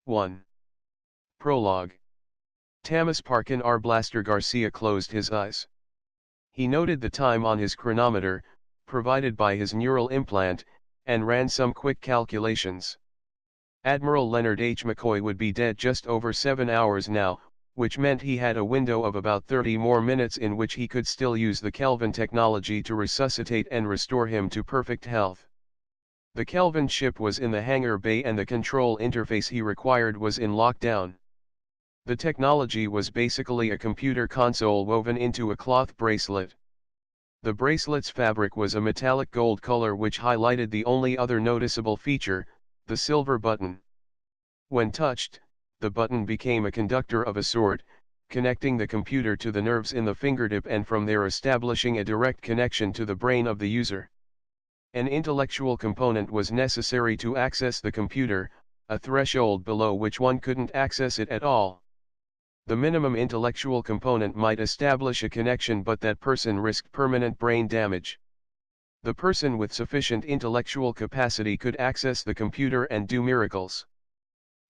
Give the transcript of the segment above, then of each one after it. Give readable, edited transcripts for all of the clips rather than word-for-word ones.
1. Prologue. Thomas Parkin R. Blaster Garcia closed his eyes. He noted the time on his chronometer, provided by his neural implant, and ran some quick calculations. Admiral Leonard H. McCoy would be dead just over 7 hours now, which meant he had a window of about 30 more minutes in which he could still use the Kelvin technology to resuscitate and restore him to perfect health. The Kelvin ship was in the hangar bay and the control interface he required was in lockdown. The technology was basically a computer console woven into a cloth bracelet. The bracelet's fabric was a metallic gold color which highlighted the only other noticeable feature, the silver button. When touched, the button became a conductor of a sort, connecting the computer to the nerves in the fingertip and from there establishing a direct connection to the brain of the user. An intellectual component was necessary to access the computer, a threshold below which one couldn't access it at all. The minimum intellectual component might establish a connection, but that person risked permanent brain damage. The person with sufficient intellectual capacity could access the computer and do miracles.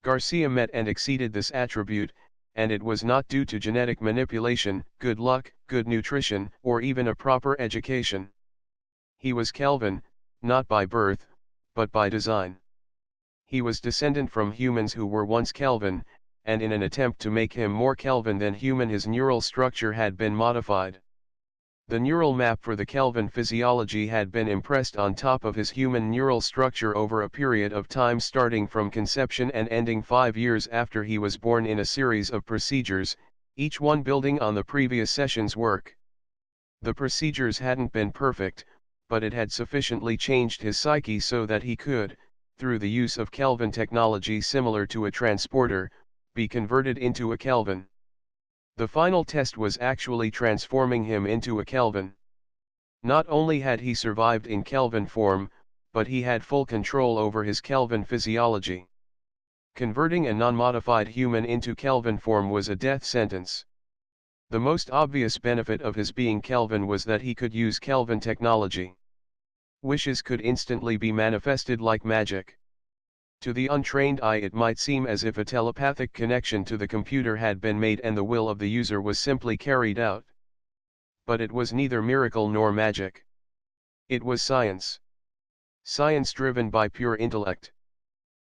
Garcia met and exceeded this attribute, and it was not due to genetic manipulation, good luck, good nutrition, or even a proper education. He was Kelvin, not by birth, but by design. He was descendant from humans who were once Kelvin, and in an attempt to make him more Kelvin than human his neural structure had been modified. The neural map for the Kelvin physiology had been impressed on top of his human neural structure over a period of time starting from conception and ending 5 years after he was born in a series of procedures, each one building on the previous session's work. The procedures hadn't been perfect, but it had sufficiently changed his psyche so that he could, through the use of Kelvin technology similar to a transporter, be converted into a Kelvin. The final test was actually transforming him into a Kelvin. Not only had he survived in Kelvin form, but he had full control over his Kelvin physiology. Converting a non-modified human into Kelvin form was a death sentence. The most obvious benefit of his being Kelvin was that he could use Kelvin technology. Wishes could instantly be manifested like magic. To the untrained eye it might seem as if a telepathic connection to the computer had been made and the will of the user was simply carried out. But it was neither miracle nor magic. It was science. Science driven by pure intellect.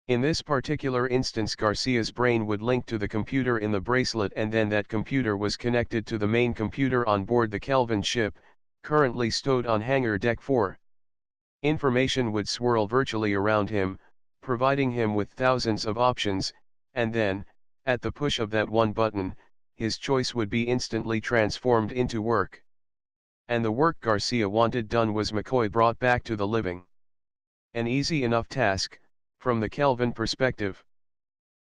In this particular instance, Garcia's brain would link to the computer in the bracelet, and then that computer was connected to the main computer on board the Kelvin ship, currently stowed on hangar deck 4. Information would swirl virtually around him, providing him with thousands of options, and then, at the push of that one button, his choice would be instantly transformed into work. And the work Garcia wanted done was McCoy brought back to the living. An easy enough task, from the Kelvin perspective.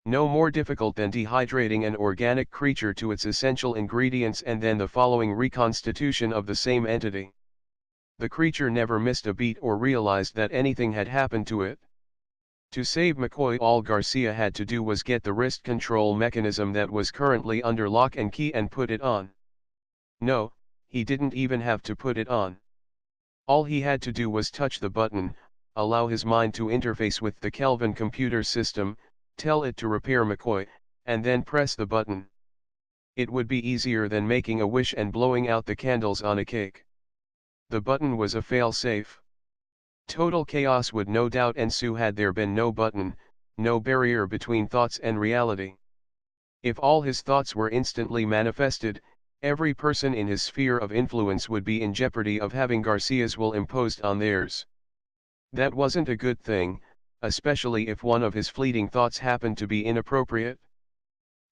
No more difficult than dehydrating an organic creature to its essential ingredients and then the following reconstitution of the same entity. The creature never missed a beat or realized that anything had happened to it. To save McCoy, all Garcia had to do was get the wrist control mechanism that was currently under lock and key and put it on. No, he didn't even have to put it on. All he had to do was touch the button, allow his mind to interface with the Kelvin computer system, tell it to repair McCoy, and then press the button. It would be easier than making a wish and blowing out the candles on a cake. The button was a fail-safe. Total chaos would no doubt ensue had there been no button, no barrier between thoughts and reality. If all his thoughts were instantly manifested, every person in his sphere of influence would be in jeopardy of having Garcia's will imposed on theirs. That wasn't a good thing, especially if one of his fleeting thoughts happened to be inappropriate.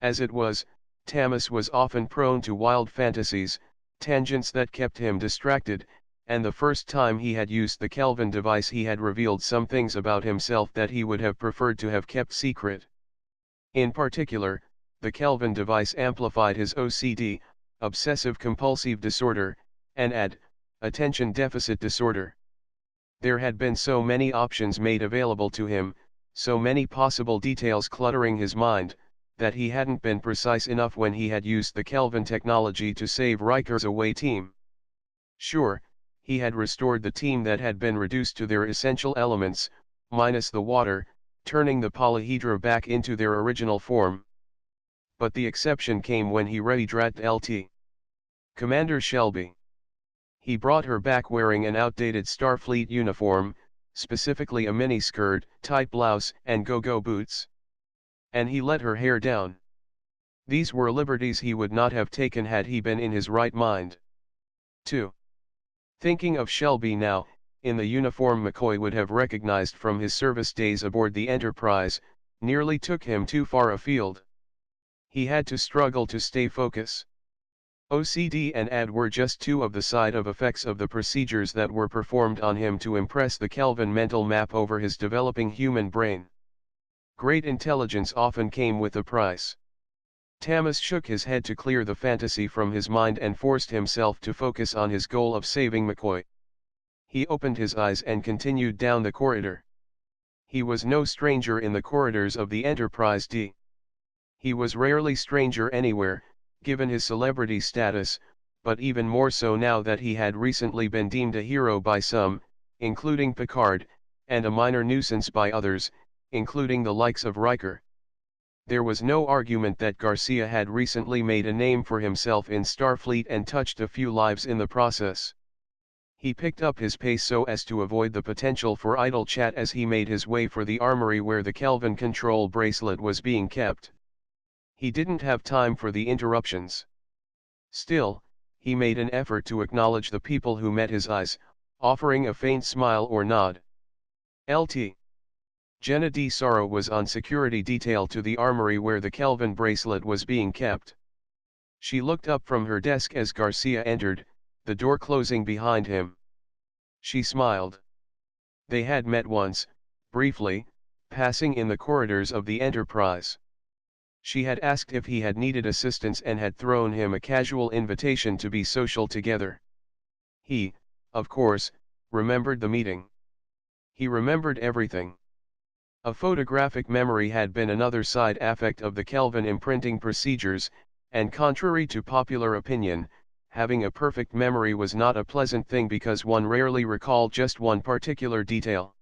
As it was, Thomas was often prone to wild fantasies, tangents that kept him distracted, and the first time he had used the Kelvin device he had revealed some things about himself that he would have preferred to have kept secret. In particular, the Kelvin device amplified his OCD, obsessive-compulsive disorder, and attention deficit disorder. There had been so many options made available to him, so many possible details cluttering his mind, that he hadn't been precise enough when he had used the Kelvin technology to save Riker's away team. Sure, he had restored the team that had been reduced to their essential elements, minus the water, turning the polyhedra back into their original form. But the exception came when he redrat LT. Commander Shelby. He brought her back wearing an outdated Starfleet uniform, specifically a miniskirt, tight blouse, and go-go boots. And he let her hair down. These were liberties he would not have taken had he been in his right mind. 2. Thinking of Shelby now, in the uniform McCoy would have recognized from his service days aboard the Enterprise, nearly took him too far afield. He had to struggle to stay focused. OCD and AD were just two of the side effects of the procedures that were performed on him to impress the Kelvin mental map over his developing human brain. Great intelligence often came with a price. Tamas shook his head to clear the fantasy from his mind and forced himself to focus on his goal of saving McCoy. He opened his eyes and continued down the corridor. He was no stranger in the corridors of the Enterprise D. He was rarely stranger anywhere, given his celebrity status, but even more so now that he had recently been deemed a hero by some, including Picard, and a minor nuisance by others, including the likes of Riker. There was no argument that Garcia had recently made a name for himself in Starfleet and touched a few lives in the process. He picked up his pace so as to avoid the potential for idle chat as he made his way for the armory where the Kelvin control bracelet was being kept. He didn't have time for the interruptions. Still, he made an effort to acknowledge the people who met his eyes, offering a faint smile or nod. LT. Jenna D. Sorrow was on security detail to the armory where the Kelvin bracelet was being kept. She looked up from her desk as Garcia entered, the door closing behind him. She smiled. They had met once, briefly, passing in the corridors of the Enterprise. She had asked if he had needed assistance and had thrown him a casual invitation to be social together. He, of course, remembered the meeting. He remembered everything. A photographic memory had been another side effect of the Kelvin imprinting procedures, and contrary to popular opinion, having a perfect memory was not a pleasant thing because one rarely recalled just one particular detail.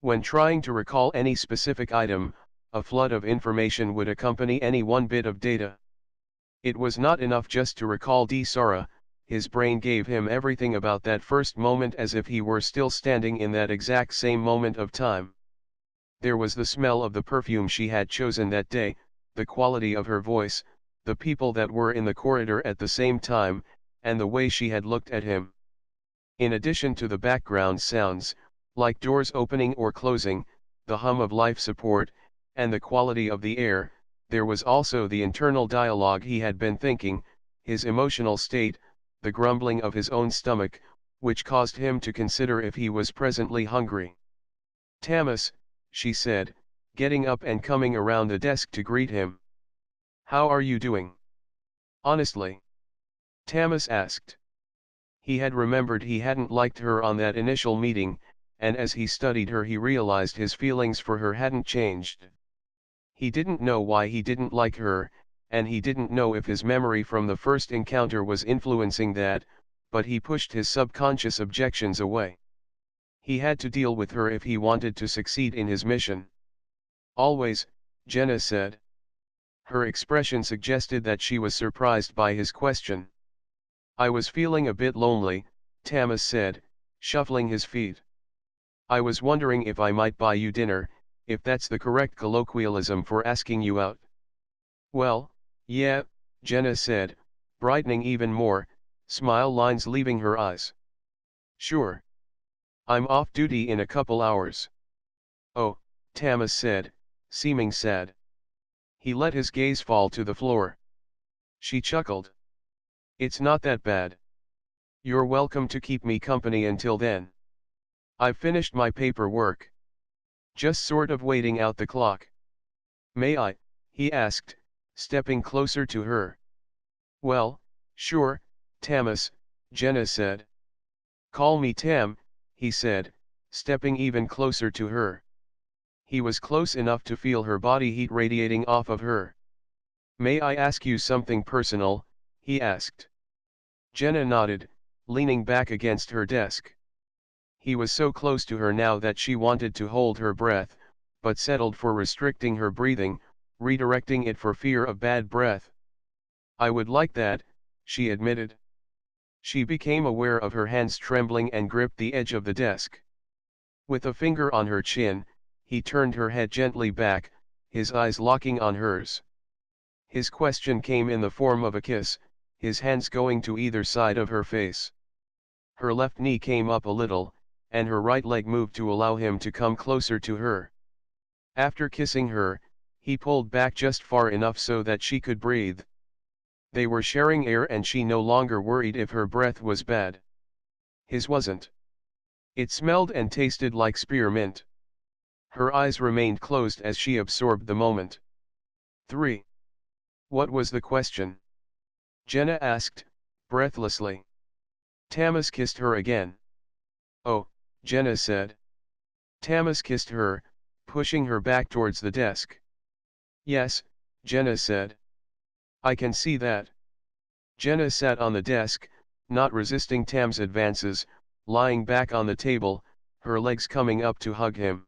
When trying to recall any specific item, a flood of information would accompany any one bit of data. It was not enough just to recall D. Sara, his brain gave him everything about that first moment as if he were still standing in that exact same moment of time. There was the smell of the perfume she had chosen that day, the quality of her voice, the people that were in the corridor at the same time, and the way she had looked at him. In addition to the background sounds, like doors opening or closing, the hum of life support, and the quality of the air, there was also the internal dialogue he had been thinking, his emotional state, the grumbling of his own stomach, which caused him to consider if he was presently hungry. "Tamas," she said, getting up and coming around the desk to greet him. "How are you doing?" "Honestly?" Tamas asked. He had remembered he hadn't liked her on that initial meeting, and as he studied her he realized his feelings for her hadn't changed. He didn't know why he didn't like her, and he didn't know if his memory from the first encounter was influencing that, but he pushed his subconscious objections away. He had to deal with her if he wanted to succeed in his mission. "Always," Jenna said. Her expression suggested that she was surprised by his question. "I was feeling a bit lonely," Tamas said, shuffling his feet. "I was wondering if I might buy you dinner, if that's the correct colloquialism for asking you out." "Well, yeah," Jenna said, brightening even more, smile lines leaving her eyes. "Sure. I'm off duty in a couple hours." "Oh," Tamas said, seeming sad. He let his gaze fall to the floor. She chuckled. "It's not that bad. You're welcome to keep me company until then. I've finished my paperwork. Just sort of waiting out the clock." "May I?" he asked, stepping closer to her. "Well, sure, Tamas," Jenna said. "Call me Tam," he said, stepping even closer to her. He was close enough to feel her body heat radiating off of her. "May I ask you something personal?" he asked. Jenna nodded, leaning back against her desk. He was so close to her now that she wanted to hold her breath, but settled for restricting her breathing, redirecting it for fear of bad breath. "I would like that," she admitted. She became aware of her hands trembling and gripped the edge of the desk. With a finger on her chin, he turned her head gently back, his eyes locking on hers. His question came in the form of a kiss, his hands going to either side of her face. Her left knee came up a little, and her right leg moved to allow him to come closer to her. After kissing her, he pulled back just far enough so that she could breathe. They were sharing air and she no longer worried if her breath was bad. His wasn't. It smelled and tasted like spearmint. Her eyes remained closed as she absorbed the moment. 3. What was the question? Jenna asked, breathlessly. Tamas kissed her again. Oh, Jenna said. Tamas kissed her, pushing her back towards the desk. Yes, Jenna said. I can see that. Jenna sat on the desk, not resisting Tam's advances, lying back on the table, her legs coming up to hug him.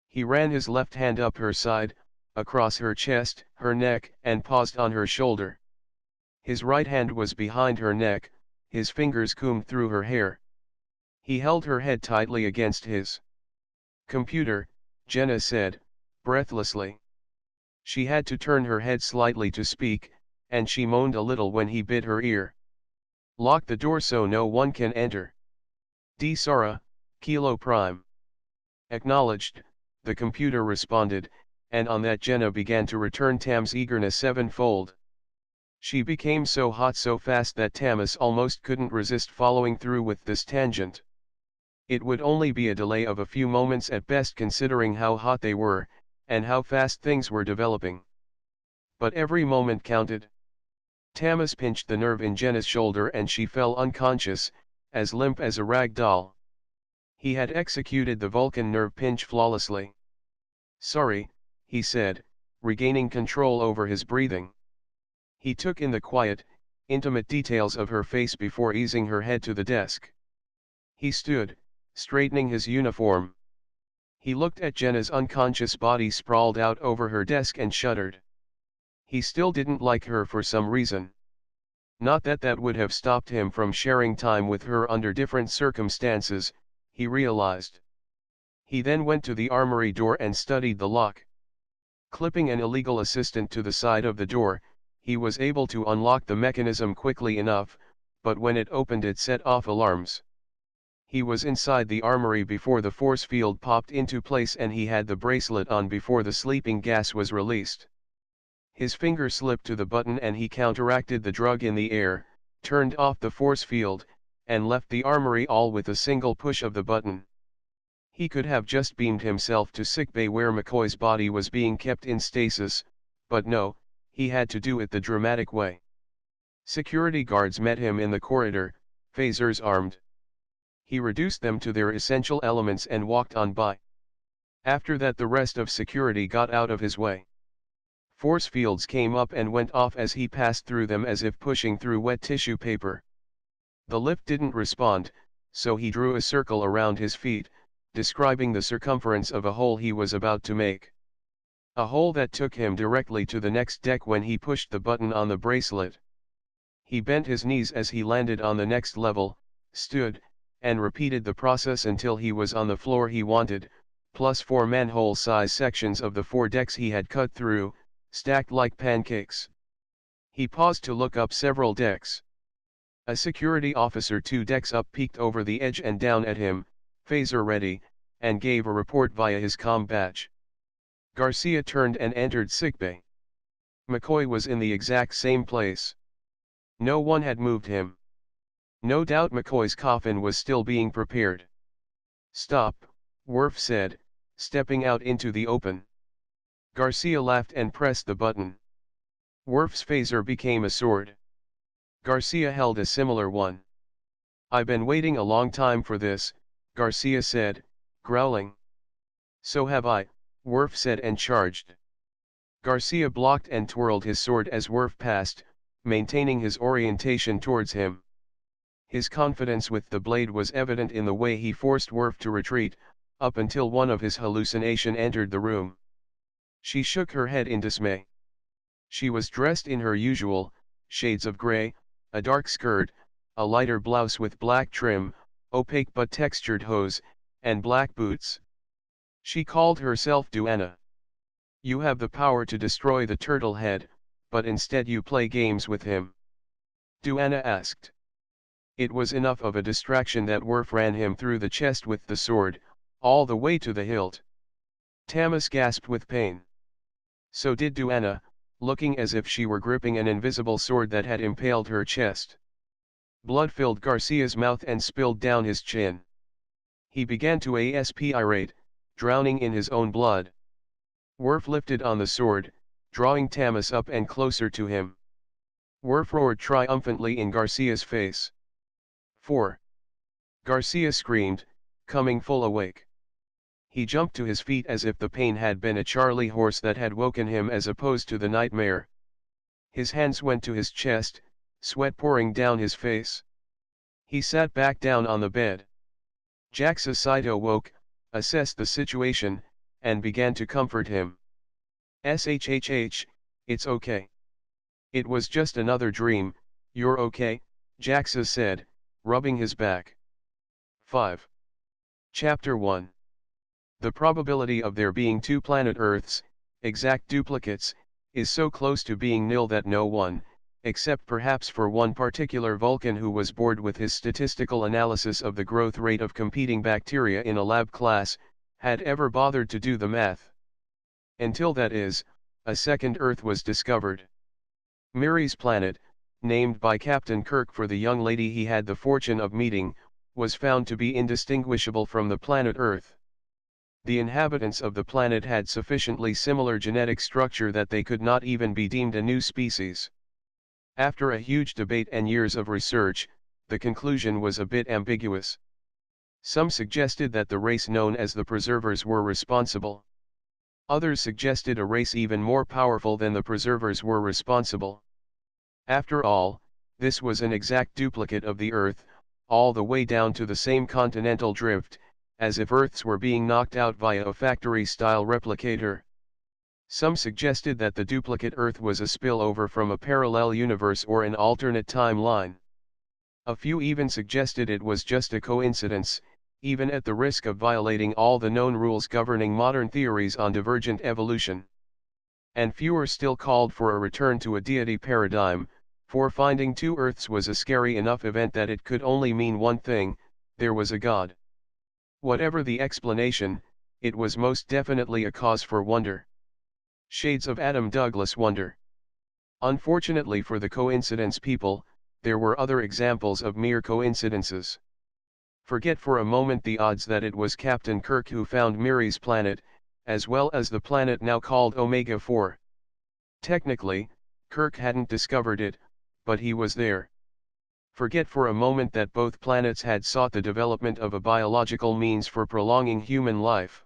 He ran his left hand up her side, across her chest, her neck, and paused on her shoulder. His right hand was behind her neck, his fingers combed through her hair. He held her head tightly against his. Computer, Jenna said, breathlessly. She had to turn her head slightly to speak, and she moaned a little when he bit her ear. Lock the door so no one can enter. D. Sara, Kilo Prime. Acknowledged, the computer responded, and on that Jenna began to return Tam's eagerness sevenfold. She became so hot so fast that Tamas almost couldn't resist following through with this tangent. It would only be a delay of a few moments at best considering how hot they were, and how fast things were developing. But every moment counted. Tamas pinched the nerve in Jenna's shoulder and she fell unconscious, as limp as a rag doll. He had executed the Vulcan nerve pinch flawlessly. Sorry, he said, regaining control over his breathing. He took in the quiet, intimate details of her face before easing her head to the desk. He stood, straightening his uniform. He looked at Jenna's unconscious body sprawled out over her desk and shuddered. He still didn't like her for some reason. Not that that would have stopped him from sharing time with her under different circumstances, he realized. He then went to the armory door and studied the lock. Clipping an illegal assistant to the side of the door, he was able to unlock the mechanism quickly enough, but when it opened it set off alarms. He was inside the armory before the force field popped into place and he had the bracelet on before the sleeping gas was released. His finger slipped to the button and he counteracted the drug in the air, turned off the force field, and left the armory all with a single push of the button. He could have just beamed himself to sickbay where McCoy's body was being kept in stasis, but no, he had to do it the dramatic way. Security guards met him in the corridor, phasers armed. He reduced them to their essential elements and walked on by. After that the rest of security got out of his way. Force fields came up and went off as he passed through them as if pushing through wet tissue paper. The lift didn't respond, so he drew a circle around his feet, describing the circumference of a hole he was about to make. A hole that took him directly to the next deck when he pushed the button on the bracelet. He bent his knees as he landed on the next level, stood, and repeated the process until he was on the floor he wanted, plus 4 manhole-size sections of the 4 decks he had cut through, stacked like pancakes. He paused to look up several decks. A security officer 2 decks up peeked over the edge and down at him, phaser ready, and gave a report via his comm badge. Garcia turned and entered sickbay. McCoy was in the exact same place. No one had moved him. No doubt McCoy's coffin was still being prepared. Stop, Worf said, stepping out into the open. Garcia laughed and pressed the button. Worf's phaser became a sword. Garcia held a similar one. I've been waiting a long time for this, Garcia said, growling. So have I, Worf said and charged. Garcia blocked and twirled his sword as Worf passed, maintaining his orientation towards him. His confidence with the blade was evident in the way he forced Worf to retreat, up until one of his hallucination entered the room. She shook her head in dismay. She was dressed in her usual shades of gray, a dark skirt, a lighter blouse with black trim, opaque but textured hose, and black boots. She called herself Duanna. You have the power to destroy the turtle head, but instead you play games with him. Duanna asked. It was enough of a distraction that Worf ran him through the chest with the sword, all the way to the hilt. Tamas gasped with pain. So did Duanna, looking as if she were gripping an invisible sword that had impaled her chest. Blood filled Garcia's mouth and spilled down his chin. He began to aspirate, drowning in his own blood. Worf lifted on the sword, drawing Tamas up and closer to him. Worf roared triumphantly in Garcia's face. 4. Garcia screamed, coming full awake. He jumped to his feet as if the pain had been a Charlie horse that had woken him as opposed to the nightmare. His hands went to his chest, sweat pouring down his face. He sat back down on the bed. Jaxa Saito woke, assessed the situation, and began to comfort him. "Shhh, it's okay. It was just another dream, you're okay," Jaxa said, rubbing his back. 5. Chapter 1. The probability of there being two planet Earths, exact duplicates, is so close to being nil that no one, except perhaps for one particular Vulcan who was bored with his statistical analysis of the growth rate of competing bacteria in a lab class, had ever bothered to do the math. Until that is, a second Earth was discovered. Miramee's planet, named by Captain Kirk for the young lady he had the fortune of meeting, was found to be indistinguishable from the planet Earth. The inhabitants of the planet had sufficiently similar genetic structure that they could not even be deemed a new species. After a huge debate and years of research, the conclusion was a bit ambiguous. Some suggested that the race known as the Preservers were responsible. Others suggested a race even more powerful than the Preservers were responsible. After all, this was an exact duplicate of the Earth, all the way down to the same continental drift, as if Earths were being knocked out via a factory-style replicator. Some suggested that the duplicate Earth was a spillover from a parallel universe or an alternate timeline. A few even suggested it was just a coincidence, even at the risk of violating all the known rules governing modern theories on divergent evolution. And fewer still called for a return to a deity paradigm, for finding two Earths was a scary enough event that it could only mean one thing: there was a God. Whatever the explanation, it was most definitely a cause for wonder. Shades of Adam Douglas wonder. Unfortunately for the coincidence people, there were other examples of mere coincidences. Forget for a moment the odds that it was Captain Kirk who found Miramee's planet, as well as the planet now called Omega 4. Technically, Kirk hadn't discovered it, but he was there. Forget for a moment that both planets had sought the development of a biological means for prolonging human life.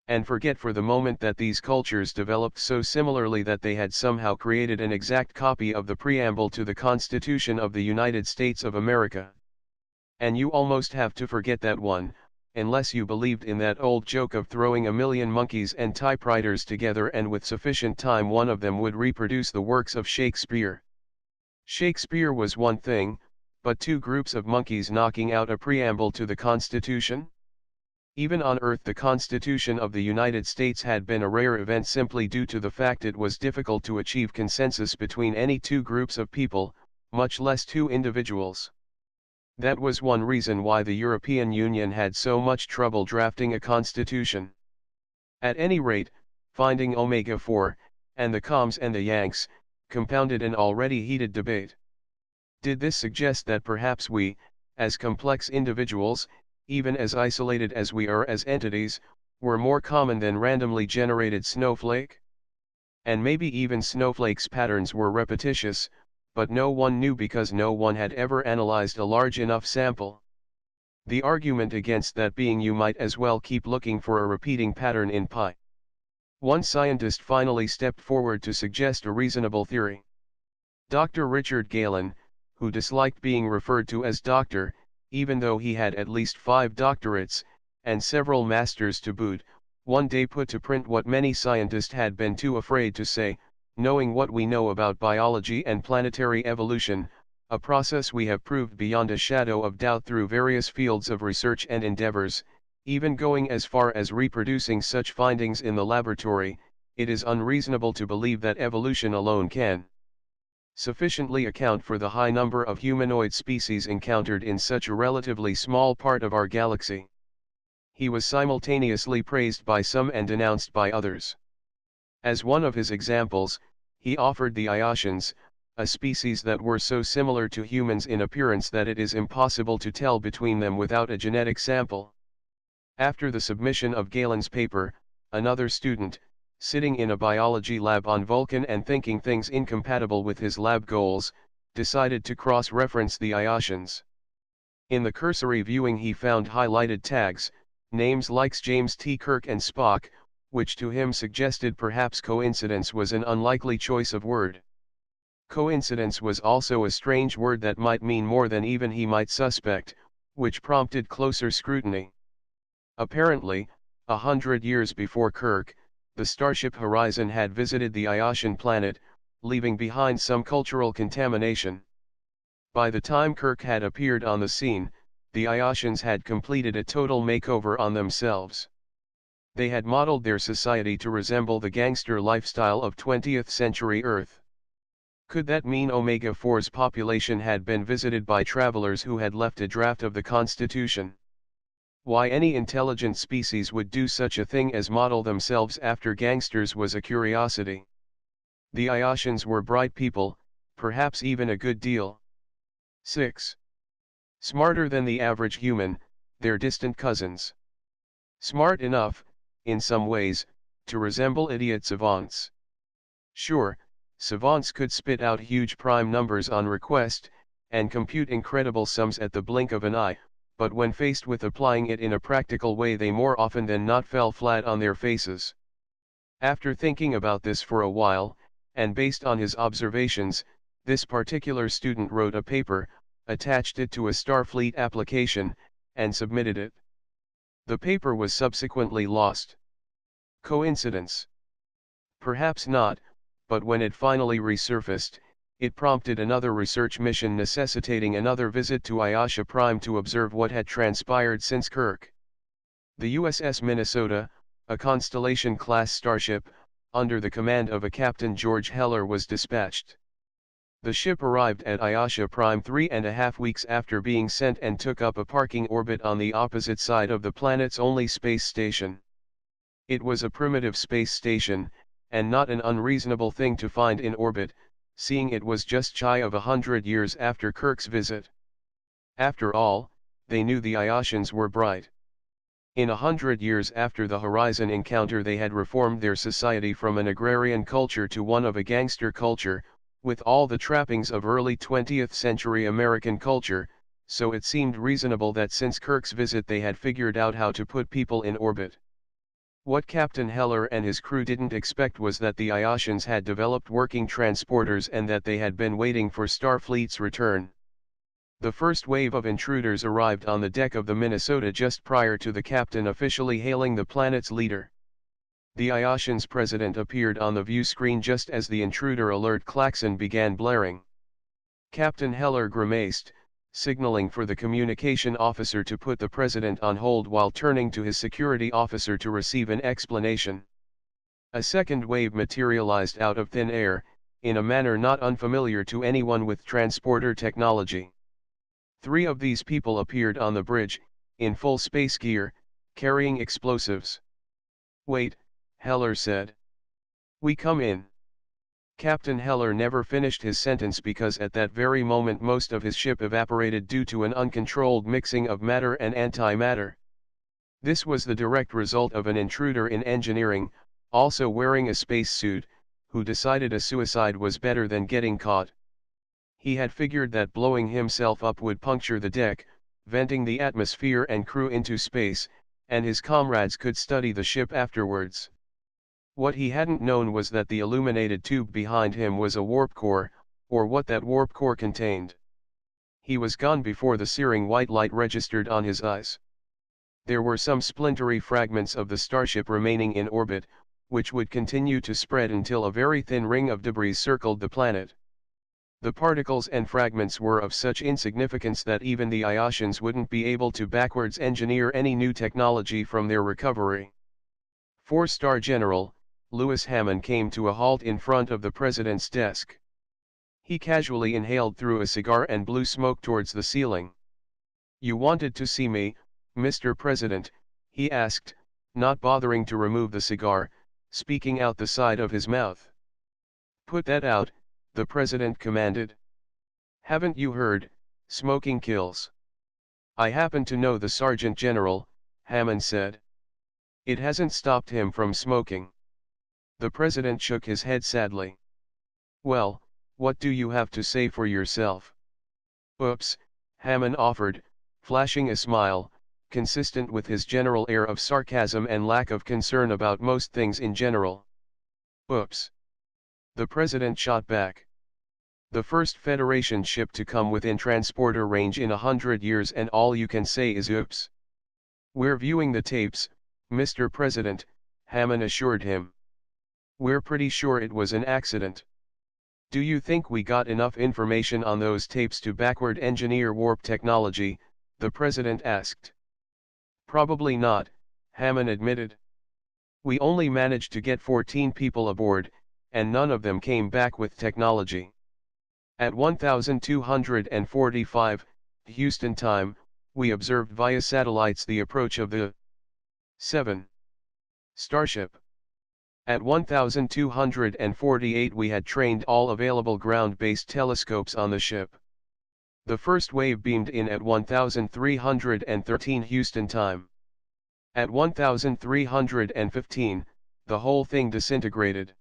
And forget for the moment that these cultures developed so similarly that they had somehow created an exact copy of the preamble to the Constitution of the United States of America. And you almost have to forget that one, unless you believed in that old joke of throwing a million monkeys and typewriters together and with sufficient time one of them would reproduce the works of Shakespeare. Shakespeare was one thing, but two groups of monkeys knocking out a preamble to the Constitution? Even on Earth the Constitution of the United States had been a rare event simply due to the fact it was difficult to achieve consensus between any two groups of people, much less two individuals. That was one reason why the European Union had so much trouble drafting a constitution. At any rate, finding Omega 4, and the Coms and the Yanks, compounded an already heated debate. Did this suggest that perhaps we, as complex individuals, even as isolated as we are as entities, were more common than randomly generated snowflake? And maybe even snowflake's patterns were repetitious, but no one knew because no one had ever analyzed a large enough sample. The argument against that being you might as well keep looking for a repeating pattern in pi. One scientist finally stepped forward to suggest a reasonable theory. Dr. Richard Galen, who disliked being referred to as doctor, even though he had at least 5 doctorates, and several masters to boot, one day put to print what many scientists had been too afraid to say, knowing what we know about biology and planetary evolution, a process we have proved beyond a shadow of doubt through various fields of research and endeavors, even going as far as reproducing such findings in the laboratory, it is unreasonable to believe that evolution alone can sufficiently account for the high number of humanoid species encountered in such a relatively small part of our galaxy. He was simultaneously praised by some and denounced by others. As one of his examples, he offered the Iotians, a species that were so similar to humans in appearance that it is impossible to tell between them without a genetic sample. After the submission of Galen's paper, another student, sitting in a biology lab on Vulcan and thinking things incompatible with his lab goals, decided to cross-reference the Iotians. In the cursory viewing he found highlighted tags, names like James T. Kirk and Spock, which to him suggested perhaps coincidence was an unlikely choice of word. Coincidence was also a strange word that might mean more than even he might suspect, which prompted closer scrutiny. Apparently, 100 years before Kirk, the starship Horizon had visited the Iotian planet, leaving behind some cultural contamination. By the time Kirk had appeared on the scene, the Iotians had completed a total makeover on themselves. They had modeled their society to resemble the gangster lifestyle of 20th century Earth. Could that mean Omega-4's population had been visited by travelers who had left a draft of the Constitution? Why any intelligent species would do such a thing as model themselves after gangsters was a curiosity. The Iotians were bright people, perhaps even a good deal. 6. Smarter than the average human, their distant cousins. Smart enough, in some ways, to resemble idiot savants. Sure, savants could spit out huge prime numbers on request, and compute incredible sums at the blink of an eye, but when faced with applying it in a practical way they more often than not fell flat on their faces. After thinking about this for a while, and based on his observations, this particular student wrote a paper, attached it to a Starfleet application, and submitted it. The paper was subsequently lost. Coincidence? Perhaps not, but when it finally resurfaced, it prompted another research mission necessitating another visit to Aasha Prime to observe what had transpired since Kirk. The USS Minnesota, a Constellation-class starship, under the command of a Captain George Heller was dispatched. The ship arrived at Aasha Prime 3.5 weeks after being sent and took up a parking orbit on the opposite side of the planet's only space station. It was a primitive space station, and not an unreasonable thing to find in orbit, seeing it was just shy of 100 years after Kirk's visit. After all, they knew the Iotians were bright. In 100 years after the Horizon encounter they had reformed their society from an agrarian culture to one of a gangster culture, with all the trappings of early 20th century American culture, so it seemed reasonable that since Kirk's visit they had figured out how to put people in orbit. What Captain Heller and his crew didn't expect was that the Iotians had developed working transporters and that they had been waiting for Starfleet's return. The first wave of intruders arrived on the deck of the Minnesota just prior to the captain officially hailing the planet's leader. The Iotians' president appeared on the view screen just as the intruder alert klaxon began blaring. Captain Heller grimaced, signaling for the communication officer to put the president on hold while turning to his security officer to receive an explanation. A second wave materialized out of thin air, in a manner not unfamiliar to anyone with transporter technology. 3 of these people appeared on the bridge, in full space gear, carrying explosives. "Wait," Heller said. "We come in." Captain Heller never finished his sentence because at that very moment most of his ship evaporated due to an uncontrolled mixing of matter and antimatter. This was the direct result of an intruder in engineering, also wearing a spacesuit, who decided a suicide was better than getting caught. He had figured that blowing himself up would puncture the deck, venting the atmosphere and crew into space, and his comrades could study the ship afterwards. What he hadn't known was that the illuminated tube behind him was a warp core, or what that warp core contained. He was gone before the searing white light registered on his eyes. There were some splintery fragments of the starship remaining in orbit, which would continue to spread until a very thin ring of debris circled the planet. The particles and fragments were of such insignificance that even the Iotians wouldn't be able to backwards engineer any new technology from their recovery. Four-star General Lewis Hammond came to a halt in front of the president's desk. He casually inhaled through a cigar and blew smoke towards the ceiling. "You wanted to see me, Mr. President?" he asked, not bothering to remove the cigar, speaking out the side of his mouth. "Put that out," the president commanded. "Haven't you heard, smoking kills?" "I happen to know the Sergeant General," Hammond said. "It hasn't stopped him from smoking." The president shook his head sadly. "Well, what do you have to say for yourself?" "Oops," Hammond offered, flashing a smile, consistent with his general air of sarcasm and lack of concern about most things in general. "Oops." The president shot back. "The first Federation ship to come within transporter range in 100 years, and all you can say is oops." "We're viewing the tapes, Mr. President," Hammond assured him. "We're pretty sure it was an accident." "Do you think we got enough information on those tapes to backward engineer warp technology?" the president asked. "Probably not," Hammond admitted. "We only managed to get 14 people aboard, and none of them came back with technology. At 1245, Houston time, we observed via satellites the approach of the 7. Starship. At 1248 we had trained all available ground-based telescopes on the ship. The first wave beamed in at 1313 Houston time. At 1315, the whole thing disintegrated.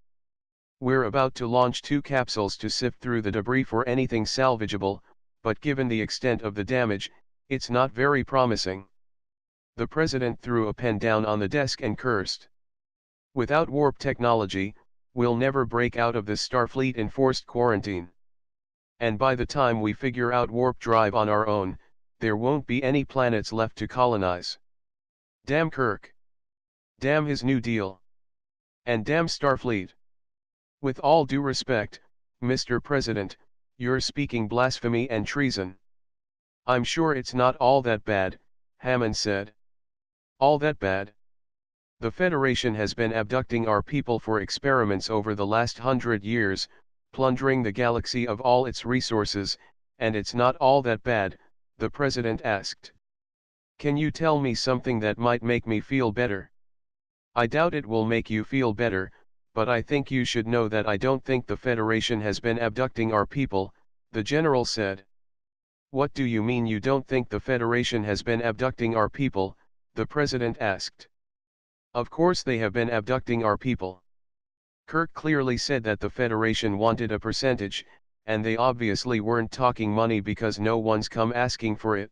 We're about to launch 2 capsules to sift through the debris for anything salvageable, but given the extent of the damage, it's not very promising." The president threw a pen down on the desk and cursed. "Without warp technology, we'll never break out of this Starfleet enforced quarantine. And by the time we figure out warp drive on our own, there won't be any planets left to colonize. Damn Kirk. Damn his New Deal. And damn Starfleet. With all due respect, Mr. President, you're speaking blasphemy and treason." "I'm sure it's not all that bad," Hammond said. "All that bad? The Federation has been abducting our people for experiments over the last 100 years, plundering the galaxy of all its resources, and it's not all that bad," the president asked. "Can you tell me something that might make me feel better?" "I doubt it will make you feel better, but I think you should know that I don't think the Federation has been abducting our people," the general said. "What do you mean you don't think the Federation has been abducting our people?" the president asked. "Of course they have been abducting our people. Kirk clearly said that the Federation wanted a percentage, and they obviously weren't talking money because no one's come asking for it.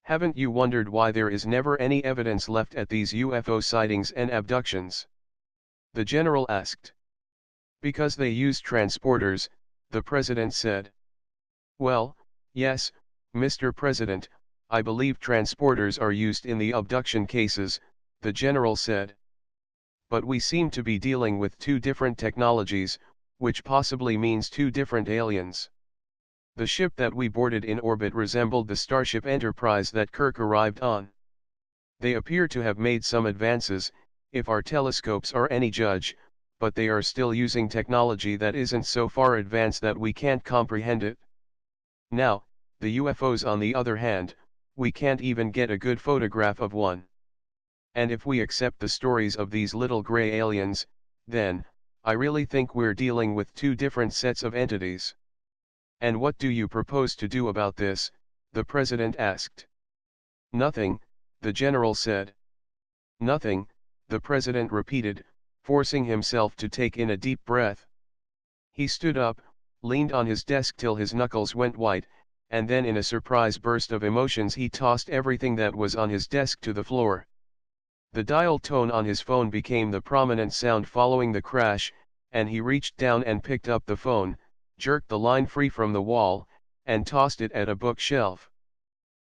Haven't you wondered why there is never any evidence left at these UFO sightings and abductions?" the general asked. "Because they use transporters," the president said. "Well, yes, Mr. President, I believe transporters are used in the abduction cases," the general said. "But we seem to be dealing with 2 different technologies, which possibly means 2 different aliens. The ship that we boarded in orbit resembled the Starship Enterprise that Kirk arrived on. They appear to have made some advances, if our telescopes are any judge, but they are still using technology that isn't so far advanced that we can't comprehend it. Now, the UFOs on the other hand, we can't even get a good photograph of one. And if we accept the stories of these little gray aliens, then, I really think we're dealing with 2 different sets of entities." "And what do you propose to do about this?" the president asked. "Nothing," the general said. "Nothing," the president repeated, forcing himself to take in a deep breath. He stood up, leaned on his desk till his knuckles went white, and then in a surprise burst of emotions he tossed everything that was on his desk to the floor. The dial tone on his phone became the prominent sound following the crash, and he reached down and picked up the phone, jerked the line free from the wall, and tossed it at a bookshelf.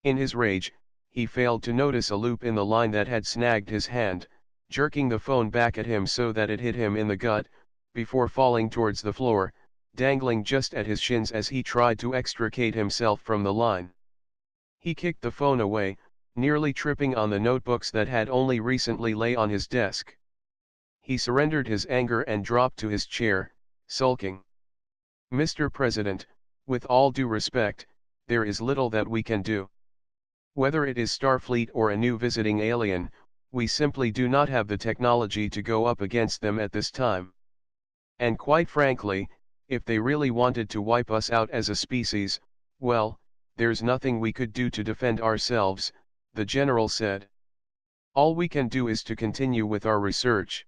In his rage, he failed to notice a loop in the line that had snagged his hand, jerking the phone back at him so that it hit him in the gut, before falling towards the floor, dangling just at his shins as he tried to extricate himself from the line. He kicked the phone away, nearly tripping on the notebooks that had only recently lay on his desk. He surrendered his anger and dropped to his chair, sulking. "Mr. President, with all due respect, there is little that we can do. Whether it is Starfleet or a new visiting alien, we simply do not have the technology to go up against them at this time. And quite frankly, if they really wanted to wipe us out as a species, well, there's nothing we could do to defend ourselves," the general said. "All we can do is to continue with our research.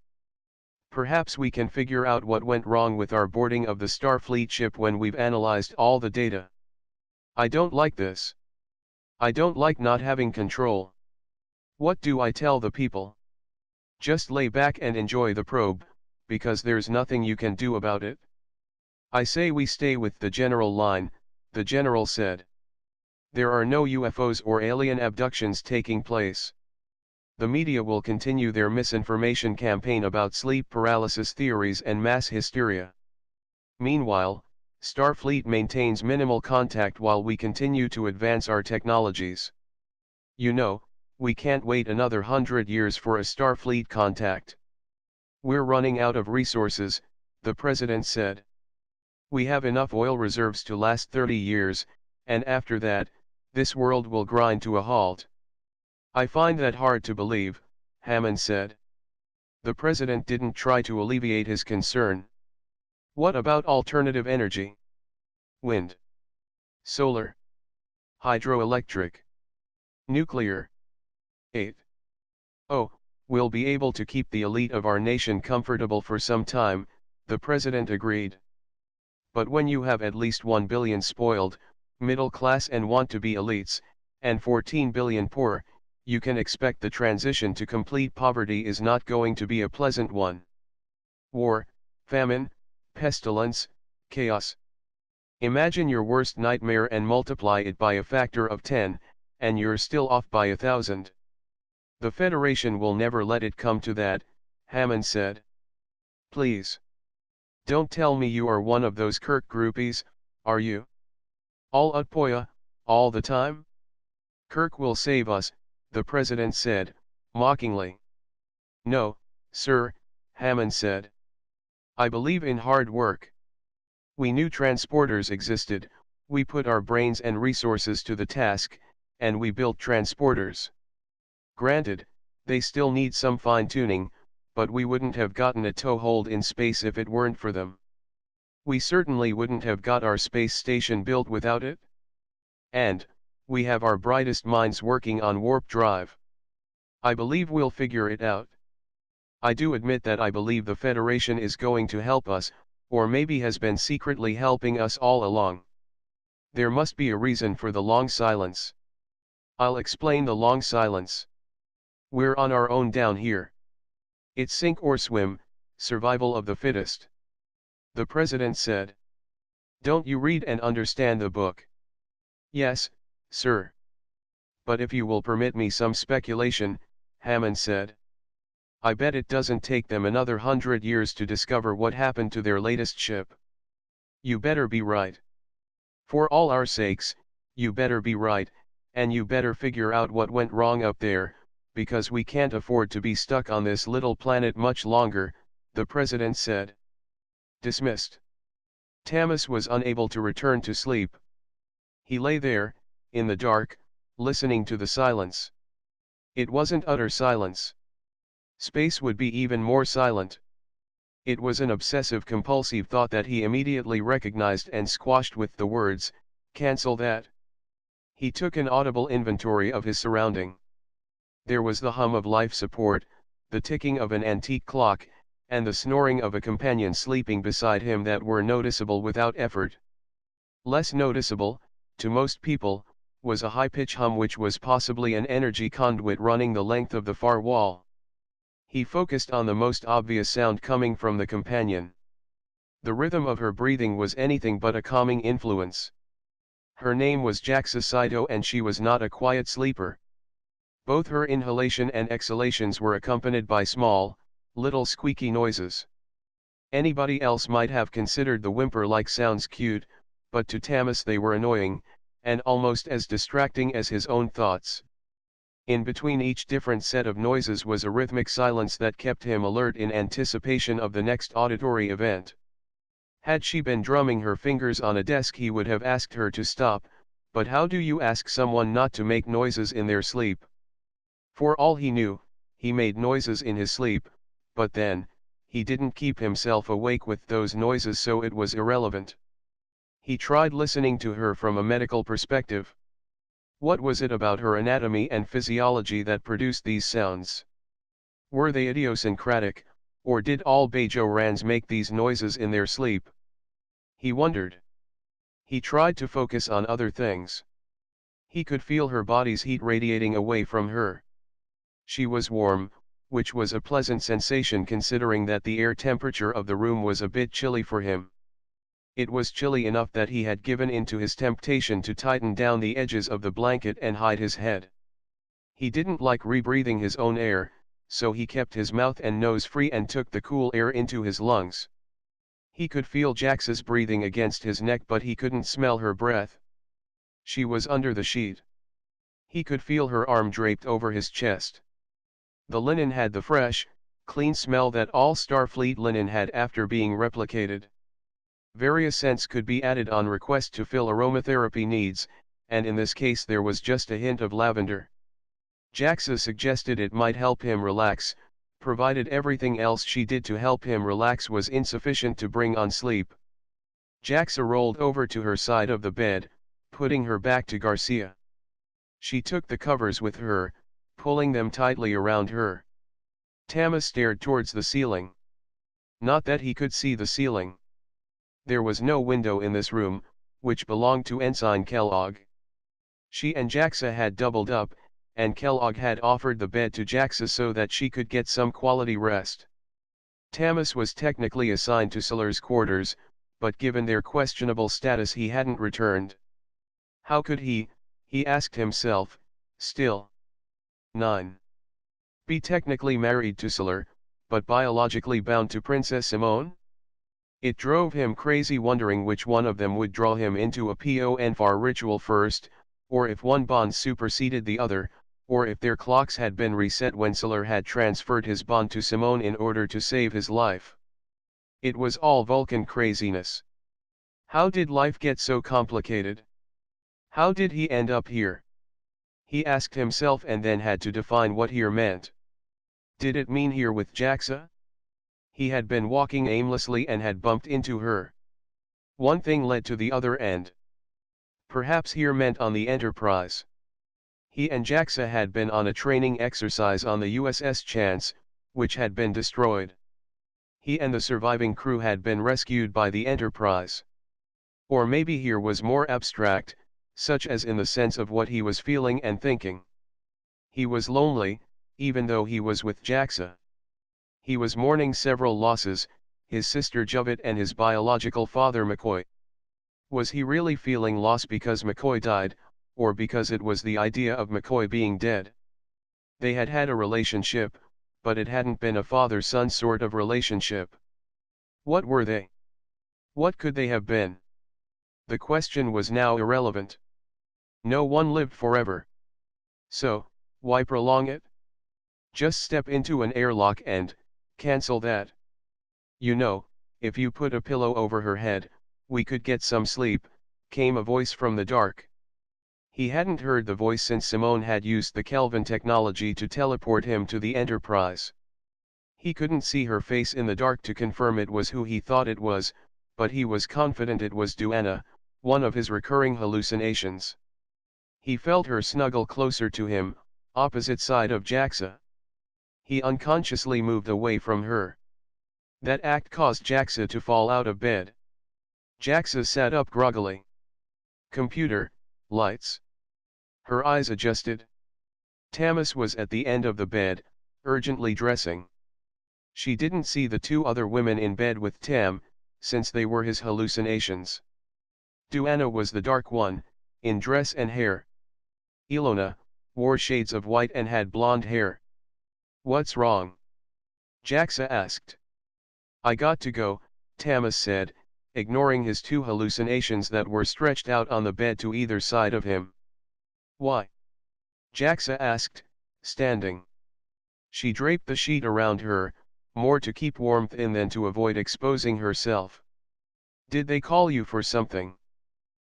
Perhaps we can figure out what went wrong with our boarding of the Starfleet ship when we've analyzed all the data. I don't like this. I don't like not having control. What do I tell the people? Just lay back and enjoy the probe, because there's nothing you can do about it. I say we stay with the general line," the general said. "There are no UFOs or alien abductions taking place. The media will continue their misinformation campaign about sleep paralysis theories and mass hysteria. Meanwhile, Starfleet maintains minimal contact while we continue to advance our technologies. You know, we can't wait another 100 years for a Starfleet contact. We're running out of resources," the president said. "We have enough oil reserves to last 30 years, and after that, this world will grind to a halt." "I find that hard to believe," Hammond said. The president didn't try to alleviate his concern. "What about alternative energy? Wind? Solar? Hydroelectric? Nuclear? 8. Oh, we'll be able to keep the elite of our nation comfortable for some time," the president agreed. "But when you have at least 1 billion spoiled, middle class and want to be elites, and 14 billion poor, you can expect the transition to complete poverty is not going to be a pleasant one. War, famine, pestilence, chaos. Imagine your worst nightmare and multiply it by a factor of 10, and you're still off by 1,000. The Federation will never let it come to that," Hammond said. "Please. Don't tell me you are one of those Kirk groupies, are you? All utpoya, all the time? Kirk will save us," the president said, mockingly. "No, sir," Hammond said. "I believe in hard work. We knew transporters existed, we put our brains and resources to the task, and we built transporters. Granted, they still need some fine-tuning, but we wouldn't have gotten a toehold in space if it weren't for them. We certainly wouldn't have got our space station built without it. And, we have our brightest minds working on warp drive. I believe we'll figure it out. I do admit that I believe the Federation is going to help us, or maybe has been secretly helping us all along. There must be a reason for the long silence. I'll explain the long silence. We're on our own down here. It's sink or swim, survival of the fittest," the president said. "Don't you read and understand the book?" "Yes, sir. But if you will permit me some speculation," Hammond said. "I bet it doesn't take them another 100 years to discover what happened to their latest ship. You better be right. For all our sakes, you better be right, and you better figure out what went wrong up there, because we can't afford to be stuck on this little planet much longer," the president said. Dismissed. Tamas was unable to return to sleep. He lay there, in the dark, listening to the silence. It wasn't utter silence. Space would be even more silent. It was an obsessive-compulsive thought that he immediately recognized and squashed with the words, "Cancel that." He took an audible inventory of his surrounding. There was the hum of life support, the ticking of an antique clock, and the snoring of a companion sleeping beside him that were noticeable without effort. Less noticeable, to most people, was a high-pitch hum which was possibly an energy conduit running the length of the far wall. He focused on the most obvious sound coming from the companion. The rhythm of her breathing was anything but a calming influence. Her name was Jaxa Saito and she was not a quiet sleeper. Both her inhalation and exhalations were accompanied by small, little squeaky noises. Anybody else might have considered the whimper-like sounds cute, but to Tamas they were annoying, and almost as distracting as his own thoughts. In between each different set of noises was a rhythmic silence that kept him alert in anticipation of the next auditory event. Had she been drumming her fingers on a desk he would have asked her to stop, but how do you ask someone not to make noises in their sleep? For all he knew, he made noises in his sleep, but then, he didn't keep himself awake with those noises, so it was irrelevant. He tried listening to her from a medical perspective. What was it about her anatomy and physiology that produced these sounds? Were they idiosyncratic, or did all Bajorans make these noises in their sleep? He wondered. He tried to focus on other things. He could feel her body's heat radiating away from her. She was warm, which was a pleasant sensation considering that the air temperature of the room was a bit chilly for him. It was chilly enough that he had given in to his temptation to tighten down the edges of the blanket and hide his head. He didn't like rebreathing his own air, so he kept his mouth and nose free and took the cool air into his lungs. He could feel Jax's breathing against his neck, but he couldn't smell her breath. She was under the sheet. He could feel her arm draped over his chest. The linen had the fresh, clean smell that all Starfleet linen had after being replicated. Various scents could be added on request to fill aromatherapy needs, and in this case there was just a hint of lavender. Jaxa suggested it might help him relax, provided everything else she did to help him relax was insufficient to bring on sleep. Jaxa rolled over to her side of the bed, putting her back to Garcia. She took the covers with her, pulling them tightly around her. Tamas stared towards the ceiling. Not that he could see the ceiling. There was no window in this room, which belonged to Ensign Kellogg. She and Jaxa had doubled up, and Kellogg had offered the bed to Jaxa so that she could get some quality rest. Tamas was technically assigned to Sullur's quarters, but given their questionable status he hadn't returned. How could he asked himself, still 9. Be technically married to Sullur, but biologically bound to Princess Simone? It drove him crazy wondering which one of them would draw him into a PONFAR ritual first, or if one bond superseded the other, or if their clocks had been reset when Sullur had transferred his bond to Simone in order to save his life. It was all Vulcan craziness. How did life get so complicated? How did he end up here? He asked himself and then had to define what here meant. Did it mean here with Jaxa? He had been walking aimlessly and had bumped into her. One thing led to the other and perhaps here meant on the Enterprise. He and Jaxa had been on a training exercise on the USS Chance, which had been destroyed. He and the surviving crew had been rescued by the Enterprise. Or maybe here was more abstract, such as in the sense of what he was feeling and thinking. He was lonely, even though he was with Jaxa. He was mourning several losses, his sister Javet and his biological father McCoy. Was he really feeling loss because McCoy died, or because it was the idea of McCoy being dead? They had had a relationship, but it hadn't been a father-son sort of relationship. What were they? What could they have been? The question was now irrelevant. No one lived forever. So, why prolong it? Just step into an airlock and cancel that. You know, if you put a pillow over her head, we could get some sleep, came a voice from the dark. He hadn't heard the voice since Simone had used the Kelvin technology to teleport him to the Enterprise. He couldn't see her face in the dark to confirm it was who he thought it was, but he was confident it was Duana, one of his recurring hallucinations. He felt her snuggle closer to him, opposite side of Jaxa. He unconsciously moved away from her. That act caused Jaxa to fall out of bed. Jaxa sat up groggily. Computer, lights. Her eyes adjusted. Tamas was at the end of the bed, urgently dressing. She didn't see the two other women in bed with Tam, since they were his hallucinations. Duana was the dark one, in dress and hair. Ilona, wore shades of white and had blonde hair. "What's wrong?" Jaxa asked. "I got to go," Tamas said, ignoring his two hallucinations that were stretched out on the bed to either side of him. "Why?" Jaxa asked, standing. She draped the sheet around her, more to keep warmth in than to avoid exposing herself. "Did they call you for something?"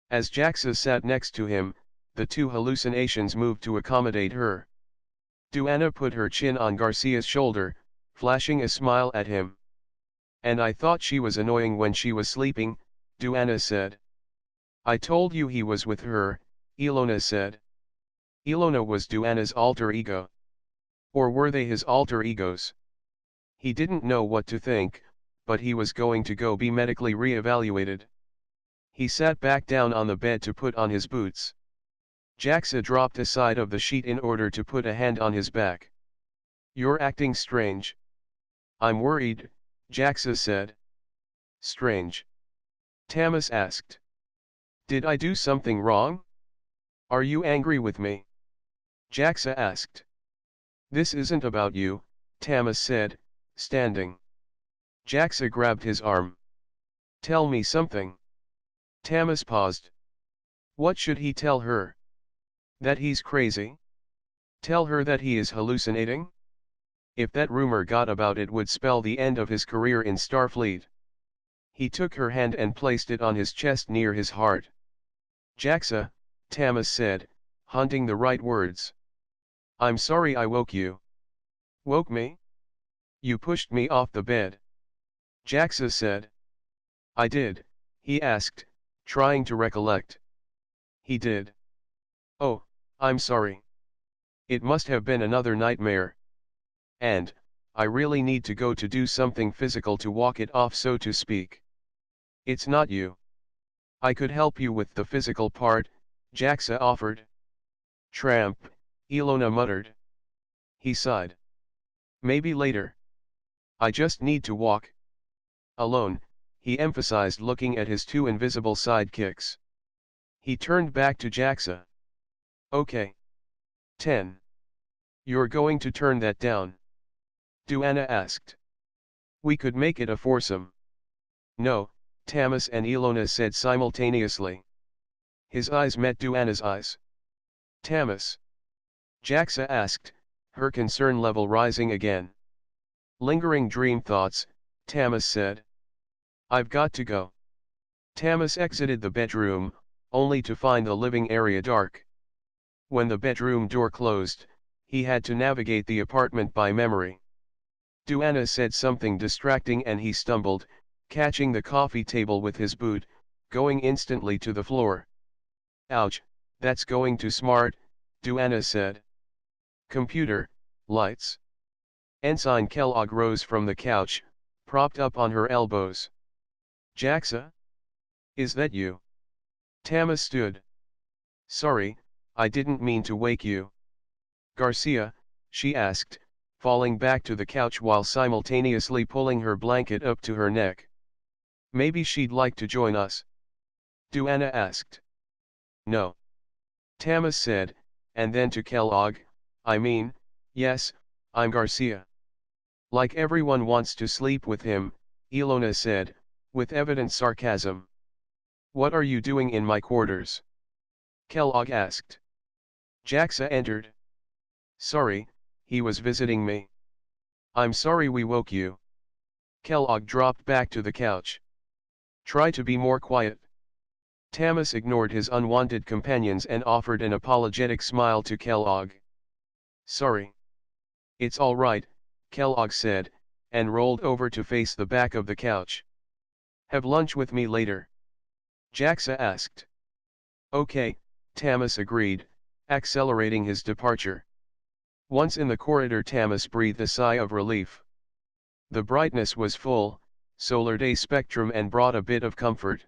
As Jaxa sat next to him, the two hallucinations moved to accommodate her. Duana put her chin on Garcia's shoulder, flashing a smile at him. "And I thought she was annoying when she was sleeping," Duana said. "I told you he was with her," Ilona said. Ilona was Duana's alter ego. Or were they his alter egos? He didn't know what to think, but he was going to go be medically re-evaluated. He sat back down on the bed to put on his boots. Jaxa dropped aside of the sheet in order to put a hand on his back. "You're acting strange." "I'm worried," Jaxa said. "Strange?" Tamas asked. "Did I do something wrong? Are you angry with me?" Jaxa asked. "This isn't about you," Tamas said, standing. Jaxa grabbed his arm. "Tell me something." Tamas paused. What should he tell her? That he's crazy? Tell her that he is hallucinating? If that rumor got about, it would spell the end of his career in Starfleet. He took her hand and placed it on his chest near his heart. "Jaxa," Tamas said, hunting the right words. "I'm sorry I woke you." "Woke me? You pushed me off the bed." Jaxa said. "I did," he asked, trying to recollect. "He did. Oh, I'm sorry. It must have been another nightmare. And, I really need to go to do something physical to walk it off, so to speak." "It's not you." "I could help you with the physical part," Jaxa offered. "Tramp," Ilona muttered. He sighed. "Maybe later. I just need to walk." "Alone," he emphasized, looking at his two invisible sidekicks. He turned back to Jaxa. "Okay. 10. You're going to turn that down?" Duana asked. "We could make it a foursome." "No," Tamas and Ilona said simultaneously. His eyes met Duana's eyes. "Tamas?" Jaxa asked, her concern level rising again. "Lingering dream thoughts," Tamas said. "I've got to go." Tamas exited the bedroom, only to find the living area dark. When the bedroom door closed, he had to navigate the apartment by memory. Duana said something distracting and he stumbled, catching the coffee table with his boot, going instantly to the floor. "Ouch, that's going too smart," Duana said. "Computer, lights." Ensign Kellogg rose from the couch, propped up on her elbows. "Jaxa? Is that you?" Tamas stood. "Sorry, I didn't mean to wake you." "Garcia?" she asked, falling back to the couch while simultaneously pulling her blanket up to her neck. "Maybe she'd like to join us?" Duana asked. "No." Tamas said, and then to Kellogg, "I mean, yes, I'm Garcia." "Like everyone wants to sleep with him," Ilona said, with evident sarcasm. "What are you doing in my quarters?" Kellogg asked. Jaxa entered. "Sorry, he was visiting me." "I'm sorry we woke you." Kellogg dropped back to the couch. "Try to be more quiet." Tamas ignored his unwanted companions and offered an apologetic smile to Kellogg. "Sorry." "It's all right," Kellogg said, and rolled over to face the back of the couch. "Have lunch with me later?" Jaxa asked. "Okay," Tamas agreed, accelerating his departure. Once in the corridor, Tamas breathed a sigh of relief. The brightness was full, solar day spectrum, and brought a bit of comfort.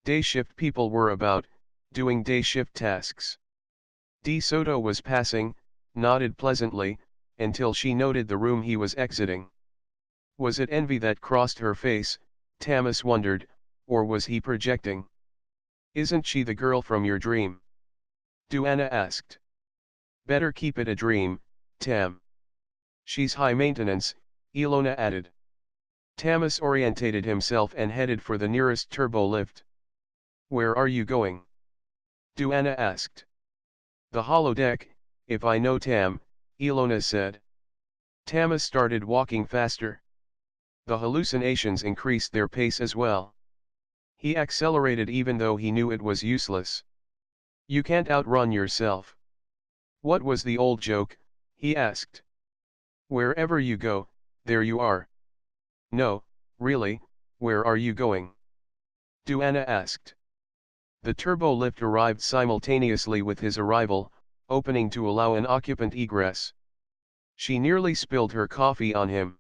Day shift people were about, doing day shift tasks. De Soto was passing, nodded pleasantly, until she noted the room he was exiting. Was it envy that crossed her face, Tamas wondered, or was he projecting? "Isn't she the girl from your dream?" Duana asked. Better keep it a dream, Tam. She's high maintenance, Ilona added. Tamas orientated himself and headed for the nearest turbo lift. Where are you going? Duana asked. The holodeck, if I know Tam, Ilona said. Tamas started walking faster. The hallucinations increased their pace as well. He accelerated even though he knew it was useless. You can't outrun yourself. What was the old joke? He asked. Wherever you go, there you are. No, really, where are you going? Duana asked. The turbo lift arrived simultaneously with his arrival, opening to allow an occupant egress. She nearly spilled her coffee on him.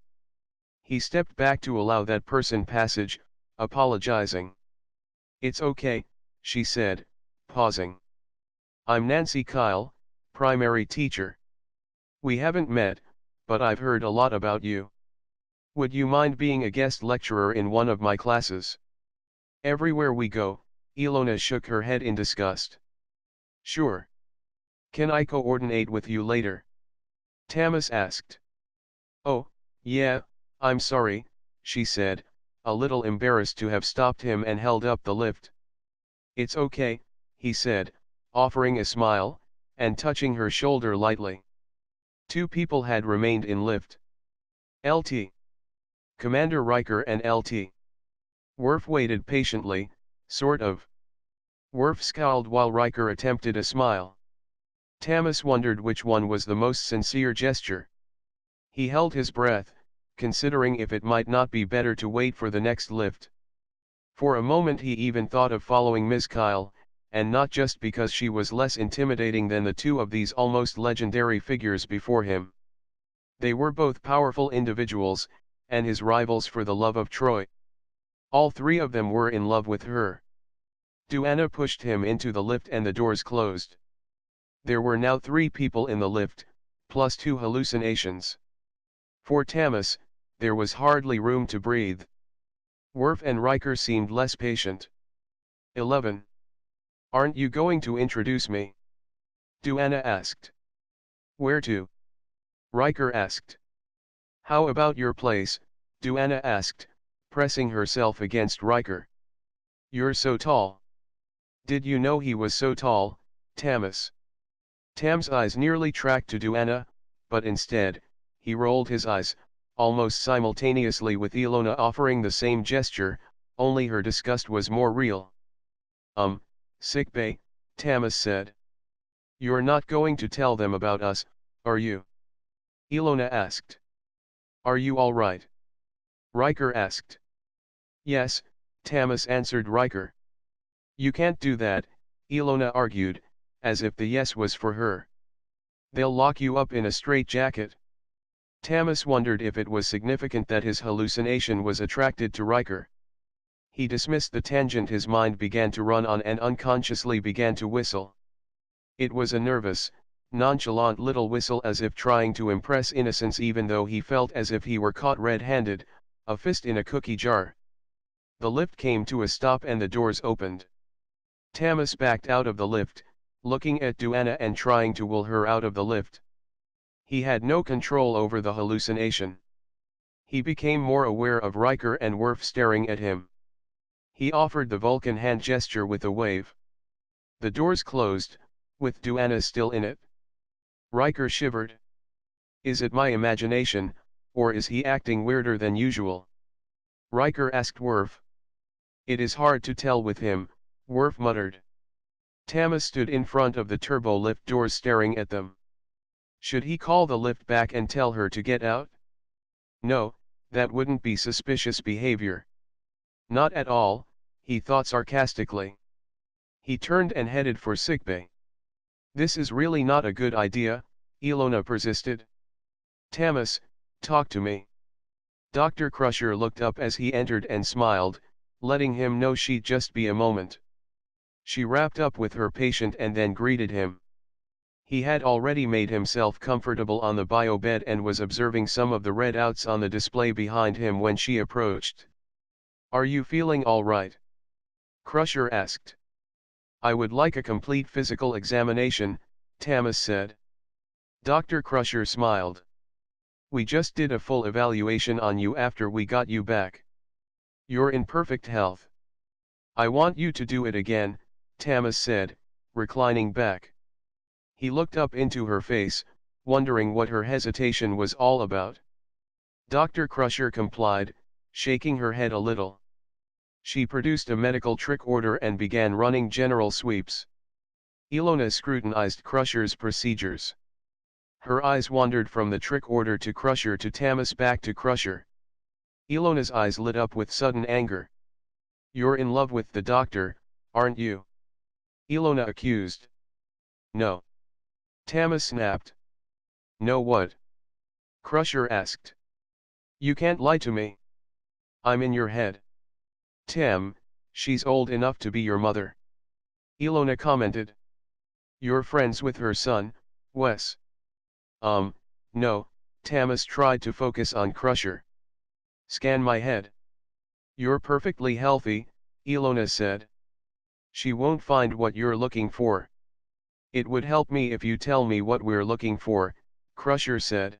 He stepped back to allow that person passage, apologizing. It's okay, she said, pausing. I'm Nancy Kyle, primary teacher. We haven't met, but I've heard a lot about you. Would you mind being a guest lecturer in one of my classes? Everywhere we go, Ilona shook her head in disgust. Sure. Can I coordinate with you later? Tamas asked. Oh, yeah, I'm sorry, she said, a little embarrassed to have stopped him and held up the lift. It's okay, he said, offering a smile, and touching her shoulder lightly. Two people had remained in lift. LT. Commander Riker and LT. Worf waited patiently, sort of. Worf scowled while Riker attempted a smile. Tamas wondered which one was the most sincere gesture. He held his breath, considering if it might not be better to wait for the next lift. For a moment he even thought of following Miss Kyle, and not just because she was less intimidating than the two of these almost legendary figures before him. They were both powerful individuals, and his rivals for the love of Troy. All three of them were in love with her. Duana pushed him into the lift and the doors closed. There were now 3 people in the lift, plus 2 hallucinations. For Tamas, there was hardly room to breathe. Worf and Riker seemed less patient. 11. Aren't you going to introduce me? Duana asked. Where to? Riker asked. How about your place? Duana asked, pressing herself against Riker. You're so tall. Did you know he was so tall, Tamas? Tam's eyes nearly tracked to Duana, but instead, he rolled his eyes, almost simultaneously with Ilona offering the same gesture, only her disgust was more real. Sickbay, Tamas said. You're not going to tell them about us, are you? Ilona asked. Are you all right? Riker asked. Yes, Tamas answered Riker. You can't do that, Ilona argued, as if the yes was for her. They'll lock you up in a straitjacket. Tamas wondered if it was significant that his hallucination was attracted to Riker. He dismissed the tangent his mind began to run on and unconsciously began to whistle. It was a nervous, nonchalant little whistle as if trying to impress innocence even though he felt as if he were caught red-handed, a fist in a cookie jar. The lift came to a stop and the doors opened. Tamas backed out of the lift, looking at Duana and trying to will her out of the lift. He had no control over the hallucination. He became more aware of Riker and Worf staring at him. He offered the Vulcan hand gesture with a wave. The doors closed, with Duana still in it. Riker shivered. Is it my imagination, or is he acting weirder than usual? Riker asked Worf. It is hard to tell with him, Worf muttered. Tamas stood in front of the turbo lift doors staring at them. Should he call the lift back and tell her to get out? No, that wouldn't be suspicious behavior. Not at all, he thought sarcastically. He turned and headed for sickbay. This is really not a good idea, Ilona persisted. Tamas, talk to me. Dr. Crusher looked up as he entered and smiled, letting him know she'd just be a moment. She wrapped up with her patient and then greeted him. He had already made himself comfortable on the bio bed and was observing some of the readouts on the display behind him when she approached. Are you feeling all right? Crusher asked. I would like a complete physical examination, Tamas said. Dr. Crusher smiled. We just did a full evaluation on you after we got you back. You're in perfect health. I want you to do it again, Tamas said, reclining back. He looked up into her face, wondering what her hesitation was all about. Dr. Crusher complied, shaking her head a little. She produced a medical trick order and began running general sweeps. Ilona scrutinized Crusher's procedures. Her eyes wandered from the trick order to Crusher to Tamas back to Crusher. Ilona's eyes lit up with sudden anger. You're in love with the doctor, aren't you? Ilona accused. No. Tamas snapped. No what? Crusher asked. You can't lie to me. I'm in your head. Tam, she's old enough to be your mother. Ilona commented. You're friends with her son, Wes. No, Tamas tried to focus on Crusher. Scan my head. You're perfectly healthy, Ilona said. She won't find what you're looking for. It would help me if you tell me what we're looking for, Crusher said.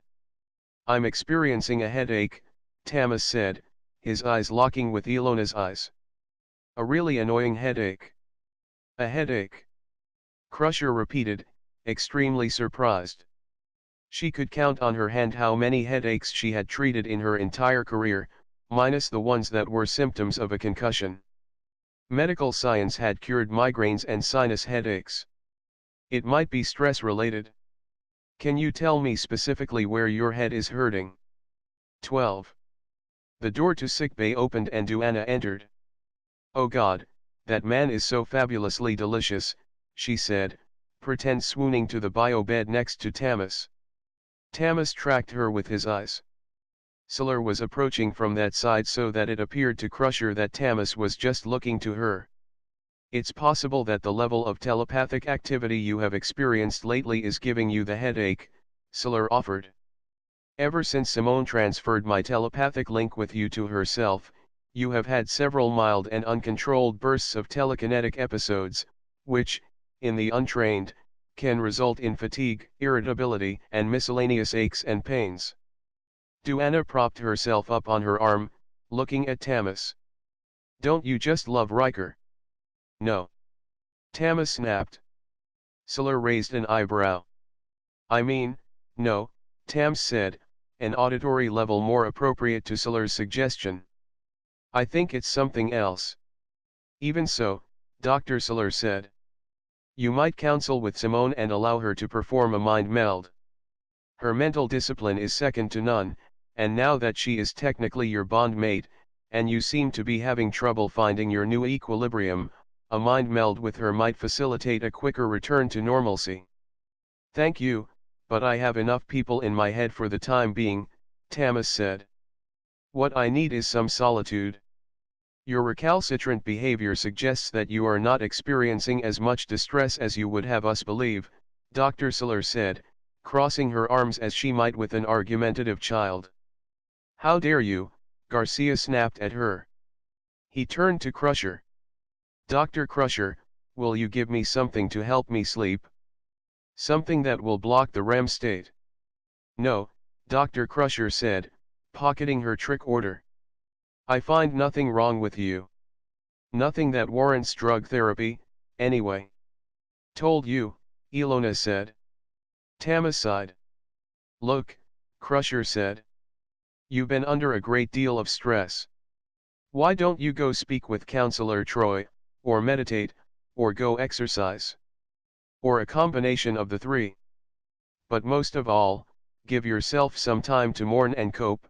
I'm experiencing a headache, Tamas said, his eyes locking with Ilona's eyes. A really annoying headache. A headache. Crusher repeated, extremely surprised. She could count on her hand how many headaches she had treated in her entire career, minus the ones that were symptoms of a concussion. Medical science had cured migraines and sinus headaches. It might be stress-related. Can you tell me specifically where your head is hurting? 12. The door to sickbay opened and Duana entered. Oh God, that man is so fabulously delicious, she said, pretend swooning to the bio bed next to Tamas. Tamas tracked her with his eyes. Siller was approaching from that side so that it appeared to Crusher that Tamas was just looking to her. It's possible that the level of telepathic activity you have experienced lately is giving you the headache, Siller offered. Ever since Simone transferred my telepathic link with you to herself, you have had several mild and uncontrolled bursts of telekinetic episodes, which, in the untrained, can result in fatigue, irritability, and miscellaneous aches and pains. Duana propped herself up on her arm, looking at Tamas. Don't you just love Riker? No. Tamas snapped. Siller raised an eyebrow. I mean, no, Tams said, an auditory level more appropriate to Siller's suggestion. I think it's something else. Even so, Dr. Siller said. You might counsel with Simone and allow her to perform a mind meld. Her mental discipline is second to none, and now that she is technically your bond mate, and you seem to be having trouble finding your new equilibrium, a mind meld with her might facilitate a quicker return to normalcy. Thank you, but I have enough people in my head for the time being, Tamas said. What I need is some solitude. Your recalcitrant behavior suggests that you are not experiencing as much distress as you would have us believe, Dr. Siller said, crossing her arms as she might with an argumentative child. How dare you, Garcia snapped at her. He turned to Crusher. Dr. Crusher, will you give me something to help me sleep? Something that will block the REM state. No, Dr. Crusher said, pocketing her trick order. I find nothing wrong with you. Nothing that warrants drug therapy, anyway. Told you, Ilona said. Tamas sighed. Look, Crusher said. You've been under a great deal of stress. Why don't you go speak with Counselor Troy, or meditate, or go exercise? Or a combination of the three. But most of all, give yourself some time to mourn and cope.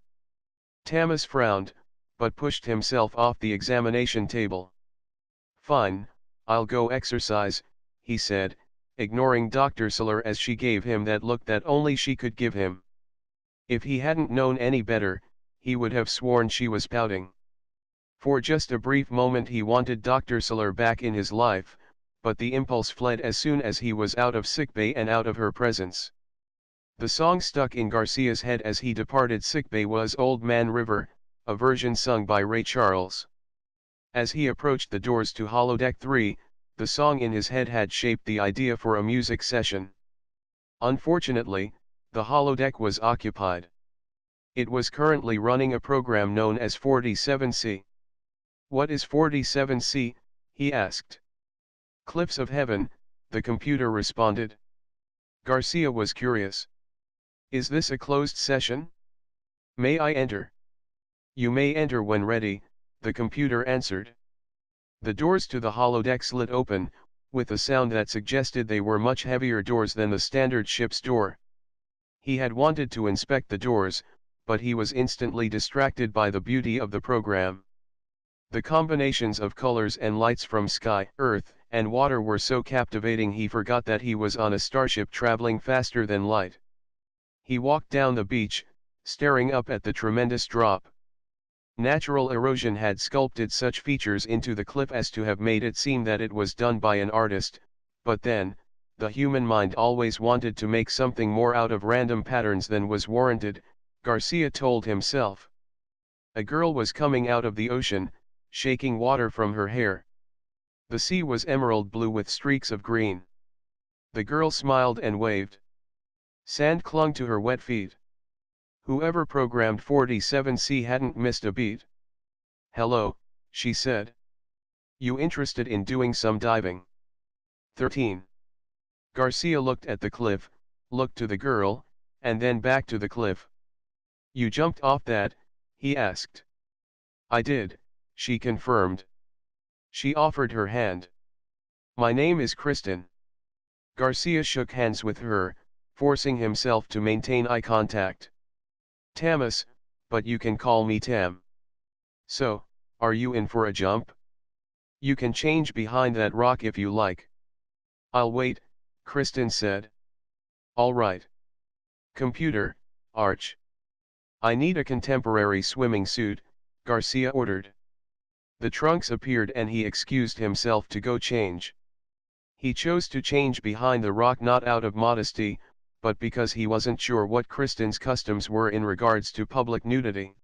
Tamas frowned, but pushed himself off the examination table. Fine, I'll go exercise, he said, ignoring Dr. Siller as she gave him that look that only she could give him. If he hadn't known any better, he would have sworn she was pouting. For just a brief moment he wanted Dr. Siller back in his life, but the impulse fled as soon as he was out of sickbay and out of her presence. The song stuck in Garcia's head as he departed sickbay was Old Man River, a version sung by Ray Charles. As he approached the doors to Holodeck 3, the song in his head had shaped the idea for a music session. Unfortunately, The holodeck was occupied. It was currently running a program known as 47C. "What is 47C?" he asked. "Cliffs of Heaven," the computer responded. Garcia was curious. "Is this a closed session? May I enter?" "You may enter when ready," the computer answered. The doors to the holodeck slid open, with a sound that suggested they were much heavier doors than the standard ship's door. He had wanted to inspect the doors, but he was instantly distracted by the beauty of the program. The combinations of colors and lights from sky, earth, and water were so captivating he forgot that he was on a starship traveling faster than light. He walked down the beach, staring up at the tremendous drop. Natural erosion had sculpted such features into the cliff as to have made it seem that it was done by an artist, but then, the human mind always wanted to make something more out of random patterns than was warranted, Garcia told himself. A girl was coming out of the ocean, shaking water from her hair. The sea was emerald blue with streaks of green. The girl smiled and waved. Sand clung to her wet feet. Whoever programmed 47C hadn't missed a beat. "Hello," she said. "You interested in doing some diving?" 13. Garcia looked at the cliff, looked to the girl, and then back to the cliff. "You jumped off that?" he asked. "I did," she confirmed. She offered her hand. "My name is Kristen." Garcia shook hands with her, forcing himself to maintain eye contact. "Tamas, but you can call me Tam." "So, are you in for a jump?" "You can change behind that rock if you like." "I'll wait," Kristen said. "All right." "Computer, Arch. I need a contemporary swimming suit," Garcia ordered. The trunks appeared and he excused himself to go change. He chose to change behind the rock not out of modesty, but because he wasn't sure what Kristen's customs were in regards to public nudity.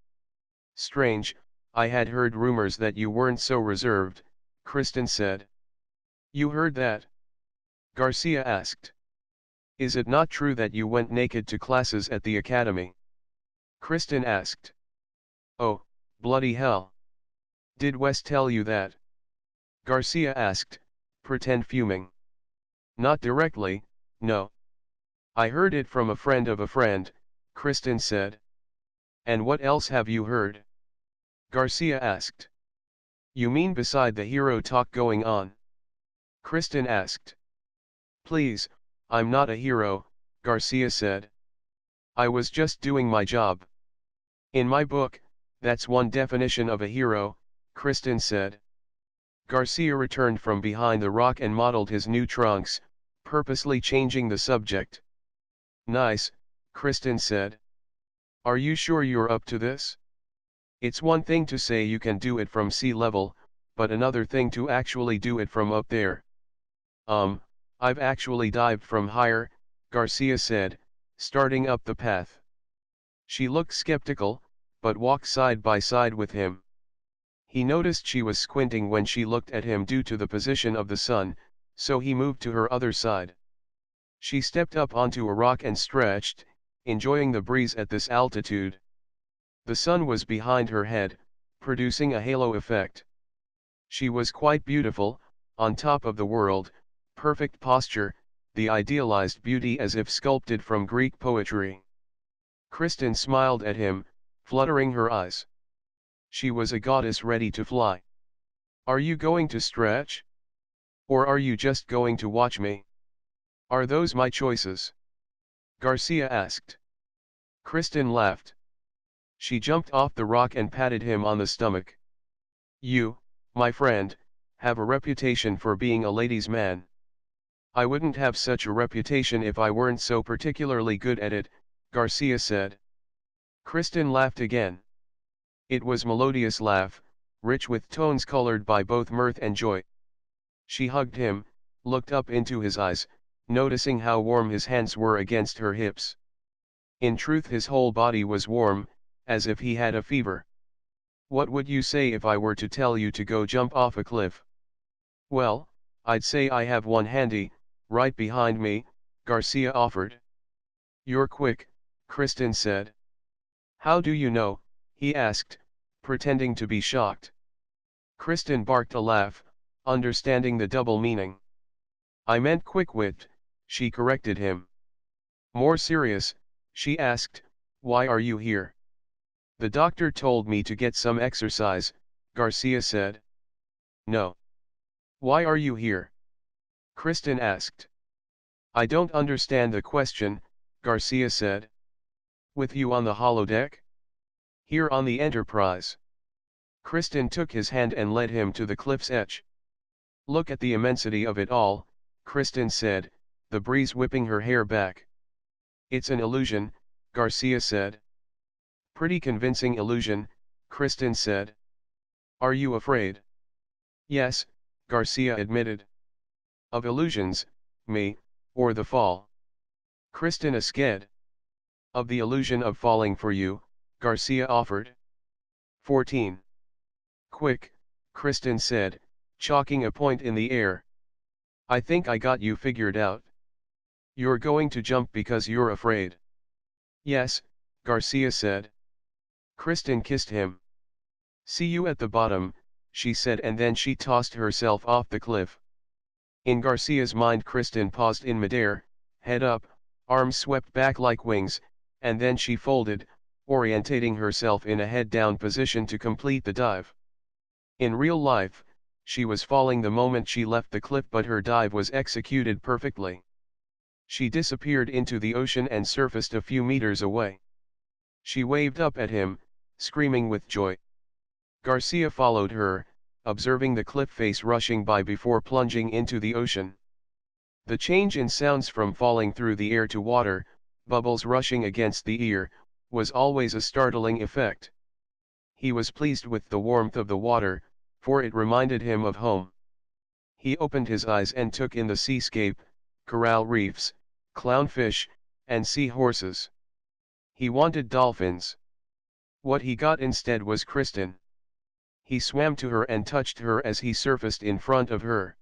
"Strange, I had heard rumors that you weren't so reserved," Kristen said. "You heard that?" Garcia asked. "Is it not true that you went naked to classes at the academy?" Kristen asked. "Oh, bloody hell. Did Wes tell you that?" Garcia asked, pretend fuming. "Not directly, no. I heard it from a friend of a friend," Kristen said. "And what else have you heard?" Garcia asked. "You mean beside the hero talk going on?" Kristen asked. "Please, I'm not a hero," Garcia said. "I was just doing my job." "In my book, that's one definition of a hero," Kristen said. Garcia returned from behind the rock and modeled his new trunks, purposely changing the subject. "Nice," Kristen said. "Are you sure you're up to this? It's one thing to say you can do it from sea level, but another thing to actually do it from up there." I've actually dived from higher," Garcia said, starting up the path. She looked skeptical, but walked side by side with him. He noticed she was squinting when she looked at him due to the position of the sun, so he moved to her other side. She stepped up onto a rock and stretched, enjoying the breeze at this altitude. The sun was behind her head, producing a halo effect. She was quite beautiful, on top of the world, perfect posture, the idealized beauty as if sculpted from Greek poetry. Kristen smiled at him, fluttering her eyes. She was a goddess ready to fly. "Are you going to stretch? Or are you just going to watch me? Are those my choices?" Garcia asked. Kristen laughed. She jumped off the rock and patted him on the stomach. "You, my friend, have a reputation for being a ladies' man." "I wouldn't have such a reputation if I weren't so particularly good at it," Garcia said. Kristen laughed again. It was a melodious laugh, rich with tones colored by both mirth and joy. She hugged him, looked up into his eyes, noticing how warm his hands were against her hips. In truth, his whole body was warm, as if he had a fever. "What would you say if I were to tell you to go jump off a cliff?" "Well, I'd say I have one handy, right behind me," Garcia offered. You're quick, Kristen said. How do you know? He asked, pretending to be shocked. Kristen barked a laugh, understanding the double meaning. I meant quick-witted, she corrected him. More serious, she asked, why are you here? The doctor told me to get some exercise, Garcia said. No. Why are you here? Kristen asked. I don't understand the question, Garcia said. With you on the holodeck? Here on the Enterprise. Kristen took his hand and led him to the cliff's edge. Look at the immensity of it all, Kristen said, the breeze whipping her hair back. It's an illusion, Garcia said. Pretty convincing illusion, Kristen said. Are you afraid? Yes, Garcia admitted. Of illusions, me, or the fall? Kristen is scared. Of the illusion of falling for you, Garcia offered. 14. Quick, Kristen said, chalking a point in the air. I think I got you figured out. You're going to jump because you're afraid. Yes, Garcia said. Kristen kissed him. See you at the bottom, she said, and then she tossed herself off the cliff. In Garcia's mind, Kristen paused in midair, head up, arms swept back like wings, and then she folded, orientating herself in a head-down position to complete the dive. In real life, she was falling the moment she left the cliff, but her dive was executed perfectly. She disappeared into the ocean and surfaced a few meters away. She waved up at him, screaming with joy. Garcia followed her, observing the cliff face rushing by before plunging into the ocean. The change in sounds from falling through the air to water, bubbles rushing against the ear, was always a startling effect. He was pleased with the warmth of the water, for it reminded him of home. He opened his eyes and took in the seascape, coral reefs, clownfish, and seahorses. He wanted dolphins. What he got instead was Kristen. He swam to her and touched her as he surfaced in front of her.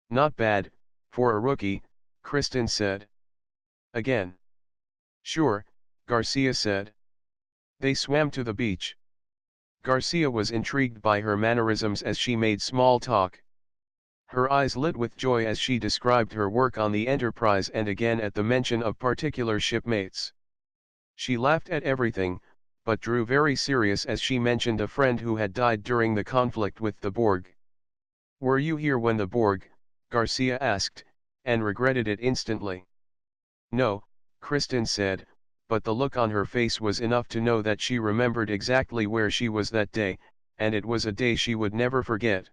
Not bad, for a rookie, Kristen said. Again. Sure, Garcia said. They swam to the beach. Garcia was intrigued by her mannerisms as she made small talk. Her eyes lit with joy as she described her work on the Enterprise and again at the mention of particular shipmates. She laughed at everything, but drew very serious as she mentioned a friend who had died during the conflict with the Borg. Were you here when the Borg, Garcia asked, and regretted it instantly? No, Kristen said, but the look on her face was enough to know that she remembered exactly where she was that day, and it was a day she would never forget.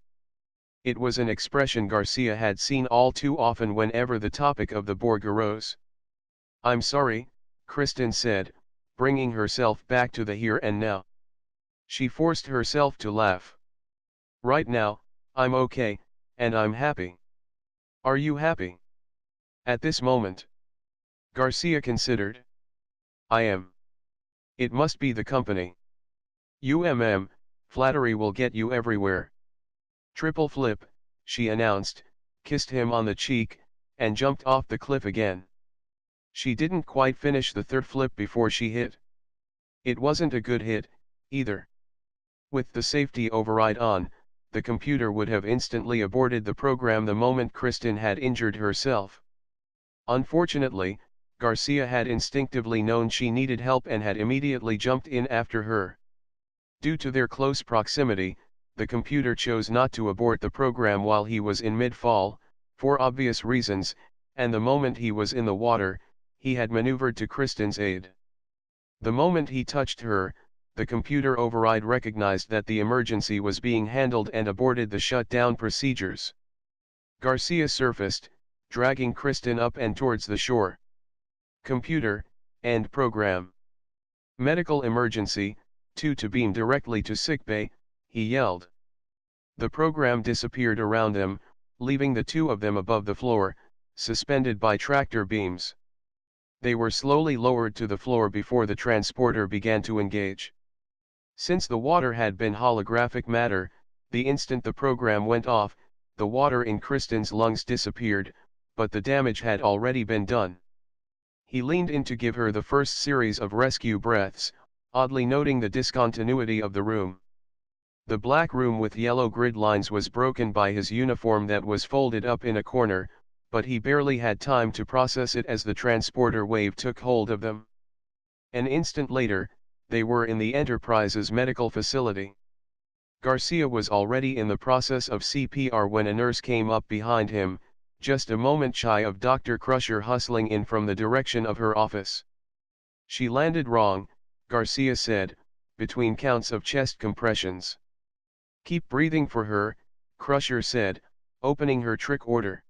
It was an expression Garcia had seen all too often whenever the topic of the Borg arose. I'm sorry, Kristen said, bringing herself back to the here and now. She forced herself to laugh. Right now, I'm okay, and I'm happy. Are you happy? At this moment? Garcia considered. I am. It must be the company. Flattery will get you everywhere. Triple flip, she announced, kissed him on the cheek, and jumped off the cliff again. She didn't quite finish the third flip before she hit. It wasn't a good hit, either. With the safety override on, the computer would have instantly aborted the program the moment Kristen had injured herself. Unfortunately, Garcia had instinctively known she needed help and had immediately jumped in after her. Due to their close proximity, the computer chose not to abort the program while he was in mid-fall, for obvious reasons, and the moment he was in the water, he had maneuvered to Kristen's aid. The moment he touched her, the computer override recognized that the emergency was being handled and aborted the shutdown procedures. Garcia surfaced, dragging Kristen up and towards the shore. Computer, end program. Medical emergency, to beam directly to sickbay, he yelled. The program disappeared around them, leaving the two of them above the floor, suspended by tractor beams. They were slowly lowered to the floor before the transporter began to engage. Since the water had been holographic matter, the instant the program went off, the water in Kristen's lungs disappeared, but the damage had already been done. He leaned in to give her the first series of rescue breaths, oddly noting the discontinuity of the room. The black room with yellow grid lines was broken by his uniform that was folded up in a corner, but he barely had time to process it as the transporter wave took hold of them. An instant later, they were in the Enterprise's medical facility. Garcia was already in the process of CPR when a nurse came up behind him, just a moment shy of Dr. Crusher hustling in from the direction of her office. She landed wrong, Garcia said, between counts of chest compressions. Keep breathing for her, Crusher said, opening her trick order.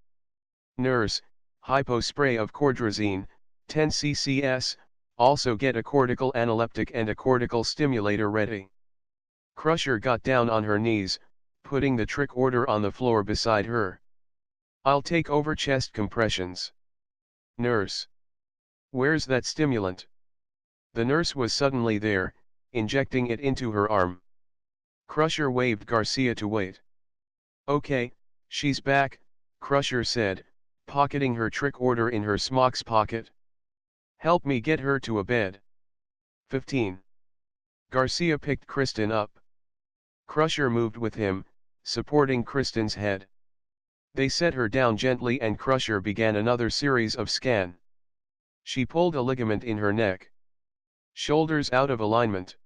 Nurse, hypo spray of cordrazine, 10 ccs, also get a cortical analeptic and a cortical stimulator ready. Crusher got down on her knees, putting the trick order on the floor beside her. I'll take over chest compressions. Nurse. Where's that stimulant? The nurse was suddenly there, injecting it into her arm. Crusher waved Garcia to wait. Okay, she's back, Crusher said, pocketing her trick order in her smock's pocket. Help me get her to a bed. 15. Garcia picked Kristen up. Crusher moved with him, supporting Kristen's head. They set her down gently and Crusher began another series of scan. She pulled a ligament in her neck. Shoulders out of alignment.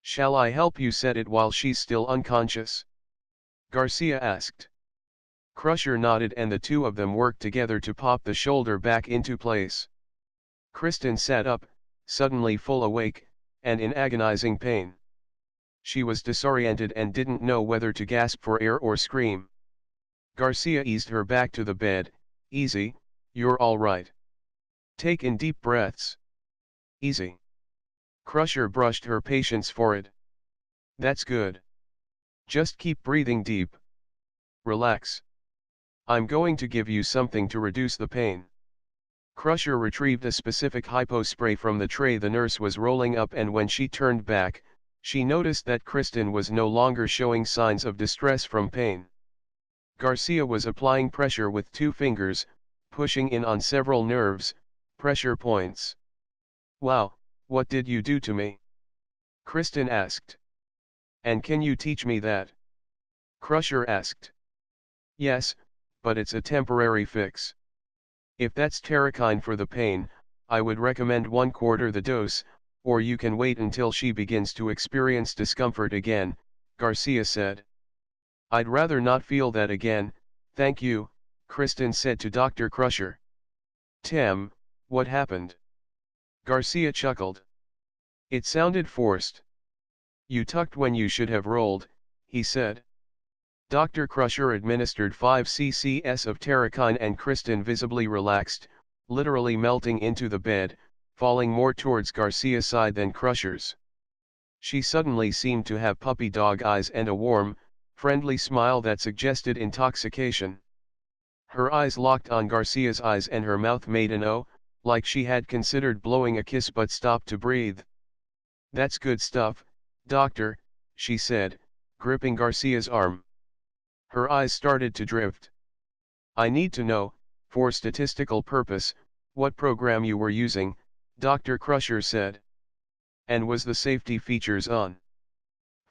Shall I help you set it while she's still unconscious? Garcia asked. Crusher nodded and the two of them worked together to pop the shoulder back into place. Kristen sat up, suddenly full awake, and in agonizing pain. She was disoriented and didn't know whether to gasp for air or scream. Garcia eased her back to the bed. Easy, you're all right. Take in deep breaths. Easy. Crusher brushed her patient's forehead. That's good. Just keep breathing deep. Relax. I'm going to give you something to reduce the pain. Crusher retrieved a specific hypo spray from the tray the nurse was rolling up, and when she turned back, she noticed that Kristen was no longer showing signs of distress from pain. Garcia was applying pressure with 2 fingers, pushing in on several nerves, pressure points. Wow, what did you do to me? Kristen asked. And can you teach me that? Crusher asked. Yes, but it's a temporary fix. If that's terrakyne for the pain, I would recommend 1/4 the dose, or you can wait until she begins to experience discomfort again, Garcia said. I'd rather not feel that again, thank you, Kristen said to Dr. Crusher. Tim, what happened? Garcia chuckled. It sounded forced. You tucked when you should have rolled, he said. Dr. Crusher administered 5 ccs of terrakyne and Kristen visibly relaxed, literally melting into the bed, falling more towards Garcia's side than Crusher's. She suddenly seemed to have puppy dog eyes and a warm, friendly smile that suggested intoxication. Her eyes locked on Garcia's eyes and her mouth made an O, like she had considered blowing a kiss but stopped to breathe. That's good stuff, doctor, she said, gripping Garcia's arm. Her eyes started to drift. I need to know, for statistical purpose, what program you were using, Dr. Crusher said. And was the safety features on?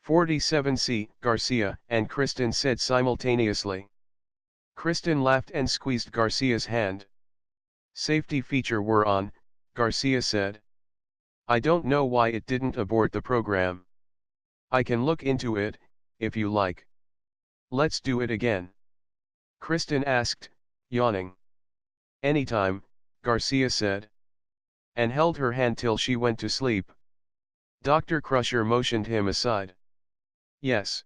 47C, Garcia and Kristen said simultaneously. Kristen laughed and squeezed Garcia's hand. Safety feature were on, Garcia said. I don't know why it didn't abort the program. I can look into it, if you like. Let's do it again. Kristen asked, yawning. Anytime, Garcia said. And held her hand till she went to sleep. Dr. Crusher motioned him aside. Yes.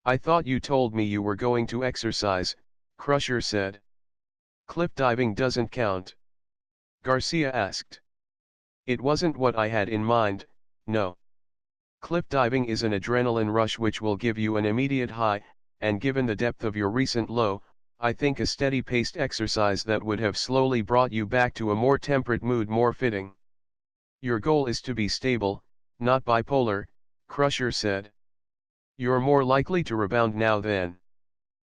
I thought you told me you were going to exercise, Crusher said. Cliff diving doesn't count. Garcia asked. It wasn't what I had in mind, no. Cliff diving is an adrenaline rush which will give you an immediate high, and given the depth of your recent low, I think a steady-paced exercise that would have slowly brought you back to a more temperate mood more fitting. Your goal is to be stable, not bipolar, Crusher said. You're more likely to rebound now then.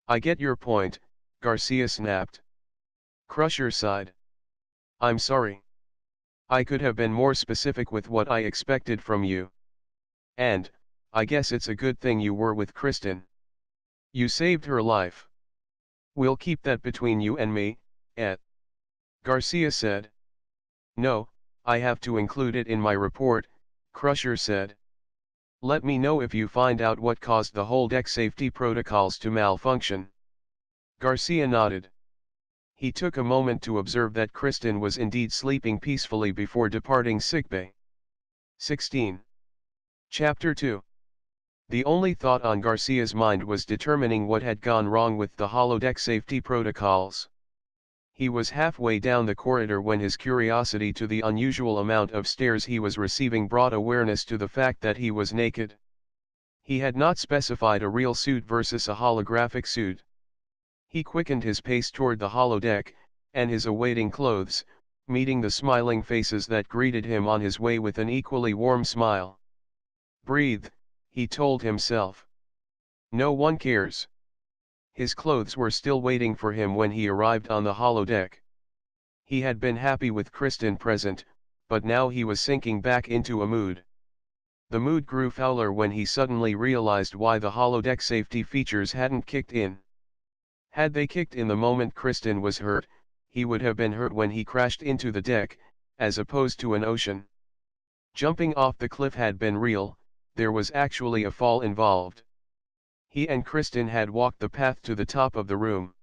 I get your point, Garcia snapped. Crusher sighed. I'm sorry. I could have been more specific with what I expected from you. And, I guess it's a good thing you were with Kristen. You saved her life. We'll keep that between you and me, Garcia said. No, I have to include it in my report, Crusher said. Let me know if you find out what caused the whole deck safety protocols to malfunction. Garcia nodded. He took a moment to observe that Kristen was indeed sleeping peacefully before departing sickbay. 16. Chapter 2. The only thought on Garcia's mind was determining what had gone wrong with the holodeck safety protocols. He was halfway down the corridor when his curiosity to the unusual amount of stares he was receiving brought awareness to the fact that he was naked. He had not specified a real suit versus a holographic suit. He quickened his pace toward the holodeck, and his awaiting clothes, meeting the smiling faces that greeted him on his way with an equally warm smile. Breathe, he told himself. No one cares. His clothes were still waiting for him when he arrived on the holodeck. He had been happy with Kristen present, but now he was sinking back into a mood. The mood grew fouler when he suddenly realized why the holodeck safety features hadn't kicked in. Had they kicked in the moment Kristen was hurt, he would have been hurt when he crashed into the deck, as opposed to an ocean. Jumping off the cliff had been real, there was actually a fall involved. He and Kristen had walked the path to the top of the room.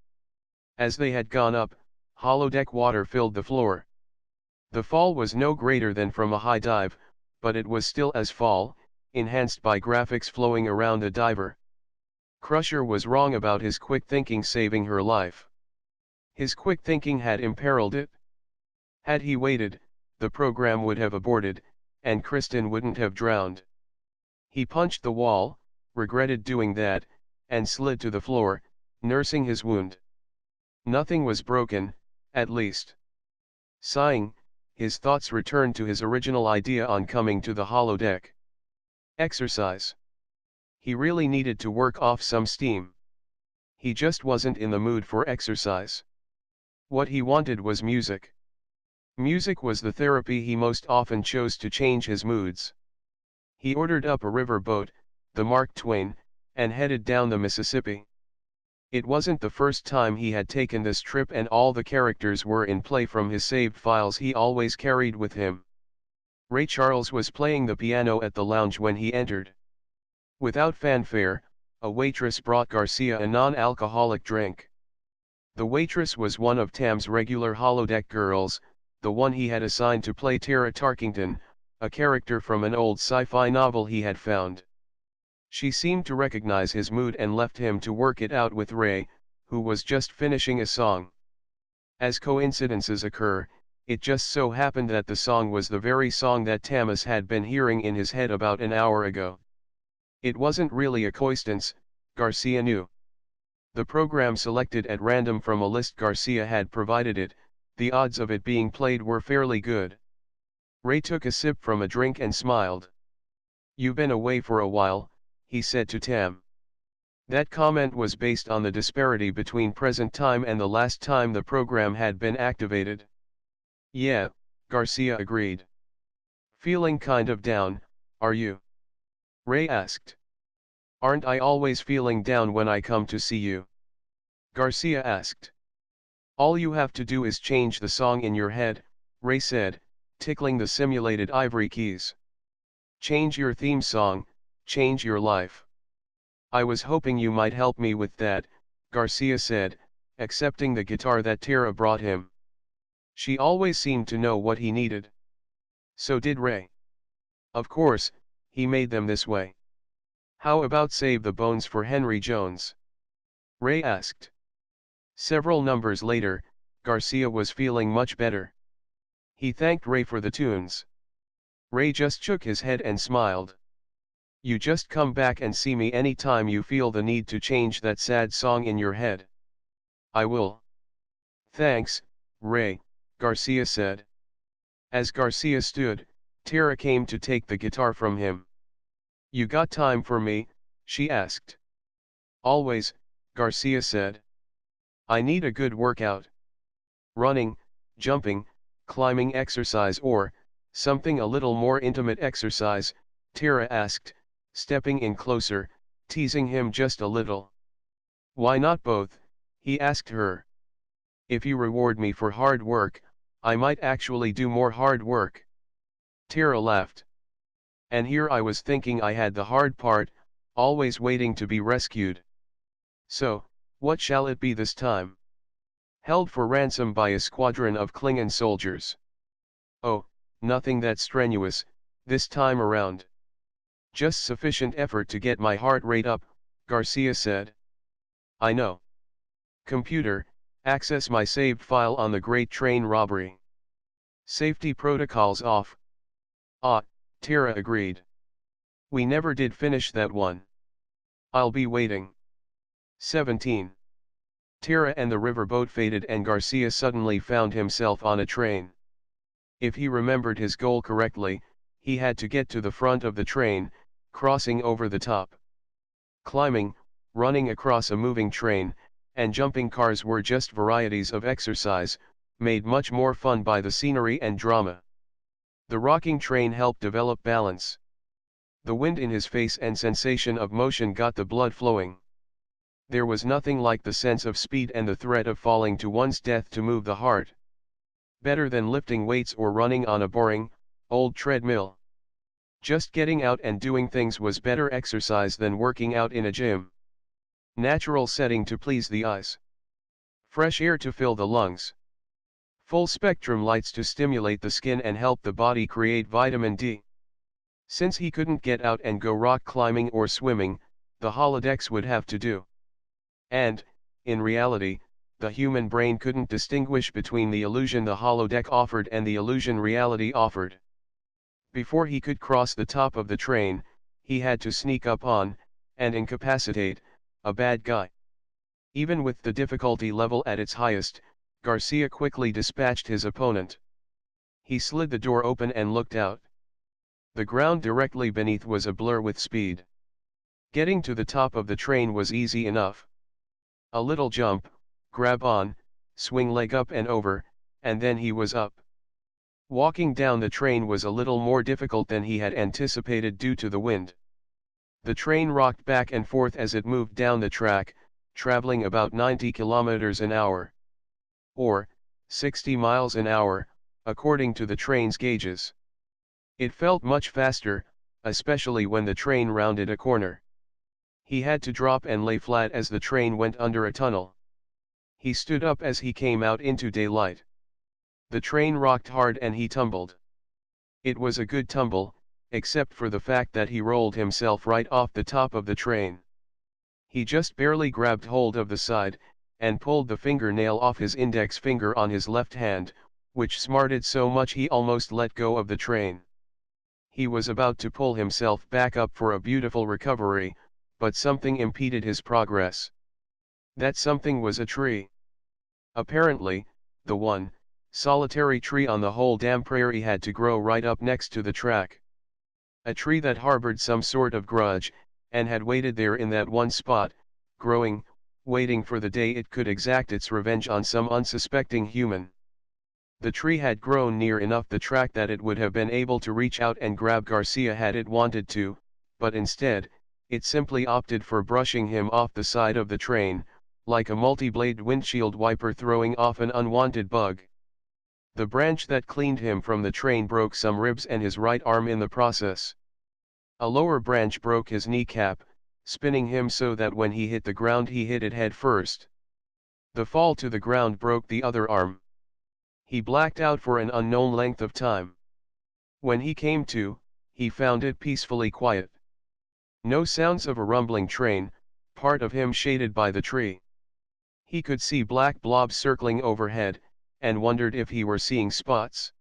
As they had gone up, holodeck water filled the floor. The fall was no greater than from a high dive, but it was still as fall, enhanced by graphics flowing around the diver. Crusher was wrong about his quick thinking saving her life. His quick thinking had imperiled it. Had he waited, the program would have aborted, and Kristen wouldn't have drowned. He punched the wall, regretted doing that, and slid to the floor, nursing his wound. Nothing was broken, at least. Sighing, his thoughts returned to his original idea on coming to the holodeck. Exercise. He really needed to work off some steam. He just wasn't in the mood for exercise. What he wanted was music. Music was the therapy he most often chose to change his moods. He ordered up a river boat, the Mark Twain, and headed down the Mississippi. It wasn't the first time he had taken this trip, and all the characters were in play from his saved files he always carried with him. Ray Charles was playing the piano at the lounge when he entered. Without fanfare, a waitress brought Garcia a non-alcoholic drink. The waitress was one of Tam's regular holodeck girls, the one he had assigned to play Tara Tarkington, a character from an old sci-fi novel he had found. She seemed to recognize his mood and left him to work it out with Ray, who was just finishing a song. As coincidences occur, it just so happened that the song was the very song that Tamas had been hearing in his head about an hour ago. It wasn't really a coincidence, Garcia knew. The program selected at random from a list Garcia had provided it, the odds of it being played were fairly good. Ray took a sip from a drink and smiled. "You've been away for a while," he said to Tam. That comment was based on the disparity between present time and the last time the program had been activated. "Yeah," Garcia agreed. "Feeling kind of down, are you?" Ray asked. "Aren't I always feeling down when I come to see you?" Garcia asked. "All you have to do is change the song in your head," Ray said, tickling the simulated ivory keys. "Change your theme song, change your life." "I was hoping you might help me with that," Garcia said, accepting the guitar that Tara brought him. She always seemed to know what he needed. So did Ray. Of course, he made them this way. "How about Save the Bones for Henry Jones?" Ray asked. Several numbers later, Garcia was feeling much better. He thanked Ray for the tunes. Ray just shook his head and smiled. "You just come back and see me anytime you feel the need to change that sad song in your head." "I will." "Thanks, Ray," Garcia said. As Garcia stood, Tara came to take the guitar from him. "You got time for me?" she asked. "Always," Garcia said. "I need a good workout. Running, jumping, climbing exercise or, something a little more intimate exercise, Tara asked, stepping in closer, teasing him just a little. Why not both? He asked her. If you reward me for hard work, I might actually do more hard work. Tara laughed. And here I was thinking I had the hard part, always waiting to be rescued. So, what shall it be this time? Held for ransom by a squadron of Klingon soldiers. Oh, nothing that strenuous, this time around. Just sufficient effort to get my heart rate up, Garcia said. I know. Computer, access my saved file on the Great Train Robbery. Safety protocols off. Ah, Tara agreed. We never did finish that one. I'll be waiting. 17. Tara and the riverboat faded and Garcia suddenly found himself on a train. If he remembered his goal correctly, he had to get to the front of the train, crossing over the top. Climbing, running across a moving train, and jumping cars were just varieties of exercise, made much more fun by the scenery and drama. The rocking train helped develop balance. The wind in his face and sensation of motion got the blood flowing. There was nothing like the sense of speed and the threat of falling to one's death to move the heart. Better than lifting weights or running on a boring, old treadmill. Just getting out and doing things was better exercise than working out in a gym. Natural setting to please the eyes. Fresh air to fill the lungs. Full spectrum lights to stimulate the skin and help the body create vitamin D. Since he couldn't get out and go rock climbing or swimming, the holodecks would have to do. And, in reality, the human brain couldn't distinguish between the illusion the holodeck offered and the illusion reality offered. Before he could cross the top of the train, he had to sneak up on, and incapacitate, a bad guy. Even with the difficulty level at its highest, Garcia quickly dispatched his opponent. He slid the door open and looked out. The ground directly beneath was a blur with speed. Getting to the top of the train was easy enough. A little jump, grab on, swing leg up and over, and then he was up. Walking down the train was a little more difficult than he had anticipated due to the wind. The train rocked back and forth as it moved down the track, traveling about 90 kilometers an hour. Or, 60 miles an hour, according to the train's gauges. It felt much faster, especially when the train rounded a corner. He had to drop and lay flat as the train went under a tunnel. He stood up as he came out into daylight. The train rocked hard and he tumbled. It was a good tumble, except for the fact that he rolled himself right off the top of the train. He just barely grabbed hold of the side, and pulled the fingernail off his index finger on his left hand, which smarted so much he almost let go of the train. He was about to pull himself back up for a beautiful recovery, but something impeded his progress. That something was a tree. Apparently, the one, solitary tree on the whole damn prairie had to grow right up next to the track. A tree that harbored some sort of grudge, and had waited there in that one spot, growing, waiting for the day it could exact its revenge on some unsuspecting human. The tree had grown near enough the track that it would have been able to reach out and grab Garcia had it wanted to, but instead, it simply opted for brushing him off the side of the train, like a multi-blade windshield wiper throwing off an unwanted bug. The branch that cleaned him from the train broke some ribs and his right arm in the process. A lower branch broke his kneecap, spinning him so that when he hit the ground he hit it head first. The fall to the ground broke the other arm. He blacked out for an unknown length of time. When he came to, he found it peacefully quiet. No sounds of a rumbling train, part of him shaded by the tree. He could see black blobs circling overhead, and wondered if he were seeing spots.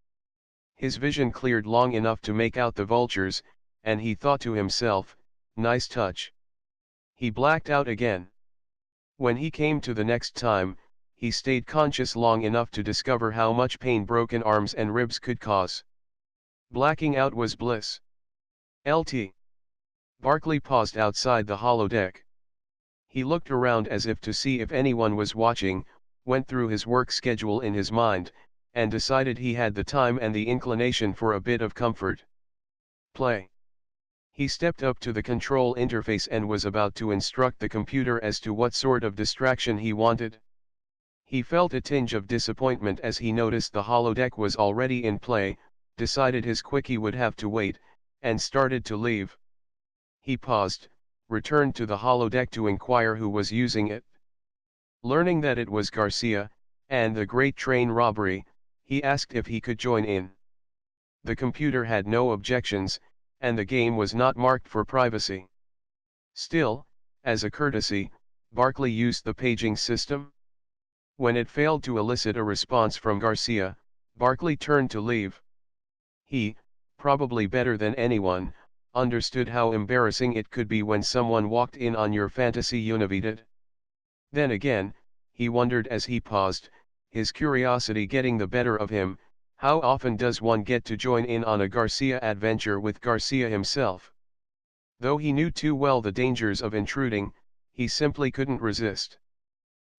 His vision cleared long enough to make out the vultures, and he thought to himself, nice touch. He blacked out again. When he came to the next time, he stayed conscious long enough to discover how much pain broken arms and ribs could cause. Blacking out was bliss. Lt. Barclay paused outside the holodeck. He looked around as if to see if anyone was watching, went through his work schedule in his mind, and decided he had the time and the inclination for a bit of comfort. Play. He stepped up to the control interface and was about to instruct the computer as to what sort of distraction he wanted. He felt a tinge of disappointment as he noticed the holodeck was already in play, decided his quickie would have to wait, and started to leave. He paused, returned to the holodeck to inquire who was using it. Learning that it was Garcia, and the great train robbery, he asked if he could join in. The computer had no objections, and the game was not marked for privacy. Still, as a courtesy, Barclay used the paging system. When it failed to elicit a response from Garcia, Barclay turned to leave. He, probably better than anyone, understood how embarrassing it could be when someone walked in on your fantasy unified. Then again, he wondered as he paused, his curiosity getting the better of him, how often does one get to join in on a Garcia adventure with Garcia himself? Though he knew too well the dangers of intruding, he simply couldn't resist.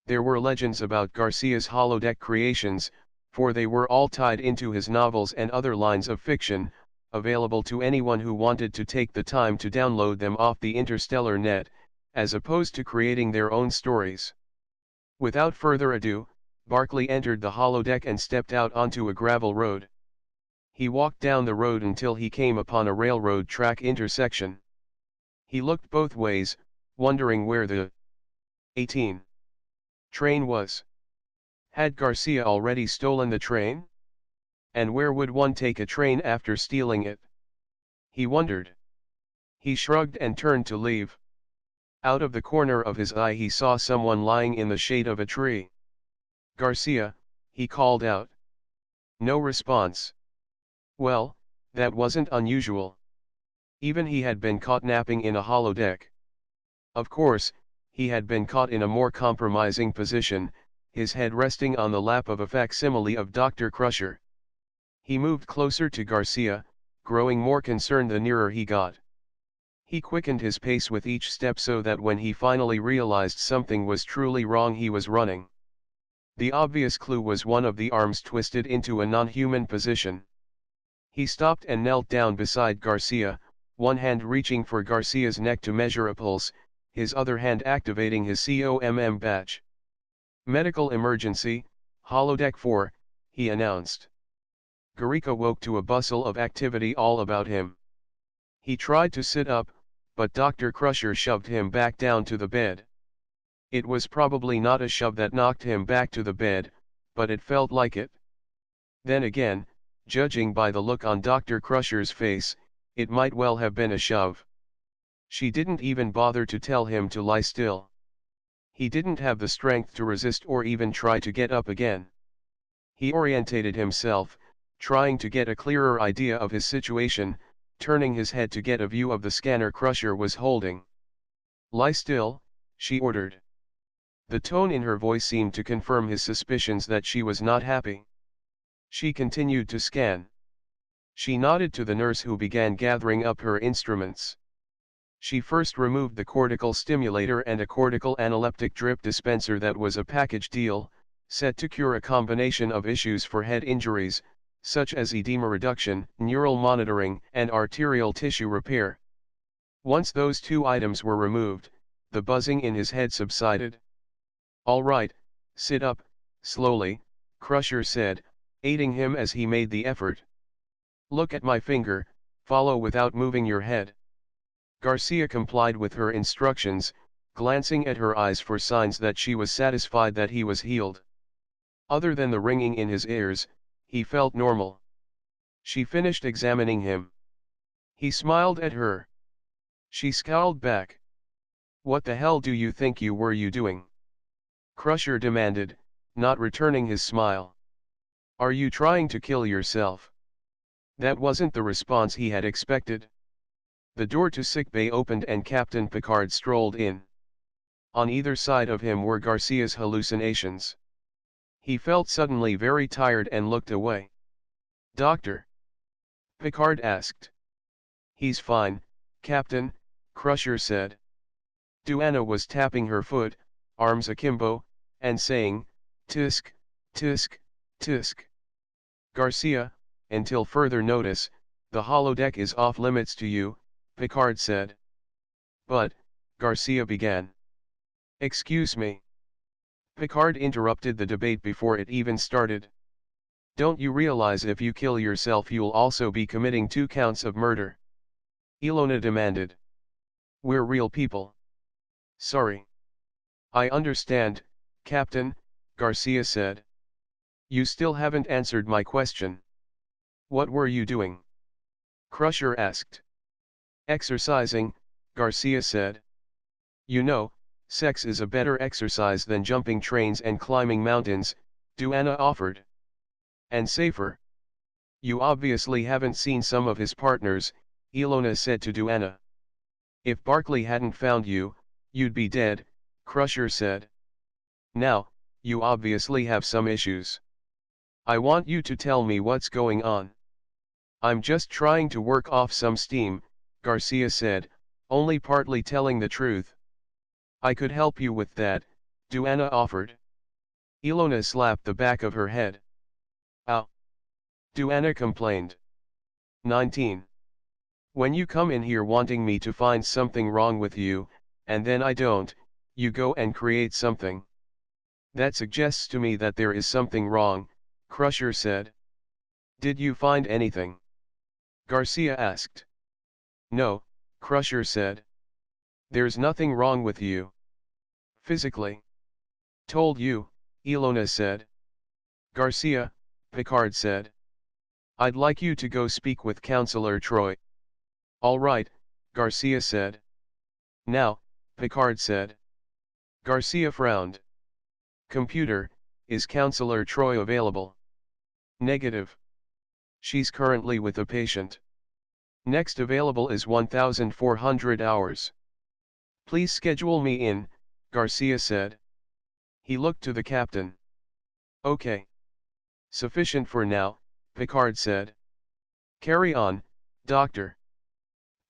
There were legends about Garcia's holodeck creations, for they were all tied into his novels and other lines of fiction, available to anyone who wanted to take the time to download them off the interstellar net, as opposed to creating their own stories. Without further ado, Barclay entered the holodeck and stepped out onto a gravel road. He walked down the road until he came upon a railroad track intersection. He looked both ways, wondering where the 18 train was. Had Garcia already stolen the train? And where would one take a train after stealing it? He wondered. He shrugged and turned to leave. Out of the corner of his eye he saw someone lying in the shade of a tree. Garcia, he called out. No response. Well, that wasn't unusual. Even he had been caught napping in a holodeck. Of course, he had been caught in a more compromising position, his head resting on the lap of a facsimile of Dr. Crusher. He moved closer to Garcia, growing more concerned the nearer he got. He quickened his pace with each step so that when he finally realized something was truly wrong he was running. The obvious clue was one of the arms twisted into a non-human position. He stopped and knelt down beside Garcia, one hand reaching for Garcia's neck to measure a pulse, his other hand activating his COMM badge. Medical emergency, holodeck 4, he announced. Garika woke to a bustle of activity all about him. He tried to sit up, but Dr. Crusher shoved him back down to the bed. It was probably not a shove that knocked him back to the bed, but it felt like it. Then again, judging by the look on Dr. Crusher's face, it might well have been a shove. She didn't even bother to tell him to lie still. He didn't have the strength to resist or even try to get up again. He orientated himself, trying to get a clearer idea of his situation, turning his head to get a view of the scanner Crusher was holding. Lie still, she ordered. The tone in her voice seemed to confirm his suspicions that she was not happy. She continued to scan. She nodded to the nurse who began gathering up her instruments. She first removed the cortical stimulator and a cortical analeptic drip dispenser that was a package deal, set to cure a combination of issues for head injuries, such as edema reduction, neural monitoring, and arterial tissue repair. Once those two items were removed, the buzzing in his head subsided. All right, sit up, slowly, Crusher said, aiding him as he made the effort. Look at my finger, follow without moving your head. Garcia complied with her instructions, glancing at her eyes for signs that she was satisfied that he was healed. Other than the ringing in his ears, he felt normal. She finished examining him. He smiled at her. She scowled back. What the hell do you think you were doing? Crusher demanded, not returning his smile. Are you trying to kill yourself? That wasn't the response he had expected. The door to sickbay opened and Captain Picard strolled in. On either side of him were Garcia's hallucinations. He felt suddenly very tired and looked away. Doctor? Picard asked. He's fine, Captain, Crusher said. Duana was tapping her foot, arms akimbo, and saying, tisk, tisk, tisk. Garcia, until further notice, the holodeck is off limits to you, Picard said. But, Garcia began. Excuse me. Picard interrupted the debate before it even started. Don't you realize if you kill yourself you'll also be committing 2 counts of murder? Ilona demanded. We're real people. Sorry. I understand, Captain, Garcia said. You still haven't answered my question. What were you doing? Crusher asked. Exercising, Garcia said. You know, sex is a better exercise than jumping trains and climbing mountains, Duana offered. And safer. You obviously haven't seen some of his partners, Ilona said to Duana. If Barclay hadn't found you, you'd be dead, Crusher said. Now, you obviously have some issues. I want you to tell me what's going on. I'm just trying to work off some steam, Garcia said, only partly telling the truth. I could help you with that, Duana offered. Ilona slapped the back of her head. Ow! Duana complained. 19. When you come in here wanting me to find something wrong with you, and then I don't, you go and create something. That suggests to me that there is something wrong, Crusher said. Did you find anything? Garcia asked. No, Crusher said. There's nothing wrong with you. Physically. Told you, Ilona said. Garcia, Picard said. I'd like you to go speak with Counselor Troy. All right, Garcia said. Now, Picard said. Garcia frowned. Computer, is Counselor Troy available? Negative. She's currently with a patient. Next available is 1,400 hours. Please schedule me in, Garcia said. He looked to the captain. Okay. Sufficient for now, Picard said. Carry on, Doctor.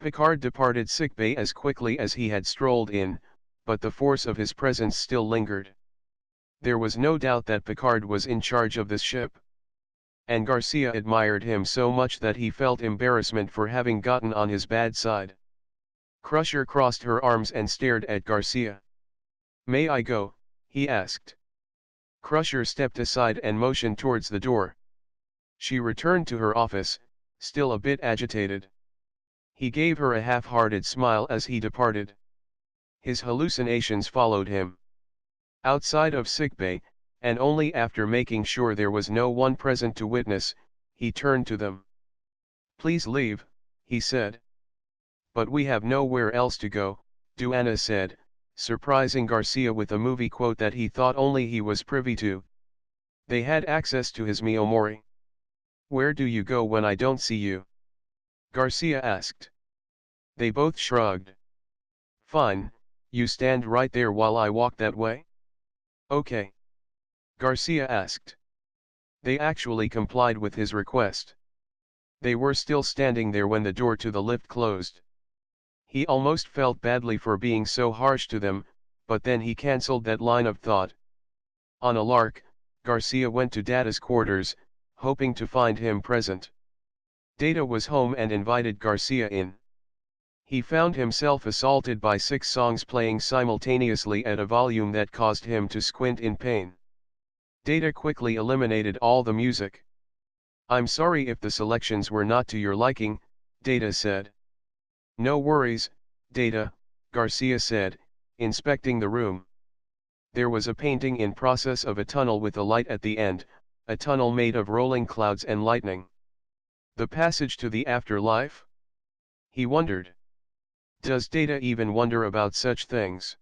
Picard departed sickbay as quickly as he had strolled in, but the force of his presence still lingered. There was no doubt that Picard was in charge of this ship. And Garcia admired him so much that he felt embarrassment for having gotten on his bad side. Crusher crossed her arms and stared at Garcia. May I go? He asked. Crusher stepped aside and motioned towards the door. She returned to her office, still a bit agitated. He gave her a half-hearted smile as he departed. His hallucinations followed him. Outside of sickbay, and only after making sure there was no one present to witness, he turned to them. Please leave, he said. But we have nowhere else to go, Duana said, surprising Garcia with a movie quote that he thought only he was privy to. They had access to his Miramee. Where do you go when I don't see you? Garcia asked. They both shrugged. Fine, you stand right there while I walk that way? Okay. Garcia asked. They actually complied with his request. They were still standing there when the door to the lift closed. He almost felt badly for being so harsh to them, but then he cancelled that line of thought. On a lark, Garcia went to Data's quarters, hoping to find him present. Data was home and invited Garcia in. He found himself assaulted by 6 songs playing simultaneously at a volume that caused him to squint in pain. Data quickly eliminated all the music. I'm sorry if the selections were not to your liking, Data said. No worries, Data, Garcia said, inspecting the room. There was a painting in process of a tunnel with a light at the end, a tunnel made of rolling clouds and lightning. The passage to the afterlife? He wondered. Does Data even wonder about such things?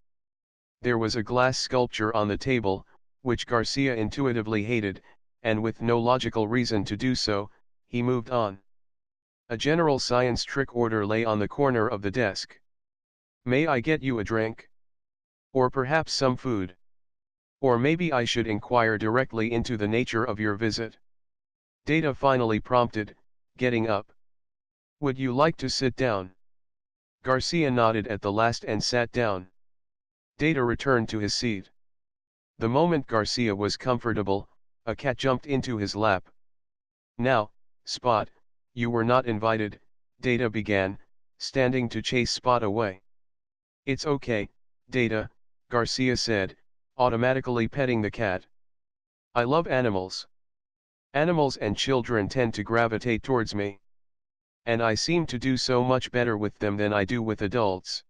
There was a glass sculpture on the table, which Garcia intuitively hated, and with no logical reason to do so, he moved on. A general science trick order lay on the corner of the desk. May I get you a drink? Or perhaps some food? Or maybe I should inquire directly into the nature of your visit? Data finally prompted, getting up. Would you like to sit down? Garcia nodded at the last and sat down. Data returned to his seat. The moment Garcia was comfortable, a cat jumped into his lap. Now, Spot, you were not invited, Data began, standing to chase Spot away. It's okay, Data, Garcia said, automatically petting the cat. I love animals. Animals and children tend to gravitate towards me. And I seem to do so much better with them than I do with adults.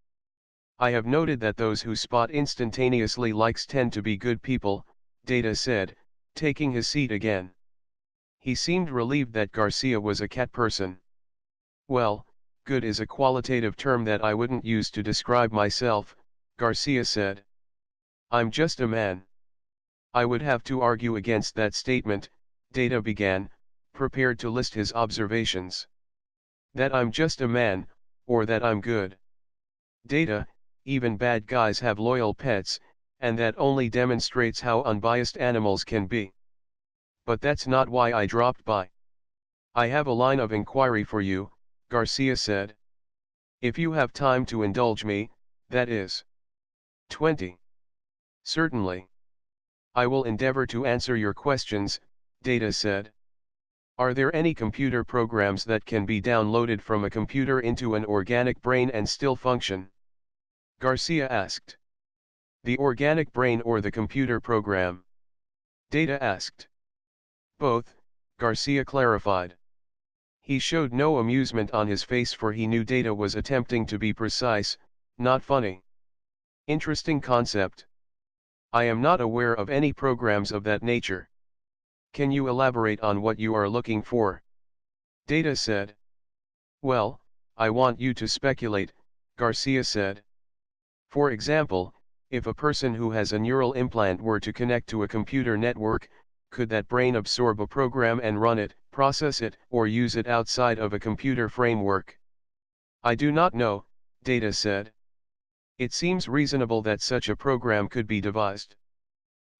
I have noted that those who Spot instantaneously likes tend to be good people, Data said, taking his seat again. He seemed relieved that Garcia was a cat person. Well, good is a qualitative term that I wouldn't use to describe myself, Garcia said. I'm just a man. I would have to argue against that statement, Data began, prepared to list his observations. That I'm just a man, or that I'm good. Data, even bad guys have loyal pets, and that only demonstrates how unbiased animals can be. But that's not why I dropped by. I have a line of inquiry for you, Garcia said. If you have time to indulge me, that is. 20. Certainly. I will endeavor to answer your questions, Data said. Are there any computer programs that can be downloaded from a computer into an organic brain and still function? Garcia asked. The organic brain or the computer program? Data asked. Both, Garcia clarified. He showed no amusement on his face, for he knew Data was attempting to be precise, not funny. Interesting concept. I am not aware of any programs of that nature. Can you elaborate on what you are looking for? Data said. Well, I want you to speculate, Garcia said. For example, if a person who has a neural implant were to connect to a computer network, could that brain absorb a program and run it, process it, or use it outside of a computer framework? I do not know, Data said. It seems reasonable that such a program could be devised.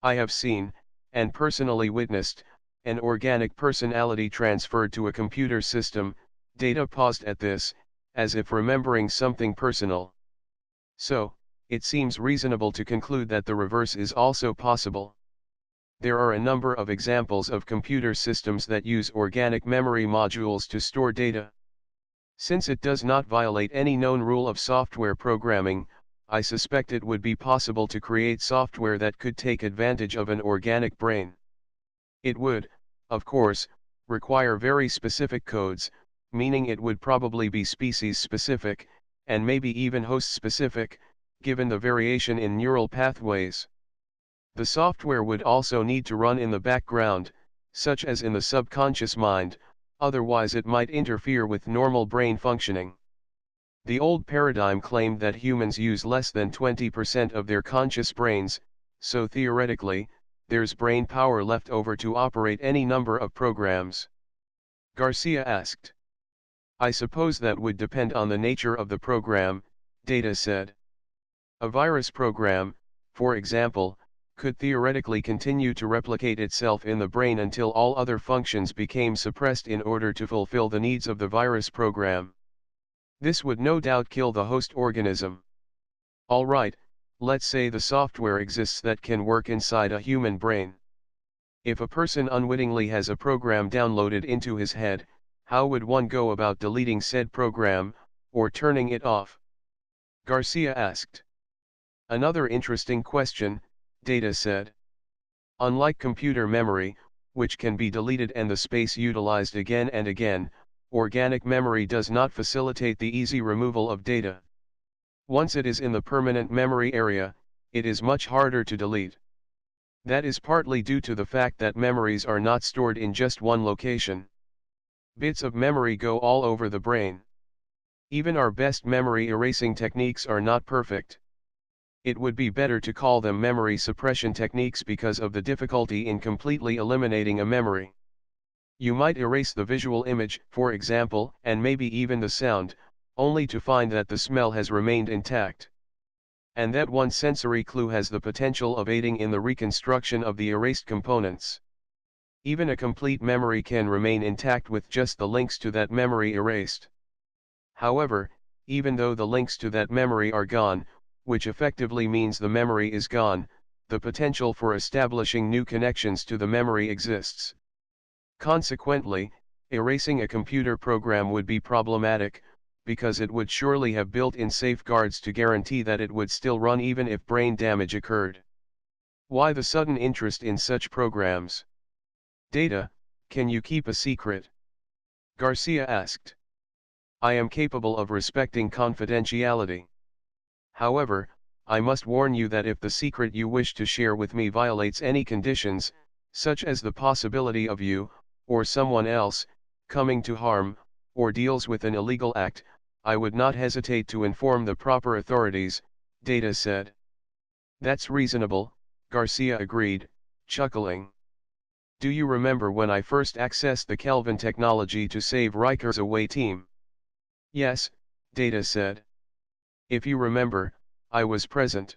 I have seen, and personally witnessed, an organic personality transferred to a computer system. Data paused at this, as if remembering something personal. So, it seems reasonable to conclude that the reverse is also possible. There are a number of examples of computer systems that use organic memory modules to store data. Since it does not violate any known rule of software programming, I suspect it would be possible to create software that could take advantage of an organic brain. It would, of course, require very specific codes, meaning it would probably be species-specific, and maybe even host-specific, given the variation in neural pathways. The software would also need to run in the background, such as in the subconscious mind, otherwise it might interfere with normal brain functioning. The old paradigm claimed that humans use less than 20% of their conscious brains, so theoretically, there's brain power left over to operate any number of programs. Garcia asked. I suppose that would depend on the nature of the program, Data said. A virus program, for example, could theoretically continue to replicate itself in the brain until all other functions became suppressed in order to fulfill the needs of the virus program. This would no doubt kill the host organism. All right, let's say the software exists that can work inside a human brain. If a person unwittingly has a program downloaded into his head, how would one go about deleting said program, or turning it off? Garcia asked. Another interesting question, Data said. Unlike computer memory, which can be deleted and the space utilized again and again, organic memory does not facilitate the easy removal of data. Once it is in the permanent memory area, it is much harder to delete. That is partly due to the fact that memories are not stored in just one location. Bits of memory go all over the brain. Even our best memory erasing techniques are not perfect. It would be better to call them memory suppression techniques because of the difficulty in completely eliminating a memory. You might erase the visual image, for example, and maybe even the sound, only to find that the smell has remained intact. And that one sensory clue has the potential of aiding in the reconstruction of the erased components. Even a complete memory can remain intact with just the links to that memory erased. However, even though the links to that memory are gone, which effectively means the memory is gone, the potential for establishing new connections to the memory exists. Consequently, Erasing a computer program would be problematic, because it would surely have built-in safeguards to guarantee that it would still run even if brain damage occurred. Why the sudden interest in such programs? Data, can you keep a secret? Garcia asked. I am capable of respecting confidentiality. However, I must warn you that if the secret you wish to share with me violates any conditions, such as the possibility of you, or someone else, coming to harm, or deals with an illegal act, I would not hesitate to inform the proper authorities, Data said. That's reasonable, Garcia agreed, chuckling. Do you remember when I first accessed the Kelvin technology to save Riker's away team? Yes, Data said. If you remember, I was present.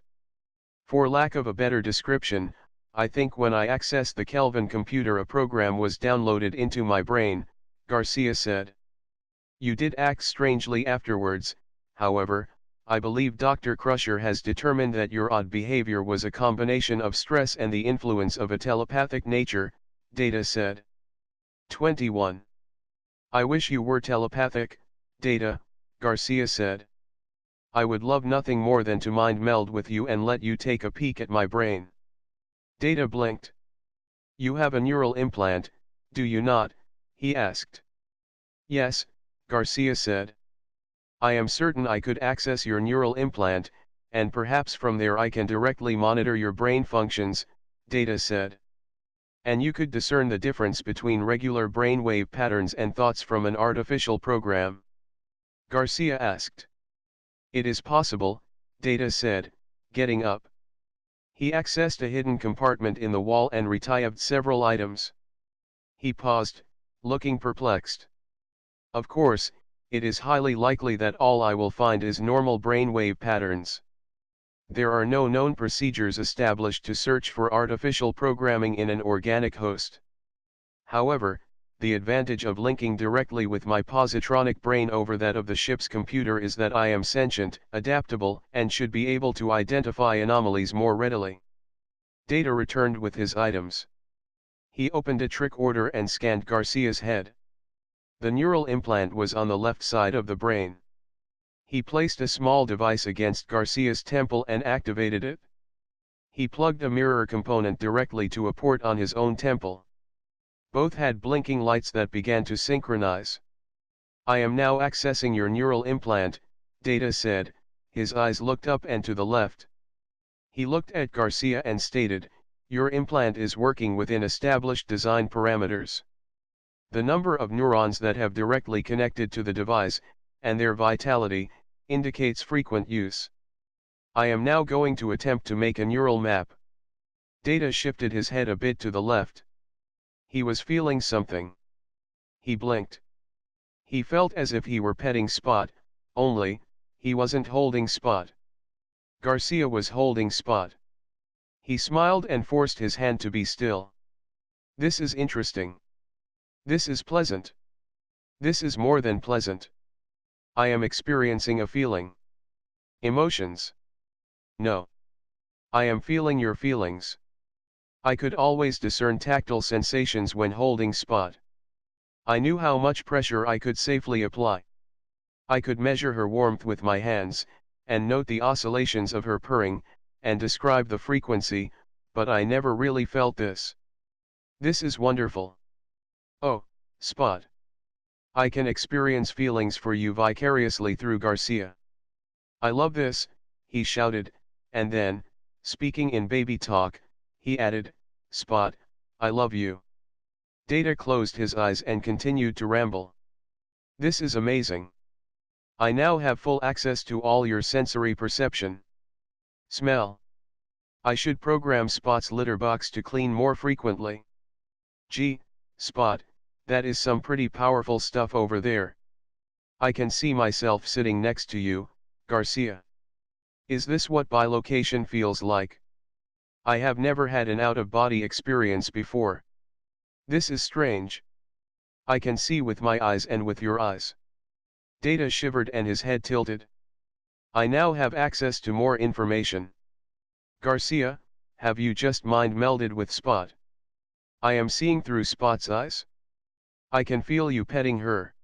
For lack of a better description, I think when I accessed the Kelvin computer a program was downloaded into my brain, Garcia said. You did act strangely afterwards, however, I believe Dr. Crusher has determined that your odd behavior was a combination of stress and the influence of a telepathic nature, Data said. 21. I wish you were telepathic, Data, Garcia said. I would love nothing more than to mind meld with you and let you take a peek at my brain. Data blinked. You have a neural implant, do you not? He asked. Yes, Garcia said. I am certain I could access your neural implant, and perhaps from there I can directly monitor your brain functions, Data said. And you could discern the difference between regular brainwave patterns and thoughts from an artificial program? Garcia asked. It is possible, Data said, getting up. He accessed a hidden compartment in the wall and retrieved several items. He paused, looking perplexed. Of course, it is highly likely that all I will find is normal brainwave patterns. There are no known procedures established to search for artificial programming in an organic host. However, the advantage of linking directly with my positronic brain over that of the ship's computer is that I am sentient, adaptable, and should be able to identify anomalies more readily. Data returned with his items. He opened a trick order and scanned Garcia's head. The neural implant was on the left side of the brain. He placed a small device against Garcia's temple and activated it. He plugged a mirror component directly to a port on his own temple. Both had blinking lights that began to synchronize. I am now accessing your neural implant, Data said, his eyes looked up and to the left. He looked at Garcia and stated, your implant is working within established design parameters. The number of neurons that have directly connected to the device, and their vitality, indicates frequent use. I am now going to attempt to make a neural map. Data shifted his head a bit to the left. He was feeling something. He blinked. He felt as if he were petting Spot, only, he wasn't holding Spot. Garcia was holding Spot. He smiled and forced his hand to be still. This is interesting. This is pleasant. This is more than pleasant. I am experiencing a feeling. Emotions. No. I am feeling your feelings. I could always discern tactile sensations when holding Spot. I knew how much pressure I could safely apply. I could measure her warmth with my hands, and note the oscillations of her purring, and describe the frequency, but I never really felt this. This is wonderful. Oh, Spot. I can experience feelings for you vicariously through Garcia. I love this, he shouted, and then, speaking in baby talk, he added, Spot, I love you. Data closed his eyes and continued to ramble. This is amazing. I now have full access to all your sensory perception. Smell. I should program Spot's litter box to clean more frequently. Gee, Spot, that is some pretty powerful stuff over there. I can see myself sitting next to you, Garcia. Is this what bilocation feels like? I have never had an out-of-body experience before. This is strange. I can see with my eyes and with your eyes. Data shivered and his head tilted. I now have access to more information. Garcia, have you just mind melded with Spot? I am seeing through Spot's eyes. I can feel you petting her.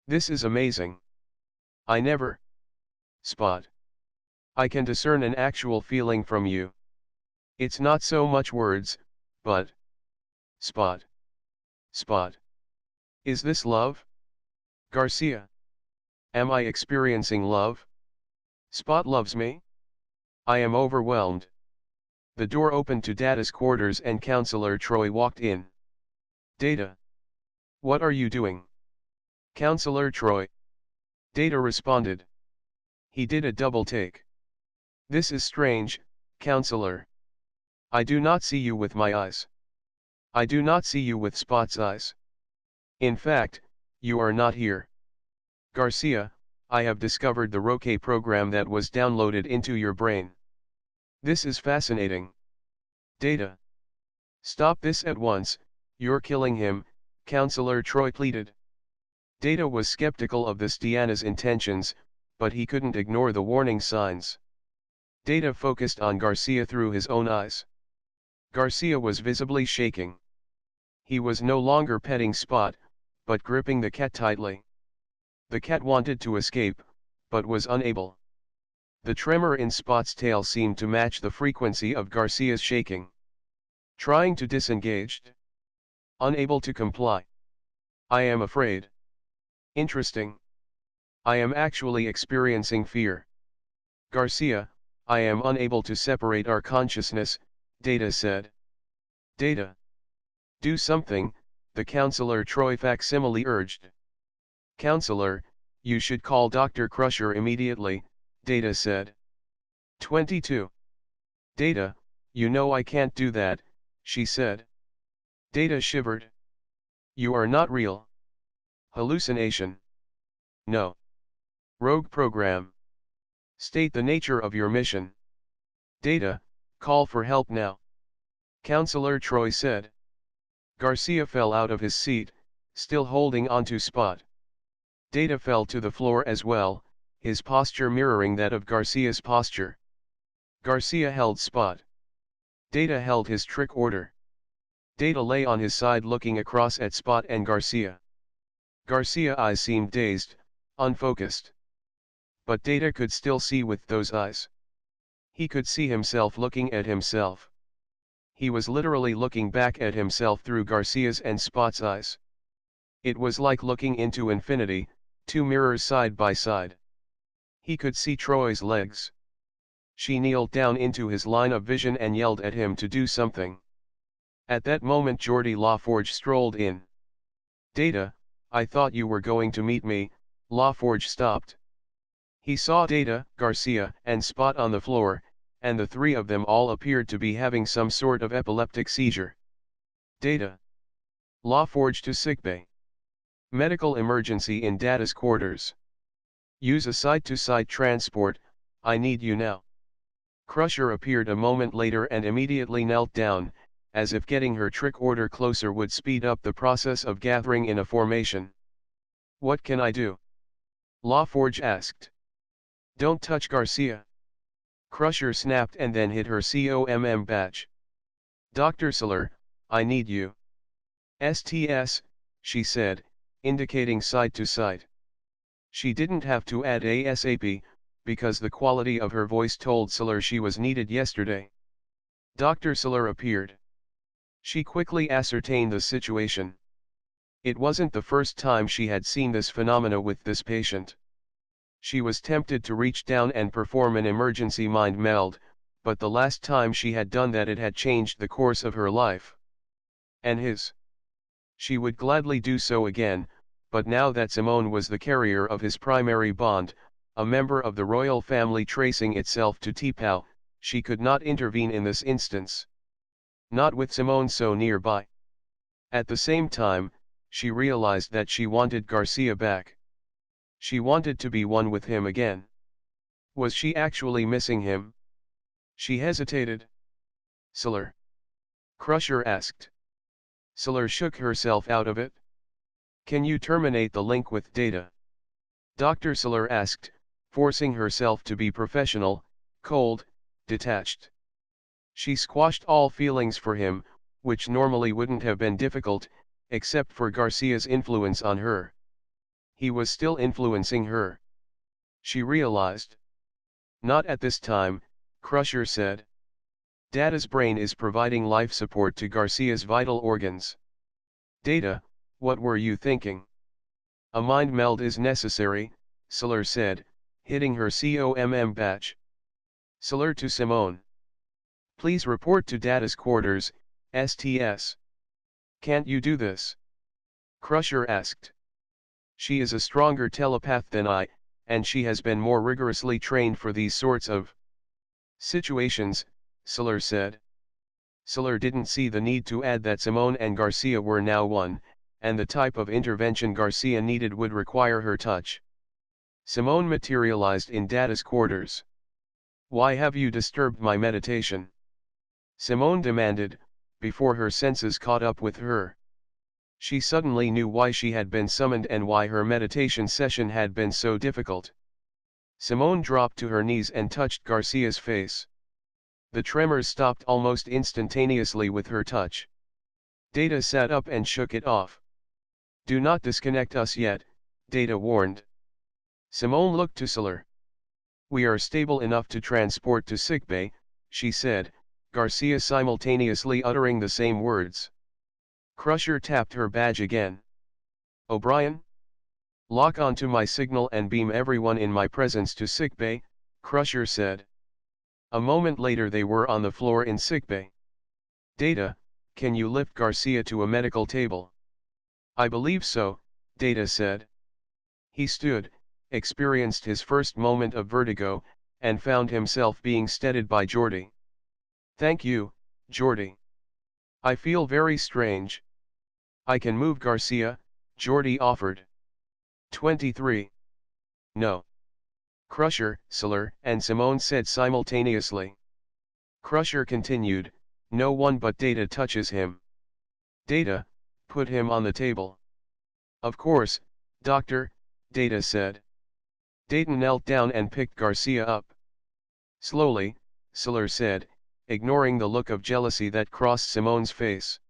This is amazing. I never. Spot. I can discern an actual feeling from you. It's not so much words, but. Spot. Spot. Is this love? Garcia. Am I experiencing love? Spot loves me? I am overwhelmed. The door opened to Data's quarters and Counselor Troy walked in. Data. What are you doing? Counselor Troy. Data responded. He did a double take. This is strange, Counselor. I do not see you with my eyes. I do not see you with Spot's eyes. In fact, you are not here. Garcia, I have discovered the Roque program that was downloaded into your brain. This is fascinating. Data. Stop this at once, you're killing him, Counselor Troy pleaded. Data was skeptical of this Deanna's intentions, but he couldn't ignore the warning signs. Data focused on Garcia through his own eyes. Garcia was visibly shaking. He was no longer petting Spot, but gripping the cat tightly. The cat wanted to escape, but was unable. The tremor in Spot's tail seemed to match the frequency of Garcia's shaking. Trying to disengage. Unable to comply. I am afraid. Interesting. I am actually experiencing fear. Garcia, I am unable to separate our consciousness, Data said. Data. Do something, the Counselor Troy facsimile urged. Counselor, you should call Dr. Crusher immediately, Data said. 22. Data, you know I can't do that, she said. Data shivered. You are not real. Hallucination. No. Rogue program. State the nature of your mission. Data, call for help now. Counselor Troy said. Garcia fell out of his seat, still holding onto Spot. Data fell to the floor as well, his posture mirroring that of Garcia's posture. Garcia held Spot. Data held his trick order. Data lay on his side looking across at Spot and Garcia. Garcia's eyes seemed dazed, unfocused. But Data could still see with those eyes. He could see himself looking at himself. He was literally looking back at himself through Garcia's and Spot's eyes. It was like looking into infinity, two mirrors side by side. He could see Troy's legs. She kneeled down into his line of vision and yelled at him to do something. At that moment Geordie LaForge strolled in. Data, I thought you were going to meet me, LaForge stopped. He saw Data, Garcia, and Spot on the floor, and the three of them all appeared to be having some sort of epileptic seizure. Data. LaForge to sickbay. Medical emergency in Data's quarters. Use a side-to-side transport, I need you now. Crusher appeared a moment later and immediately knelt down, as if getting her trick order closer would speed up the process of gathering in a formation. What can I do? LaForge asked. Don't touch Garcia. Crusher snapped and then hit her COMM badge. Dr. Siller, I need you. STS, she said, indicating side to side. She didn't have to add ASAP, because the quality of her voice told Siller she was needed yesterday. Dr. Siller appeared. She quickly ascertained the situation. It wasn't the first time she had seen this phenomena with this patient. She was tempted to reach down and perform an emergency mind meld, but the last time she had done that it had changed the course of her life. And his. She would gladly do so again, but now that Simone was the carrier of his primary bond, a member of the royal family tracing itself to T'Pau, she could not intervene in this instance. Not with Simone so nearby. At the same time, she realized that she wanted Garcia back. She wanted to be one with him again. Was she actually missing him? She hesitated. Siller. Crusher asked. Siller shook herself out of it. Can you terminate the link with Data? Dr. Siller asked, forcing herself to be professional, cold, detached. She squashed all feelings for him, which normally wouldn't have been difficult, except for Garcia's influence on her. He was still influencing her. She realized. Not at this time, Crusher said. Data's brain is providing life support to Garcia's vital organs. Data, what were you thinking? A mind meld is necessary, Solar said, hitting her COMM badge. Solar to Simone. Please report to Data's quarters, STS. Can't you do this? Crusher asked. She is a stronger telepath than I, and she has been more rigorously trained for these sorts of situations, Solar said. Solar didn't see the need to add that Simone and Garcia were now one, and the type of intervention Garcia needed would require her touch. Simone materialized in Data's quarters. Why have you disturbed my meditation? Simone demanded, before her senses caught up with her. She suddenly knew why she had been summoned and why her meditation session had been so difficult. Simone dropped to her knees and touched Garcia's face. The tremors stopped almost instantaneously with her touch. Data sat up and shook it off. Do not disconnect us yet, Data warned. Simone looked to Solar. We are stable enough to transport to sickbay, she said, Garcia simultaneously uttering the same words. Crusher tapped her badge again. O'Brien? Lock onto my signal and beam everyone in my presence to sickbay, Crusher said. A moment later they were on the floor in sickbay. Data, can you lift Garcia to a medical table? I believe so, Data said. He stood, experienced his first moment of vertigo, and found himself being steadied by Geordi. Thank you, Geordi. I feel very strange. I can move Garcia, Geordi offered. 23. No. Crusher, Solar, and Simone said simultaneously. Crusher continued, no one but Data touches him. Data, put him on the table. Of course, Doctor, Data said. Data knelt down and picked Garcia up. Slowly, Solar said, ignoring the look of jealousy that crossed Simone's face.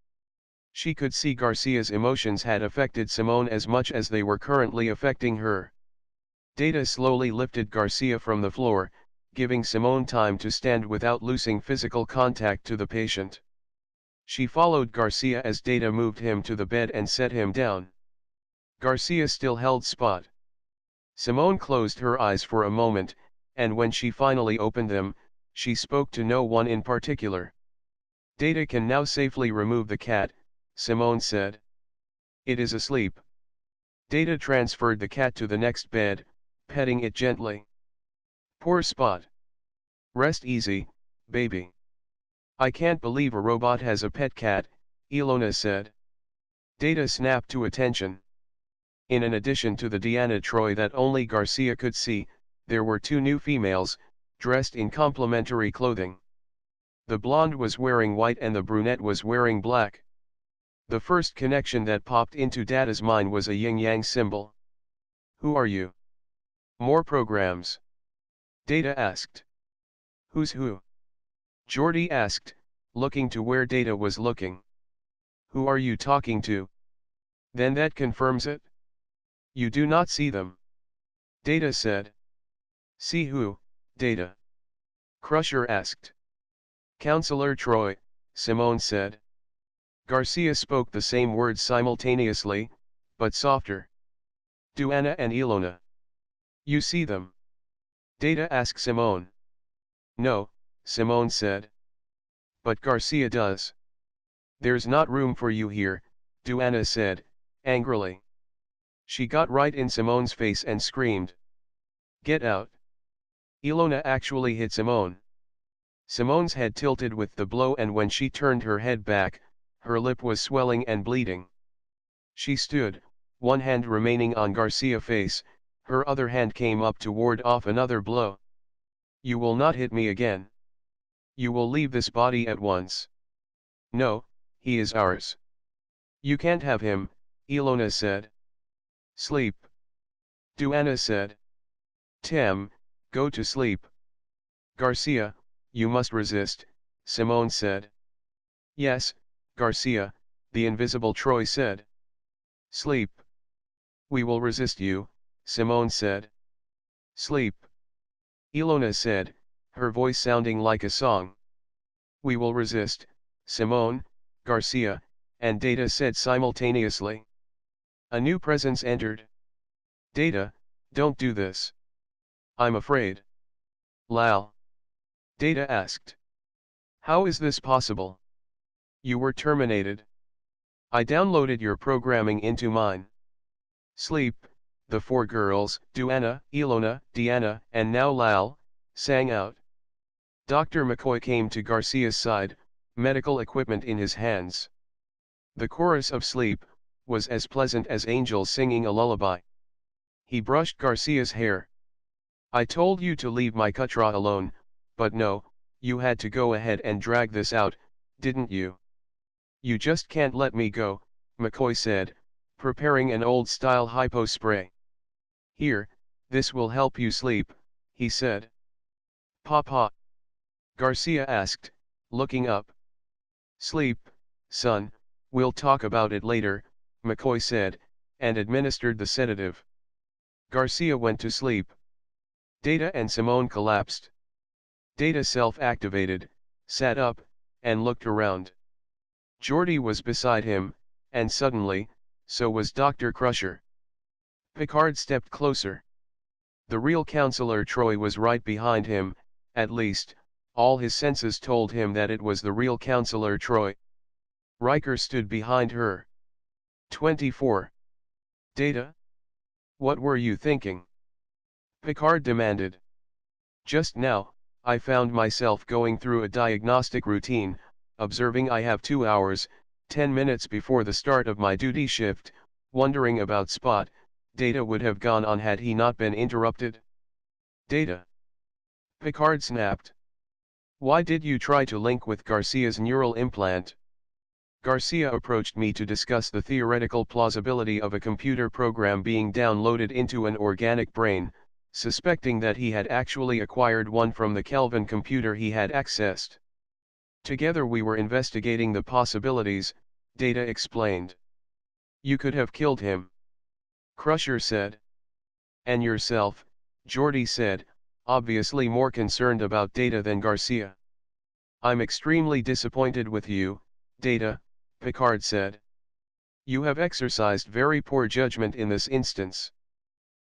She could see Garcia's emotions had affected Simone as much as they were currently affecting her. Data slowly lifted Garcia from the floor, giving Simone time to stand without losing physical contact to the patient. She followed Garcia as Data moved him to the bed and set him down. Garcia still held spot. Simone closed her eyes for a moment, and when she finally opened them, she spoke to no one in particular. Data can now safely remove the cat, Simone said. It is asleep. Data transferred the cat to the next bed, petting it gently. Poor spot. Rest easy, baby. I can't believe a robot has a pet cat, Ilona said. Data snapped to attention. In an addition to the Deanna Troi that only Garcia could see, there were two new females, dressed in complementary clothing. The blonde was wearing white and the brunette was wearing black. The first connection that popped into Data's mind was a yin-yang symbol. Who are you? More programs? Data asked. Who's who? Geordi asked, looking to where Data was looking. Who are you talking to? Then that confirms it. You do not see them. Data said. See who, Data? Crusher asked. Counselor Troi, Simone said. Garcia spoke the same words simultaneously, but softer. Duana and Ilona. You see them? Data asked Simone. No, Simone said. But Garcia does. There's not room for you here, Duana said, angrily. She got right in Simone's face and screamed. Get out. Ilona actually hit Simone. Simone's head tilted with the blow and when she turned her head back, her lip was swelling and bleeding. She stood, one hand remaining on Garcia's face, her other hand came up to ward off another blow. You will not hit me again. You will leave this body at once. No, he is ours. You can't have him, Ilona said. Sleep. Duana said. Tim, go to sleep. Garcia, you must resist, Simone said. Yes, Garcia, the invisible Troi said. Sleep. We will resist you, Simone said. Sleep. Ilona said, her voice sounding like a song. We will resist, Simone, Garcia, and Data said simultaneously. A new presence entered. Data, don't do this. I'm afraid. Lal. Data asked. How is this possible? You were terminated. I downloaded your programming into mine. Sleep, the four girls, Duana, Ilona, Deanna, and now Lal, sang out. Dr. McCoy came to Garcia's side, medical equipment in his hands. The chorus of Sleep was as pleasant as angels singing a lullaby. He brushed Garcia's hair. I told you to leave my Kutra alone, but no, you had to go ahead and drag this out, didn't you? You just can't let me go, McCoy said, preparing an old-style hypo spray. Here, this will help you sleep, he said. Papa? Garcia asked, looking up. Sleep, son, we'll talk about it later, McCoy said, and administered the sedative. Garcia went to sleep. Data and Simone collapsed. Data self-activated, sat up, and looked around. Geordi was beside him, and suddenly, so was Dr. Crusher. Picard stepped closer. The real Counselor Troy was right behind him, at least, all his senses told him that it was the real Counselor Troy. Riker stood behind her. 24. Data? What were you thinking? Picard demanded. Just now, I found myself going through a diagnostic routine, observing I have 2 hours, 10 minutes before the start of my duty shift, wondering about Spot. Data would have gone on had he not been interrupted. Data. Picard snapped. Why did you try to link with Garcia's neural implant? Garcia approached me to discuss the theoretical plausibility of a computer program being downloaded into an organic brain, suspecting that he had actually acquired one from the Kelvin computer he had accessed. Together we were investigating the possibilities, Data explained. You could have killed him. Crusher said. And yourself, Geordi said, obviously more concerned about Data than Garcia. I'm extremely disappointed with you, Data, Picard said. You have exercised very poor judgment in this instance.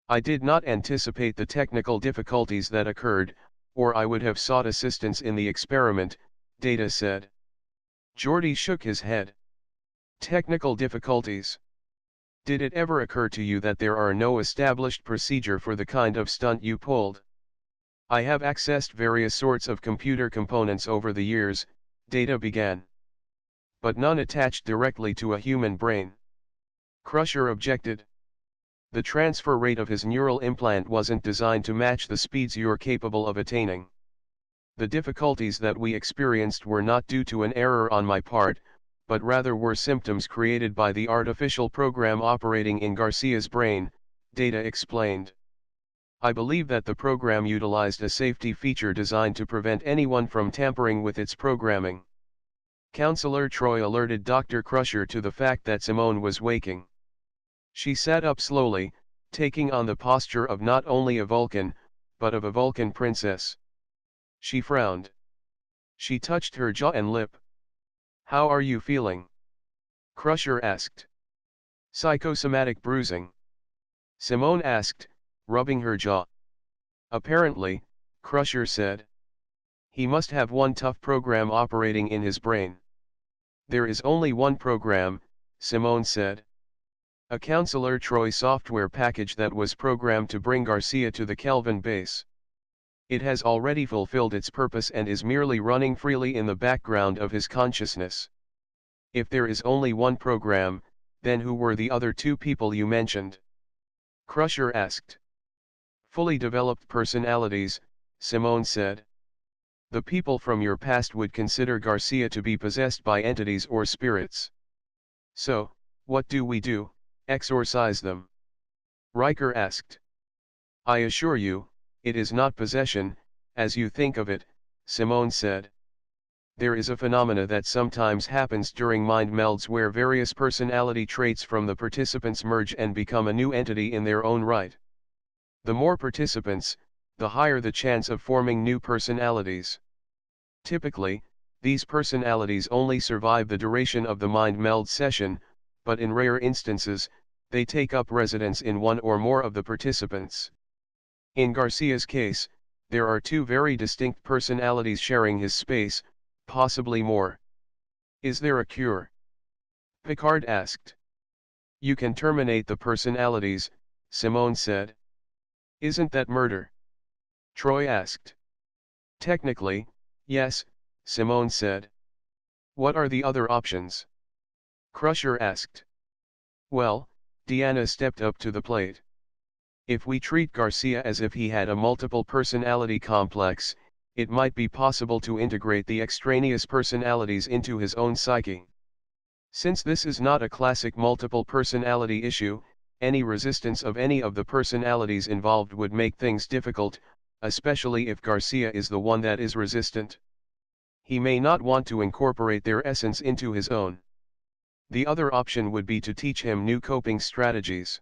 I did not anticipate the technical difficulties that occurred, or I would have sought assistance in the experiment, Data said. Geordi shook his head. Technical difficulties. Did it ever occur to you that there are no established procedure for the kind of stunt you pulled? I have accessed various sorts of computer components over the years, Data began. But none attached directly to a human brain. Crusher objected. The transfer rate of his neural implant wasn't designed to match the speeds you're capable of attaining. The difficulties that we experienced were not due to an error on my part, but rather were symptoms created by the artificial program operating in Garcia's brain, Data explained. I believe that the program utilized a safety feature designed to prevent anyone from tampering with its programming. Counselor Troy alerted Dr. Crusher to the fact that Simone was waking. She sat up slowly, taking on the posture of not only a Vulcan, but of a Vulcan princess. She frowned. She touched her jaw and lip. How are you feeling? Crusher asked. Psychosomatic bruising. Simone asked, rubbing her jaw. Apparently, Crusher said. He must have one tough program operating in his brain. There is only one program, Simone said. A Counselor Troy software package that was programmed to bring Garcia to the Kelvin base. It has already fulfilled its purpose and is merely running freely in the background of his consciousness. If there is only one program, then who were the other two people you mentioned? Crusher asked. Fully developed personalities, Simone said. The people from your past would consider Garcia to be possessed by entities or spirits. So, what do we do, exorcise them? Riker asked. I assure you, it is not possession, as you think of it, Simone said. there is a phenomena that sometimes happens during mind melds where various personality traits from the participants merge and become a new entity in their own right. The more participants, the higher the chance of forming new personalities. Typically, these personalities only survive the duration of the mind meld session, but in rare instances, they take up residence in one or more of the participants. In Garcia's case, there are two very distinct personalities sharing his space, possibly more. Is there a cure? Picard asked. You can terminate the personalities, Simone said. Isn't that murder? Troy asked. Technically, yes, Simone said. What are the other options? Crusher asked. Well, Deanna stepped up to the plate. If we treat Garcia as if he had a multiple personality complex, it might be possible to integrate the extraneous personalities into his own psyche. Since this is not a classic multiple personality issue, any resistance of any of the personalities involved would make things difficult, especially if Garcia is the one that is resistant. He may not want to incorporate their essence into his own. The other option would be to teach him new coping strategies.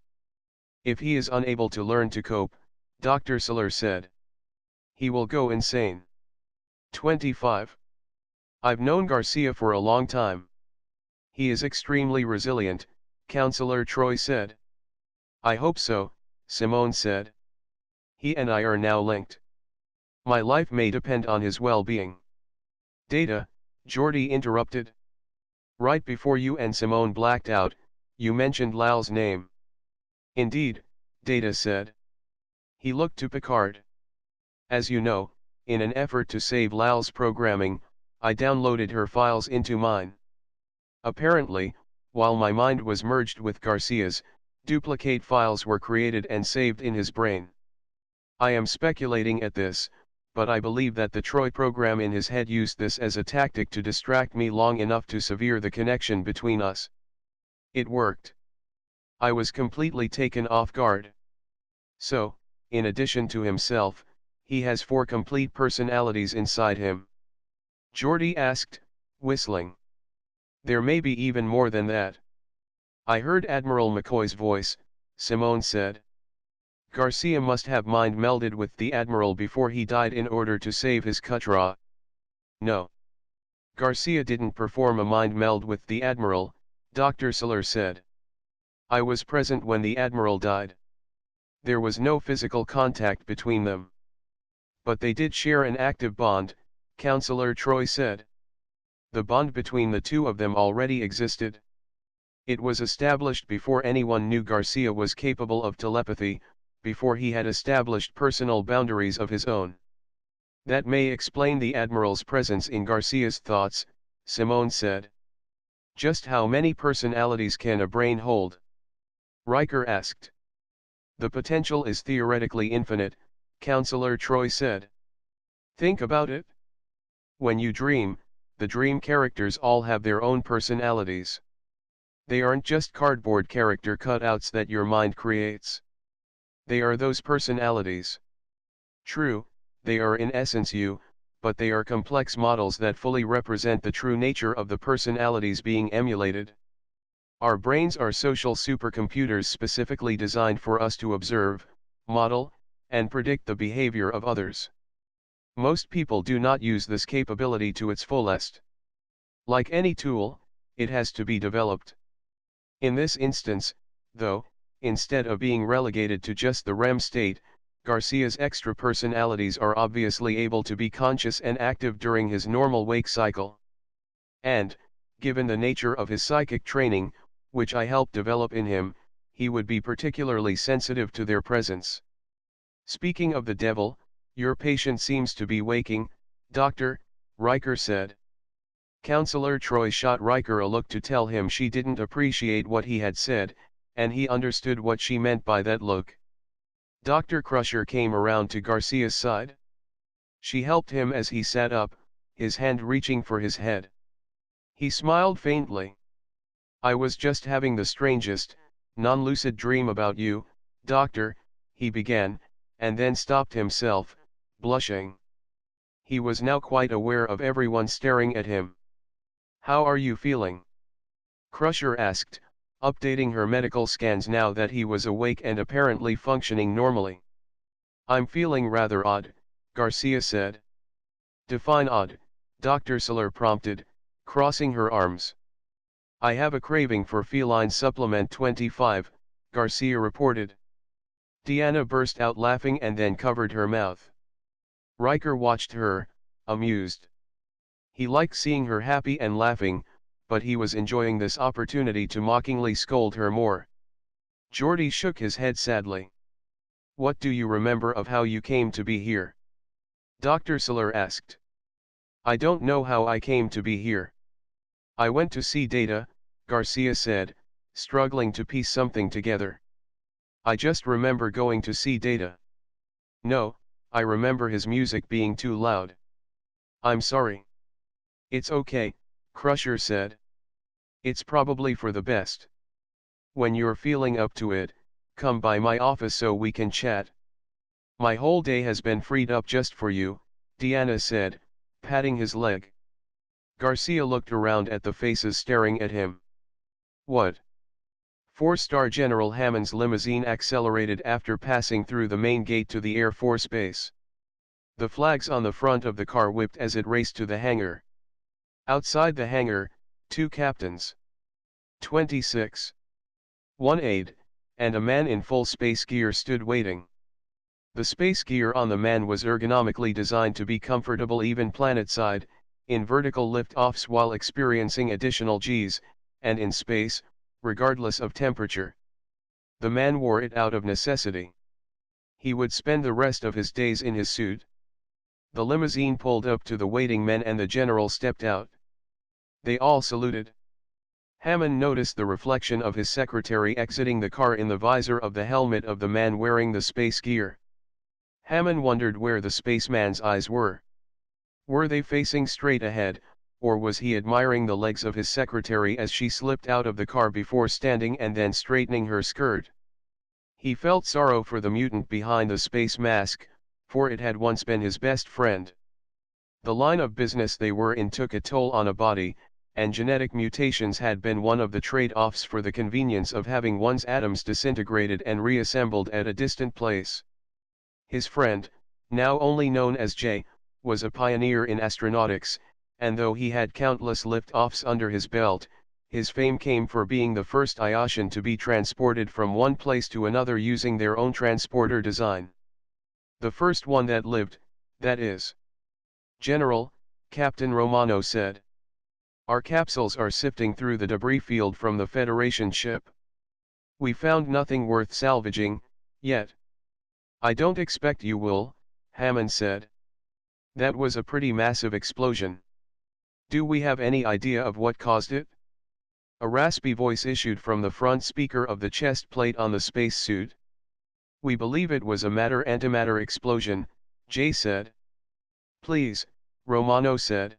If he is unable to learn to cope, Dr. Siller said, he will go insane. 25. I've known Garcia for a long time. He is extremely resilient, Counselor Troy said. I hope so, Simone said. He and I are now linked. My life may depend on his well-being. Data, Geordi interrupted. Right before you and Simone blacked out, you mentioned Lal's name. Indeed, Data said. He looked to Picard. As you know, in an effort to save Lal's programming, I downloaded her files into mine. Apparently, while my mind was merged with Garcia's, duplicate files were created and saved in his brain. I am speculating at this, but I believe that the Troy program in his head used this as a tactic to distract me long enough to sever the connection between us. It worked. I was completely taken off guard. So, in addition to himself, he has 4 complete personalities inside him. Geordi asked, whistling. There may be even more than that. I heard Admiral McCoy's voice, Simone said. Garcia must have mind melded with the Admiral before he died in order to save his Kutra. No. Garcia didn't perform a mind meld with the Admiral, Dr. Siller said. I was present when the Admiral died. There was no physical contact between them. But they did share an active bond, Counselor Troy said. The bond between the two of them already existed. It was established before anyone knew Garcia was capable of telepathy, before he had established personal boundaries of his own. That may explain the Admiral's presence in Garcia's thoughts, Simone said. Just how many personalities can a brain hold? Riker asked. The potential is theoretically infinite, Counselor Troy said. Think about it. When you dream, the dream characters all have their own personalities. They aren't just cardboard character cutouts that your mind creates. They are those personalities. True, they are in essence you, but they are complex models that fully represent the true nature of the personalities being emulated. Our brains are social supercomputers specifically designed for us to observe, model, and predict the behavior of others. Most people do not use this capability to its fullest. Like any tool, it has to be developed. In this instance, though, instead of being relegated to just the REM state, Garcia's extra personalities are obviously able to be conscious and active during his normal wake cycle. And, given the nature of his psychic training, which I helped develop in him, he would be particularly sensitive to their presence. Speaking of the devil, your patient seems to be waking, Doctor, Riker said. Counselor Troy shot Riker a look to tell him she didn't appreciate what he had said, and he understood what she meant by that look. Dr. Crusher came around to Garcia's side. She helped him as he sat up, his hand reaching for his head. He smiled faintly. I was just having the strangest, non-lucid dream about you, Doctor, he began, and then stopped himself, blushing. He was now quite aware of everyone staring at him. "How are you feeling?" Crusher asked, updating her medical scans now that he was awake and apparently functioning normally. "I'm feeling rather odd," Garcia said. "Define odd," Dr. Saler prompted, crossing her arms. "I have a craving for feline supplement 25, Garcia reported. Deanna burst out laughing and then covered her mouth. Riker watched her, amused. He liked seeing her happy and laughing, but he was enjoying this opportunity to mockingly scold her more. Geordi shook his head sadly. "What do you remember of how you came to be here?" Dr. Saler asked. "I don't know how I came to be here. I went to see Data," Garcia said, struggling to piece something together. "I just remember going to see Data. No, I remember his music being too loud." "I'm sorry." "It's okay," Crusher said. "It's probably for the best. When you're feeling up to it, come by my office so we can chat." "My whole day has been freed up just for you," Deanna said, patting his leg. Garcia looked around at the faces staring at him. "What?" 4-star General Hammond's limousine accelerated after passing through the main gate to the Air Force Base. The flags on the front of the car whipped as it raced to the hangar. Outside the hangar, 2 captains, 26, 1 aide, and a man in full space gear stood waiting. The space gear on the man was ergonomically designed to be comfortable even planetside, in vertical lift-offs while experiencing additional Gs, and in space, regardless of temperature. The man wore it out of necessity. He would spend the rest of his days in his suit. The limousine pulled up to the waiting men and the general stepped out. They all saluted. Hammond noticed the reflection of his secretary exiting the car in the visor of the helmet of the man wearing the space gear. Hammond wondered where the spaceman's eyes were. Were they facing straight ahead, or was he admiring the legs of his secretary as she slipped out of the car before standing and then straightening her skirt? He felt sorrow for the mutant behind the space mask, for it had once been his best friend. The line of business they were in took a toll on a body, and genetic mutations had been one of the trade-offs for the convenience of having one's atoms disintegrated and reassembled at a distant place. His friend, now only known as Jay, was a pioneer in astronautics, and though he had countless lift-offs under his belt, his fame came for being the first Iotian to be transported from one place to another using their own transporter design. The first one that lived, that is. "General," Captain Romano said. "Our capsules are sifting through the debris field from the Federation ship. We found nothing worth salvaging, yet." "I don't expect you will," Hammond said. "That was a pretty massive explosion. Do we have any idea of what caused it?" A raspy voice issued from the front speaker of the chest plate on the spacesuit. "We believe it was a matter-antimatter explosion," Jay said. "Please," Romano said.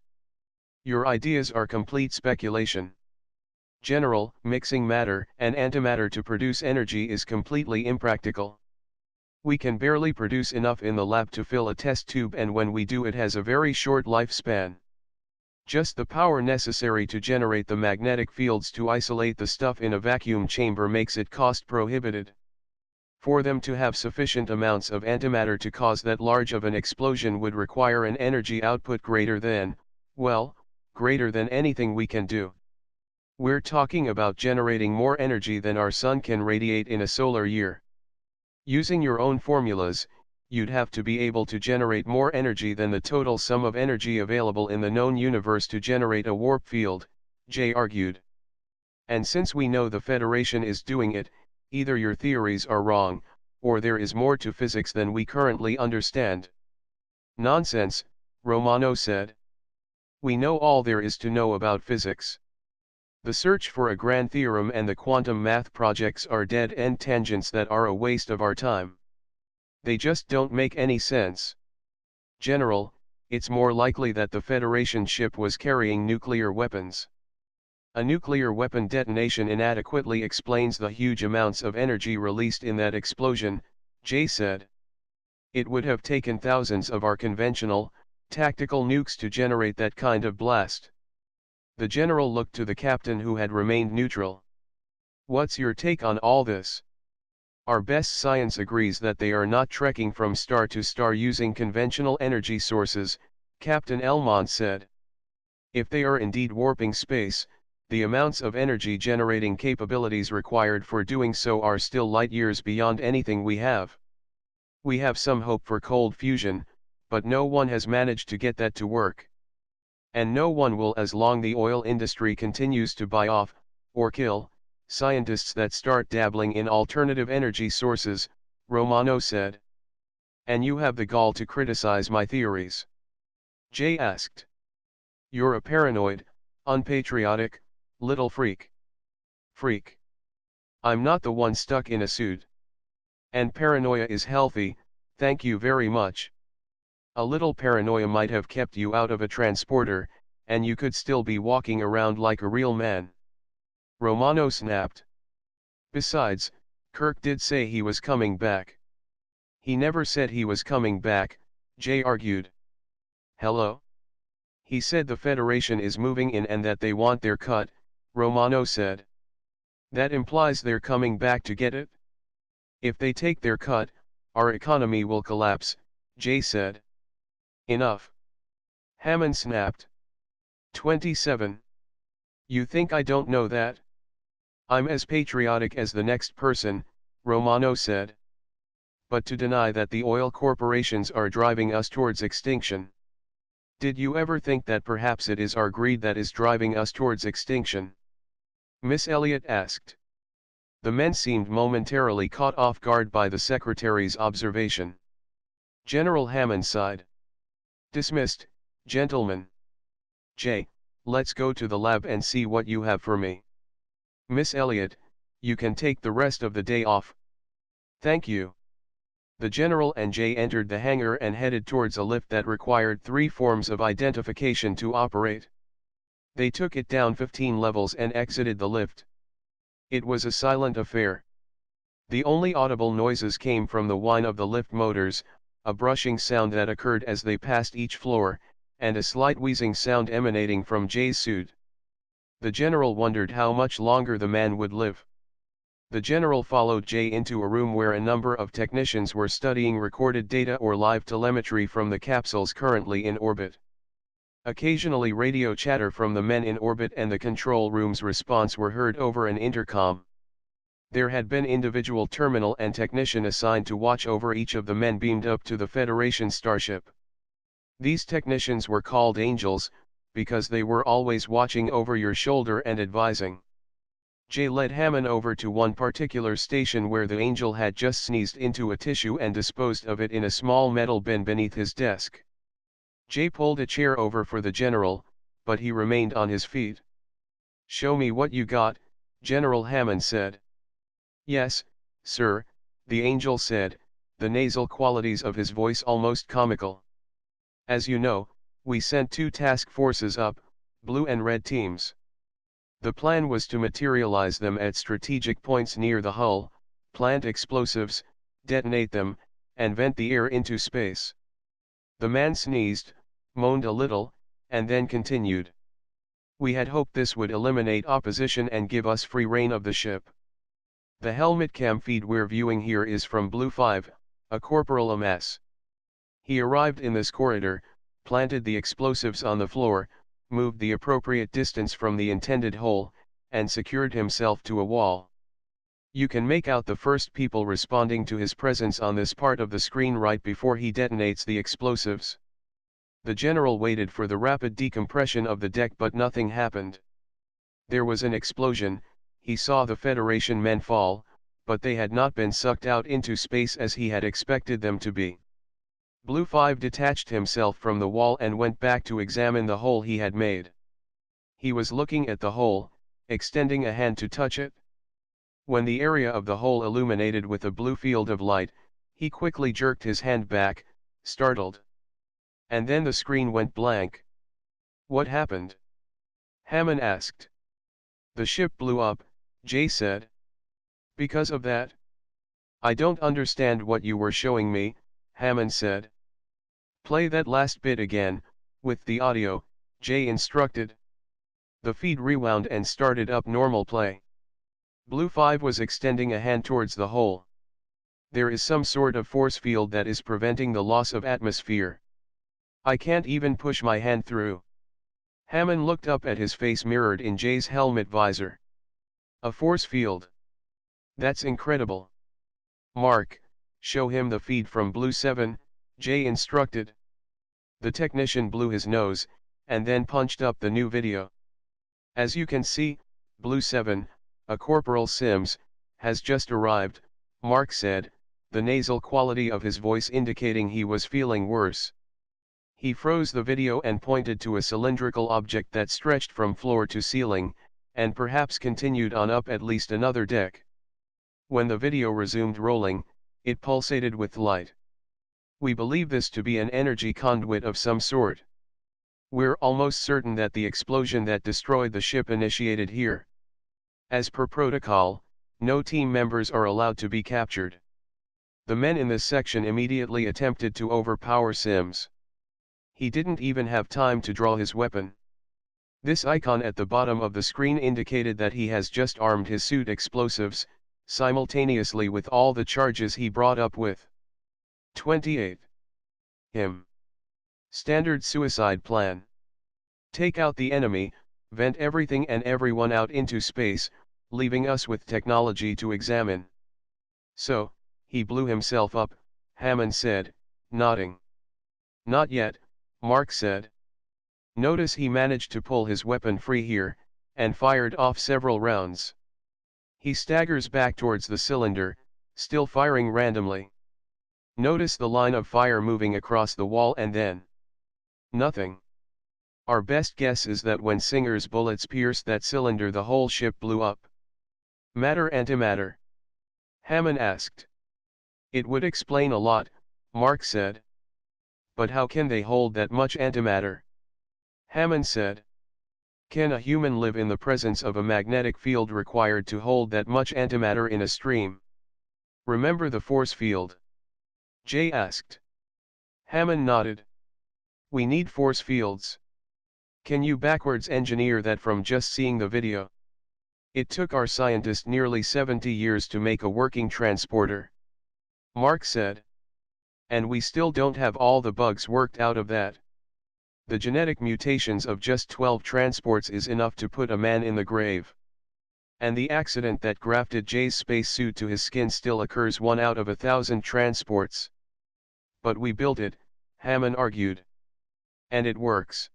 "Your ideas are complete speculation. General, mixing matter and antimatter to produce energy is completely impractical. We can barely produce enough in the lab to fill a test tube, and when we do it has a very short lifespan. Just the power necessary to generate the magnetic fields to isolate the stuff in a vacuum chamber makes it cost prohibitive. For them to have sufficient amounts of antimatter to cause that large of an explosion would require an energy output greater than, well, greater than anything we can do. We're talking about generating more energy than our sun can radiate in a solar year. Using your own formulas, you'd have to be able to generate more energy than the total sum of energy available in the known universe to generate a warp field," Jay argued. "And since we know the Federation is doing it, either your theories are wrong, or there is more to physics than we currently understand." "Nonsense," Romano said. "We know all there is to know about physics. The search for a grand theorem and the quantum math projects are dead-end tangents that are a waste of our time. They just don't make any sense. General, it's more likely that the Federation ship was carrying nuclear weapons. A nuclear weapon detonation inadequately explains the huge amounts of energy released in that explosion," Jay said. "It would have taken thousands of our conventional, tactical nukes to generate that kind of blast. The general looked to the captain who had remained neutral. What's your take on all this? Our best science agrees that they are not trekking from star to star using conventional energy sources, Captain Elmont said. If they are indeed warping space, the amounts of energy generating capabilities required for doing so are still light years beyond anything we have. We have some hope for cold fusion, but no one has managed to get that to work. And no one will as long the oil industry continues to buy off, or kill, scientists that start dabbling in alternative energy sources, Romano said. And you have the gall to criticize my theories? Jay asked. You're a paranoid, unpatriotic, little freak. Freak. I'm not the one stuck in a suit. And paranoia is healthy, thank you very much. A little paranoia might have kept you out of a transporter, and you could still be walking around like a real man. Romano snapped. Besides, Kirk did say he was coming back. He never said he was coming back, Jay argued. Hello? He said the Federation is moving in and that they want their cut, Romano said. That implies they're coming back to get it? If they take their cut, our economy will collapse, Jay said. Enough. Hammond snapped. 27. You think I don't know that? I'm as patriotic as the next person, Romano said. But to deny that the oil corporations are driving us towards extinction. Did you ever think that perhaps it is our greed that is driving us towards extinction? Miss Elliot asked. The men seemed momentarily caught off guard by the secretary's observation. General Hammond sighed. Dismissed, gentlemen. Jay, let's go to the lab and see what you have for me. Miss Elliot, you can take the rest of the day off. Thank you. The general and Jay entered the hangar and headed towards a lift that required 3 forms of identification to operate. They took it down 15 levels and exited the lift. It was a silent affair. The only audible noises came from the whine of the lift motors, a brushing sound that occurred as they passed each floor, and a slight wheezing sound emanating from Jay's suit. The general wondered how much longer the man would live. The general followed Jay into a room where a number of technicians were studying recorded data or live telemetry from the capsules currently in orbit. Occasionally radio chatter from the men in orbit and the control room's response were heard over an intercom. There had been individual terminal and technician assigned to watch over each of the men beamed up to the Federation starship. These technicians were called angels, because they were always watching over your shoulder and advising. Jay led Hammond over to one particular station where the angel had just sneezed into a tissue and disposed of it in a small metal bin beneath his desk. Jay pulled a chair over for the general, but he remained on his feet. Show me what you got, General Hammond said. Yes, sir, the angel said, the nasal qualities of his voice almost comical. As you know, we sent 2 task forces up, blue and red teams. The plan was to materialize them at strategic points near the hull, plant explosives, detonate them, and vent the air into space. The man sneezed, moaned a little, and then continued. We had hoped this would eliminate opposition and give us free rein of the ship. The helmet cam feed we're viewing here is from Blue 5, a Corporal MS. He arrived in this corridor, planted the explosives on the floor, moved the appropriate distance from the intended hole, and secured himself to a wall. You can make out the first people responding to his presence on this part of the screen right before he detonates the explosives. The general waited for the rapid decompression of the deck, but nothing happened. There was an explosion, he saw the Federation men fall, but they had not been sucked out into space as he had expected them to be. Blue 5 detached himself from the wall and went back to examine the hole he had made. He was looking at the hole, extending a hand to touch it. When the area of the hole illuminated with a blue field of light, he quickly jerked his hand back, startled. And then the screen went blank. What happened? Hammond asked. The ship blew up, Jay said. Because of that? I don't understand what you were showing me, Hammond said. Play that last bit again, with the audio, Jay instructed. The feed rewound and started up normal play. Blue 5 was extending a hand towards the hole. There is some sort of force field that is preventing the loss of atmosphere. I can't even push my hand through. Hammond looked up at his face mirrored in Jay's helmet visor. A force field. That's incredible. Mark, show him the feed from Blue 7, Jay instructed. The technician blew his nose, and then punched up the new video. As you can see, Blue 7, a Corporal Sims, has just arrived, Mark said, the nasal quality of his voice indicating he was feeling worse. He froze the video and pointed to a cylindrical object that stretched from floor to ceiling, and perhaps continued on up at least another deck. When the video resumed rolling, it pulsated with light. We believe this to be an energy conduit of some sort. We're almost certain that the explosion that destroyed the ship initiated here. As per protocol, no team members are allowed to be captured. The men in this section immediately attempted to overpower Sims. He didn't even have time to draw his weapon. This icon at the bottom of the screen indicated that he has just armed his suit explosives, simultaneously with all the charges he brought up with. 28. Him. Standard suicide plan. Take out the enemy, vent everything and everyone out into space, leaving us with technology to examine. So, he blew himself up, Hammond said, nodding. Not yet, Mark said. Notice he managed to pull his weapon free here, and fired off several rounds. He staggers back towards the cylinder, still firing randomly. Notice the line of fire moving across the wall and then nothing. Our best guess is that when Singer's bullets pierced that cylinder the whole ship blew up. Matter-antimatter? Hammond asked. It would explain a lot, Mark said. But how can they hold that much antimatter? Hammond said. Can a human live in the presence of a magnetic field required to hold that much antimatter in a stream? Remember the force field? Jay asked. Hammond nodded. We need force fields. Can you backwards engineer that from just seeing the video? It took our scientist nearly 70 years to make a working transporter. Mark said. And we still don't have all the bugs worked out of that. The genetic mutations of just 12 transports is enough to put a man in the grave. And the accident that grafted Jay's spacesuit to his skin still occurs 1 out of 1,000 transports. But we built it, Hammond argued. And it works.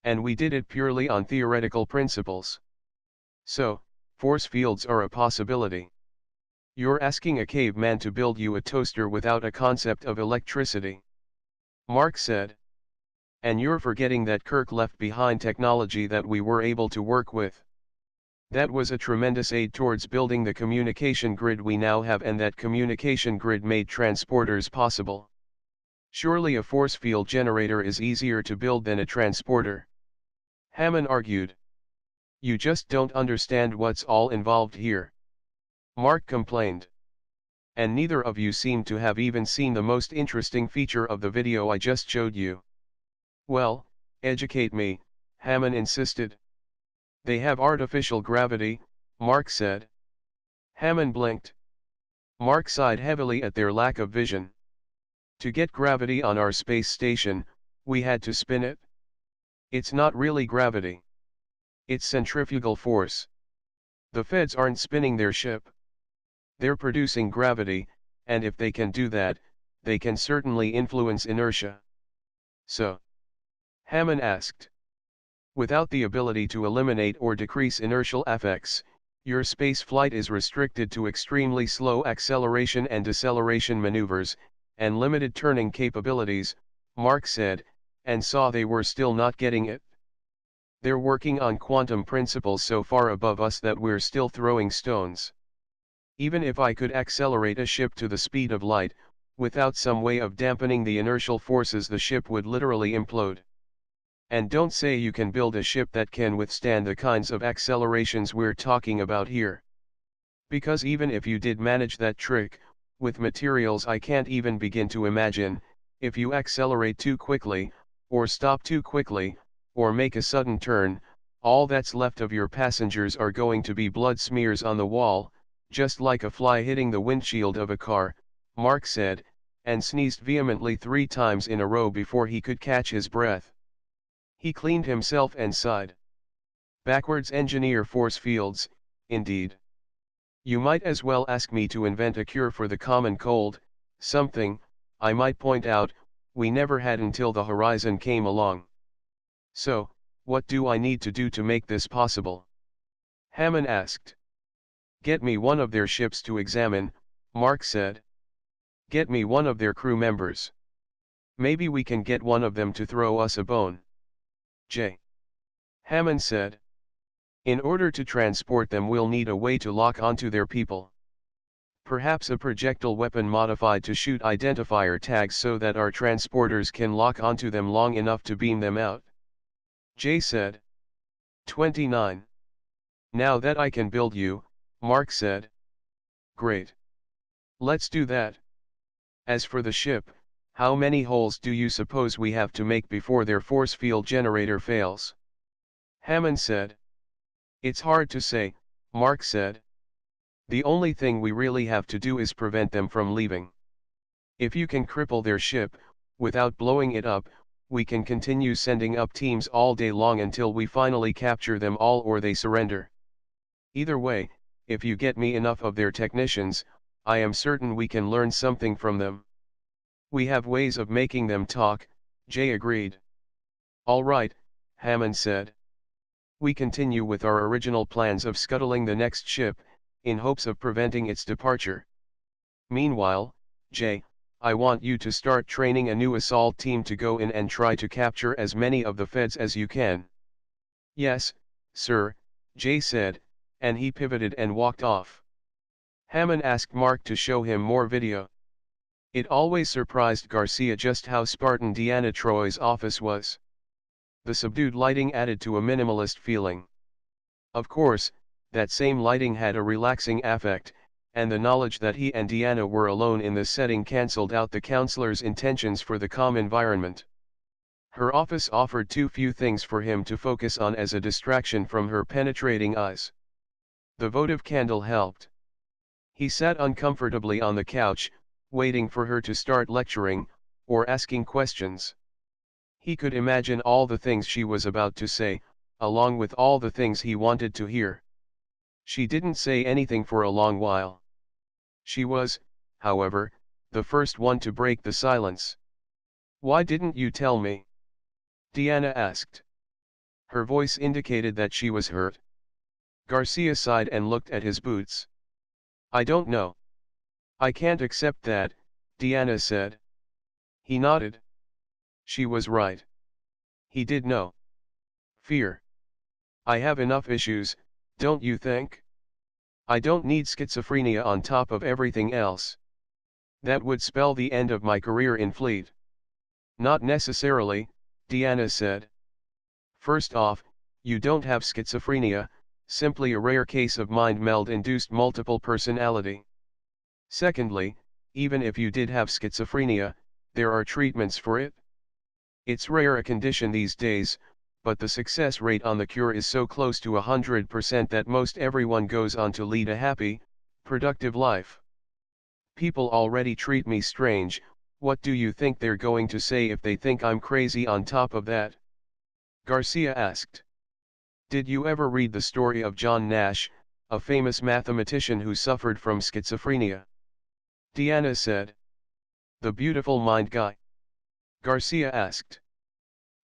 And we did it purely on theoretical principles. So, force fields are a possibility. You're asking a caveman to build you a toaster without a concept of electricity. Mark said. And you're forgetting that Kirk left behind technology that we were able to work with. That was a tremendous aid towards building the communication grid we now have, and that communication grid made transporters possible. Surely a force field generator is easier to build than a transporter. Hammond argued. You just don't understand what's all involved here. Mark complained. And neither of you seem to have even seen the most interesting feature of the video I just showed you. Well, educate me, Hammond insisted. They have artificial gravity, Mark said. Hammond blinked. Mark sighed heavily at their lack of vision. To get gravity on our space station, we had to spin it. It's not really gravity. It's centrifugal force. The feds aren't spinning their ship. They're producing gravity, and if they can do that, they can certainly influence inertia. So? Hammond asked. Without the ability to eliminate or decrease inertial effects, your space flight is restricted to extremely slow acceleration and deceleration maneuvers, and limited turning capabilities, Mark said, and saw they were still not getting it. They're working on quantum principles so far above us that we're still throwing stones. Even if I could accelerate a ship to the speed of light, without some way of dampening the inertial forces, the ship would literally implode. And don't say you can build a ship that can withstand the kinds of accelerations we're talking about here. Because even if you did manage that trick, with materials I can't even begin to imagine, If you accelerate too quickly, or stop too quickly, or make a sudden turn, all that's left of your passengers are going to be blood smears on the wall, just like a fly hitting the windshield of a car, Mark said, and sneezed vehemently 3 times in a row before he could catch his breath. He cleaned himself and sighed. Backwards engineer force fields, indeed. You might as well ask me to invent a cure for the common cold, something, I might point out, we never had until the Horizon came along. So, what do I need to do to make this possible? Hammond asked. Get me one of their ships to examine, Mark said. Get me one of their crew members. Maybe we can get one of them to throw us a bone. J. Hammond said. In order to transport them we'll need a way to lock onto their people. Perhaps a projectile weapon modified to shoot identifier tags so that our transporters can lock onto them long enough to beam them out. Jay said. 29. Now that I can build you, Mark said. Great. Let's do that. As for the ship, how many holes do you suppose we have to make before their force field generator fails? Hammond said. It's hard to say, Mark said. The only thing we really have to do is prevent them from leaving. If you can cripple their ship, without blowing it up, we can continue sending up teams all day long until we finally capture them all or they surrender. Either way, if you get me enough of their technicians, I am certain we can learn something from them. We have ways of making them talk, Jay agreed. All right, Hammond said. We continue with our original plans of scuttling the next ship, in hopes of preventing its departure. Meanwhile, Jay, I want you to start training a new assault team to go in and try to capture as many of the feds as you can. Yes, sir, Jay said, and he pivoted and walked off. Hammond asked Mark to show him more video. It always surprised Garcia just how Spartan Deanna Troy's office was. The subdued lighting added to a minimalist feeling. Of course, that same lighting had a relaxing affect, and the knowledge that he and Deanna were alone in the setting cancelled out the counselor's intentions for the calm environment. Her office offered too few things for him to focus on as a distraction from her penetrating eyes. The votive candle helped. He sat uncomfortably on the couch, waiting for her to start lecturing, or asking questions. He could imagine all the things she was about to say, along with all the things he wanted to hear. She didn't say anything for a long while. She was, however, the first one to break the silence. Why didn't you tell me? Deanna asked. Her voice indicated that she was hurt. Garcia sighed and looked at his boots. I don't know. I can't accept that, Deanna said. He nodded. She was right. He did know. Fear. I have enough issues, don't you think? I don't need schizophrenia on top of everything else. That would spell the end of my career in fleet. Not necessarily, Deanna said. First off, you don't have schizophrenia, simply a rare case of mind meld-induced multiple personality. Secondly, even if you did have schizophrenia, there are treatments for it. It's rare a condition these days, but the success rate on the cure is so close to 100% that most everyone goes on to lead a happy, productive life. People already treat me strange, what do you think they're going to say if they think I'm crazy on top of that? Garcia asked. Did you ever read the story of John Nash, a famous mathematician who suffered from schizophrenia? Deanna said. The Beautiful Mind guy? Garcia asked.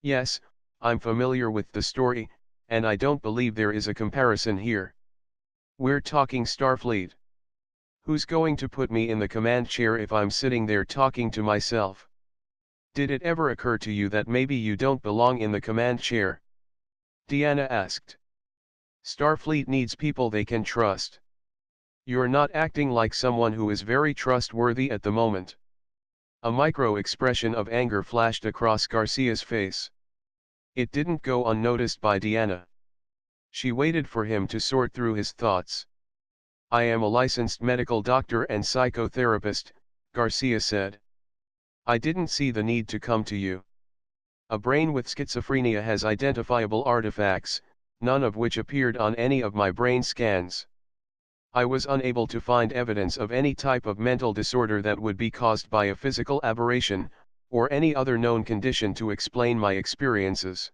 Yes, I'm familiar with the story, and I don't believe there is a comparison here. We're talking Starfleet. Who's going to put me in the command chair if I'm sitting there talking to myself? Did it ever occur to you that maybe you don't belong in the command chair? Deanna asked. Starfleet needs people they can trust. You're not acting like someone who is very trustworthy at the moment. A micro-expression of anger flashed across Garcia's face. It didn't go unnoticed by Deanna. She waited for him to sort through his thoughts. I am a licensed medical doctor and psychotherapist, Garcia said. I didn't see the need to come to you. A brain with schizophrenia has identifiable artifacts, none of which appeared on any of my brain scans. I was unable to find evidence of any type of mental disorder that would be caused by a physical aberration, or any other known condition to explain my experiences.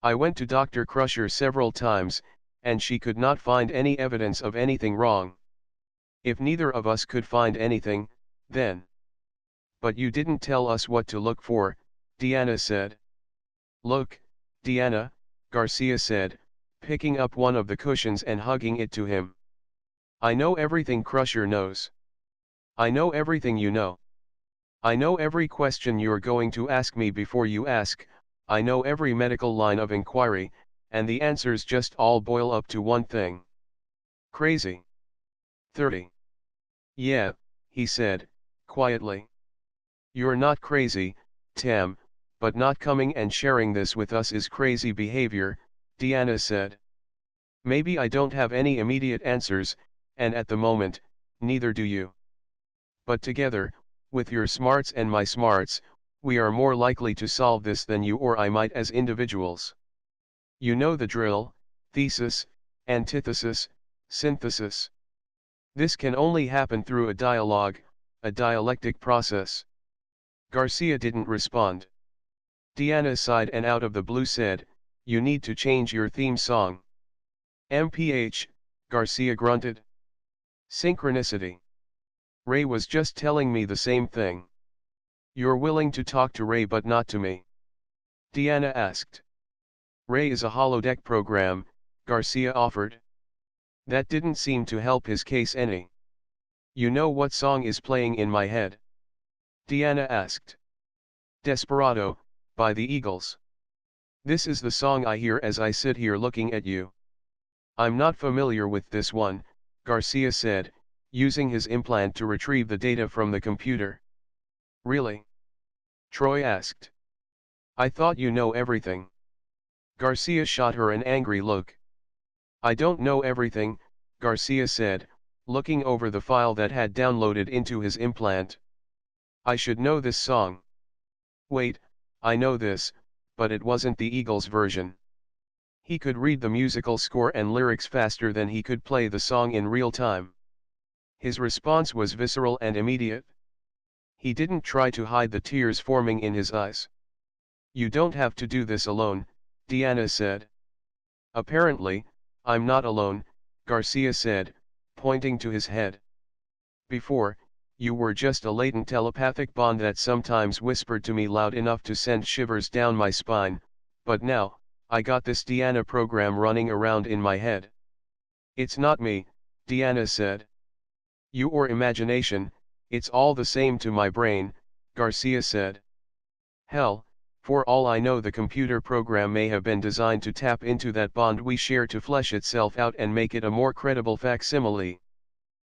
I went to Dr. Crusher several times, and she could not find any evidence of anything wrong. If neither of us could find anything, then. But you didn't tell us what to look for, Deanna said. Look, Deanna, Garcia said, picking up one of the cushions and hugging it to him. I know everything Crusher knows. I know everything you know. I know every question you're going to ask me before you ask, I know every medical line of inquiry, and the answers just all boil up to one thing. Crazy. 30. Yeah, he said, quietly. You're not crazy, Tam, but not coming and sharing this with us is crazy behavior, Deanna said. Maybe I don't have any immediate answers, and at the moment, neither do you. But together, with your smarts and my smarts, we are more likely to solve this than you or I might as individuals. You know the drill: thesis, antithesis, synthesis. This can only happen through a dialogue, a dialectic process. Garcia didn't respond. Deanna sighed and out of the blue said, You need to change your theme song. MPH, Garcia grunted. Synchronicity. Ray was just telling me the same thing. You're willing to talk to Ray but not to me? Deanna asked. Ray is a holodeck program, Garcia offered. That didn't seem to help his case any. You know what song is playing in my head? Deanna asked. Desperado, by the Eagles. This is the song I hear as I sit here looking at you. I'm not familiar with this one, Garcia said, using his implant to retrieve the data from the computer. Really? Troy asked. I thought you know everything. Garcia shot her an angry look. I don't know everything, Garcia said, looking over the file that had downloaded into his implant. I should know this song. Wait, I know this, but it wasn't the Eagles version. He could read the musical score and lyrics faster than he could play the song in real time. His response was visceral and immediate. He didn't try to hide the tears forming in his eyes. You don't have to do this alone, Deanna said. Apparently, I'm not alone, Garcia said, pointing to his head. Before, you were just a latent telepathic bond that sometimes whispered to me loud enough to send shivers down my spine, but now, I got this Deanna program running around in my head. It's not me, Deanna said. You or imagination, it's all the same to my brain, Garcia said. Hell, for all I know the computer program may have been designed to tap into that bond we share to flesh itself out and make it a more credible facsimile.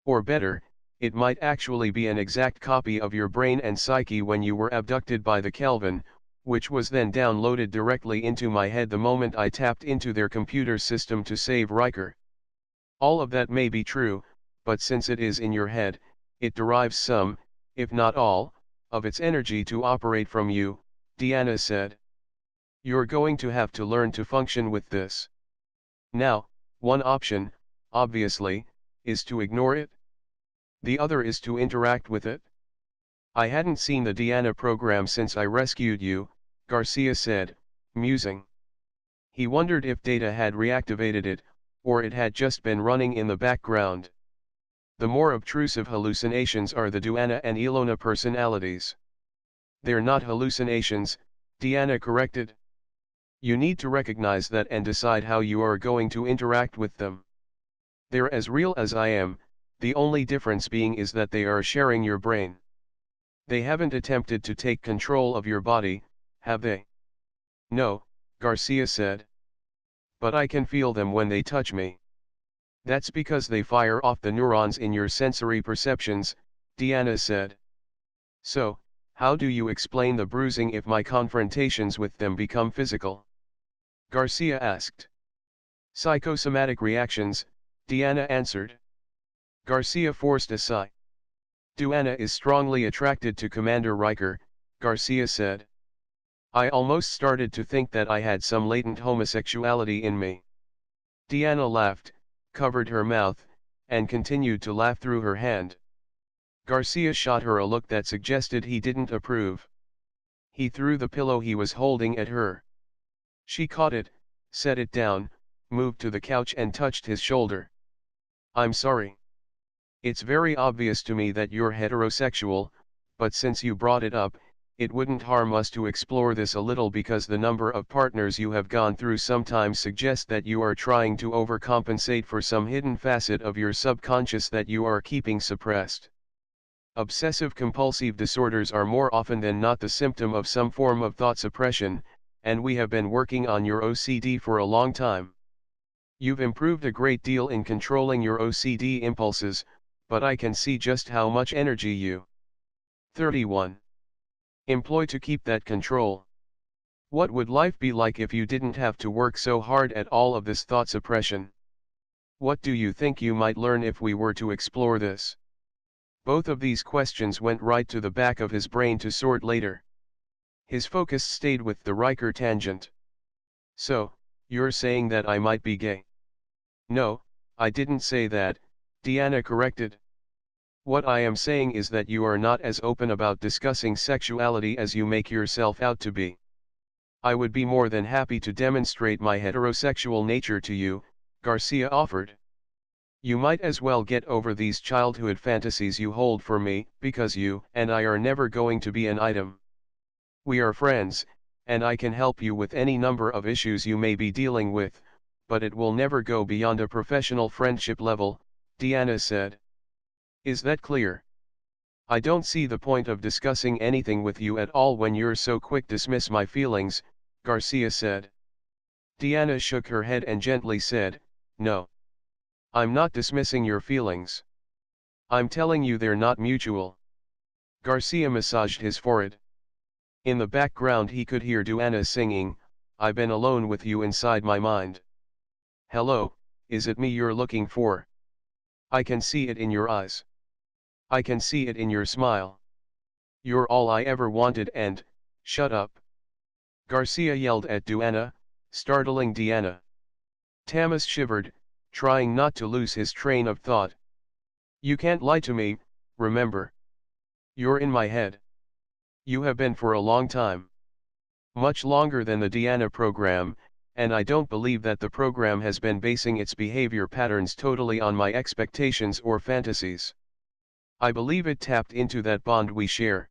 Or better, it might actually be an exact copy of your brain and psyche when you were abducted by the Kelvin, which was then downloaded directly into my head the moment I tapped into their computer system to save Riker. All of that may be true, but since it is in your head, it derives some, if not all, of its energy to operate from you, Deanna said. You're going to have to learn to function with this. Now, one option, obviously, is to ignore it. The other is to interact with it. I hadn't seen the Deanna program since I rescued you, Garcia said, musing. He wondered if Data had reactivated it, or it had just been running in the background. The more obtrusive hallucinations are the Deanna and Ilona personalities. They're not hallucinations, Deanna corrected. You need to recognize that and decide how you are going to interact with them. They're as real as I am, the only difference being is that they are sharing your brain. They haven't attempted to take control of your body, have they? No, Garcia said. But I can feel them when they touch me. That's because they fire off the neurons in your sensory perceptions, Deanna said. So, how do you explain the bruising if my confrontations with them become physical? Garcia asked. Psychosomatic reactions, Deanna answered. Garcia forced a sigh. Deanna is strongly attracted to Commander Riker, Garcia said. I almost started to think that I had some latent homosexuality in me. Deanna laughed, covered her mouth, and continued to laugh through her hand. Garcia shot her a look that suggested he didn't approve. He threw the pillow he was holding at her. She caught it, set it down, moved to the couch and touched his shoulder. I'm sorry. It's very obvious to me that you're heterosexual, but since you brought it up, it wouldn't harm us to explore this a little because the number of partners you have gone through sometimes suggest that you are trying to overcompensate for some hidden facet of your subconscious that you are keeping suppressed. Obsessive-compulsive disorders are more often than not the symptom of some form of thought suppression, and we have been working on your OCD for a long time. You've improved a great deal in controlling your OCD impulses, but I can see just how much energy you 31. Employ to keep that control. What would life be like if you didn't have to work so hard at all of this thought suppression? What do you think you might learn if we were to explore this? Both of these questions went right to the back of his brain to sort later. His focus stayed with the Riker tangent. So, you're saying that I might be gay? No, I didn't say that, Deanna corrected. What I am saying is that you are not as open about discussing sexuality as you make yourself out to be. I would be more than happy to demonstrate my heterosexual nature to you, Garcia offered. You might as well get over these childhood fantasies you hold for me, because you and I are never going to be an item. We are friends, and I can help you with any number of issues you may be dealing with, but it will never go beyond a professional friendship level, Deanna said. Is that clear? I don't see the point of discussing anything with you at all when you're so quick to dismiss my feelings, Garcia said. Deanna shook her head and gently said, No. I'm not dismissing your feelings. I'm telling you they're not mutual. Garcia massaged his forehead. In the background he could hear Deanna singing, I've been alone with you inside my mind. Hello, is it me you're looking for? I can see it in your eyes. I can see it in your smile. You're all I ever wanted and, shut up. Garcia yelled at Deanna, startling Deanna. Tamas shivered, trying not to lose his train of thought. You can't lie to me, remember. You're in my head. You have been for a long time. Much longer than the Deanna program, and I don't believe that the program has been basing its behavior patterns totally on my expectations or fantasies. I believe it tapped into that bond we share.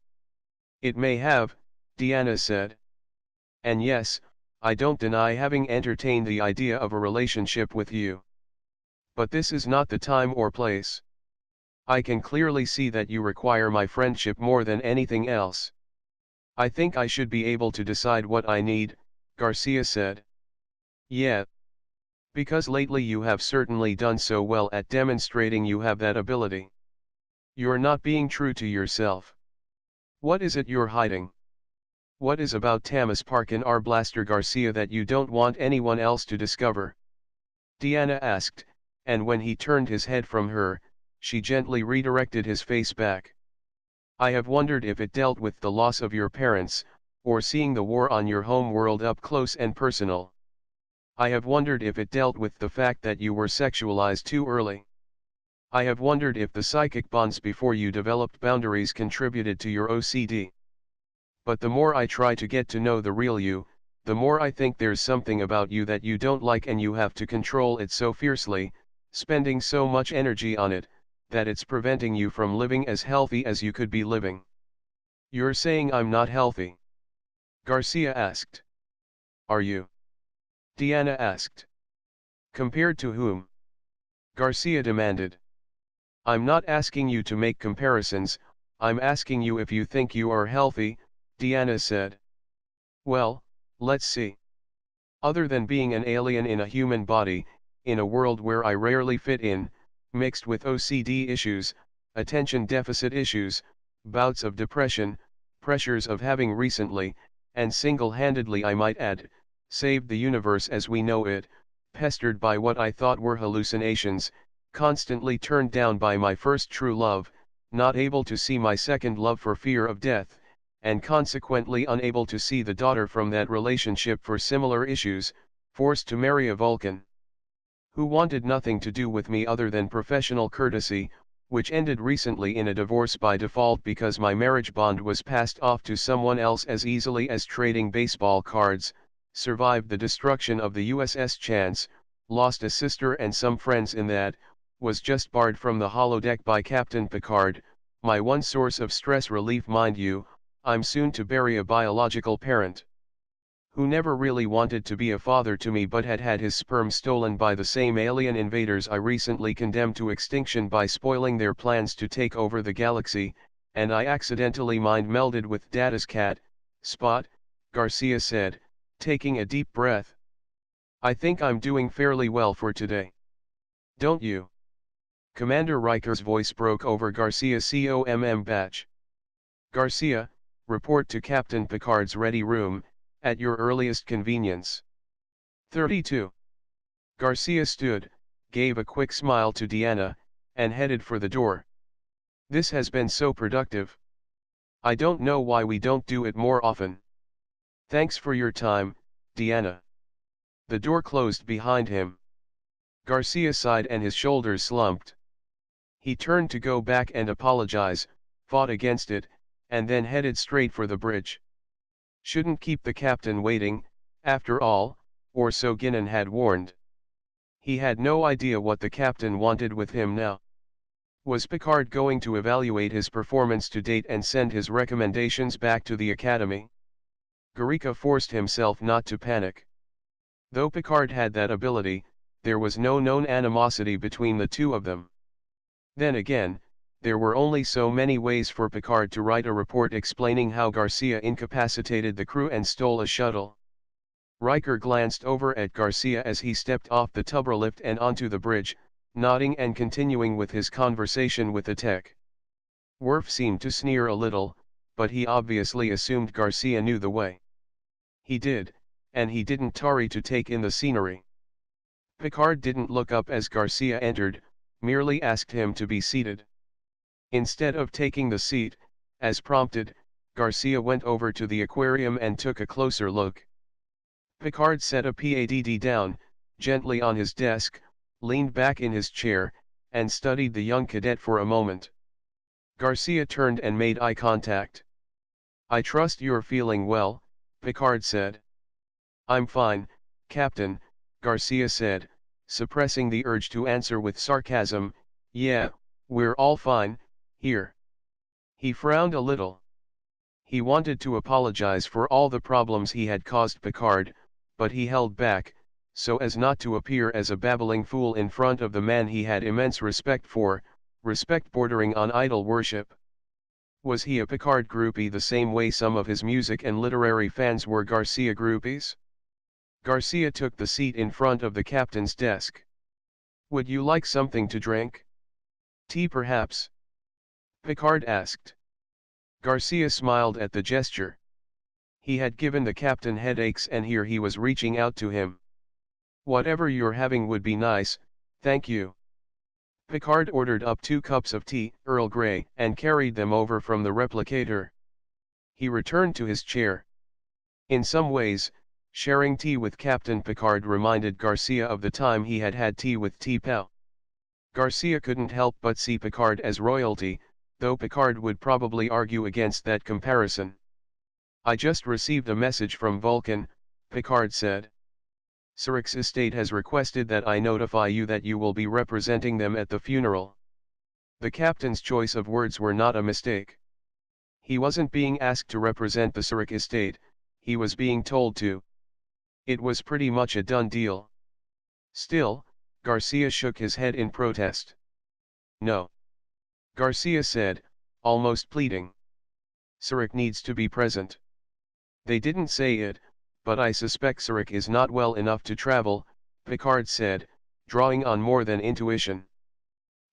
It may have, Deanna said. And yes, I don't deny having entertained the idea of a relationship with you. But this is not the time or place. I can clearly see that you require my friendship more than anything else. I think I should be able to decide what I need, Garcia said. Yeah. Because lately you have certainly done so well at demonstrating you have that ability. You're not being true to yourself. What is it you're hiding? What is about Tamas Parkin R. Blaster Garcia that you don't want anyone else to discover? Deanna asked, and when he turned his head from her, she gently redirected his face back. I have wondered if it dealt with the loss of your parents, or seeing the war on your home world up close and personal. I have wondered if it dealt with the fact that you were sexualized too early. I have wondered if the psychic bonds before you developed boundaries contributed to your OCD. But the more I try to get to know the real you, the more I think there's something about you that you don't like and you have to control it so fiercely, spending so much energy on it, that it's preventing you from living as healthy as you could be living. You're saying I'm not healthy? Garcia asked. Are you? Deanna asked. Compared to whom? Garcia demanded. I'm not asking you to make comparisons, I'm asking you if you think you are healthy, Deanna said. Well, let's see. Other than being an alien in a human body, in a world where I rarely fit in, mixed with OCD issues, attention deficit issues, bouts of depression, pressures of having recently, and single-handedly I might add, saved the universe as we know it, pestered by what I thought were hallucinations, constantly turned down by my first true love, not able to see my second love for fear of death, and consequently unable to see the daughter from that relationship for similar issues, forced to marry a Vulcan who wanted nothing to do with me other than professional courtesy, which ended recently in a divorce by default because my marriage bond was passed off to someone else as easily as trading baseball cards, survived the destruction of the USS Chance, lost a sister and some friends in that, was just barred from the holodeck by Captain Picard, my one source of stress relief, mind you. I'm soon to bury a biological parent who never really wanted to be a father to me but had had his sperm stolen by the same alien invaders I recently condemned to extinction by spoiling their plans to take over the galaxy, and I accidentally mind-melded with Data's cat, Spot, Garcia said, taking a deep breath. I think I'm doing fairly well for today. Don't you? Commander Riker's voice broke over Garcia's COMM batch. Garcia, report to Captain Picard's ready room, at your earliest convenience. 32. Garcia stood, gave a quick smile to Deanna, and headed for the door. This has been so productive. I don't know why we don't do it more often. Thanks for your time, Deanna. The door closed behind him. Garcia sighed and his shoulders slumped. He turned to go back and apologize, fought against it, and then headed straight for the bridge. Shouldn't keep the captain waiting, after all, or so Guinan had warned. He had no idea what the captain wanted with him now. Was Picard going to evaluate his performance to date and send his recommendations back to the Academy? Garika forced himself not to panic. Though Picard had that ability, there was no known animosity between the two of them. Then again, there were only so many ways for Picard to write a report explaining how Garcia incapacitated the crew and stole a shuttle. Riker glanced over at Garcia as he stepped off the tubralift and onto the bridge, nodding and continuing with his conversation with the tech. Worf seemed to sneer a little, but he obviously assumed Garcia knew the way. He did, and he didn't tarry to take in the scenery. Picard didn't look up as Garcia entered, merely asked him to be seated. Instead of taking the seat, as prompted, Garcia went over to the aquarium and took a closer look. Picard set a PADD down, gently on his desk, leaned back in his chair, and studied the young cadet for a moment. Garcia turned and made eye contact. I trust you're feeling well, Picard said. I'm fine, Captain, Garcia said, suppressing the urge to answer with sarcasm, yeah, we're all fine, here. He frowned a little. He wanted to apologize for all the problems he had caused Picard, but he held back, so as not to appear as a babbling fool in front of the man he had immense respect for, respect bordering on idol worship. Was he a Picard groupie the same way some of his music and literary fans were Garcia groupies? Garcia took the seat in front of the captain's desk. Would you like something to drink? Tea perhaps? Picard asked. Garcia smiled at the gesture. He had given the captain headaches and here he was reaching out to him. Whatever you're having would be nice, thank you. Picard ordered up 2 cups of tea, Earl Grey, and carried them over from the replicator. He returned to his chair. In some ways, sharing tea with Captain Picard reminded Garcia of the time he had had tea with T'Pau. Garcia couldn't help but see Picard as royalty, though Picard would probably argue against that comparison. I just received a message from Vulcan, Picard said. Surak's estate has requested that I notify you that you will be representing them at the funeral. The captain's choice of words were not a mistake. He wasn't being asked to represent the Surak estate, he was being told to. It was pretty much a done deal. Still, Garcia shook his head in protest. No. Garcia said, almost pleading. Surak needs to be present. They didn't say it, but I suspect Surak is not well enough to travel, Picard said, drawing on more than intuition.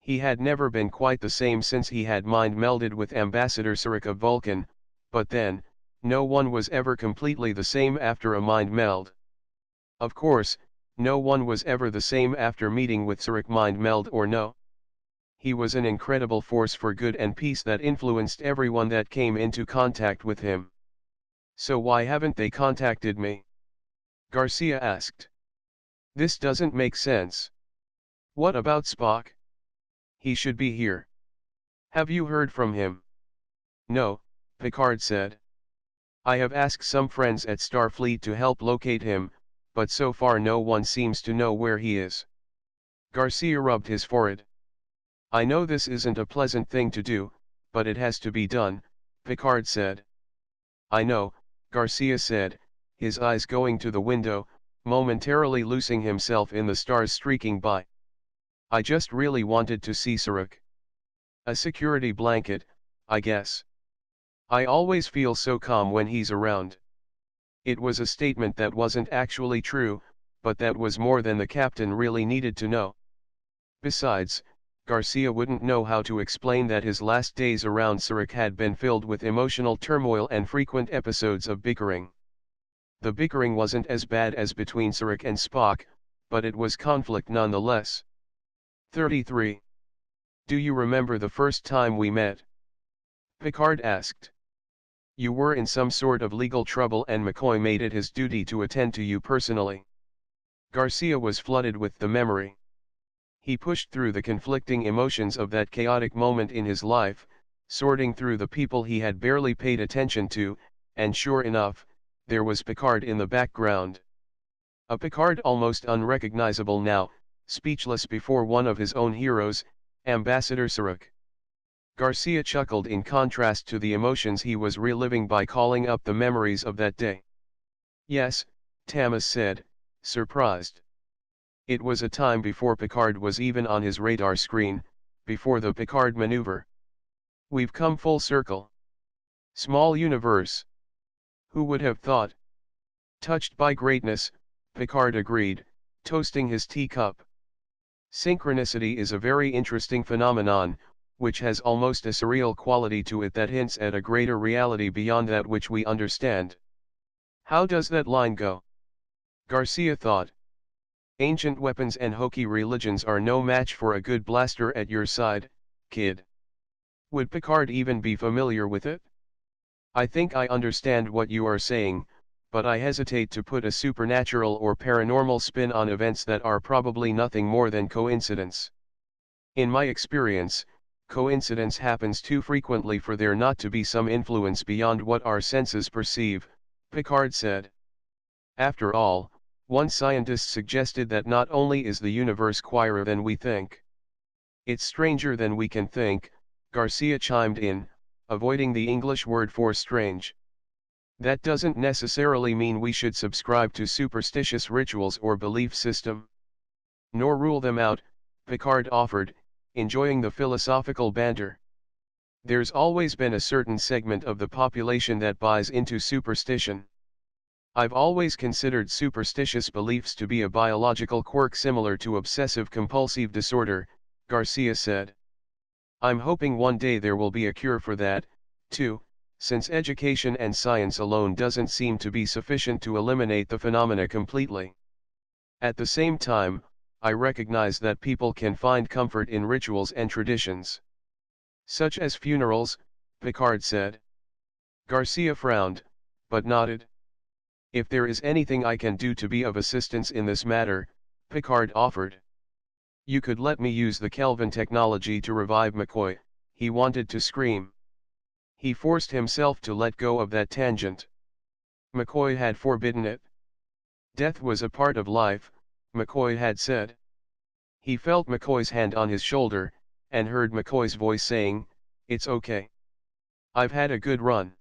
He had never been quite the same since he had mind-melded with Ambassador Surak of Vulcan, but then, no one was ever completely the same after a mind-meld. Of course, no one was ever the same after meeting with Surak, mind-meld or no. He was an incredible force for good and peace that influenced everyone that came into contact with him. So why haven't they contacted me? Garcia asked. This doesn't make sense. What about Spock? He should be here. Have you heard from him? No, Picard said. I have asked some friends at Starfleet to help locate him, but so far no one seems to know where he is. Garcia rubbed his forehead. I know this isn't a pleasant thing to do, but it has to be done, Picard said. I know, Garcia said, his eyes going to the window, momentarily losing himself in the stars streaking by. I just really wanted to see Saruk. A security blanket, I guess. I always feel so calm when he's around. It was a statement that wasn't actually true, but that was more than the captain really needed to know. Besides, Garcia wouldn't know how to explain that his last days around Saruk had been filled with emotional turmoil and frequent episodes of bickering. The bickering wasn't as bad as between Saruk and Spock, but it was conflict nonetheless. 33. Do you remember the first time we met? Picard asked. You were in some sort of legal trouble and McCoy made it his duty to attend to you personally. Garcia was flooded with the memory. He pushed through the conflicting emotions of that chaotic moment in his life, sorting through the people he had barely paid attention to, and sure enough, there was Picard in the background. A Picard almost unrecognizable now, speechless before one of his own heroes, Ambassador Saruk. Garcia chuckled in contrast to the emotions he was reliving by calling up the memories of that day. Yes, Tamas said, surprised. It was a time before Picard was even on his radar screen, before the Picard maneuver. We've come full circle. Small universe. Who would have thought? Touched by greatness, Picard agreed, toasting his teacup. Synchronicity is a very interesting phenomenon, which has almost a surreal quality to it that hints at a greater reality beyond that which we understand. How does that line go? Garcia thought. Ancient weapons and hokey religions are no match for a good blaster at your side, kid. Would Picard even be familiar with it? I think I understand what you are saying, but I hesitate to put a supernatural or paranormal spin on events that are probably nothing more than coincidence. In my experience, coincidence happens too frequently for there not to be some influence beyond what our senses perceive, Picard said. After all, one scientist suggested that not only is the universe quieter than we think. It's stranger than we can think, Garcia chimed in, avoiding the English word for strange. That doesn't necessarily mean we should subscribe to superstitious rituals or belief system. Nor rule them out, Picard offered, enjoying the philosophical banter. There's always been a certain segment of the population that buys into superstition. I've always considered superstitious beliefs to be a biological quirk similar to obsessive-compulsive disorder, Garcia said. I'm hoping one day there will be a cure for that, too, since education and science alone doesn't seem to be sufficient to eliminate the phenomena completely. At the same time, I recognize that people can find comfort in rituals and traditions. Such as funerals, Picard said. Garcia frowned, but nodded. If there is anything I can do to be of assistance in this matter, Picard offered. You could let me use the Kelvin technology to revive McCoy, he wanted to scream. He forced himself to let go of that tangent. McCoy had forbidden it. Death was a part of life, McCoy had said. He felt McCoy's hand on his shoulder, and heard McCoy's voice saying, "It's okay. I've had a good run."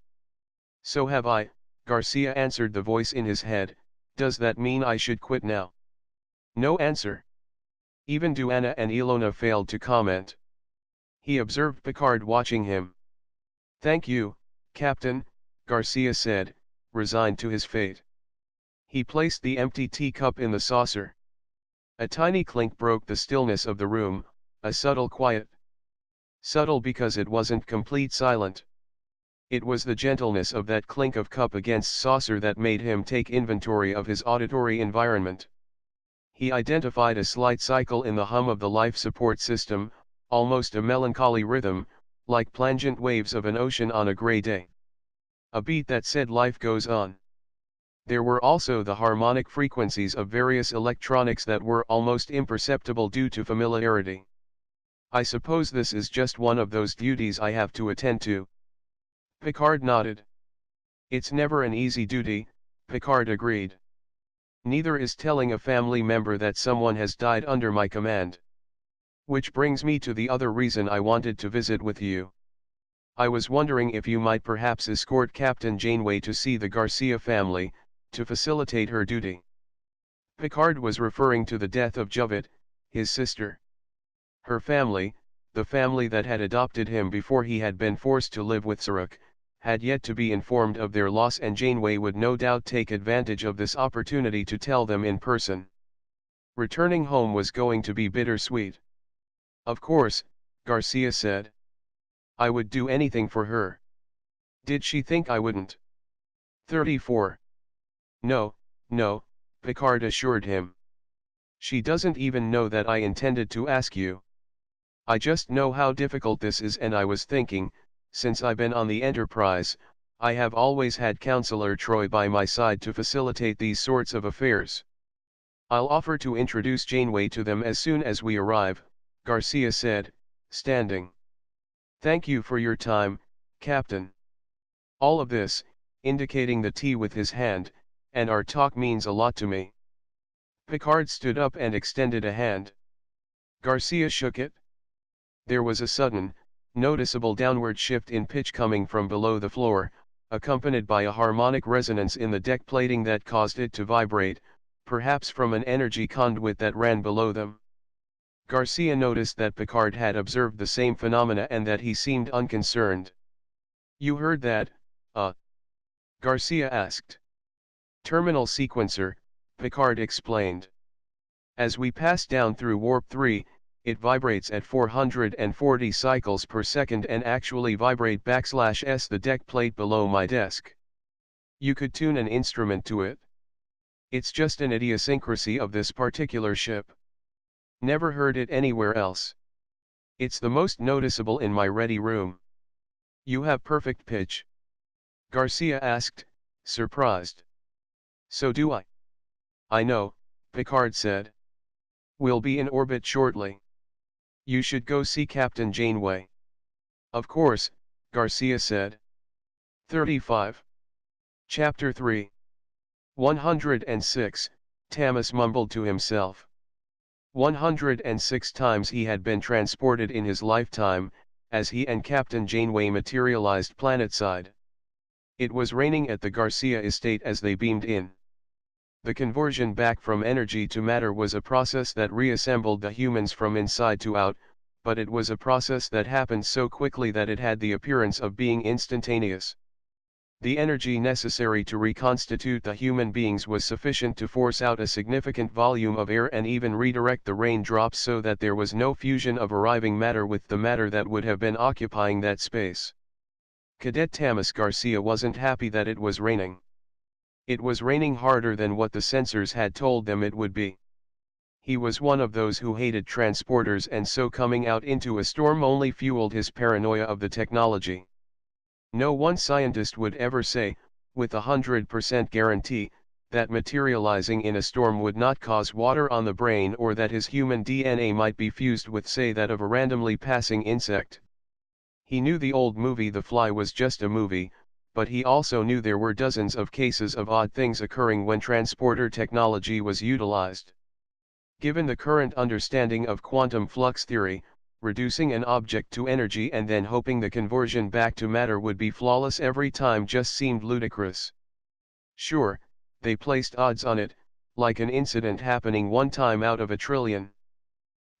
"So have I," Garcia answered the voice in his head. "Does that mean I should quit now?" No answer. Even Duana and Ilona failed to comment. He observed Picard watching him. "Thank you, Captain," Garcia said, resigned to his fate. He placed the empty teacup in the saucer. A tiny clink broke the stillness of the room, a subtle quiet. Subtle because it wasn't complete silent. It was the gentleness of that clink of cup against saucer that made him take inventory of his auditory environment. He identified a slight cycle in the hum of the life support system, almost a melancholy rhythm, like plangent waves of an ocean on a gray day. A beat that said life goes on. There were also the harmonic frequencies of various electronics that were almost imperceptible due to familiarity. I suppose this is just one of those duties I have to attend to. Picard nodded. It's never an easy duty, Picard agreed. Neither is telling a family member that someone has died under my command. Which brings me to the other reason I wanted to visit with you. I was wondering if you might perhaps escort Captain Janeway to see the Garcia family, to facilitate her duty. Picard was referring to the death of Javet, his sister. Her family, the family that had adopted him before he had been forced to live with Saruk, had yet to be informed of their loss, and Janeway would no doubt take advantage of this opportunity to tell them in person. Returning home was going to be bittersweet. Of course, Garcia said. I would do anything for her. Did she think I wouldn't? 34. No, no, Picard assured him. She doesn't even know that I intended to ask you. I just know how difficult this is, and I was thinking, since I've been on the Enterprise, I have always had Counselor Troy by my side to facilitate these sorts of affairs. I'll offer to introduce Janeway to them as soon as we arrive, Garcia said, standing. Thank you for your time, Captain. All of this, indicating the tea with his hand, and our talk means a lot to me. Picard stood up and extended a hand. Garcia shook it. There was a sudden, noticeable downward shift in pitch coming from below the floor, accompanied by a harmonic resonance in the deck plating that caused it to vibrate, perhaps from an energy conduit that ran below them. Garcia noticed that Picard had observed the same phenomena and that he seemed unconcerned. You heard that, Garcia asked. Terminal sequencer, Picard explained. As we pass down through warp 3, it vibrates at 440 cycles per second and actually vibrate /s the deck plate below my desk. You could tune an instrument to it. It's just an idiosyncrasy of this particular ship. Never heard it anywhere else. It's the most noticeable in my ready room. You have perfect pitch. Garcia asked, surprised. So do I. I know, Picard said. We'll be in orbit shortly. You should go see Captain Janeway. Of course, Garcia said. 35. Chapter 3. 106, Tamas mumbled to himself. 106 times he had been transported in his lifetime, as he and Captain Janeway materialized planetside. It was raining at the Garcia estate as they beamed in. The conversion back from energy to matter was a process that reassembled the humans from inside to out, but it was a process that happened so quickly that it had the appearance of being instantaneous. The energy necessary to reconstitute the human beings was sufficient to force out a significant volume of air and even redirect the raindrops so that there was no fusion of arriving matter with the matter that would have been occupying that space. Cadet Tamas Garcia wasn't happy that it was raining. It was raining harder than what the sensors had told them it would be. He was one of those who hated transporters, and so coming out into a storm only fueled his paranoia of the technology. No one scientist would ever say, with 100% guarantee, that materializing in a storm would not cause water on the brain, or that his human DNA might be fused with, say, that of a randomly passing insect. He knew the old movie The Fly was just a movie, but he also knew there were dozens of cases of odd things occurring when transporter technology was utilized. Given the current understanding of quantum flux theory, reducing an object to energy and then hoping the conversion back to matter would be flawless every time just seemed ludicrous. Sure, they placed odds on it, like an incident happening one time out of a trillion.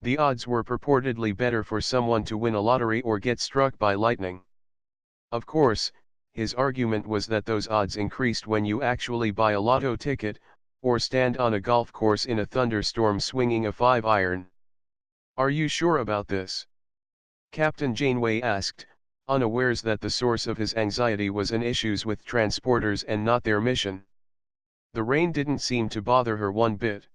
The odds were purportedly better for someone to win a lottery or get struck by lightning. Of course, his argument was that those odds increased when you actually buy a lotto ticket, or stand on a golf course in a thunderstorm swinging a 5-iron. Are you sure about this? Captain Janeway asked, unawares that the source of his anxiety was an issues with transporters and not their mission. The rain didn't seem to bother her one bit.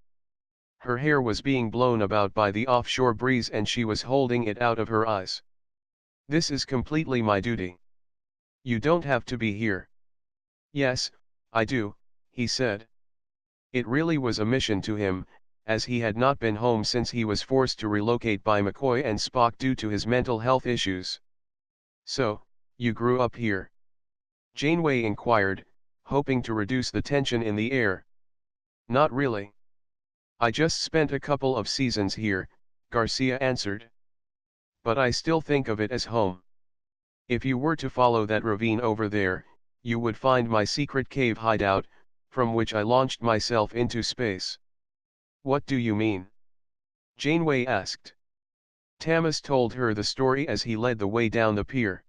Her hair was being blown about by the offshore breeze and she was holding it out of her eyes. "This is completely my duty. You don't have to be here." "Yes, I do," he said. It really was a mission to him, as he had not been home since he was forced to relocate by McCoy and Spock due to his mental health issues. "So, you grew up here?" Janeway inquired, hoping to reduce the tension in the air. "Not really. I just spent a couple of seasons here," Garcia answered. "But I still think of it as home. If you were to follow that ravine over there, you would find my secret cave hideout, from which I launched myself into space." "What do you mean?" Janeway asked. Tamas told her the story as he led the way down the pier.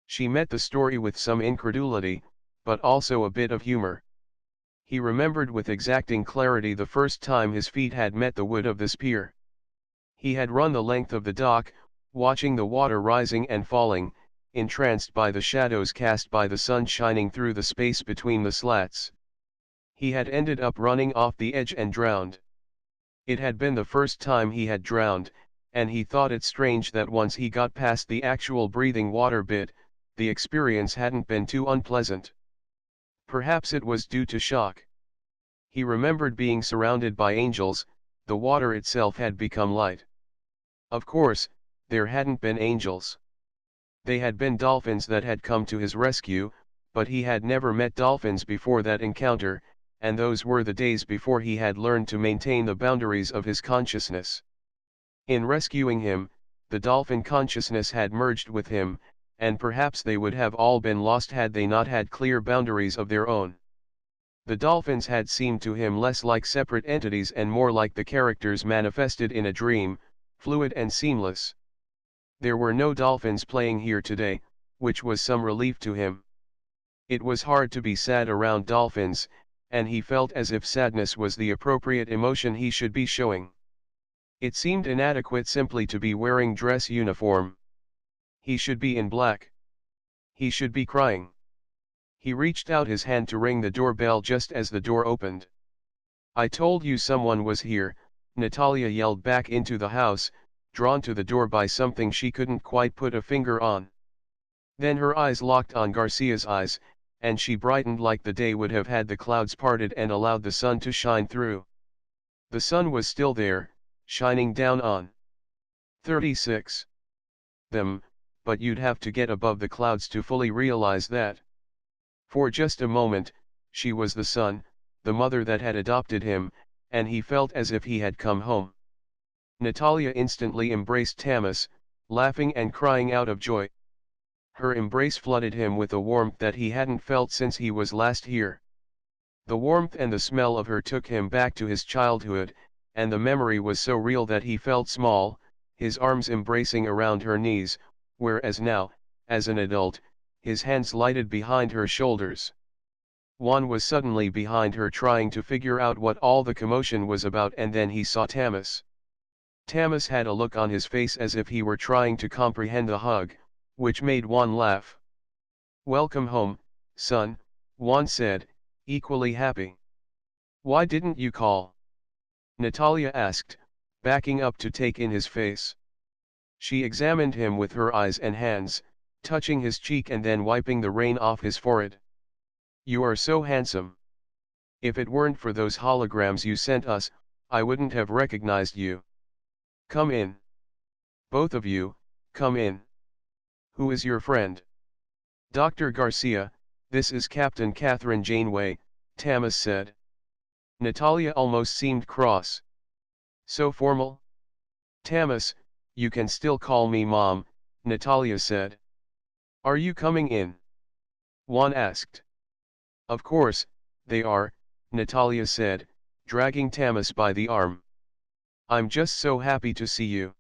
She met the story with some incredulity, but also a bit of humor. He remembered with exacting clarity the first time his feet had met the wood of this pier. He had run the length of the dock, watching the water rising and falling, entranced by the shadows cast by the sun shining through the space between the slats. He had ended up running off the edge and drowned. It had been the first time he had drowned, and he thought it strange that once he got past the actual breathing water bit, the experience hadn't been too unpleasant. Perhaps it was due to shock. He remembered being surrounded by angels, the water itself had become light. Of course, there hadn't been angels. They had been dolphins that had come to his rescue, but he had never met dolphins before that encounter, and those were the days before he had learned to maintain the boundaries of his consciousness. In rescuing him, the dolphin consciousness had merged with him, and perhaps they would have all been lost had they not had clear boundaries of their own. The dolphins had seemed to him less like separate entities and more like the characters manifested in a dream, fluid and seamless. There were no dolphins playing here today, which was some relief to him. It was hard to be sad around dolphins, and he felt as if sadness was the appropriate emotion he should be showing. It seemed inadequate simply to be wearing dress uniform. He should be in black. He should be crying. He reached out his hand to ring the doorbell just as the door opened. "I told you someone was here," Natalia yelled back into the house, drawn to the door by something she couldn't quite put a finger on. Then her eyes locked on Garcia's eyes, and she brightened like the day would have had the clouds parted and allowed the sun to shine through. The sun was still there, shining down on 36. Them, but you'd have to get above the clouds to fully realize that. For just a moment, she was the son, the mother that had adopted him, and he felt as if he had come home. Natalia instantly embraced Tamas, laughing and crying out of joy. Her embrace flooded him with a warmth that he hadn't felt since he was last here. The warmth and the smell of her took him back to his childhood, and the memory was so real that he felt small, his arms embracing around her knees, whereas now, as an adult, his hands lighted behind her shoulders. Juan was suddenly behind her trying to figure out what all the commotion was about, and then he saw Tamas. Tamas had a look on his face as if he were trying to comprehend the hug, which made Juan laugh. "Welcome home, son," Juan said, equally happy. "Why didn't you call?" Natalia asked, backing up to take in his face. She examined him with her eyes and hands, touching his cheek and then wiping the rain off his forehead. "You are so handsome. If it weren't for those holograms you sent us, I wouldn't have recognized you. Come in. Both of you, come in. Who is your friend?" "Dr. Garcia, this is Captain Catherine Janeway," Tamas said. Natalia almost seemed cross. "So formal?" "Tamas, you can still call me Mom," Natalia said. "Are you coming in?" Juan asked. "Of course, they are," Natalia said, dragging Tamas by the arm. "I'm just so happy to see you.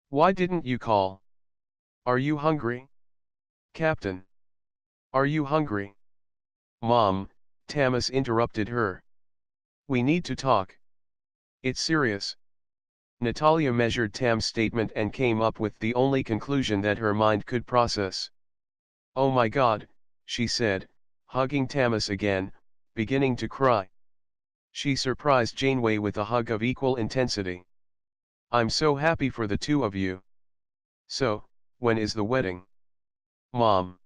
Why didn't you call? Are you hungry?" "Captain. Are you hungry?" "Mom," Tamas interrupted her. "We need to talk. It's serious." Natalia measured Tam's statement and came up with the only conclusion that her mind could process. "Oh my God," she said, hugging Tamas again, beginning to cry. She surprised Janeway with a hug of equal intensity. I'm so happy for the two of you. So, when is the wedding? Mom.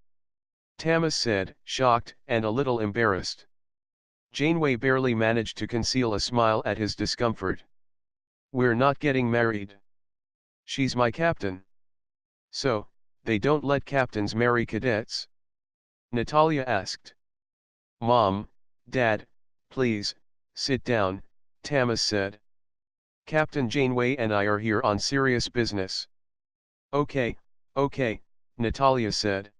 Tamas said, shocked and a little embarrassed. Janeway barely managed to conceal a smile at his discomfort. We're not getting married. She's my captain. So, they don't let captains marry cadets? Natalia asked. Mom, Dad, please, sit down, Tamas said. Captain Janeway and I are here on serious business. Okay, Natalia said.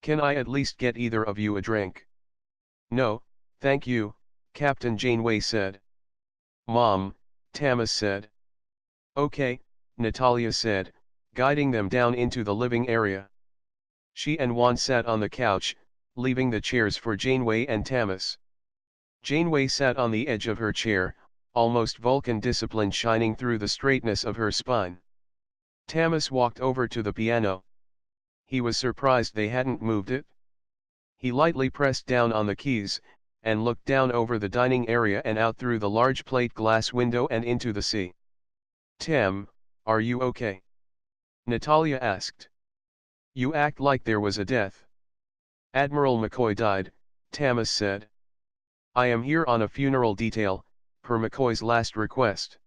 Can I at least get either of you a drink? No, thank you, Captain Janeway said. Mom, Tamas said. Okay, Natalia said, guiding them down into the living area. She and Juan sat on the couch, leaving the chairs for Janeway and Tamas. Janeway sat on the edge of her chair, almost Vulcan discipline shining through the straightness of her spine. Tamas walked over to the piano. He was surprised they hadn't moved it. He lightly pressed down on the keys, and looked down over the dining area and out through the large plate glass window and into the sea. Tam, are you okay? Natalia asked. You act like there was a death. Admiral McCoy died, Tamas said. I am here on a funeral detail, per McCoy's last request.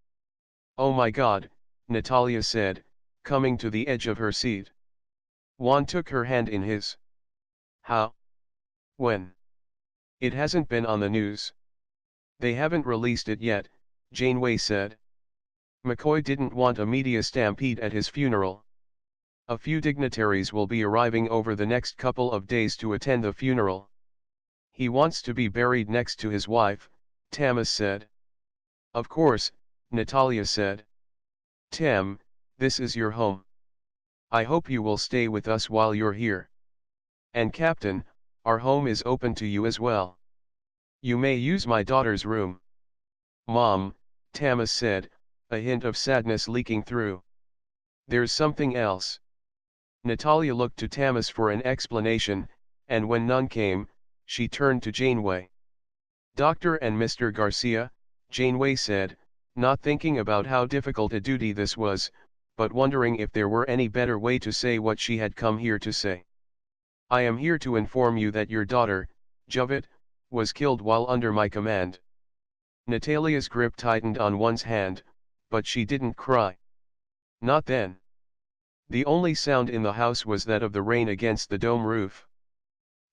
Oh my God, Natalia said, coming to the edge of her seat. Juan took her hand in his. How? When? It hasn't been on the news. They haven't released it yet, Janeway said. McCoy didn't want a media stampede at his funeral. A few dignitaries will be arriving over the next couple of days to attend the funeral. He wants to be buried next to his wife, Tamas said. Of course, Natalia said. Tam, this is your home. I hope you will stay with us while you're here. And Captain, our home is open to you as well. You may use my daughter's room. Mom, Tamas said, a hint of sadness leaking through. There's something else. Natalia looked to Tamas for an explanation, and when none came, she turned to Janeway. Dr. and Mr. Garcia, Janeway said, not thinking about how difficult a duty this was, but wondering if there were any better way to say what she had come here to say. I am here to inform you that your daughter, Javet, was killed while under my command. Natalia's grip tightened on one's hand, but she didn't cry. Not then. The only sound in the house was that of the rain against the dome roof.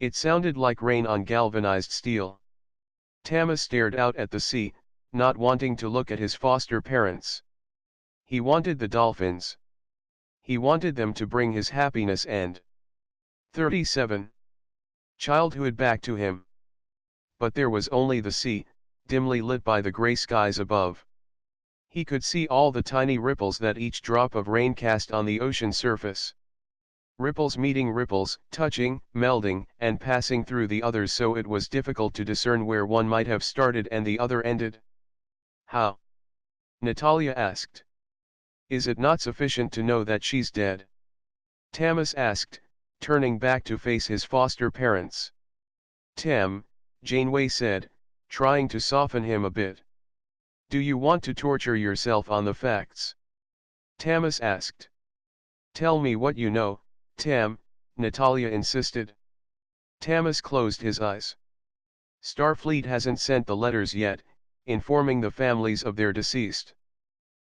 It sounded like rain on galvanized steel. Tamas stared out at the sea, not wanting to look at his foster parents. He wanted the dolphins. He wanted them to bring his happiness and 37. Childhood back to him. But there was only the sea, dimly lit by the gray skies above. He could see all the tiny ripples that each drop of rain cast on the ocean surface. Ripples meeting ripples, touching, melding, and passing through the others, so it was difficult to discern where one might have started and the other ended. How? Natalia asked. Is it not sufficient to know that she's dead? Tamas asked, turning back to face his foster parents. Tam, Janeway said, trying to soften him a bit. Do you want to torture yourself on the facts? Tamas asked. Tell me what you know, Tam, Natalia insisted. Tamas closed his eyes. Starfleet hasn't sent the letters yet, informing the families of their deceased.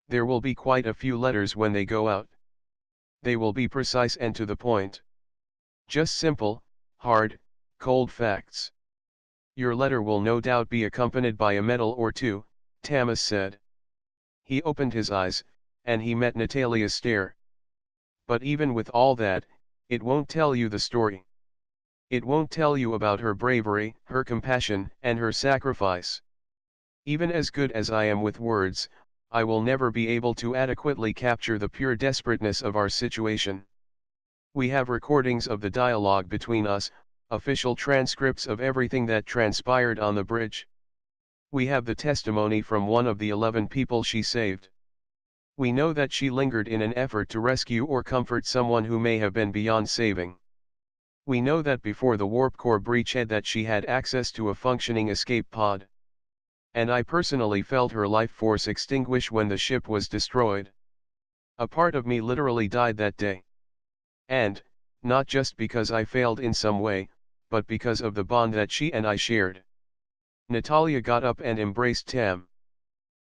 There will be quite a few letters when they go out. They will be precise and to the point. Just simple, hard, cold facts. Your letter will no doubt be accompanied by a medal or two, Tamas said. He opened his eyes, and he met Natalia's stare. But even with all that, it won't tell you the story. It won't tell you about her bravery, her compassion, and her sacrifice. Even as good as I am with words, I will never be able to adequately capture the pure desperateness of our situation. We have recordings of the dialogue between us, official transcripts of everything that transpired on the bridge. We have the testimony from one of the 11 people she saved. We know that she lingered in an effort to rescue or comfort someone who may have been beyond saving. We know that before the warp core breach that she had access to a functioning escape pod. And I personally felt her life force extinguish when the ship was destroyed. A part of me literally died that day. And, not just because I failed in some way, but because of the bond that she and I shared. Natalia got up and embraced Tam.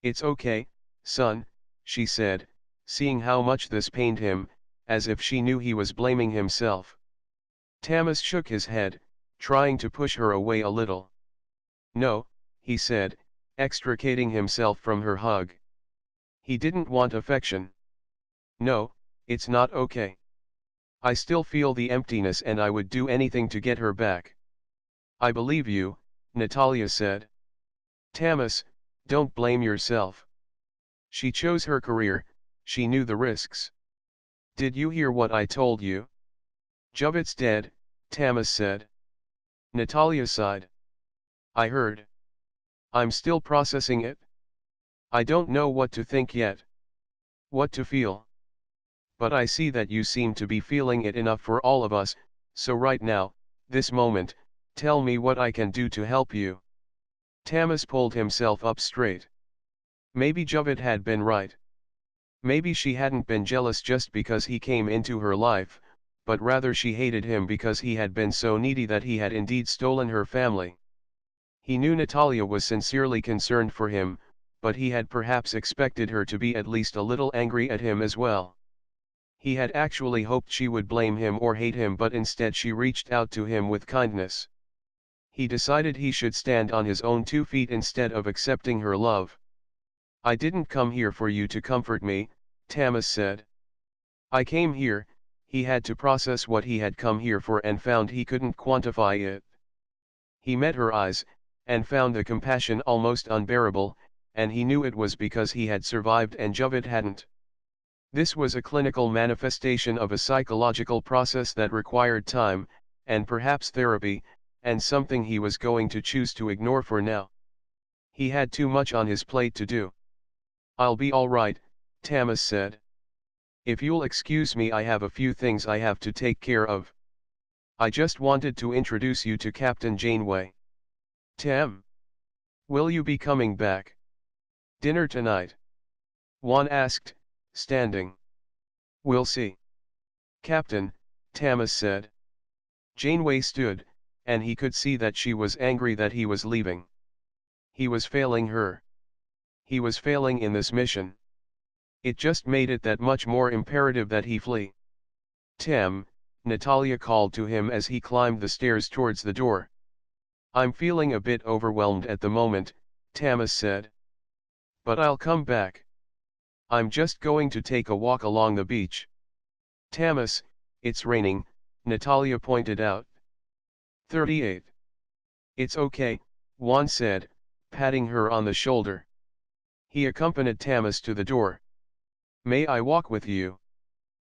"It's okay, son," she said, seeing how much this pained him, as if she knew he was blaming himself. Tamas shook his head, trying to push her away a little. "No," he said, extricating himself from her hug. He didn't want affection. "No, it's not okay. I still feel the emptiness and I would do anything to get her back." "I believe you," Natalia said. "Tamas, don't blame yourself. She chose her career, she knew the risks." "Did you hear what I told you?" "Jovet's dead," Tamas said. Natalia sighed. "I heard. I'm still processing it. I don't know what to think yet. What to feel. But I see that you seem to be feeling it enough for all of us, so right now, this moment, tell me what I can do to help you." Tamas pulled himself up straight. Maybe Jovet had been right. Maybe she hadn't been jealous just because he came into her life, but rather she hated him because he had been so needy that he had indeed stolen her family. He knew Natalia was sincerely concerned for him, but he had perhaps expected her to be at least a little angry at him as well. He had actually hoped she would blame him or hate him, but instead she reached out to him with kindness. He decided he should stand on his own 2 feet instead of accepting her love. "I didn't come here for you to comfort me," Tamas said. "I came here," he had to process what he had come here for and found he couldn't quantify it. He met her eyes, and found the compassion almost unbearable, and he knew it was because he had survived and Jovet hadn't. This was a clinical manifestation of a psychological process that required time, and perhaps therapy, and something he was going to choose to ignore for now. He had too much on his plate to do. "I'll be all right," Tamas said. "If you'll excuse me, I have a few things I have to take care of. I just wanted to introduce you to Captain Janeway." "Tam? Will you be coming back?" "Dinner tonight?" Juan asked, standing. "We'll see." "Captain," Tamas said. Janeway stood, and he could see that she was angry that he was leaving. He was failing her. He was failing in this mission. It just made it that much more imperative that he flee. "Tam," Natalia called to him as he climbed the stairs towards the door. "I'm feeling a bit overwhelmed at the moment," Tamas said. "But I'll come back. I'm just going to take a walk along the beach." "Tamas, it's raining," Natalia pointed out. 38. "It's okay," Juan said, patting her on the shoulder. He accompanied Tamas to the door. "May I walk with you?"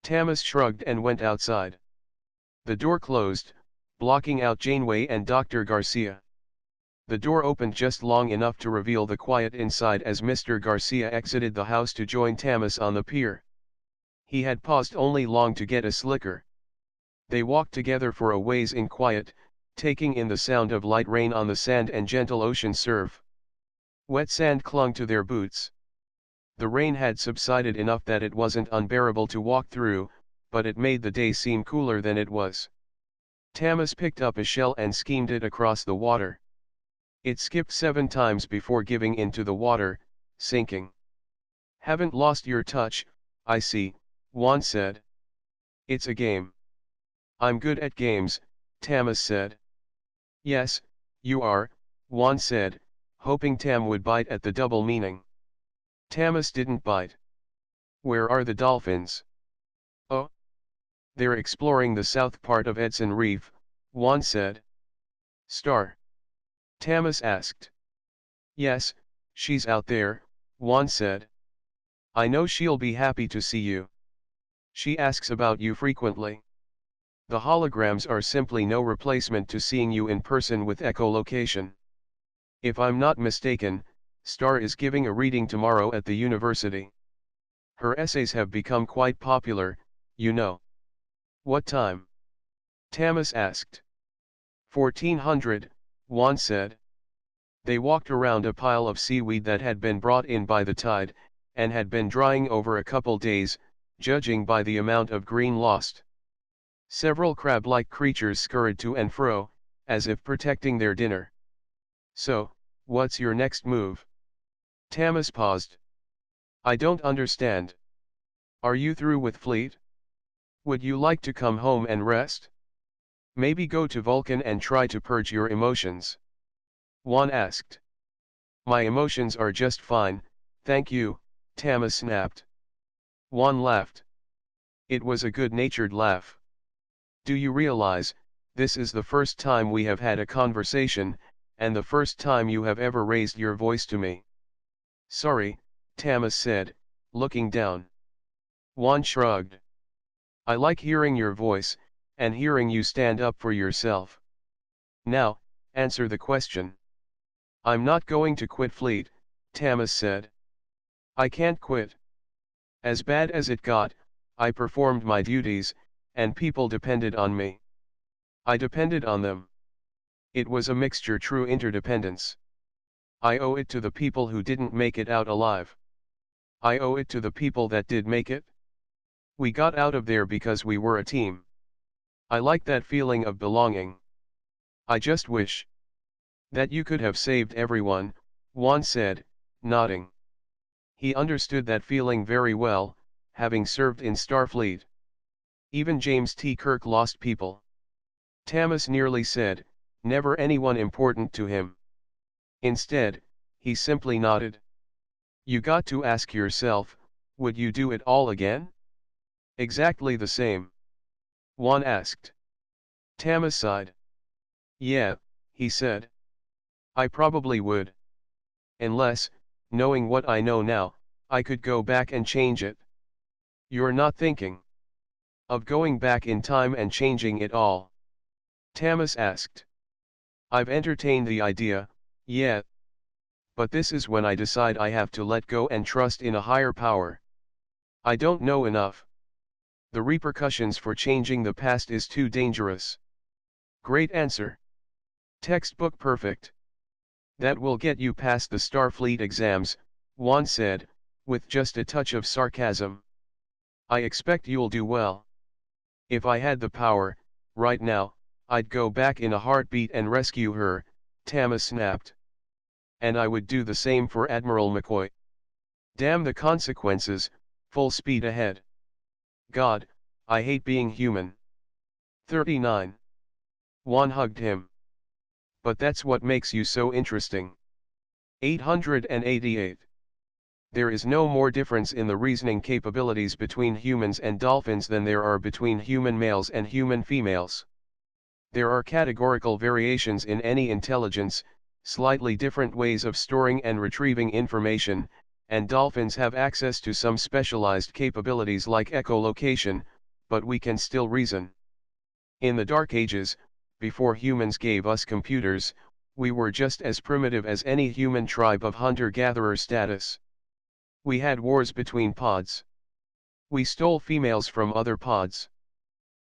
Tamas shrugged and went outside. The door closed, blocking out Janeway and Dr. Garcia. The door opened just long enough to reveal the quiet inside as Mr. Garcia exited the house to join Tamas on the pier. He had paused only long to get a slicker. They walked together for a ways in quiet, taking in the sound of light rain on the sand and gentle ocean surf. Wet sand clung to their boots. The rain had subsided enough that it wasn't unbearable to walk through, but it made the day seem cooler than it was. Tamas picked up a shell and schemed it across the water. It skipped 7 times before giving into the water, sinking. "Haven't lost your touch, I see," Juan said. "It's a game." "I'm good at games," Tamas said. "Yes, you are," Juan said, hoping Tam would bite at the double meaning. Tamas didn't bite. "Where are the dolphins?" "Oh. They're exploring the south part of Edson Reef," Juan said. "Star?" Tamas asked. "Yes, she's out there," Juan said. "I know she'll be happy to see you. She asks about you frequently. The holograms are simply no replacement to seeing you in person with echolocation. If I'm not mistaken, Star is giving a reading tomorrow at the university. Her essays have become quite popular, you know." "What time?" Tamas asked. 1400, Juan said. They walked around a pile of seaweed that had been brought in by the tide, and had been drying over a couple days, judging by the amount of green lost. Several crab-like creatures scurried to and fro, as if protecting their dinner. "So, what's your next move?" Tamas paused. "I don't understand. Are you through with fleet? Would you like to come home and rest? Maybe go to Vulcan and try to purge your emotions?" Juan asked. "My emotions are just fine, thank you," Tamas snapped. Juan laughed. It was a good-natured laugh. "Do you realize, this is the first time we have had a conversation, and the first time you have ever raised your voice to me?" "Sorry," Tamas said, looking down. Juan shrugged. "I like hearing your voice, and hearing you stand up for yourself. Now, answer the question." "I'm not going to quit fleet," Tamas said. "I can't quit. As bad as it got, I performed my duties, and people depended on me. I depended on them. It was a mixture, true interdependence. I owe it to the people who didn't make it out alive. I owe it to the people that did make it. We got out of there because we were a team. I like that feeling of belonging. I just wish that you could have saved everyone," Juan said, nodding. He understood that feeling very well, having served in Starfleet. Even James T. Kirk lost people. Tamas nearly said, never anyone important to him. Instead, he simply nodded. "You got to ask yourself, would you do it all again?" "Exactly the same?" Juan asked. Tamas sighed. "Yeah," he said. "I probably would. Unless, knowing what I know now, I could go back and change it." "You're not thinking of going back in time and changing it all?" Tamas asked. "I've entertained the idea, yeah. But this is when I decide I have to let go and trust in a higher power. I don't know enough. The repercussions for changing the past is too dangerous." "Great answer. Textbook perfect. That will get you past the Starfleet exams," Juan said, with just a touch of sarcasm. "I expect you'll do well. If I had the power, right now, I'd go back in a heartbeat and rescue her," Tamas snapped. "And I would do the same for Admiral McCoy. Damn the consequences, full speed ahead. God, I hate being human." 39. Juan hugged him. "But that's what makes you so interesting." 888. There is no more difference in the reasoning capabilities between humans and dolphins than there are between human males and human females. There are categorical variations in any intelligence, slightly different ways of storing and retrieving information, and dolphins have access to some specialized capabilities like echolocation, but we can still reason. In the Dark Ages, before humans gave us computers, we were just as primitive as any human tribe of hunter-gatherer status. We had wars between pods. We stole females from other pods.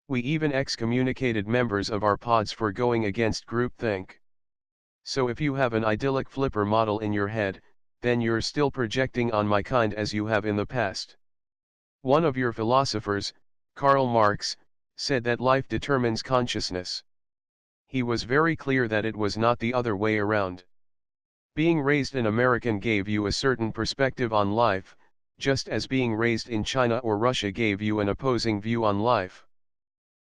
We even excommunicated members of our pods for going against groupthink. So if you have an idyllic flipper model in your head, then you're still projecting on my kind as you have in the past. One of your philosophers, Karl Marx, said that life determines consciousness. He was very clear that it was not the other way around. Being raised an American gave you a certain perspective on life, just as being raised in China or Russia gave you an opposing view on life.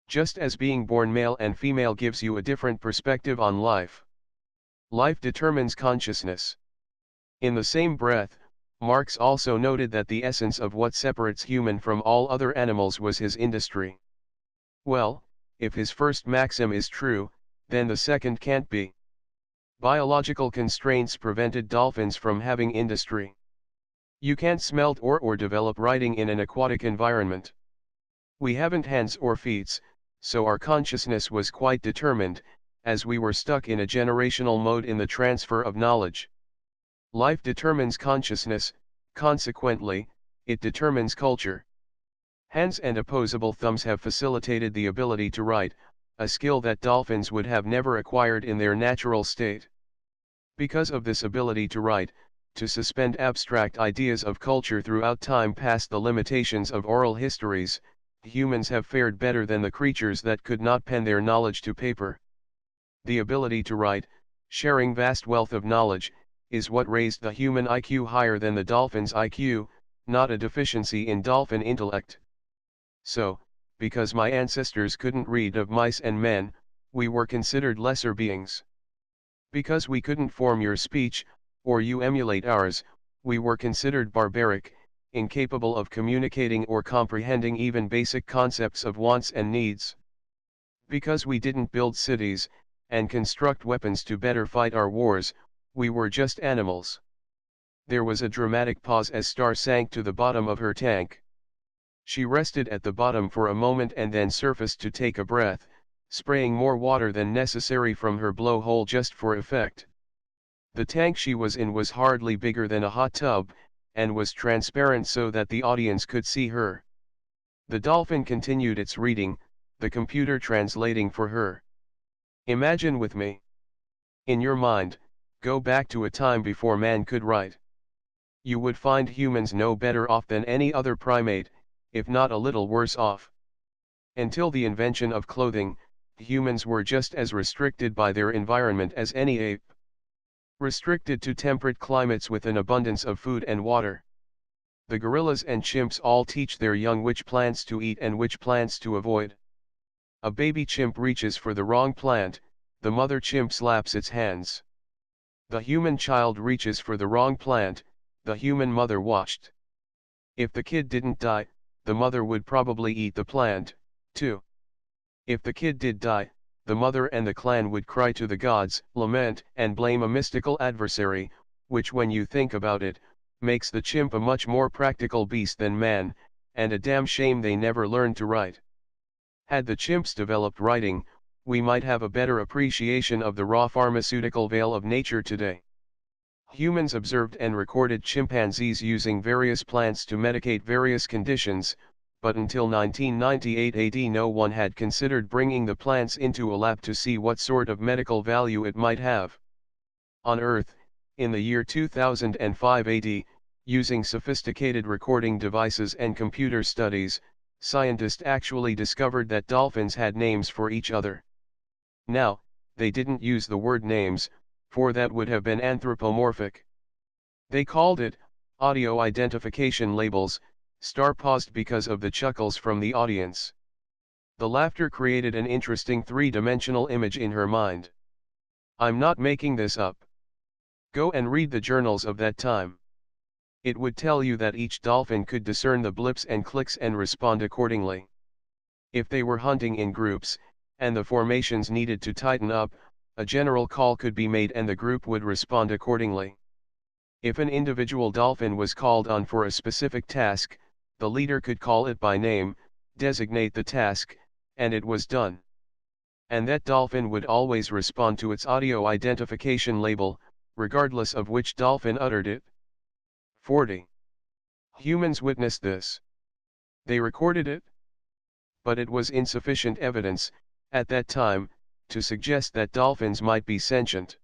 Just as being born male and female gives you a different perspective on life. Life determines consciousness. In the same breath, Marx also noted that the essence of what separates human from all other animals was his industry. Well, if his first maxim is true, then the second can't be. Biological constraints prevented dolphins from having industry. You can't smelt or develop writing in an aquatic environment. We haven't hands or feet, so our consciousness was quite determined, as we were stuck in a generational mode in the transfer of knowledge. Life determines consciousness, consequently, it determines culture. Hands and opposable thumbs have facilitated the ability to write, a skill that dolphins would have never acquired in their natural state. Because of this ability to write, to suspend abstract ideas of culture throughout time past the limitations of oral histories, humans have fared better than the creatures that could not pen their knowledge to paper. The ability to write, sharing vast wealth of knowledge, is what raised the human IQ higher than the dolphin's IQ, not a deficiency in dolphin intellect. So, because my ancestors couldn't read of mice and men, we were considered lesser beings. Because we couldn't form your speech, or you emulate ours, we were considered barbaric, incapable of communicating or comprehending even basic concepts of wants and needs. Because we didn't build cities, and construct weapons to better fight our wars, we were just animals. There was a dramatic pause as Star sank to the bottom of her tank. She rested at the bottom for a moment and then surfaced to take a breath, spraying more water than necessary from her blowhole just for effect. The tank she was in was hardly bigger than a hot tub, and was transparent so that the audience could see her. The dolphin continued its reading, the computer translating for her. Imagine with me. In your mind, go back to a time before man could write. You would find humans no better off than any other primate, if not a little worse off. Until the invention of clothing, humans were just as restricted by their environment as any ape. Restricted to temperate climates with an abundance of food and water. The gorillas and chimps all teach their young which plants to eat and which plants to avoid. A baby chimp reaches for the wrong plant, the mother chimp slaps its hands. The human child reaches for the wrong plant, the human mother watched. If the kid didn't die, the mother would probably eat the plant, too. If the kid did die, the mother and the clan would cry to the gods, lament, and blame a mystical adversary, which when you think about it, makes the chimp a much more practical beast than man, and a damn shame they never learned to write. Had the chimps developed writing, we might have a better appreciation of the raw pharmaceutical veil of nature today. Humans observed and recorded chimpanzees using various plants to medicate various conditions, but until 1998 AD no one had considered bringing the plants into a lab to see what sort of medical value it might have. On Earth, in the year 2005 AD, using sophisticated recording devices and computer studies, scientists actually discovered that dolphins had names for each other. Now, they didn't use the word names, for that would have been anthropomorphic. They called it audio identification labels. Star paused because of the chuckles from the audience. The laughter created an interesting three-dimensional image in her mind. I'm not making this up. Go and read the journals of that time. It would tell you that each dolphin could discern the blips and clicks and respond accordingly. If they were hunting in groups, and the formations needed to tighten up, a general call could be made and the group would respond accordingly. If an individual dolphin was called on for a specific task, the leader could call it by name, designate the task, and it was done. And that dolphin would always respond to its audio identification label, regardless of which dolphin uttered it. 40. Humans witnessed this. They recorded it. But it was insufficient evidence, at that time, to suggest that dolphins might be sentient.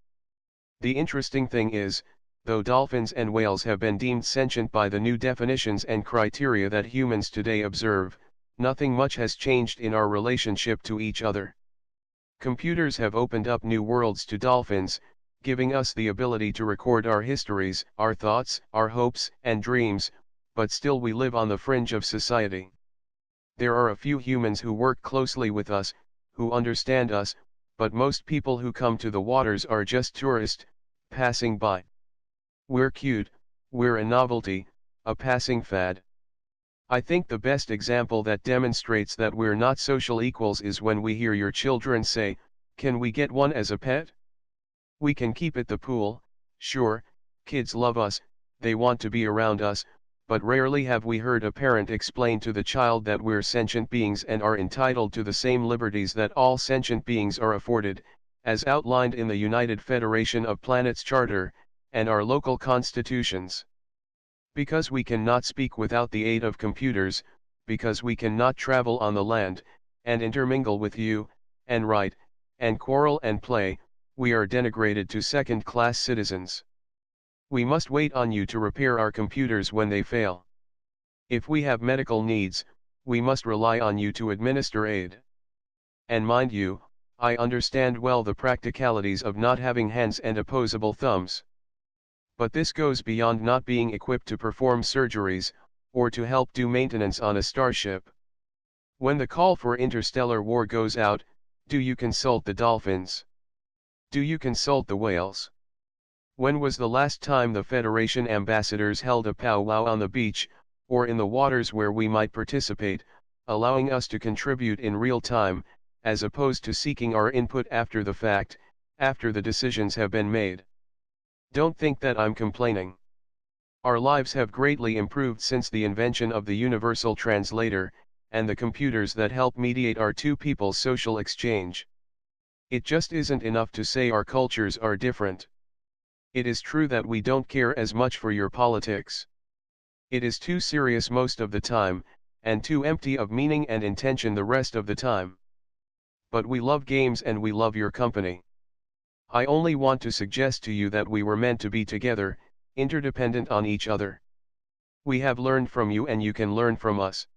The interesting thing is, though dolphins and whales have been deemed sentient by the new definitions and criteria that humans today observe, nothing much has changed in our relationship to each other. Computers have opened up new worlds to dolphins, giving us the ability to record our histories, our thoughts, our hopes and dreams, but still we live on the fringe of society. There are a few humans who work closely with us, who understand us, but most people who come to the waters are just tourists, passing by. We're cute, we're a novelty, a passing fad. I think the best example that demonstrates that we're not social equals is when we hear your children say, "Can we get one as a pet? We can keep at the pool." Sure, kids love us, they want to be around us, but rarely have we heard a parent explain to the child that we're sentient beings and are entitled to the same liberties that all sentient beings are afforded, as outlined in the United Federation of Planets Charter, and our local constitutions. Because we cannot speak without the aid of computers, because we cannot travel on the land, and intermingle with you, and write, and quarrel and play, we are denigrated to second-class citizens. We must wait on you to repair our computers when they fail. If we have medical needs, we must rely on you to administer aid. And mind you, I understand well the practicalities of not having hands and opposable thumbs. But this goes beyond not being equipped to perform surgeries, or to help do maintenance on a starship. When the call for interstellar war goes out, do you consult the dolphins? Do you consult the whales? When was the last time the Federation ambassadors held a powwow on the beach, or in the waters where we might participate, allowing us to contribute in real time, as opposed to seeking our input after the fact, after the decisions have been made? Don't think that I'm complaining. Our lives have greatly improved since the invention of the universal translator, and the computers that help mediate our two people's social exchange. It just isn't enough to say our cultures are different. It is true that we don't care as much for your politics. It is too serious most of the time, and too empty of meaning and intention the rest of the time. But we love games and we love your company. I only want to suggest to you that we were meant to be together, interdependent on each other. We have learned from you and you can learn from us.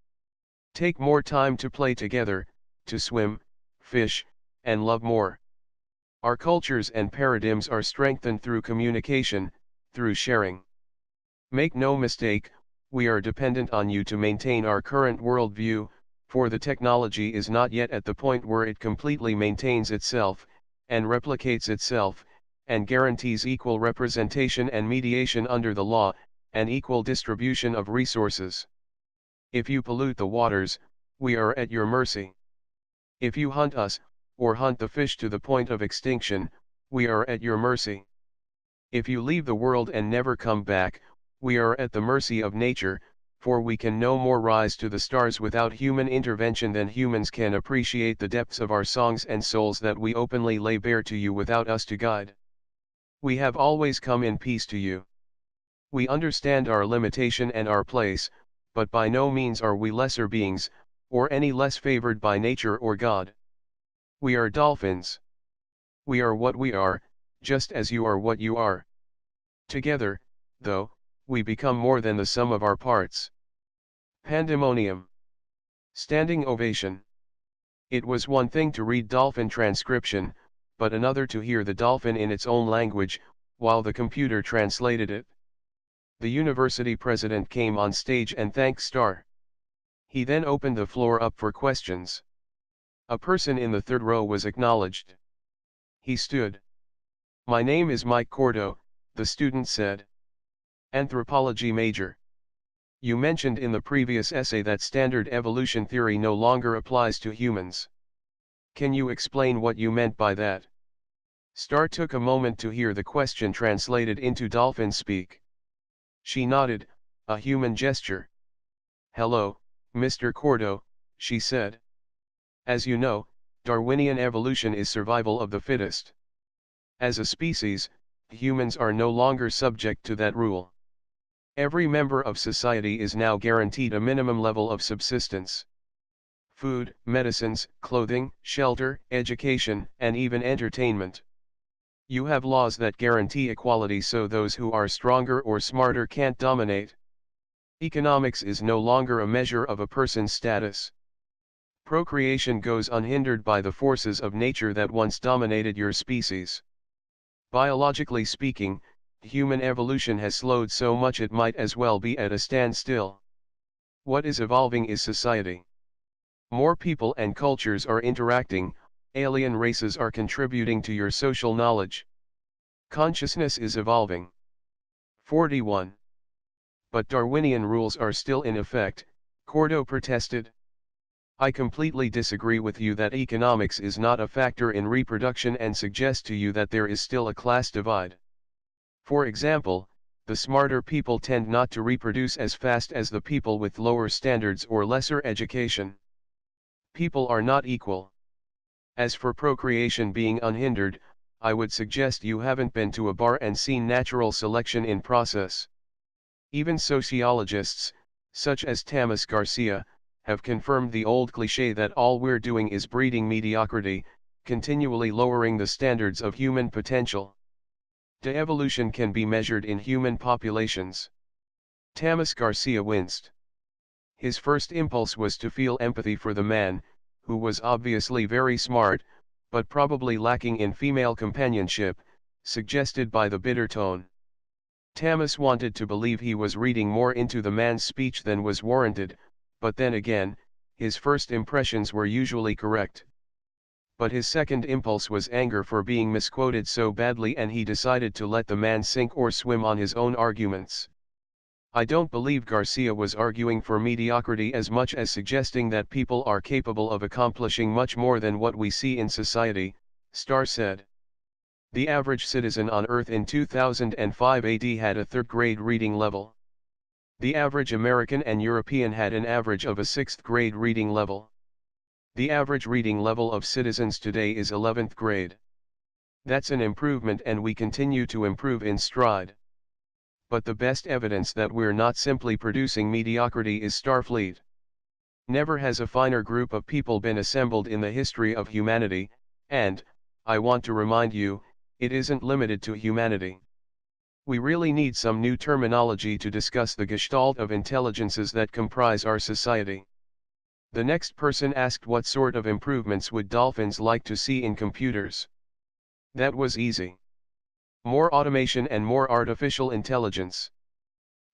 Take more time to play together, to swim, fish, and love more. Our cultures and paradigms are strengthened through communication, through sharing. Make no mistake, we are dependent on you to maintain our current worldview, for the technology is not yet at the point where it completely maintains itself, and replicates itself, and guarantees equal representation and mediation under the law, and equal distribution of resources. If you pollute the waters, we are at your mercy. If you hunt us, or hunt the fish to the point of extinction, we are at your mercy. If you leave the world and never come back, we are at the mercy of nature, for we can no more rise to the stars without human intervention than humans can appreciate the depths of our songs and souls that we openly lay bare to you without us to guide. We have always come in peace to you. We understand our limitation and our place, but by no means are we lesser beings, or any less favored by nature or God. We are dolphins. We are what we are, just as you are what you are. Together, though, we become more than the sum of our parts. Pandemonium. Standing ovation. It was one thing to read dolphin transcription, but another to hear the dolphin in its own language, while the computer translated it. The university president came on stage and thanked Star. He then opened the floor up for questions. A person in the third row was acknowledged. He stood. "My name is Mike Cordo," the student said. "Anthropology major. You mentioned in the previous essay that standard evolution theory no longer applies to humans. Can you explain what you meant by that?" Star took a moment to hear the question translated into dolphin speak. She nodded, a human gesture. "Hello, Mr. Cordo," she said. "As you know, Darwinian evolution is survival of the fittest. As a species, humans are no longer subject to that rule. Every member of society is now guaranteed a minimum level of subsistence. Food, medicines, clothing, shelter, education, and even entertainment. You have laws that guarantee equality so those who are stronger or smarter can't dominate. Economics is no longer a measure of a person's status. Procreation goes unhindered by the forces of nature that once dominated your species. Biologically speaking, human evolution has slowed so much it might as well be at a standstill. What is evolving is society. More people and cultures are interacting, alien races are contributing to your social knowledge. Consciousness is evolving. 41. But Darwinian rules are still in effect, Cordo protested. I completely disagree with you that economics is not a factor in reproduction and suggest to you that there is still a class divide. For example, the smarter people tend not to reproduce as fast as the people with lower standards or lesser education. People are not equal. As for procreation being unhindered, I would suggest you haven't been to a bar and seen natural selection in process. Even sociologists, such as Thomas Garcia, have confirmed the old cliché that all we're doing is breeding mediocrity, continually lowering the standards of human potential. De-evolution can be measured in human populations. Tamas Garcia winced. His first impulse was to feel empathy for the man, who was obviously very smart, but probably lacking in female companionship, suggested by the bitter tone. Tamas wanted to believe he was reading more into the man's speech than was warranted, but then again, his first impressions were usually correct. But his second impulse was anger for being misquoted so badly, and he decided to let the man sink or swim on his own arguments. I don't believe Garcia was arguing for mediocrity as much as suggesting that people are capable of accomplishing much more than what we see in society, Starr said. The average citizen on Earth in 2005 AD had a third-grade reading level. The average American and European had an average of a sixth-grade reading level. The average reading level of citizens today is 11th grade. That's an improvement, and we continue to improve in stride. But the best evidence that we're not simply producing mediocrity is Starfleet. Never has a finer group of people been assembled in the history of humanity, and, I want to remind you, it isn't limited to humanity. We really need some new terminology to discuss the gestalt of intelligences that comprise our society. The next person asked what sort of improvements would dolphins like to see in computers. That was easy. More automation and more artificial intelligence.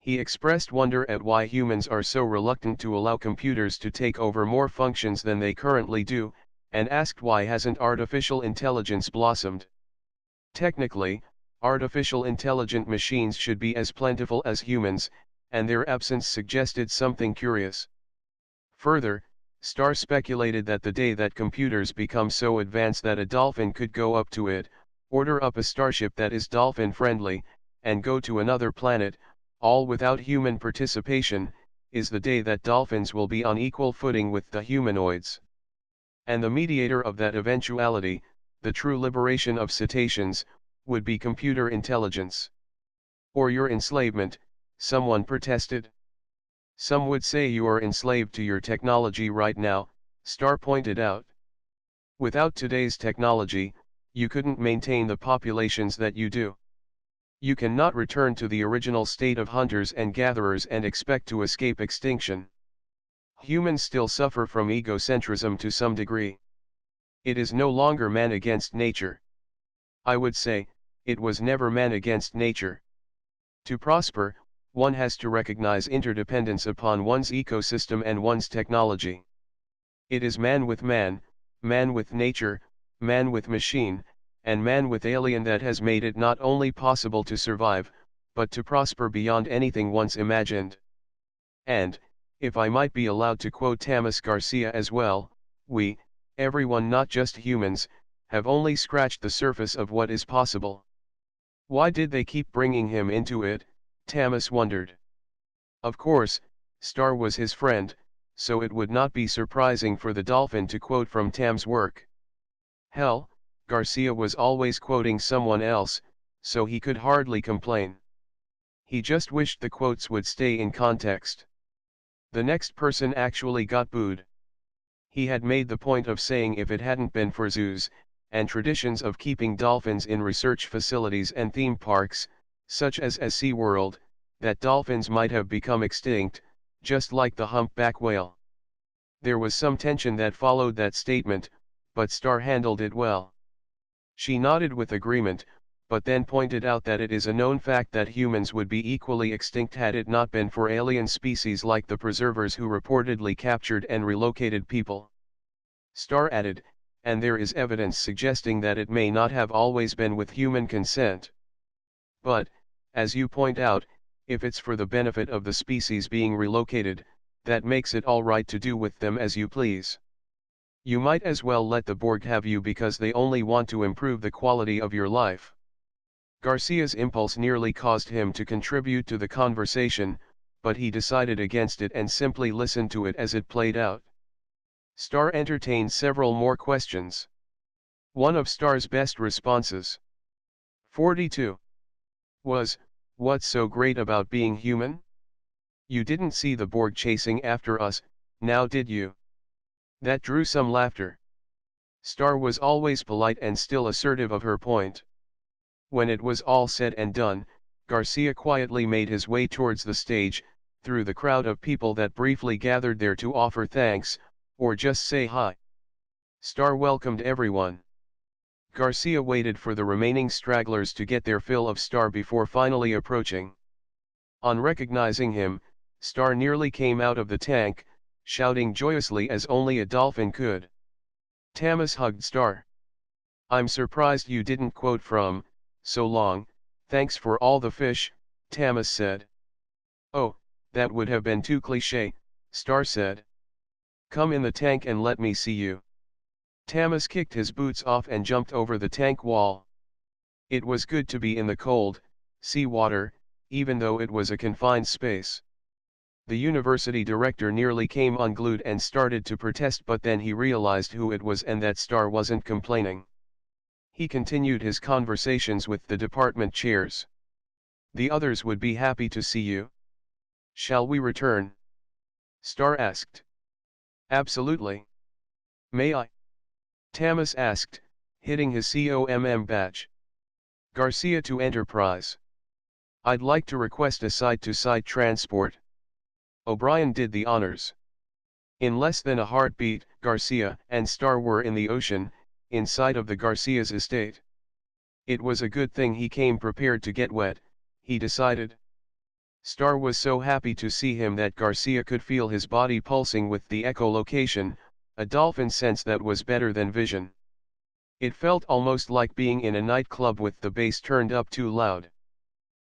He expressed wonder at why humans are so reluctant to allow computers to take over more functions than they currently do, and asked why hasn't artificial intelligence blossomed. Technically, artificial intelligent machines should be as plentiful as humans, and their absence suggested something curious. Further, Starr speculated that the day that computers become so advanced that a dolphin could go up to it, order up a starship that is dolphin-friendly, and go to another planet, all without human participation, is the day that dolphins will be on equal footing with the humanoids. And the mediator of that eventuality, the true liberation of cetaceans, would be computer intelligence. Or your enslavement, someone protested. Some would say you are enslaved to your technology right now, Starr pointed out. Without today's technology, you couldn't maintain the populations that you do. You cannot return to the original state of hunters and gatherers and expect to escape extinction. Humans still suffer from egocentrism to some degree. It is no longer man against nature. I would say, it was never man against nature. To prosper, one has to recognize interdependence upon one's ecosystem and one's technology. It is man with nature, man with machine, and man with alien that has made it not only possible to survive, but to prosper beyond anything once imagined. And, if I might be allowed to quote Tamas Garcia as well, we, everyone, not just humans, have only scratched the surface of what is possible. Why did they keep bringing him into it? Tamas wondered. Of course, Starr was his friend, so it would not be surprising for the dolphin to quote from Tam's work. Hell, Garcia was always quoting someone else, so he could hardly complain. He just wished the quotes would stay in context. The next person actually got booed. He had made the point of saying if it hadn't been for zoos, and traditions of keeping dolphins in research facilities and theme parks, such as SeaWorld, that dolphins might have become extinct, just like the humpback whale. There was some tension that followed that statement, but Starr handled it well. She nodded with agreement, but then pointed out that it is a known fact that humans would be equally extinct had it not been for alien species like the preservers who reportedly captured and relocated people. Starr added, and there is evidence suggesting that it may not have always been with human consent. But, as you point out, if it's for the benefit of the species being relocated, that makes it all right to do with them as you please. You might as well let the Borg have you because they only want to improve the quality of your life. Garcia's impulse nearly caused him to contribute to the conversation, but he decided against it and simply listened to it as it played out. Starr entertained several more questions. One of Starr's best responses, 42, was, "What's so great about being human? You didn't see the Borg chasing after us, now did you?" That drew some laughter. Star was always polite and still assertive of her point. When it was all said and done, Garcia quietly made his way towards the stage, through the crowd of people that briefly gathered there to offer thanks, or just say hi. Star welcomed everyone. Garcia waited for the remaining stragglers to get their fill of Star before finally approaching. On recognizing him, Star nearly came out of the tank, shouting joyously as only a dolphin could. Tamas hugged Star. "I'm surprised you didn't quote from, so long, thanks for all the fish," Tamas said. "Oh, that would have been too cliché," Star said. "Come in the tank and let me see you." Tamas kicked his boots off and jumped over the tank wall. It was good to be in the cold, sea water, even though it was a confined space. The university director nearly came unglued and started to protest, but then he realized who it was and that Star wasn't complaining. He continued his conversations with the department chairs. "The others would be happy to see you. Shall we return?" Star asked. "Absolutely. May I?" Tamas asked, hitting his COMM badge. Garcia to Enterprise. "I'd like to request a side-to-side transport." O'Brien did the honors. In less than a heartbeat, Garcia and Star were in the ocean, inside of the Garcia's estate. It was a good thing he came prepared to get wet, he decided. Star was so happy to see him that Garcia could feel his body pulsing with the echolocation, a dolphin sense that was better than vision. It felt almost like being in a nightclub with the bass turned up too loud.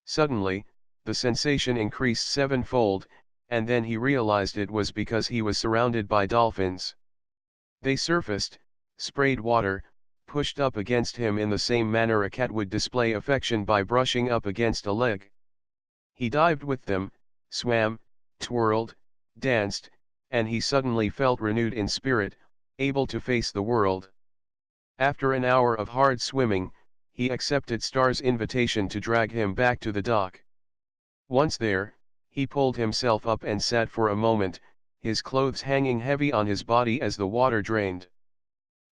Suddenly, the sensation increased sevenfold, and then he realized it was because he was surrounded by dolphins. They surfaced, sprayed water, pushed up against him in the same manner a cat would display affection by brushing up against a leg. He dived with them, swam, twirled, danced, and he suddenly felt renewed in spirit, able to face the world. After an hour of hard swimming, he accepted Star's invitation to drag him back to the dock. Once there, he pulled himself up and sat for a moment, his clothes hanging heavy on his body as the water drained.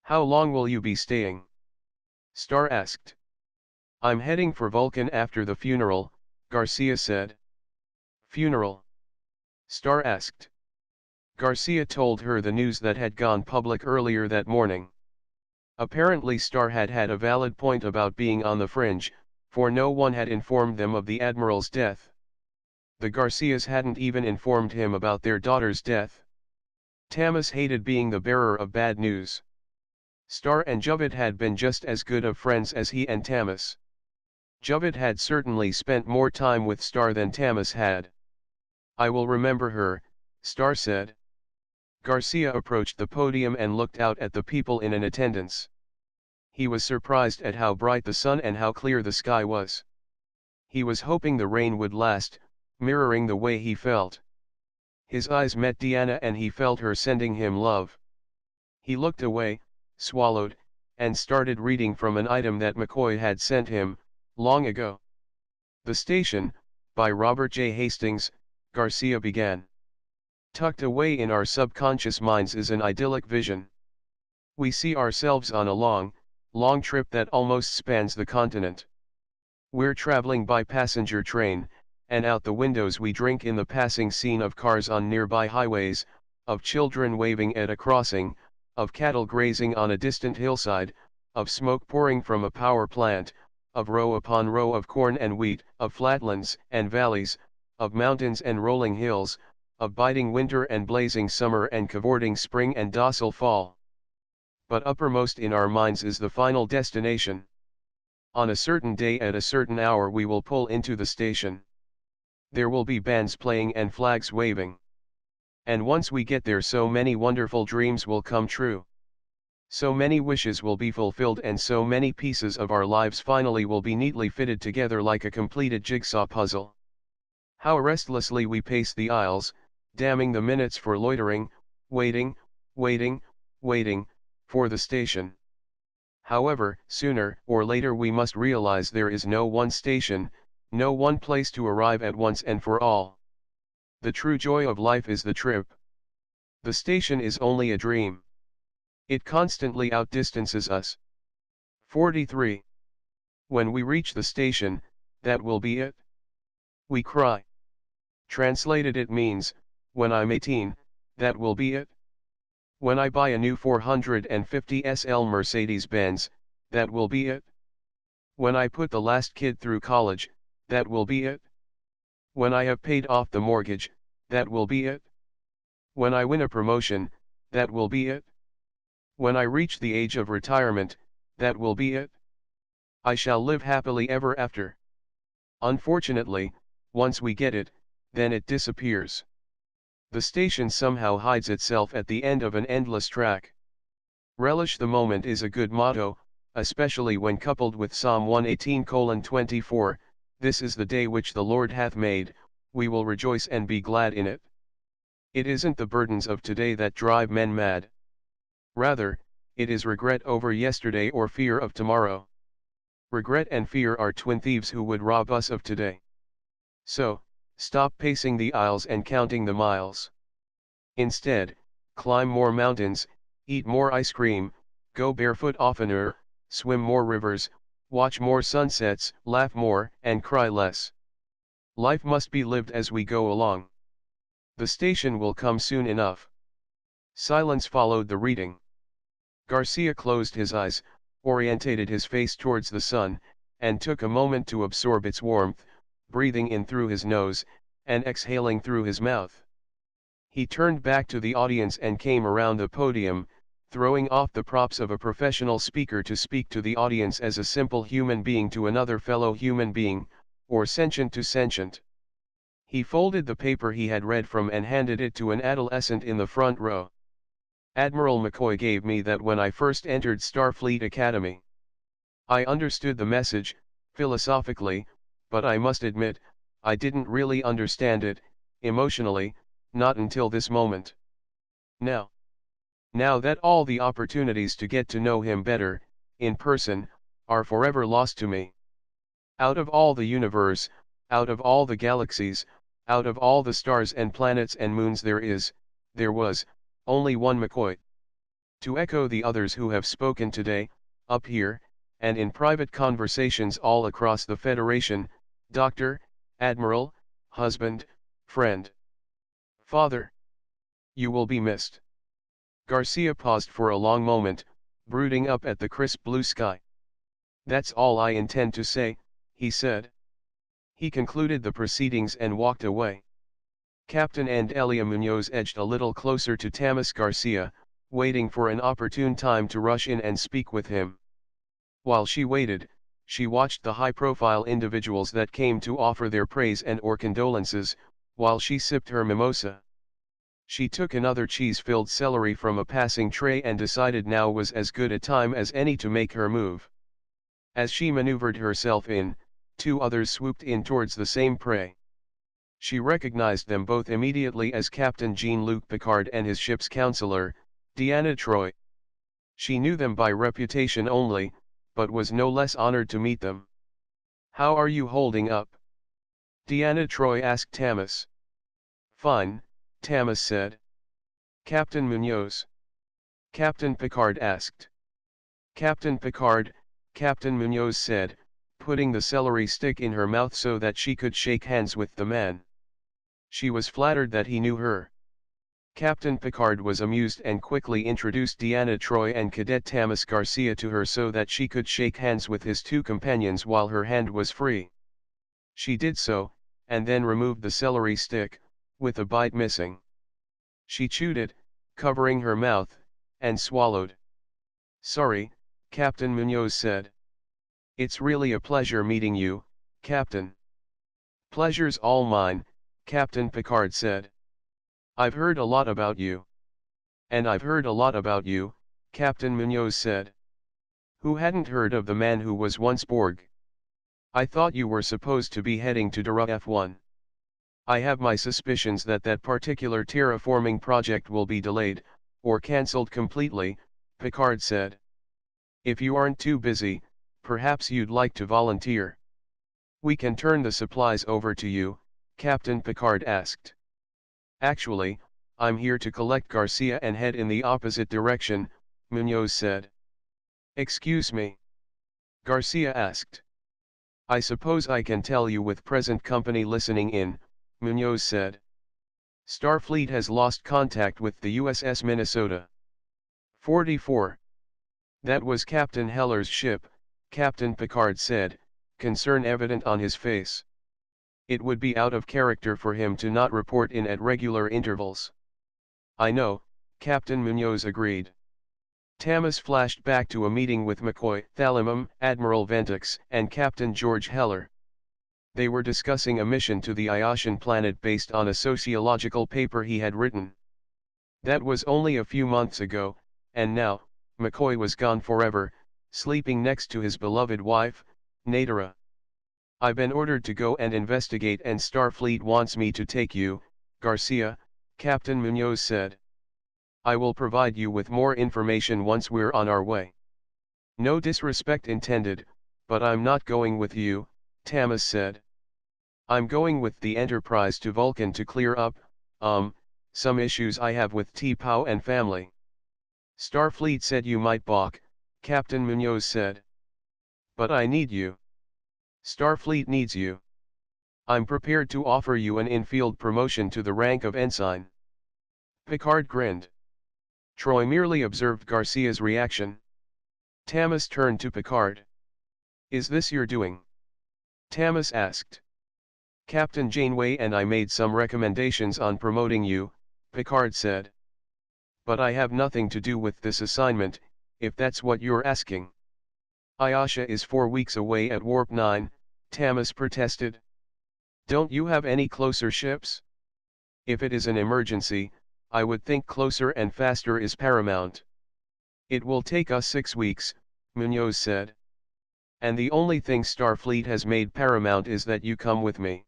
"How long will you be staying?" Star asked. "I'm heading for Vulcan after the funeral," Garcia said. "Funeral?" Star asked. Garcia told her the news that had gone public earlier that morning. Apparently Star had had a valid point about being on the fringe, for no one had informed them of the Admiral's death. The Garcias hadn't even informed him about their daughter's death. Tamas hated being the bearer of bad news. Star and Javid had been just as good of friends as he and Tamas. Javid had certainly spent more time with Star than Tamas had. "I will remember her," Star said. Garcia approached the podium and looked out at the people in attendance. He was surprised at how bright the sun and how clear the sky was. He was hoping the rain would last, mirroring the way he felt. His eyes met Deanna and he felt her sending him love. He looked away, swallowed, and started reading from an item that McCoy had sent him, long ago. "The Station," by Robert J. Hastings, Garcia began. "Tucked away in our subconscious minds is an idyllic vision. We see ourselves on a long, long trip that almost spans the continent. We're traveling by passenger train, and out the windows we drink in the passing scene of cars on nearby highways, of children waving at a crossing, of cattle grazing on a distant hillside, of smoke pouring from a power plant, of row upon row of corn and wheat, of flatlands and valleys, of mountains and rolling hills, of biting winter and blazing summer and cavorting spring and docile fall. But uppermost in our minds is the final destination. On a certain day at a certain hour we will pull into the station. There will be bands playing and flags waving. And once we get there so many wonderful dreams will come true. So many wishes will be fulfilled and so many pieces of our lives finally will be neatly fitted together like a completed jigsaw puzzle. How restlessly we pace the aisles, damning the minutes for loitering, waiting, for the station. However, sooner or later we must realize there is no one station, no one place to arrive at once and for all. The true joy of life is the trip. The station is only a dream. It constantly outdistances us. 43. When we reach the station, that will be it. We cry. Translated it means, when I'm 18, that will be it. When I buy a new 450 SL Mercedes-Benz, that will be it. When I put the last kid through college, that will be it. When I have paid off the mortgage, that will be it. When I win a promotion, that will be it. When I reach the age of retirement, that will be it. I shall live happily ever after. Unfortunately, once we get it, then it disappears. The station somehow hides itself at the end of an endless track. Relish the moment is a good motto, especially when coupled with Psalm 118:24, this is the day which the Lord hath made, we will rejoice and be glad in it. It isn't the burdens of today that drive men mad. Rather, it is regret over yesterday or fear of tomorrow. Regret and fear are twin thieves who would rob us of today. So, stop pacing the aisles and counting the miles. Instead, climb more mountains, eat more ice cream, go barefoot oftener, swim more rivers, watch more sunsets, laugh more, and cry less. Life must be lived as we go along. The station will come soon enough. Silence followed the reading. Garcia closed his eyes, orientated his face towards the sun, and took a moment to absorb its warmth, breathing in through his nose, and exhaling through his mouth. He turned back to the audience and came around the podium, throwing off the props of a professional speaker to speak to the audience as a simple human being to another fellow human being, or sentient to sentient. He folded the paper he had read from and handed it to an adolescent in the front row. Admiral McCoy gave me that when I first entered Starfleet Academy. I understood the message, philosophically, but I must admit, I didn't really understand it, emotionally, not until this moment. Now that all the opportunities to get to know him better, in person, are forever lost to me. Out of all the universe, out of all the galaxies, out of all the stars and planets and moons there was, only one McCoy. To echo the others who have spoken today, up here, and in private conversations all across the Federation, doctor, admiral, husband, friend, father. You will be missed. Garcia paused for a long moment, brooding up at the crisp blue sky. That's all I intend to say, he said. He concluded the proceedings and walked away. Captain Andelia Munoz edged a little closer to Tamas Garcia, waiting for an opportune time to rush in and speak with him. While she waited, she watched the high-profile individuals that came to offer their praise and or condolences, while she sipped her mimosa. She took another cheese-filled celery from a passing tray and decided now was as good a time as any to make her move. As she maneuvered herself in, two others swooped in towards the same prey. She recognized them both immediately as Captain Jean-Luc Picard and his ship's counselor, Deanna Troi. She knew them by reputation only, but was no less honored to meet them. "How are you holding up?" Deanna Troi asked Tamas. "Fine," Tamas said. "Captain Munoz?" Captain Picard asked. "Captain Picard," Captain Munoz said, putting the celery stick in her mouth so that she could shake hands with the man. She was flattered that he knew her. Captain Picard was amused and quickly introduced Deanna Troi and Cadet Tamas Garcia to her so that she could shake hands with his two companions while her hand was free. She did so, and then removed the celery stick, with a bite missing. She chewed it, covering her mouth, and swallowed. "Sorry," Captain Munoz said. "It's really a pleasure meeting you, Captain." "Pleasure's all mine," Captain Picard said. "I've heard a lot about you." "And I've heard a lot about you," Captain Munoz said. "Who hadn't heard of the man who was once Borg? I thought you were supposed to be heading to Dara F1. I have my suspicions that that particular terraforming project will be delayed, or cancelled completely," Picard said. "If you aren't too busy, perhaps you'd like to volunteer. We can turn the supplies over to you," Captain Picard asked. "Actually, I'm here to collect Garcia and head in the opposite direction," Munoz said. Excuse me? Garcia asked. I suppose I can tell you with present company listening in, Munoz said. Starfleet has lost contact with the USS Minnesota. 44. That was Captain Heller's ship, Captain Picard said, concern evident on his face. It would be out of character for him to not report in at regular intervals. I know, Captain Munoz agreed. Tamas flashed back to a meeting with McCoy, Thalamum, Admiral Ventix, and Captain George Heller. They were discussing a mission to the Iotian planet based on a sociological paper he had written. That was only a few months ago, and now, McCoy was gone forever, sleeping next to his beloved wife, Nadira. I've been ordered to go and investigate, and Starfleet wants me to take you, Garcia, Captain Munoz said. I will provide you with more information once we're on our way. No disrespect intended, but I'm not going with you, Tamas said. I'm going with the Enterprise to Vulcan to clear up, some issues I have with T'Pau and family. Starfleet said you might balk, Captain Munoz said. But I need you. Starfleet needs you. I'm prepared to offer you an in-field promotion to the rank of ensign. Picard grinned. Troy merely observed Garcia's reaction. Tamas turned to Picard. Is this your doing? Tamas asked. Captain Janeway and I made some recommendations on promoting you, Picard said. But I have nothing to do with this assignment, if that's what you're asking. Aasha is 4 weeks away at Warp 9, Tamas protested. Don't you have any closer ships? If it is an emergency, I would think closer and faster is paramount. It will take us 6 weeks, Munoz said. And the only thing Starfleet has made paramount is that you come with me.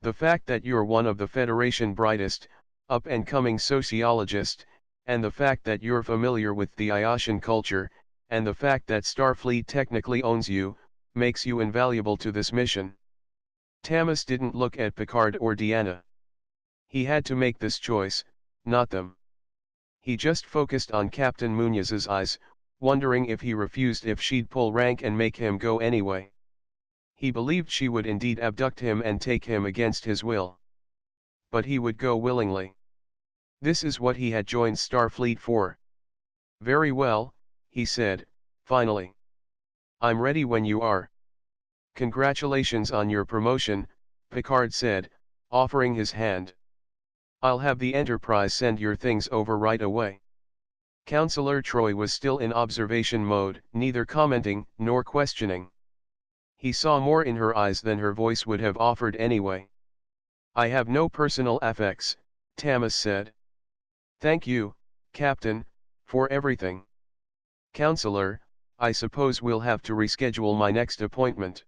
The fact that you're one of the Federation brightest, up-and-coming sociologists, and the fact that you're familiar with the Iotian culture, and the fact that Starfleet technically owns you, makes you invaluable to this mission. Tamas didn't look at Picard or Deanna. He had to make this choice, not them. He just focused on Captain Munoz's eyes, wondering if he refused if she'd pull rank and make him go anyway. He believed she would indeed abduct him and take him against his will. But he would go willingly. This is what he had joined Starfleet for. Very well, he said, finally. I'm ready when you are. Congratulations on your promotion, Picard said, offering his hand. I'll have the Enterprise send your things over right away. Counselor Troy was still in observation mode, neither commenting nor questioning. He saw more in her eyes than her voice would have offered anyway. I have no personal affects, Tamas said. Thank you, Captain, for everything. Counselor, I suppose we'll have to reschedule my next appointment.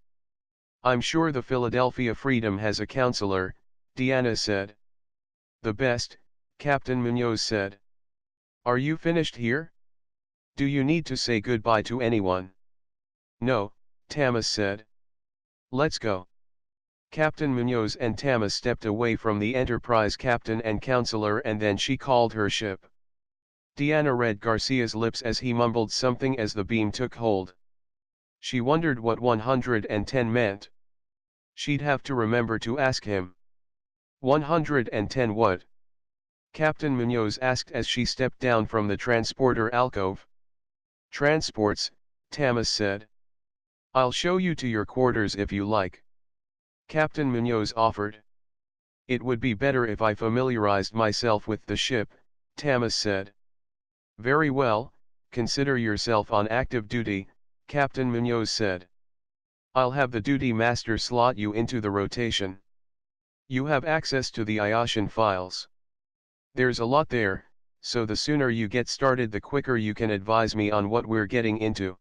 I'm sure the Philadelphia Freedom has a counselor, Deanna said. The best, Captain Munoz said. Are you finished here? Do you need to say goodbye to anyone? No, Tamas said. Let's go. Captain Munoz and Tamas stepped away from the Enterprise captain and counselor, and then she called her ship. Deanna read Garcia's lips as he mumbled something as the beam took hold. She wondered what 110 meant. She'd have to remember to ask him. 110 what? Captain Munoz asked as she stepped down from the transporter alcove. Transports, Tamas said. I'll show you to your quarters if you like. Captain Munoz offered. It would be better if I familiarized myself with the ship, Tamas said. Very well, consider yourself on active duty, Captain Munoz said. I'll have the duty master slot you into the rotation. You have access to the Iotian files. There's a lot there, so the sooner you get started the quicker you can advise me on what we're getting into.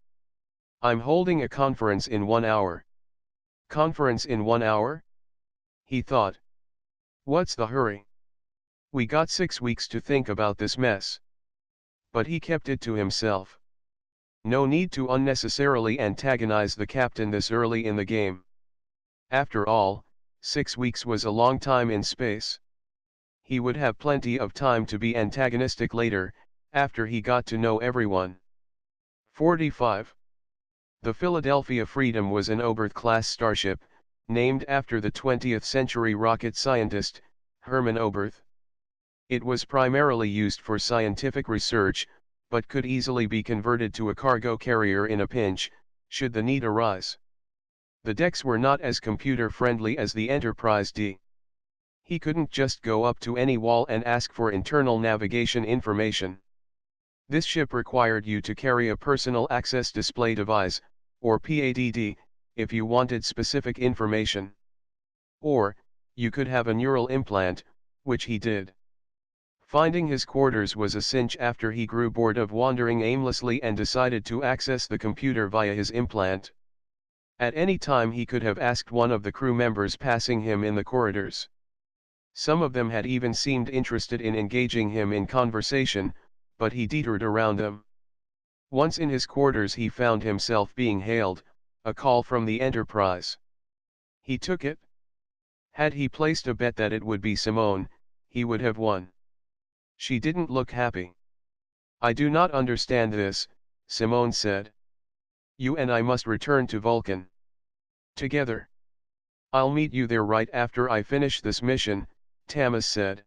I'm holding a conference in 1 hour. Conference in 1 hour? He thought. What's the hurry? We got 6 weeks to think about this mess. But he kept it to himself. No need to unnecessarily antagonize the captain this early in the game. After all, 6 weeks was a long time in space. He would have plenty of time to be antagonistic later, after he got to know everyone. 45. The Philadelphia Freedom was an Oberth-class starship, named after the 20th century rocket scientist, Hermann Oberth. It was primarily used for scientific research, but could easily be converted to a cargo carrier in a pinch, should the need arise. The decks were not as computer-friendly as the Enterprise D. He couldn't just go up to any wall and ask for internal navigation information. This ship required you to carry a personal access display device, or PADD, if you wanted specific information. Or, you could have a neural implant, which he did. Finding his quarters was a cinch after he grew bored of wandering aimlessly and decided to access the computer via his implant. At any time he could have asked one of the crew members passing him in the corridors. Some of them had even seemed interested in engaging him in conversation, but he detoured around them. Once in his quarters he found himself being hailed, a call from the Enterprise. He took it. Had he placed a bet that it would be Simone, he would have won. She didn't look happy. "I do not understand this," Simone said. "You and I must return to Vulcan. Together. I'll meet you there right after I finish this mission," Tamas said.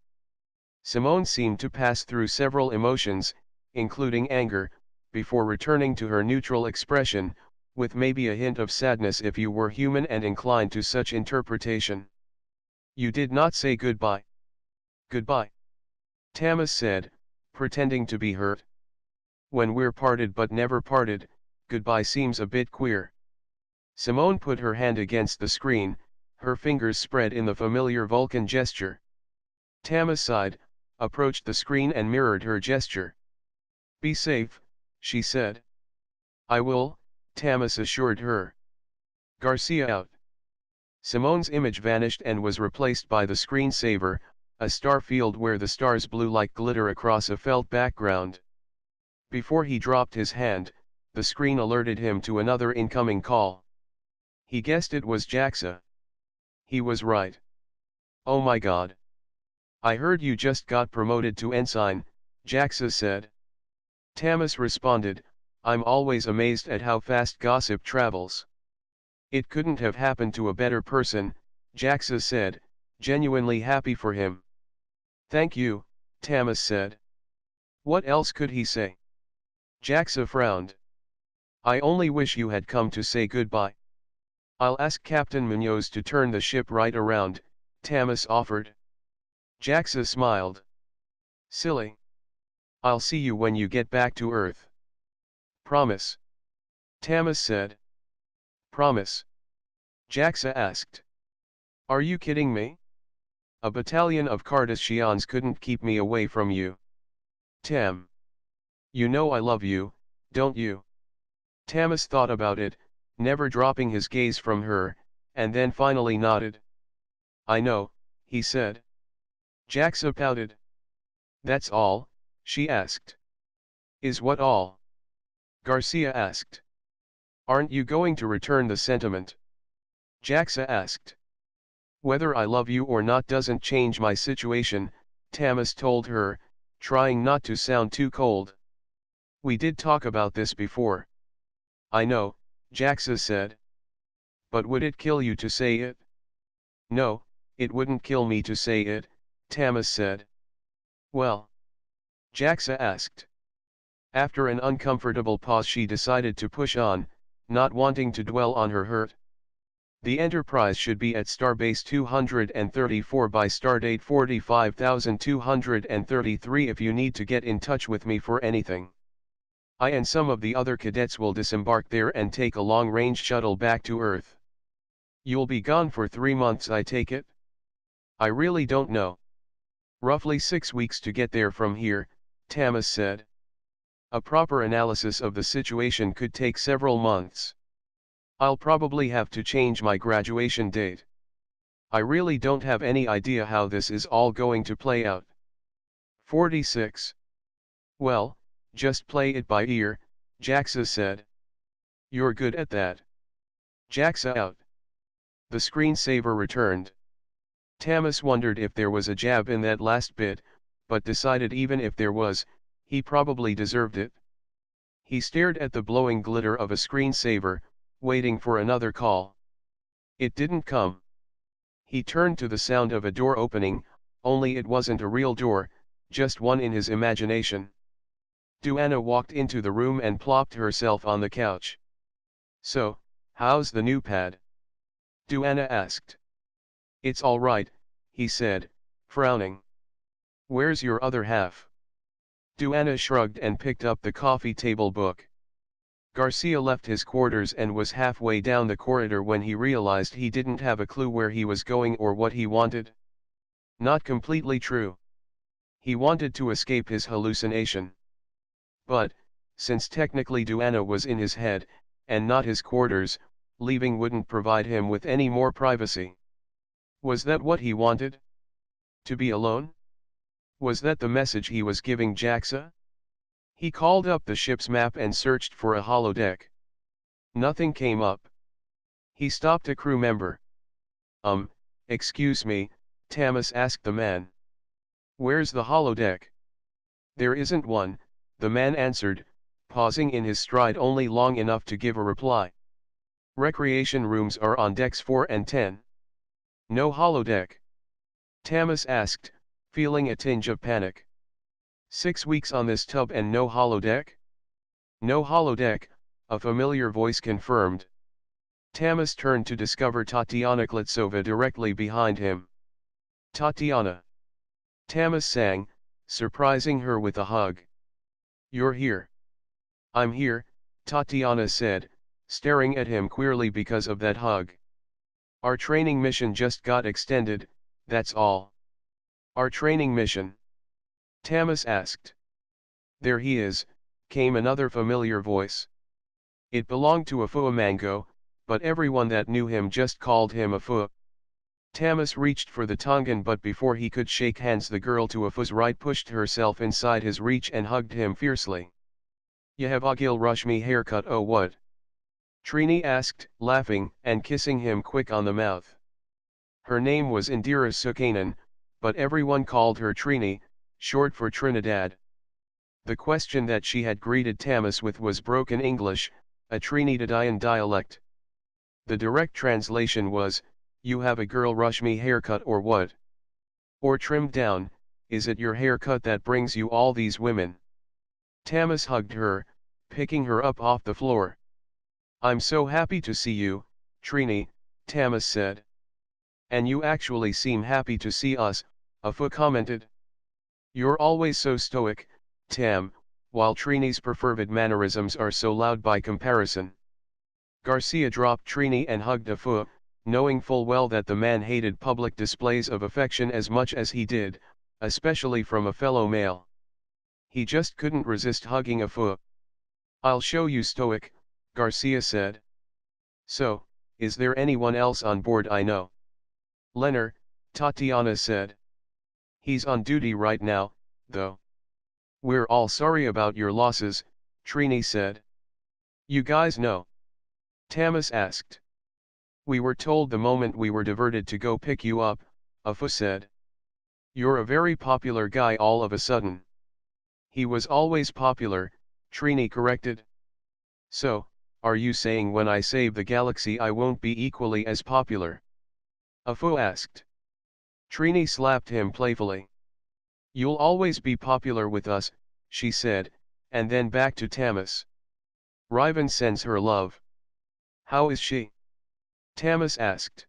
Simone seemed to pass through several emotions, including anger, before returning to her neutral expression, with maybe a hint of sadness if you were human and inclined to such interpretation. "You did not say goodbye." "Goodbye," Tamas said, pretending to be hurt. "When we're parted but never parted, goodbye seems a bit queer." Simone put her hand against the screen, her fingers spread in the familiar Vulcan gesture. Tamas sighed, approached the screen and mirrored her gesture. "Be safe," she said. "I will," Tamas assured her. Garcia out. Simone's image vanished and was replaced by the screensaver, a star field where the stars blew like glitter across a felt background. Before he dropped his hand, the screen alerted him to another incoming call. He guessed it was JAXA. He was right. "Oh my God. I heard you just got promoted to ensign," JAXA said. Tamas responded, "I'm always amazed at how fast gossip travels." "It couldn't have happened to a better person," JAXA said, genuinely happy for him. "Thank you," Tamas said. What else could he say? JAXA frowned. "I only wish you had come to say goodbye." "I'll ask Captain Munoz to turn the ship right around," Tamas offered. JAXA smiled. "Silly. I'll see you when you get back to Earth." "Promise?" Tamas said. "Promise?" JAXA asked. "Are you kidding me? A battalion of Cardassians couldn't keep me away from you." "Tam. You know I love you, don't you?" Tamas thought about it, never dropping his gaze from her, and then finally nodded. "I know," he said. JAXA pouted. "That's all?" she asked. "Is what all?" Garcia asked. "Aren't you going to return the sentiment?" JAXA asked. "Whether I love you or not doesn't change my situation," Tamas told her, trying not to sound too cold. "We did talk about this before." "I know," JAXA said. "But would it kill you to say it?" "No, it wouldn't kill me to say it," Tamas said. "Well?" JAXA asked. After an uncomfortable pause she decided to push on, not wanting to dwell on her hurt. "The Enterprise should be at Starbase 234 by stardate 45233 if you need to get in touch with me for anything. I and some of the other cadets will disembark there and take a long-range shuttle back to Earth. You'll be gone for 3 months, I take it?" "I really don't know. Roughly 6 weeks to get there from here," Tamas said. "A proper analysis of the situation could take several months. I'll probably have to change my graduation date. I really don't have any idea how this is all going to play out." 46. "Well, just play it by ear," JAXA said. "You're good at that." JAXA out. The screensaver returned. Tamas wondered if there was a jab in that last bit, but decided even if there was, He probably deserved it. He stared at the blowing glitter of a screensaver, waiting for another call. It didn't come. He turned to the sound of a door opening, only it wasn't a real door, just one in his imagination. Duana walked into the room and plopped herself on the couch. "So, how's the new pad?" Duana asked. "It's all right," he said, frowning. "Where's your other half?" Duana shrugged and picked up the coffee table book. Garcia left his quarters and was halfway down the corridor when he realized he didn't have a clue where he was going or what he wanted. Not completely true. He wanted to escape his hallucination. But, since technically Duana was in his head, and not his quarters, leaving wouldn't provide him with any more privacy. Was that what he wanted? To be alone? Was that the message he was giving Jaxa? He called up the ship's map and searched for a holodeck. Nothing came up. He stopped a crew member. Excuse me, Tamas asked the man. "Where's the holodeck?" "There isn't one," the man answered, pausing in his stride only long enough to give a reply. "Recreation rooms are on decks 4 and 10. "No holodeck?" Tamas asked, feeling a tinge of panic. 6 weeks on this tub and no holodeck? "No holodeck," a familiar voice confirmed. Tamas turned to discover Tatiana Klitsova directly behind him. "Tatiana!" Tamas sang, surprising her with a hug. "You're here." "I'm here," Tatiana said, staring at him queerly because of that hug. "Our training mission just got extended, that's all." "Our training mission?" Tamas asked. "There he is," came another familiar voice. It belonged to Afua Mango, but everyone that knew him just called him Afua. Tamas reached for the Tongan, but before he could shake hands the girl to Afua's right pushed herself inside his reach and hugged him fiercely. "You have a Gil Rushmi haircut, oh what?" Trini asked, laughing and kissing him quick on the mouth. Her name was Indira Sukanan, but everyone called her Trini, short for Trinidad. The question that she had greeted Tamas with was broken English, a Trinidadian dialect. The direct translation was, "You have a girl Rushmi haircut or what? Or trimmed down, is it your haircut that brings you all these women?" Tamas hugged her, picking her up off the floor. "I'm so happy to see you, Trini," Tamas said. "And you actually seem happy to see us," Afua commented. "You're always so stoic, Tam, while Trini's perfervid mannerisms are so loud by comparison." Garcia dropped Trini and hugged Afua, knowing full well that the man hated public displays of affection as much as he did, especially from a fellow male. He just couldn't resist hugging Afua. "I'll show you stoic," Garcia said. "So, is there anyone else on board I know?" "Leonard," Tatiana said. "He's on duty right now, though." "We're all sorry about your losses," Trini said. "You guys know?" Tamas asked. "We were told the moment we were diverted to go pick you up," Afua said. "You're a very popular guy all of a sudden." "He was always popular," Trini corrected. "So, are you saying when I save the galaxy I won't be equally as popular?" Afua asked. Trini slapped him playfully. "You'll always be popular with us," she said, and then back to Tamas. "Riven sends her love." "How is she?" Tamas asked.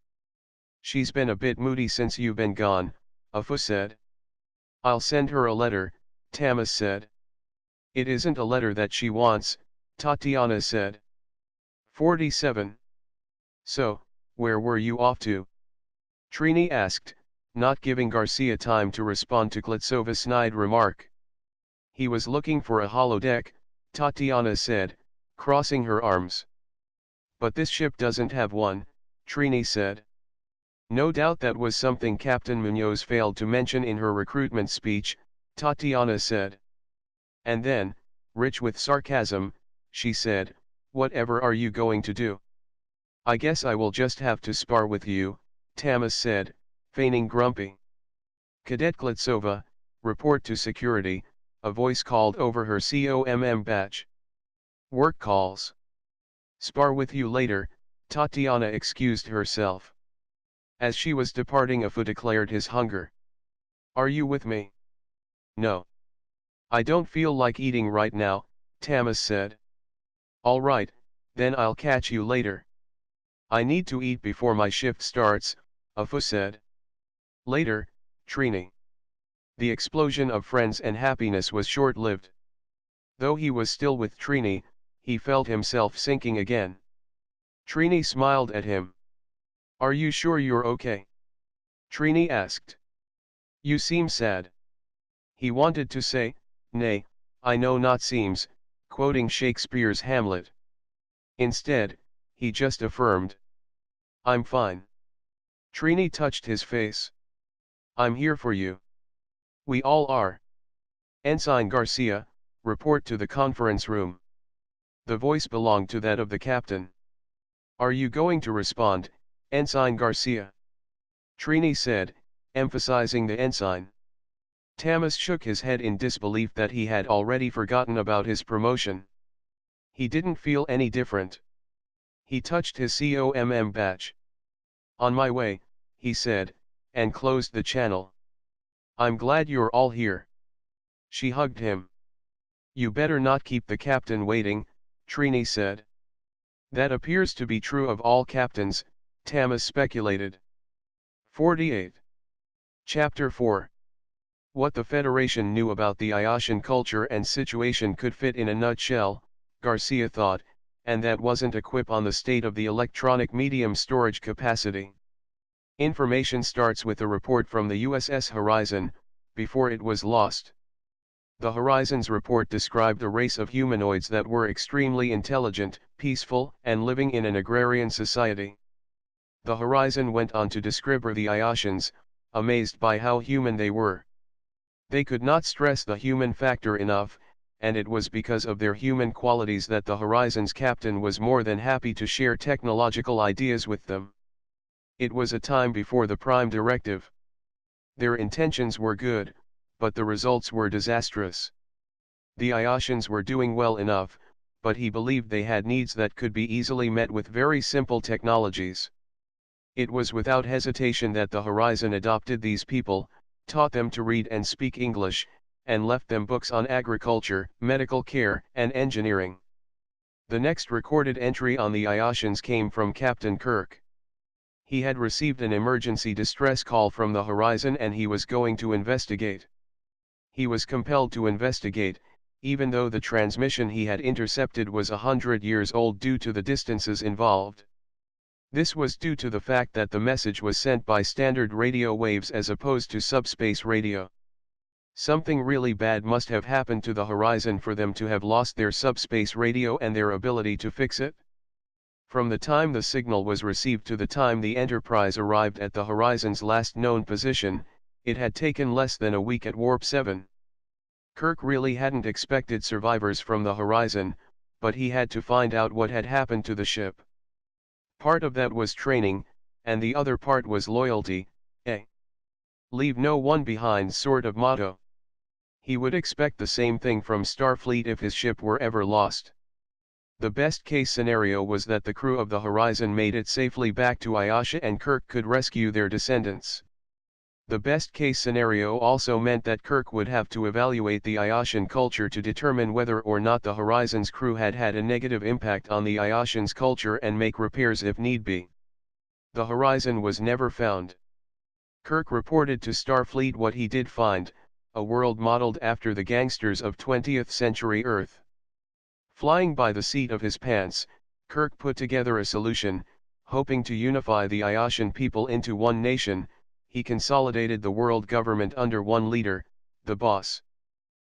"She's been a bit moody since you've been gone," Afua said. "I'll send her a letter," Tamas said. "It isn't a letter that she wants," Tatiana said. 47. "So, where were you off to?" Trini asked, not giving Garcia time to respond to Klitsova's snide remark. "He was looking for a holodeck," Tatiana said, crossing her arms. "But this ship doesn't have one," Trini said. "No doubt that was something Captain Munoz failed to mention in her recruitment speech," Tatiana said. And then, rich with sarcasm, she said, "Whatever are you going to do?" "I guess I will just have to spar with you," Tamas said, feigning grumpy. "Cadet Klitsova, report to security," a voice called over her badge. Work calls. Spar with you later, Tatiana excused herself. As she was departing, Afu declared his hunger. Are you with me? No. I don't feel like eating right now, Tamas said. All right, then I'll catch you later. I need to eat before my shift starts, Afu said. Later, Trini. The explosion of friends and happiness was short-lived. Though he was still with Trini, he felt himself sinking again. Trini smiled at him. Are you sure you're okay? Trini asked. You seem sad. He wanted to say, nay, I know not seems, quoting Shakespeare's Hamlet. Instead, he just affirmed. I'm fine. Trini touched his face. I'm here for you. We all are. Ensign Garcia, report to the conference room. The voice belonged to that of the captain. Are you going to respond, Ensign Garcia? Trini said, emphasizing the ensign. Tamas shook his head in disbelief that he had already forgotten about his promotion. He didn't feel any different. He touched his badge. On my way, he said, and closed the channel. I'm glad you're all here. She hugged him. You better not keep the captain waiting, Trini said. That appears to be true of all captains, Tamas speculated. 48. Chapter 4. What the Federation knew about the Iotian culture and situation could fit in a nutshell, Garcia thought, and that wasn't a quip on the state of the electronic medium storage capacity. Information starts with a report from the USS Horizon, before it was lost. The Horizon's report described a race of humanoids that were extremely intelligent, peaceful, and living in an agrarian society. The Horizon went on to describe the Iotians, amazed by how human they were. They could not stress the human factor enough, and it was because of their human qualities that the Horizon's captain was more than happy to share technological ideas with them. It was a time before the Prime Directive. Their intentions were good, but the results were disastrous. The Iotians were doing well enough, but he believed they had needs that could be easily met with very simple technologies. It was without hesitation that the Horizon adopted these people, taught them to read and speak English, and left them books on agriculture, medical care, and engineering. The next recorded entry on the Iotians came from Captain Kirk. He had received an emergency distress call from the Horizon and he was going to investigate. He was compelled to investigate, even though the transmission he had intercepted was 100 years old due to the distances involved. This was due to the fact that the message was sent by standard radio waves as opposed to subspace radio. Something really bad must have happened to the Horizon for them to have lost their subspace radio and their ability to fix it. From the time the signal was received to the time the Enterprise arrived at the Horizon's last known position, it had taken less than a week at Warp 7. Kirk really hadn't expected survivors from the Horizon, but he had to find out what had happened to the ship. Part of that was training, and the other part was loyalty, a leave no one behind sort of motto. He would expect the same thing from Starfleet if his ship were ever lost. The best-case scenario was that the crew of the Horizon made it safely back to Aasha and Kirk could rescue their descendants. The best-case scenario also meant that Kirk would have to evaluate the Iotian culture to determine whether or not the Horizon's crew had had a negative impact on the Iotians' culture and make repairs if need be. The Horizon was never found. Kirk reported to Starfleet what he did find, a world modeled after the gangsters of 20th century Earth. Flying by the seat of his pants, Kirk put together a solution, hoping to unify the Iotian people into one nation. He consolidated the world government under one leader, the boss.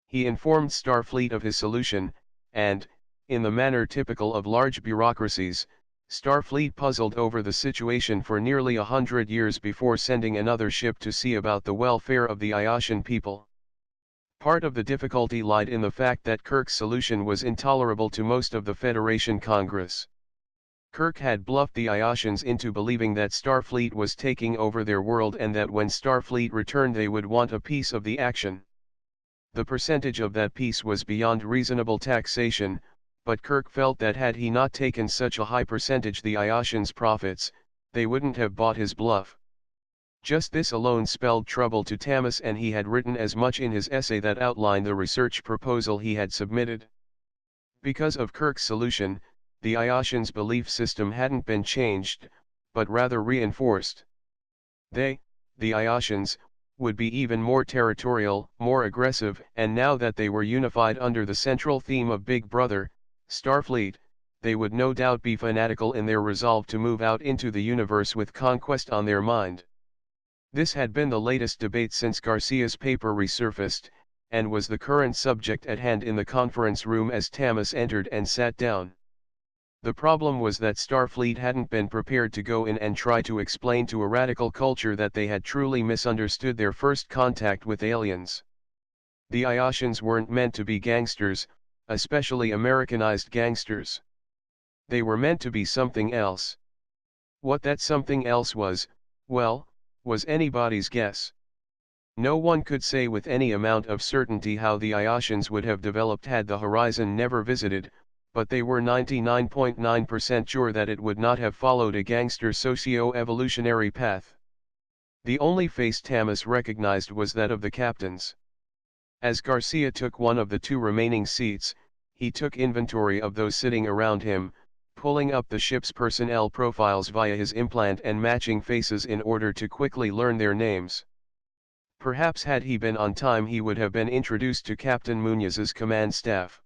He informed Starfleet of his solution, and, in the manner typical of large bureaucracies, Starfleet puzzled over the situation for nearly 100 years before sending another ship to see about the welfare of the Iotian people. Part of the difficulty lied in the fact that Kirk's solution was intolerable to most of the Federation Congress. Kirk had bluffed the Iotians into believing that Starfleet was taking over their world and that when Starfleet returned they would want a piece of the action. The percentage of that piece was beyond reasonable taxation, but Kirk felt that had he not taken such a high percentage the Iotians' profits, they wouldn't have bought his bluff. Just this alone spelled trouble to Tamas, and he had written as much in his essay that outlined the research proposal he had submitted. Because of Kirk's solution, the Iotians' belief system hadn't been changed, but rather reinforced. They, the Iotians, would be even more territorial, more aggressive, and now that they were unified under the central theme of Big Brother, Starfleet, they would no doubt be fanatical in their resolve to move out into the universe with conquest on their mind. This had been the latest debate since Garcia's paper resurfaced, and was the current subject at hand in the conference room as Tamas entered and sat down. The problem was that Starfleet hadn't been prepared to go in and try to explain to a radical culture that they had truly misunderstood their first contact with aliens. The Iotians weren't meant to be gangsters, especially Americanized gangsters. They were meant to be something else. What that something else was, well, was anybody's guess. No one could say with any amount of certainty how the Iotians would have developed had the horizon never visited, but they were 99.9% sure that it would not have followed a gangster socio-evolutionary path. The only face Tamas recognized was that of the captain's. As Garcia took one of the two remaining seats, he took inventory of those sitting around him, pulling up the ship's personnel profiles via his implant and matching faces in order to quickly learn their names. Perhaps had he been on time he would have been introduced to Captain Munoz's command staff.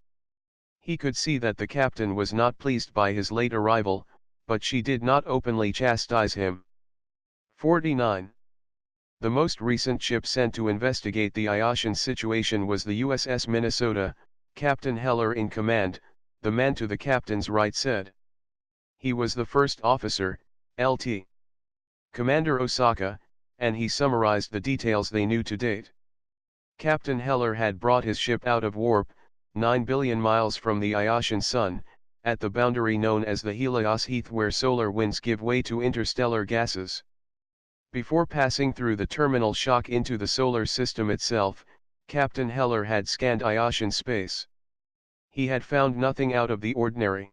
He could see that the captain was not pleased by his late arrival, but she did not openly chastise him. 49. The most recent ship sent to investigate the Iotian situation was the USS Minnesota, Captain Heller in command, the man to the captain's right said. He was the first officer, Lt. Commander Osaka, and he summarized the details they knew to date. Captain Heller had brought his ship out of warp, 9 billion miles from the Iotian Sun, at the boundary known as the Helios Heath where solar winds give way to interstellar gases. Before passing through the terminal shock into the solar system itself, Captain Heller had scanned Iotian space. He had found nothing out of the ordinary.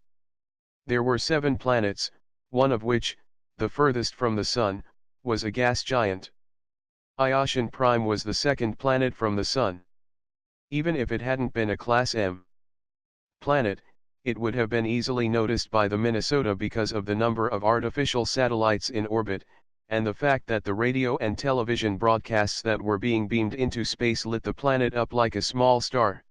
There were 7 planets, one of which, the furthest from the Sun, was a gas giant. Iotian Prime was the second planet from the Sun. Even if it hadn't been a Class M planet, it would have been easily noticed by the Minnesota because of the number of artificial satellites in orbit, and the fact that the radio and television broadcasts that were being beamed into space lit the planet up like a small star.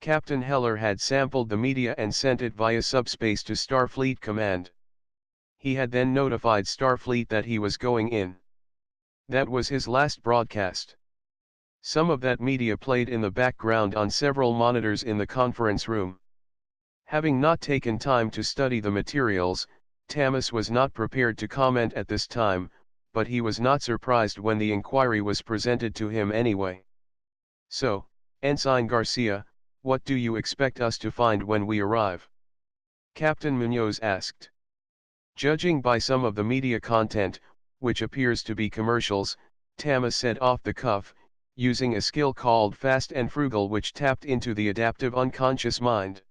Captain Heller had sampled the media and sent it via subspace to Starfleet Command. He had then notified Starfleet that he was going in. That was his last broadcast. Some of that media played in the background on several monitors in the conference room. Having not taken time to study the materials, Tamas was not prepared to comment at this time, but he was not surprised when the inquiry was presented to him anyway. So, Ensign Garcia, what do you expect us to find when we arrive? Captain Munoz asked. Judging by some of the media content, which appears to be commercials, Tamas said off the cuff, using a skill called fast and frugal which tapped into the adaptive unconscious mind.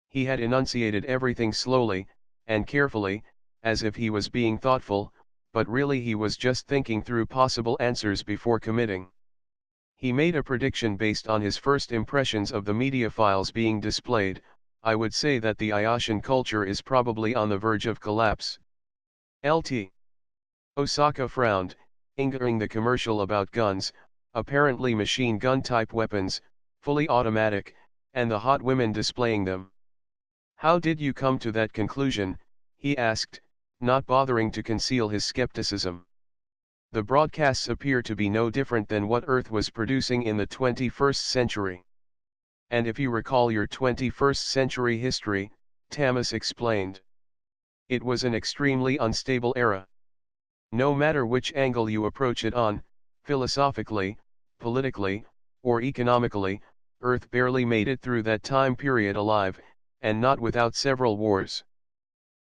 He had enunciated everything slowly, and carefully, as if he was being thoughtful, but really he was just thinking through possible answers before committing. He made a prediction based on his first impressions of the media files being displayed. I would say that the Iotian culture is probably on the verge of collapse. Lt. Osaka frowned, fingering the commercial about guns, apparently machine gun type weapons, fully automatic, and the hot women displaying them. How did you come to that conclusion? He asked, not bothering to conceal his skepticism. The broadcasts appear to be no different than what Earth was producing in the 21st century. And if you recall your 21st century history, Tamas explained. It was an extremely unstable era. No matter which angle you approach it on, philosophically, politically, or economically, Earth barely made it through that time period alive, and not without several wars.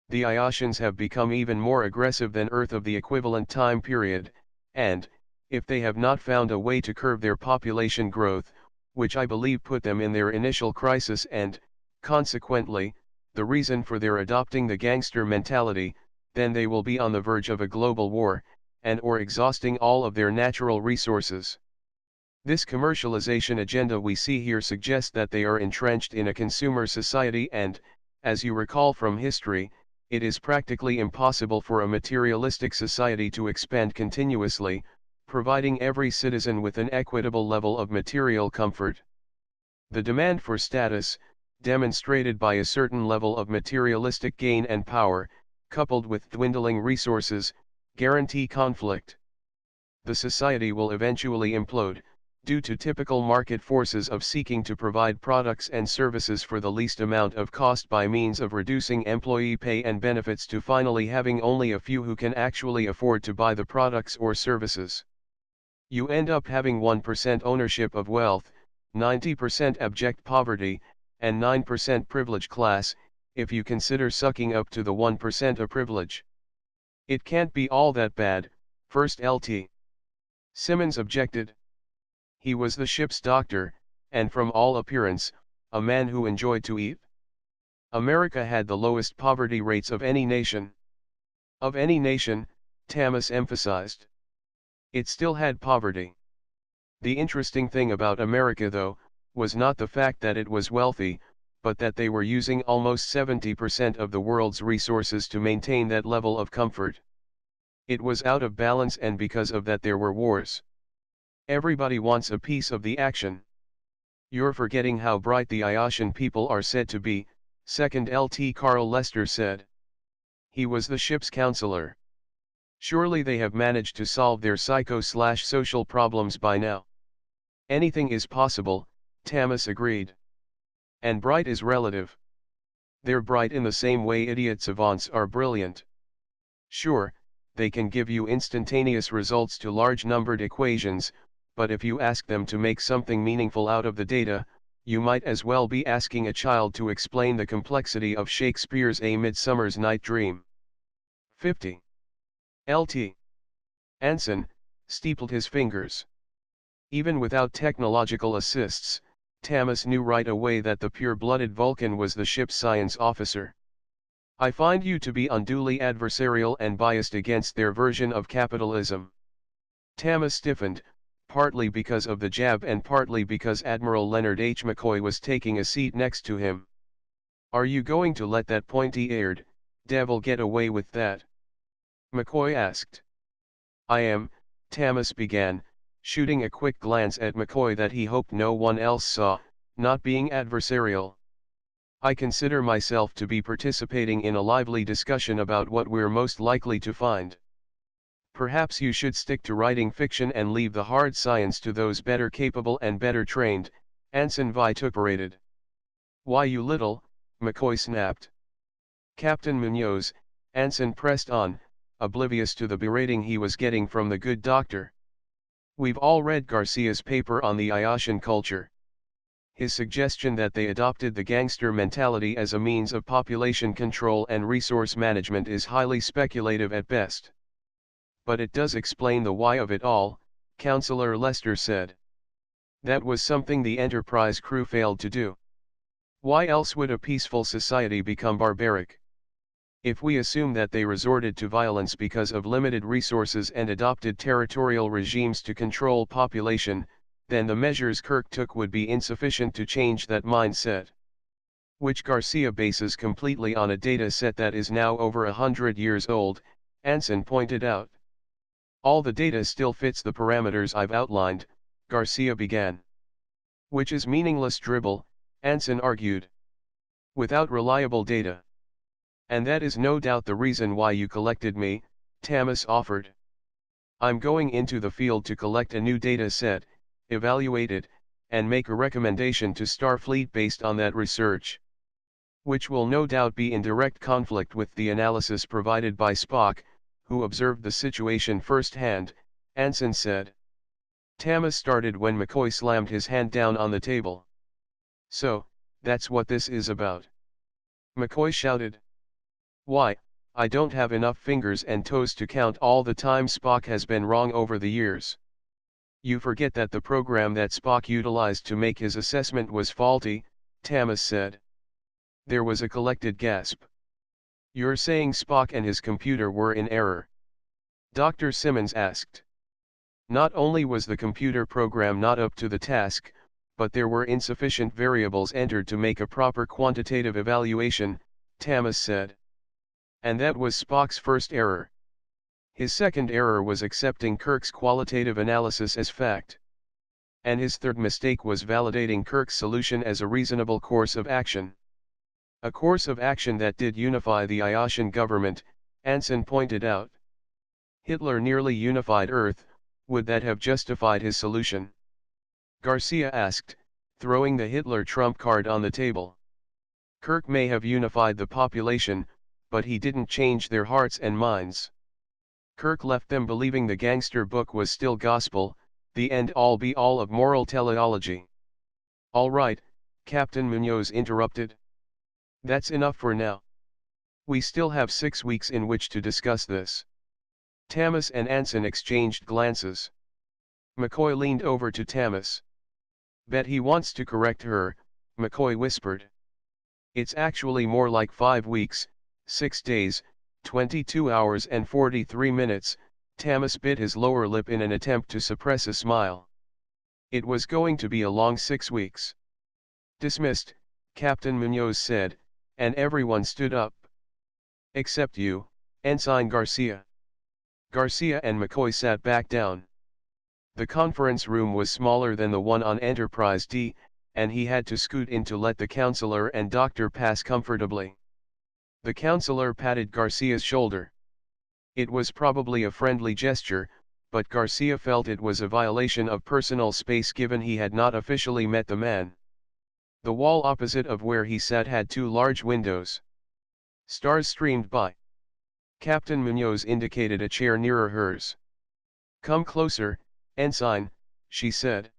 The Iotians have become even more aggressive than Earth of the equivalent time period, and, if they have not found a way to curb their population growth, which I believe put them in their initial crisis and, consequently, the reason for their adopting the gangster mentality, then they will be on the verge of a global war, and or exhausting all of their natural resources. This commercialization agenda we see here suggests that they are entrenched in a consumer society and, as you recall from history, it is practically impossible for a materialistic society to expand continuously, providing every citizen with an equitable level of material comfort. The demand for status, demonstrated by a certain level of materialistic gain and power, coupled with dwindling resources, guarantee conflict. The society will eventually implode, due to typical market forces of seeking to provide products and services for the least amount of cost by means of reducing employee pay and benefits to finally having only a few who can actually afford to buy the products or services. You end up having 1% ownership of wealth, 90% abject poverty, and 9% privilege class, if you consider sucking up to the 1% of privilege. It can't be all that bad, first LT. Simmons objected. He was the ship's doctor, and from all appearance, a man who enjoyed to eat. America had the lowest poverty rates of any nation. Of any nation, Thomas emphasized. It still had poverty. The interesting thing about America though, was not the fact that it was wealthy, but that they were using almost 70% of the world's resources to maintain that level of comfort. It was out of balance, and because of that there were wars. Everybody wants a piece of the action. You're forgetting how bright the Iotian people are said to be, second LT Carl Lester said. He was the ship's counselor. Surely they have managed to solve their psycho/social problems by now. Anything is possible, Thomas agreed. And bright is relative. They're bright in the same way idiot savants are brilliant. Sure, they can give you instantaneous results to large-numbered equations, but if you ask them to make something meaningful out of the data, you might as well be asking a child to explain the complexity of Shakespeare's A Midsummer's Night Dream. 50. LT. Anson steepled his fingers. Even without technological assists, Thomas knew right away that the pure-blooded Vulcan was the ship's science officer. I find you to be unduly adversarial and biased against their version of capitalism. Thomas stiffened, partly because of the jab and partly because Admiral Leonard H. McCoy was taking a seat next to him. Are you going to let that pointy-eared devil get away with that? McCoy asked. I am, Thomas began, shooting a quick glance at McCoy that he hoped no one else saw, not being adversarial. I consider myself to be participating in a lively discussion about what we're most likely to find. Perhaps you should stick to writing fiction and leave the hard science to those better capable and better trained, Anson vituperated. Why you little, McCoy snapped. Captain Munoz, Anson pressed on, oblivious to the berating he was getting from the good doctor. We've all read Garcia's paper on the Iotian culture. His suggestion that they adopted the gangster mentality as a means of population control and resource management is highly speculative at best. But it does explain the why of it all, Counselor Lester said. That was something the Enterprise crew failed to do. Why else would a peaceful society become barbaric? If we assume that they resorted to violence because of limited resources and adopted territorial regimes to control population, then the measures Kirk took would be insufficient to change that mindset. Which Garcia bases completely on a data set that is now over 100 years old, Anson pointed out. All the data still fits the parameters I've outlined, Garcia began. Which is meaningless dribble, Anson argued. Without reliable data. And that is no doubt the reason why you collected me, Thomas offered. I'm going into the field to collect a new data set, evaluate it, and make a recommendation to Starfleet based on that research. Which will no doubt be in direct conflict with the analysis provided by Spock, who observed the situation firsthand, Anson said. Thomas started when McCoy slammed his hand down on the table. So, that's what this is about. McCoy shouted. Why, I don't have enough fingers and toes to count all the time Spock has been wrong over the years. You forget that the program that Spock utilized to make his assessment was faulty, Tamas said. There was a collected gasp. You're saying Spock and his computer were in error? Dr. Simmons asked. Not only was the computer program not up to the task, but there were insufficient variables entered to make a proper quantitative evaluation, Tamas said. And that was Spock's first error. His second error was accepting Kirk's qualitative analysis as fact. And his third mistake was validating Kirk's solution as a reasonable course of action. A course of action that did unify the Iotian government, Anson pointed out. Hitler nearly unified Earth, would that have justified his solution? Garcia asked, throwing the Hitler trump card on the table. Kirk may have unified the population, but he didn't change their hearts and minds. Kirk left them believing the gangster book was still gospel, the end-all be-all of moral teleology. All right, Captain Munoz interrupted. That's enough for now. We still have 6 weeks in which to discuss this. Tamas and Anson exchanged glances. McCoy leaned over to Tamas. Bet he wants to correct her, McCoy whispered. It's actually more like 5 weeks, 6 days, 22 hours and 43 minutes, Tamas bit his lower lip in an attempt to suppress a smile. It was going to be a long 6 weeks. Dismissed, Captain Munoz said, and everyone stood up. Except you, Ensign Garcia. Garcia and McCoy sat back down. The conference room was smaller than the one on Enterprise D, and he had to scoot in to let the counselor and doctor pass comfortably. The counselor patted Garcia's shoulder. It was probably a friendly gesture, but Garcia felt it was a violation of personal space given he had not officially met the man. The wall opposite of where he sat had 2 large windows. Stars streamed by. Captain Munoz indicated a chair nearer hers. Come closer, Ensign, she said.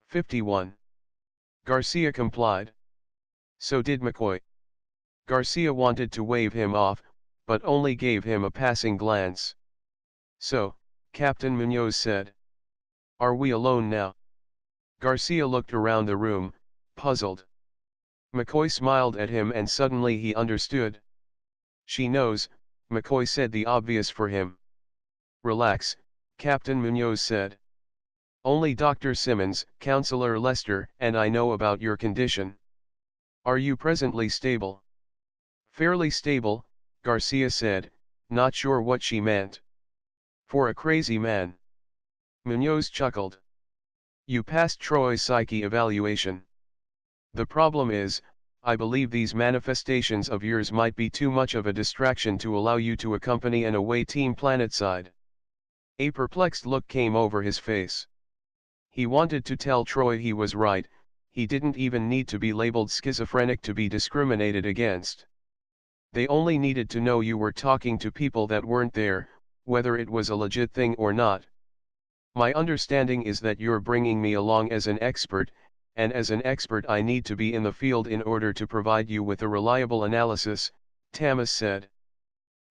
51. Garcia complied. So did McCoy. Garcia wanted to wave him off, but only gave him a passing glance. So, Captain Munoz said. Are we alone now? Garcia looked around the room, puzzled. McCoy smiled at him and suddenly he understood. She knows, McCoy said the obvious for him. Relax, Captain Munoz said. Only Dr. Simmons, Counselor Lester, and I know about your condition. Are you presently stable? Fairly stable, Garcia said, not sure what she meant. For a crazy man. Munoz chuckled. You passed Troy's psyche evaluation. The problem is, I believe these manifestations of yours might be too much of a distraction to allow you to accompany an away team planetside. A perplexed look came over his face. He wanted to tell Troy he was right, he didn't even need to be labeled schizophrenic to be discriminated against. They only needed to know you were talking to people that weren't there, whether it was a legit thing or not. My understanding is that you're bringing me along as an expert, and as an expert I need to be in the field in order to provide you with a reliable analysis, Tamas said.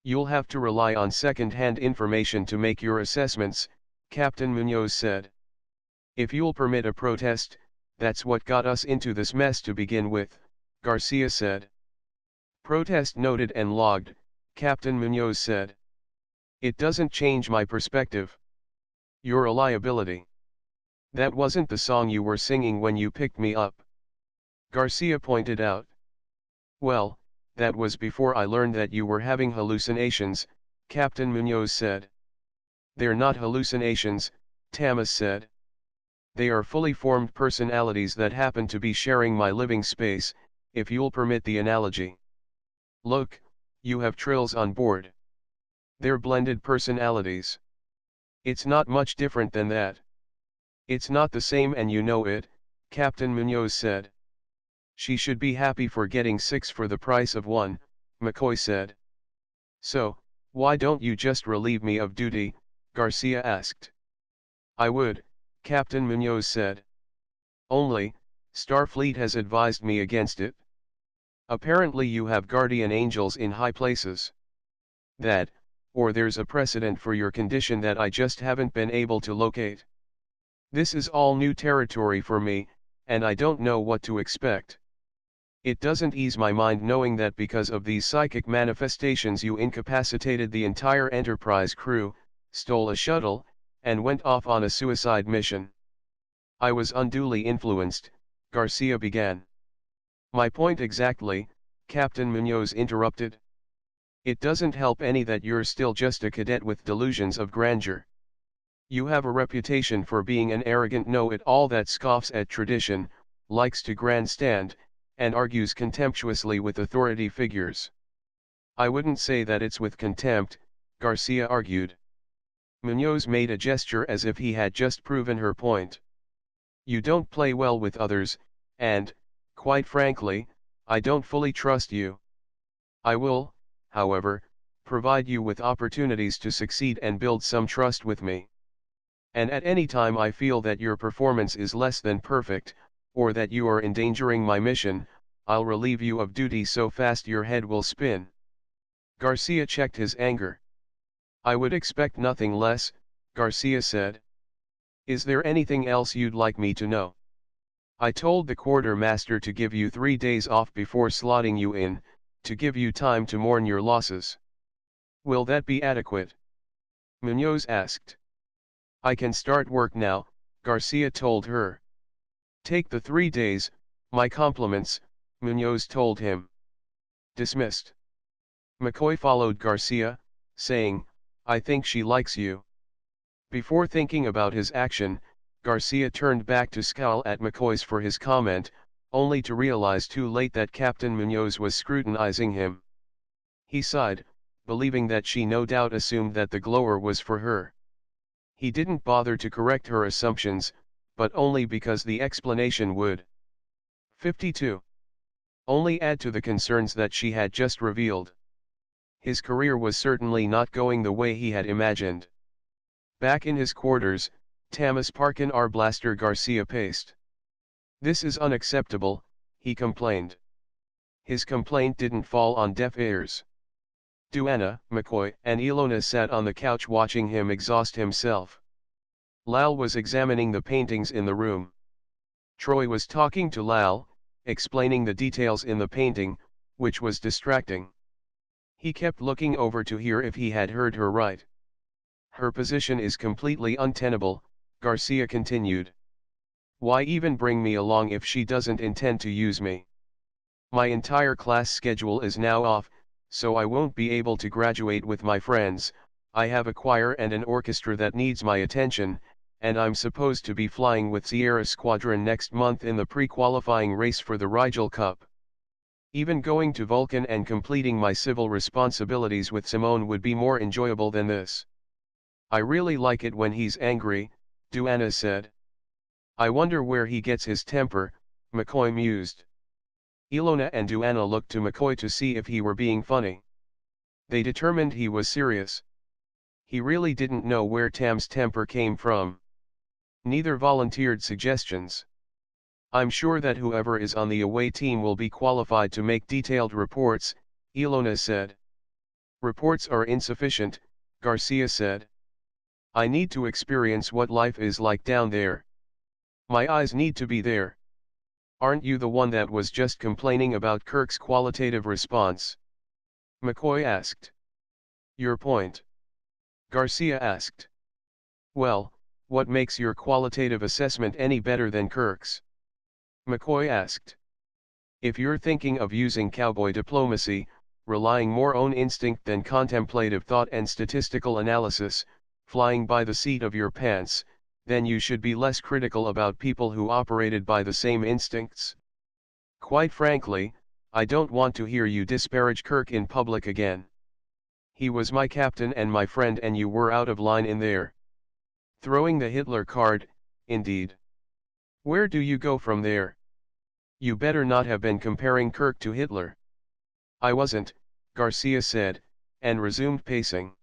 You'll have to rely on second-hand information to make your assessments, Captain Munoz said. If you'll permit a protest, that's what got us into this mess to begin with, Garcia said. Protest noted and logged, Captain Munoz said. It doesn't change my perspective. You're a liability. That wasn't the song you were singing when you picked me up. Garcia pointed out. Well, that was before I learned that you were having hallucinations, Captain Munoz said. They're not hallucinations, Tamas said. They are fully formed personalities that happen to be sharing my living space, if you'll permit the analogy. Look, you have trills on board. They're blended personalities. It's not much different than that. It's not the same and you know it, Captain Munoz said. She should be happy for getting 6 for the price of 1, McCoy said. So, why don't you just relieve me of duty, Garcia asked. I would, Captain Munoz said. Only, Starfleet has advised me against it. Apparently you have guardian angels in high places. That, or there's a precedent for your condition that I just haven't been able to locate. This is all new territory for me, and I don't know what to expect. It doesn't ease my mind knowing that because of these psychic manifestations you incapacitated the entire Enterprise crew, stole a shuttle, and went off on a suicide mission. I was unduly influenced, Garcia began. My point exactly, Captain Munoz interrupted. It doesn't help any that you're still just a cadet with delusions of grandeur. You have a reputation for being an arrogant know-it-all that scoffs at tradition, likes to grandstand, and argues contemptuously with authority figures. I wouldn't say that it's with contempt, Garcia argued. Munoz made a gesture as if he had just proven her point. You don't play well with others, and, quite frankly, I don't fully trust you. I will, however, provide you with opportunities to succeed and build some trust with me. And at any time I feel that your performance is less than perfect, or that you are endangering my mission, I'll relieve you of duty so fast your head will spin. Garcia checked his anger. I would expect nothing less, Garcia said. Is there anything else you'd like me to know? I told the quartermaster to give you 3 days off before slotting you in, to give you time to mourn your losses. Will that be adequate? Munoz asked. I can start work now, Garcia told her. Take the 3 days, my compliments, Munoz told him. Dismissed. McCoy followed Garcia, saying, I think she likes you. Before thinking about his action, Garcia turned back to scowl at McCoy for his comment, only to realize too late that Captain Munoz was scrutinizing him. He sighed, believing that she no doubt assumed that the glower was for her. He didn't bother to correct her assumptions, but only because the explanation would. 52. Only add to the concerns that she had just revealed. His career was certainly not going the way he had imagined. Back in his quarters, Thomas Parkin Blaster Garcia paced. This is unacceptable, he complained. His complaint didn't fall on deaf ears. Duana, McCoy, and Ilona sat on the couch watching him exhaust himself. Lal was examining the paintings in the room. Troy was talking to Lal, explaining the details in the painting, which was distracting. He kept looking over to hear if he had heard her right. Her position is completely untenable, Garcia continued. Why even bring me along if she doesn't intend to use me? My entire class schedule is now off, so I won't be able to graduate with my friends. I have a choir and an orchestra that needs my attention, and I'm supposed to be flying with Sierra Squadron next month in the pre-qualifying race for the Rigel Cup. Even going to Vulcan and completing my civil responsibilities with Simone would be more enjoyable than this. I really like it when he's angry, Duana said. I wonder where he gets his temper, McCoy mused. Ilona and Duana looked to McCoy to see if he were being funny. They determined he was serious. He really didn't know where Tam's temper came from. Neither volunteered suggestions. I'm sure that whoever is on the away team will be qualified to make detailed reports, Ilona said. Reports are insufficient, Garcia said. I need to experience what life is like down there. My eyes need to be there. Aren't you the one that was just complaining about Kirk's qualitative response? McCoy asked. Your point? Garcia asked. Well, what makes your qualitative assessment any better than Kirk's? McCoy asked. If you're thinking of using cowboy diplomacy, relying more on instinct than contemplative thought and statistical analysis, flying by the seat of your pants, then you should be less critical about people who operated by the same instincts. Quite frankly, I don't want to hear you disparage Kirk in public again. He was my captain and my friend, and you were out of line in there. Throwing the Hitler card, indeed. Where do you go from there? You better not have been comparing Kirk to Hitler. I wasn't, Garcia said, and resumed pacing.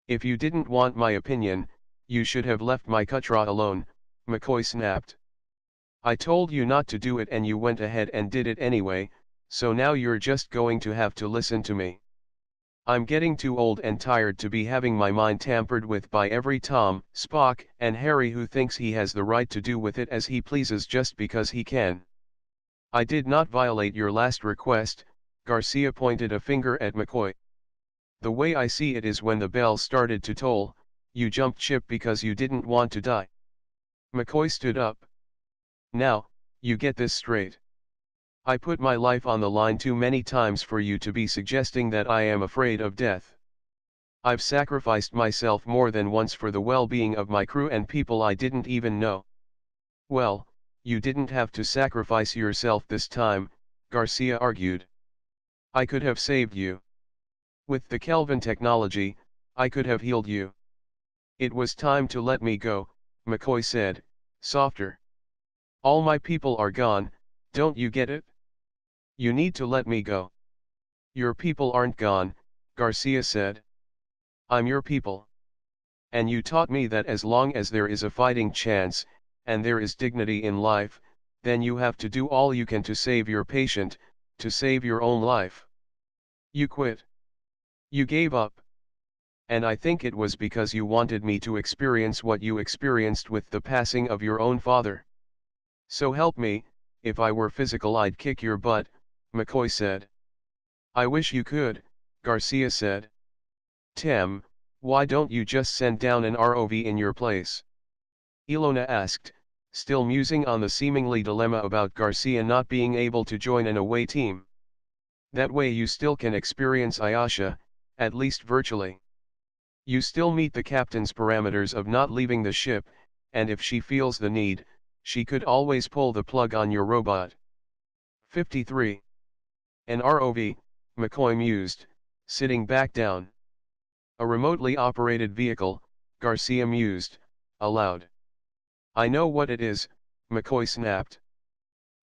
If you didn't want my opinion, you should have left my Kutra alone, McCoy snapped. I told you not to do it and you went ahead and did it anyway, so now you're just going to have to listen to me. I'm getting too old and tired to be having my mind tampered with by every Tom, Spock, and Harry who thinks he has the right to do with it as he pleases just because he can. I did not violate your last request, Garcia pointed a finger at McCoy. The way I see it is when the bell started to toll, you jumped ship because you didn't want to die. McCoy stood up. Now, you get this straight. I put my life on the line too many times for you to be suggesting that I am afraid of death. I've sacrificed myself more than once for the well-being of my crew and people I didn't even know. Well, you didn't have to sacrifice yourself this time, Garcia argued. I could have saved you. With the Kelvin technology, I could have healed you. It was time to let me go, McCoy said, softer. All my people are gone, don't you get it? You need to let me go. Your people aren't gone, Garcia said. I'm your people. And you taught me that as long as there is a fighting chance, and there is dignity in life, then you have to do all you can to save your patient, to save your own life. You quit. You gave up. And I think it was because you wanted me to experience what you experienced with the passing of your own father. So help me, if I were physical I'd kick your butt, McCoy said. I wish you could, Garcia said. Tim, why don't you just send down an ROV in your place? Ilona asked, still musing on the seemingly dilemma about Garcia not being able to join an away team. That way you still can experience aasha, at least virtually. You still meet the captain's parameters of not leaving the ship, and if she feels the need, she could always pull the plug on your robot. 53. An ROV, McCoy mused, sitting back down. A remotely operated vehicle, Garcia mused, aloud. I know what it is, McCoy snapped.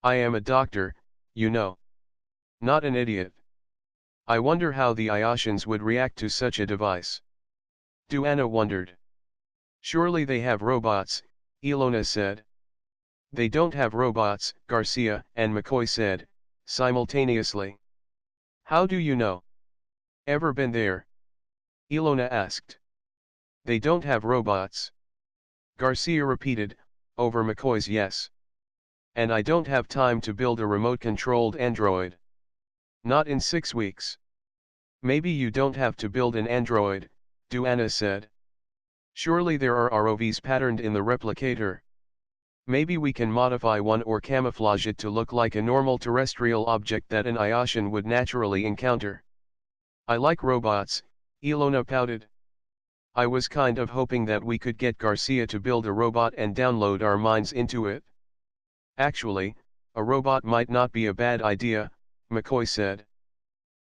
I am a doctor, you know. Not an idiot. I wonder how the Iotians would react to such a device. Duana wondered. Surely they have robots, Ilona said. They don't have robots, Garcia and McCoy said, simultaneously. How do you know? Ever been there? Ilona asked. They don't have robots. Garcia repeated, over McCoy's yes. And I don't have time to build a remote-controlled android. Not in 6 weeks. Maybe you don't have to build an android, Duana said. Surely there are ROVs patterned in the replicator. Maybe we can modify one or camouflage it to look like a normal terrestrial object that an Iotian would naturally encounter. I like robots, Ilona pouted. I was kind of hoping that we could get Garcia to build a robot and download our minds into it. Actually, a robot might not be a bad idea, McCoy said.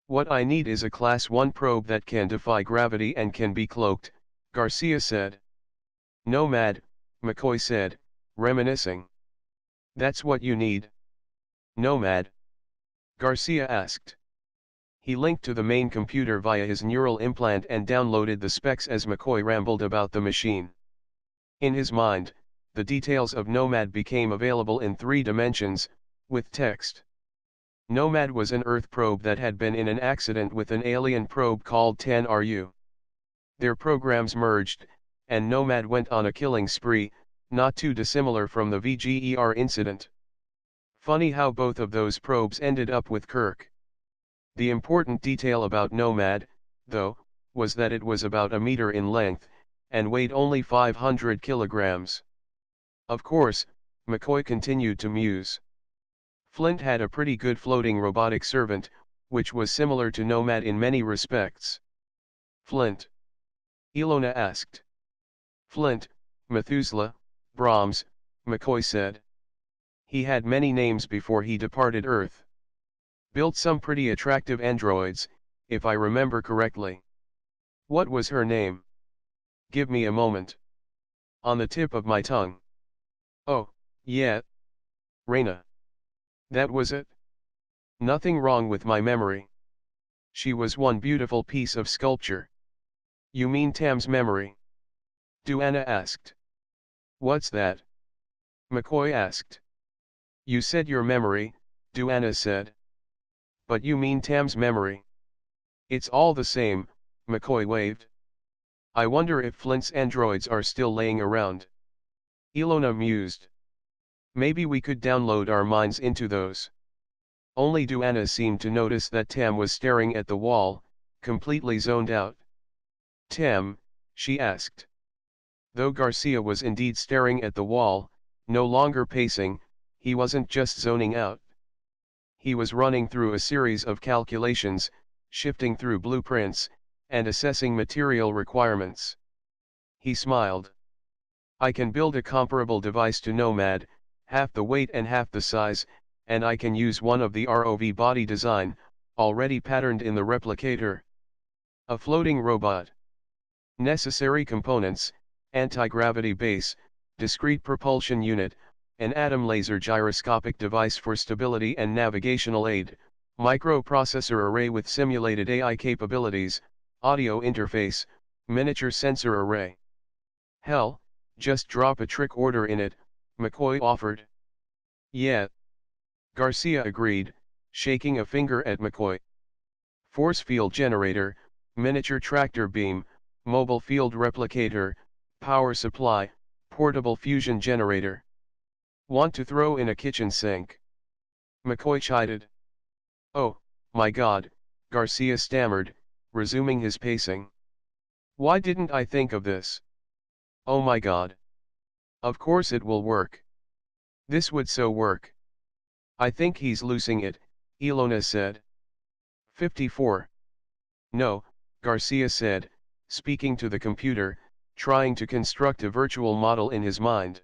What I need is a Class 1 probe that can defy gravity and can be cloaked, Garcia said. Nomad, McCoy said, reminiscing. That's what you need. Nomad? Garcia asked. He linked to the main computer via his neural implant and downloaded the specs as McCoy rambled about the machine. In his mind, the details of Nomad became available in 3 dimensions, with text. Nomad was an Earth probe that had been in an accident with an alien probe called TNRU. Their programs merged, and Nomad went on a killing spree, not too dissimilar from the VGER incident. Funny how both of those probes ended up with Kirk. The important detail about Nomad, though, was that it was about a meter in length, and weighed only 500 kilograms. Of course, McCoy continued to muse. Flint had a pretty good floating robotic servant, which was similar to Nomad in many respects. Flint? Ilona asked. Flint, Methuselah, Brahms, McCoy said. He had many names before he departed Earth. Built some pretty attractive androids, if I remember correctly. What was her name? Give me a moment. On the tip of my tongue. Oh, yeah. Raina. That was it? Nothing wrong with my memory. She was one beautiful piece of sculpture. You mean Tam's memory? Duana asked. What's that? McCoy asked. You said your memory, Duana said. But you mean Tam's memory. It's all the same, McCoy waved. I wonder if Flint's androids are still laying around. Ilona mused. Maybe we could download our minds into those. Only Duana seemed to notice that Tam was staring at the wall, completely zoned out. Tam, she asked. Though Garcia was indeed staring at the wall, no longer pacing, he wasn't just zoning out. He was running through a series of calculations, shifting through blueprints, and assessing material requirements. He smiled. I can build a comparable device to Nomad, half the weight and half the size, and I can use one of the ROV body design, already patterned in the replicator. A floating robot. Necessary components: anti-gravity base, discrete propulsion unit, an atom laser gyroscopic device for stability and navigational aid, microprocessor array with simulated AI capabilities, audio interface, miniature sensor array. Hell, just drop a trick order in it, McCoy offered. Yeah. Garcia agreed, shaking a finger at McCoy. Force field generator, miniature tractor beam, mobile field replicator, power supply, portable fusion generator. Want to throw in a kitchen sink? McCoy chided. Oh, my God, Garcia stammered, resuming his pacing. Why didn't I think of this? Oh my God. Of course it will work. This would so work. I think he's losing it, Ilona said. 54. No, Garcia said, speaking to the computer, trying to construct a virtual model in his mind.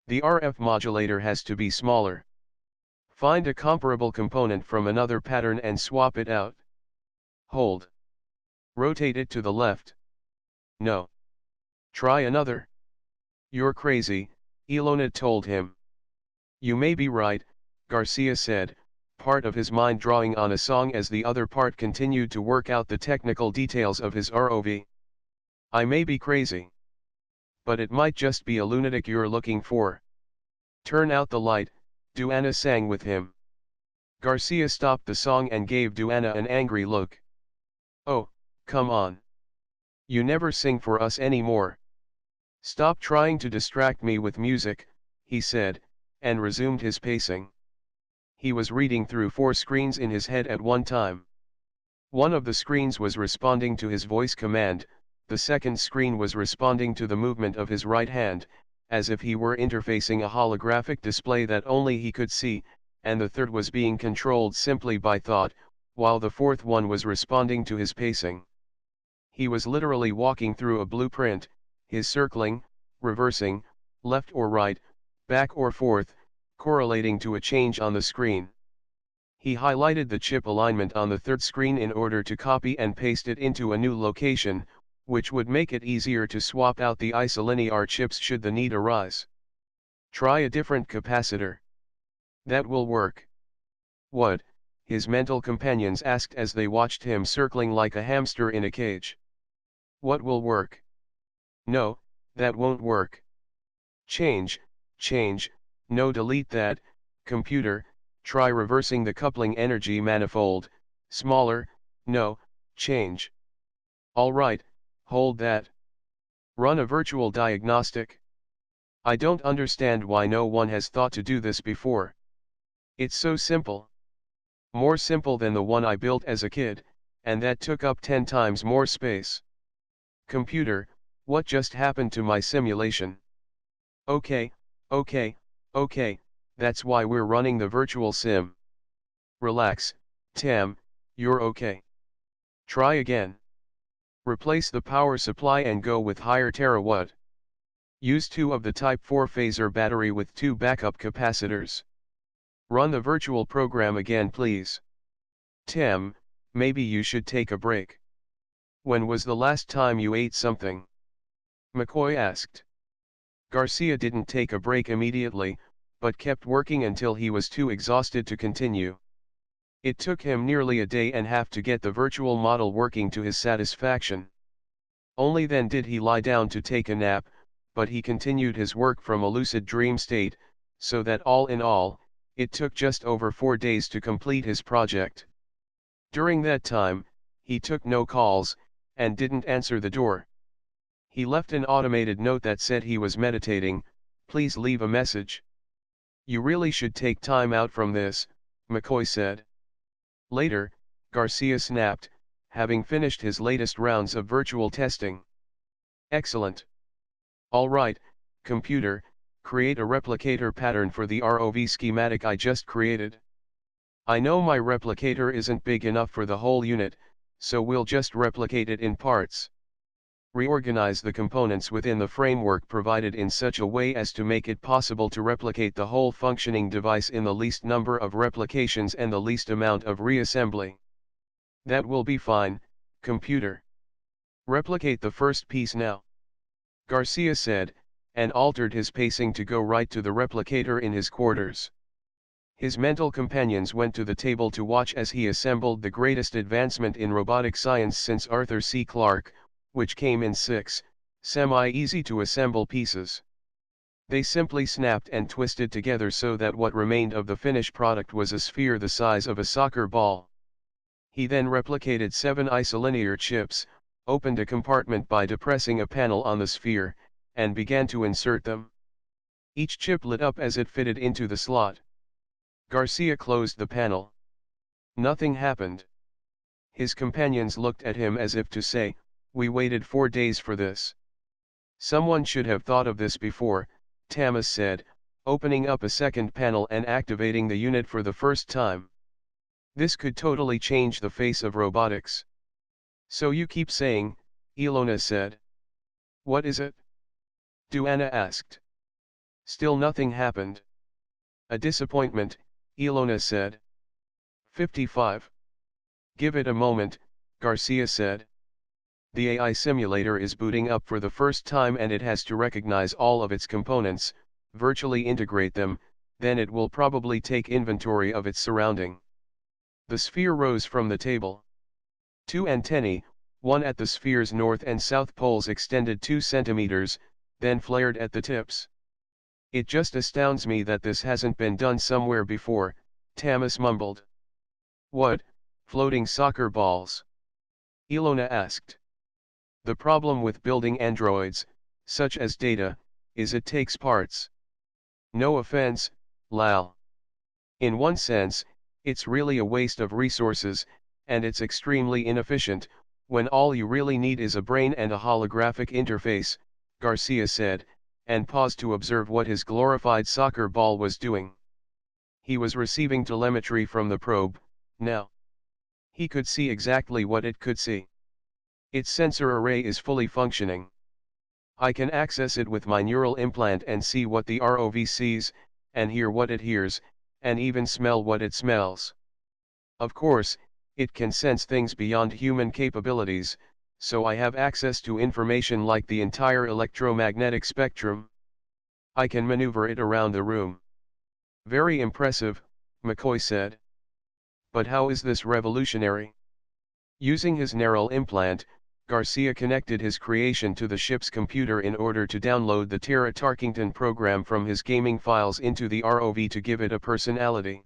The RF modulator has to be smaller. Find a comparable component from another pattern and swap it out. Hold. Rotate it to the left. No. Try another. You're crazy, Ilona told him. You may be right, Garcia said, part of his mind drawing on a song as the other part continued to work out the technical details of his ROV. I may be crazy. But it might just be a lunatic you're looking for. Turn out the light, Duana sang with him. Garcia stopped the song and gave Duana an angry look. Oh, come on. You never sing for us anymore. Stop trying to distract me with music, he said, and resumed his pacing. He was reading through 4 screens in his head at one time. One of the screens was responding to his voice command, the second screen was responding to the movement of his right hand, as if he were interfacing a holographic display that only he could see, and the third was being controlled simply by thought, while the fourth one was responding to his pacing. He was literally walking through a blueprint, his circling, reversing, left or right, back or forth, correlating to a change on the screen. He highlighted the chip alignment on the third screen in order to copy and paste it into a new location, which would make it easier to swap out the isolinear chips should the need arise. Try a different capacitor. That will work. What? His mental companions asked as they watched him circling like a hamster in a cage. What will work? No, that won't work. Change, no, delete that, computer, try reversing the coupling energy manifold, smaller, no, change. Alright, hold that. Run a virtual diagnostic. I don't understand why no one has thought to do this before. It's so simple. More simple than the one I built as a kid, and that took up 10 times more space. Computer, what just happened to my simulation? Okay, that's why we're running the virtual sim. Relax, Tam, you're okay. Try again. Replace the power supply and go with higher terawatt. Use 2 of the Type 4 phaser battery with 2 backup capacitors. Run the virtual program again please. Tam, maybe you should take a break. When was the last time you ate something? McCoy asked. Garcia didn't take a break immediately, but kept working until he was too exhausted to continue. It took him nearly a day and a half to get the virtual model working to his satisfaction. Only then did he lie down to take a nap, but he continued his work from a lucid dream state, so that all in all, it took just over 4 days to complete his project. During that time, he took no calls, and didn't answer the door. He left an automated note that said he was meditating, please leave a message. You really should take time out from this, McCoy said. Later, Garcia snapped, having finished his latest rounds of virtual testing. Excellent. All right, computer, create a replicator pattern for the ROV schematic I just created. I know my replicator isn't big enough for the whole unit, so we'll just replicate it in parts. Reorganize the components within the framework provided in such a way as to make it possible to replicate the whole functioning device in the least number of replications and the least amount of reassembly. That will be fine, computer. Replicate the first piece now. Garcia said, and altered his pacing to go right to the replicator in his quarters. His mental companions went to the table to watch as he assembled the greatest advancement in robotic science since Arthur C. Clarke, which came in 6, semi-easy-to-assemble pieces. They simply snapped and twisted together so that what remained of the finished product was a sphere the size of a soccer ball. He then replicated 7 isolinear chips, opened a compartment by depressing a panel on the sphere, and began to insert them. Each chip lit up as it fitted into the slot. Garcia closed the panel. Nothing happened. His companions looked at him as if to say, we waited 4 days for this. Someone should have thought of this before, Tamas said, opening up a second panel and activating the unit for the first time. This could totally change the face of robotics. So you keep saying, Ilona said. What is it? Duana asked. Still nothing happened. A disappointment, Ilona said. 55. Give it a moment, Garcia said. The AI simulator is booting up for the first time and it has to recognize all of its components, virtually integrate them, then it will probably take inventory of its surrounding. The sphere rose from the table. 2 antennae, one at the sphere's north and south poles extended 2 centimeters, then flared at the tips. It just astounds me that this hasn't been done somewhere before, Tamas mumbled. What, floating soccer balls? Ilona asked. The problem with building androids, such as Data, is it takes parts. No offense, Lal. In one sense, it's really a waste of resources, and it's extremely inefficient, when all you really need is a brain and a holographic interface, Garcia said, and paused to observe what his glorified soccer ball was doing. He was receiving telemetry from the probe, now. He could see exactly what it could see. Its sensor array is fully functioning. I can access it with my neural implant and see what the ROV sees, and hear what it hears, and even smell what it smells. Of course, it can sense things beyond human capabilities, so I have access to information like the entire electromagnetic spectrum. I can maneuver it around the room. Very impressive, McCoy said. But how is this revolutionary? Using his neural implant, Garcia connected his creation to the ship's computer in order to download the Tara Tarkington program from his gaming files into the ROV to give it a personality.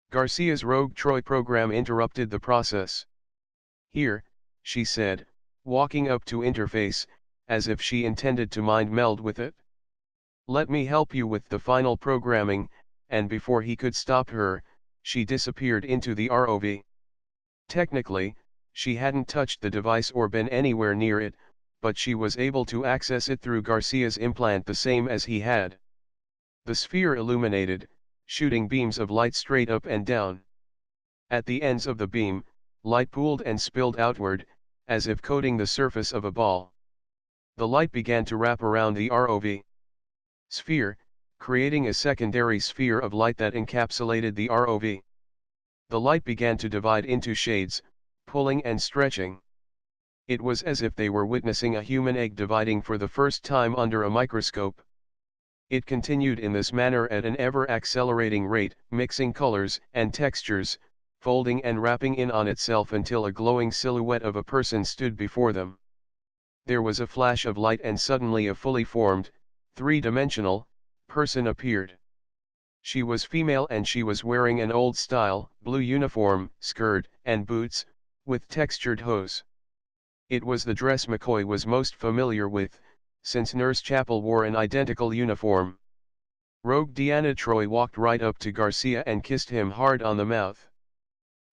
Garcia's Rogue Troy program interrupted the process. Here, she said, walking up to Interface, as if she intended to mind meld with it. Let me help you with the final programming, and before he could stop her, she disappeared into the ROV. Technically, she hadn't touched the device or been anywhere near it, but she was able to access it through Garcia's implant the same as he had. The sphere illuminated, shooting beams of light straight up and down. At the ends of the beam, light pooled and spilled outward, as if coating the surface of a ball. The light began to wrap around the ROV sphere, creating a secondary sphere of light that encapsulated the ROV. The light began to divide into shades, pulling and stretching. It was as if they were witnessing a human egg dividing for the first time under a microscope. It continued in this manner at an ever-accelerating rate, mixing colors and textures, folding and wrapping in on itself until a glowing silhouette of a person stood before them. There was a flash of light and suddenly a fully formed, three-dimensional, person appeared. She was female and she was wearing an old-style, blue uniform, skirt, and boots, with textured hose. It was the dress McCoy was most familiar with, since Nurse Chapel wore an identical uniform. Rogue Deanna Troi walked right up to Garcia and kissed him hard on the mouth.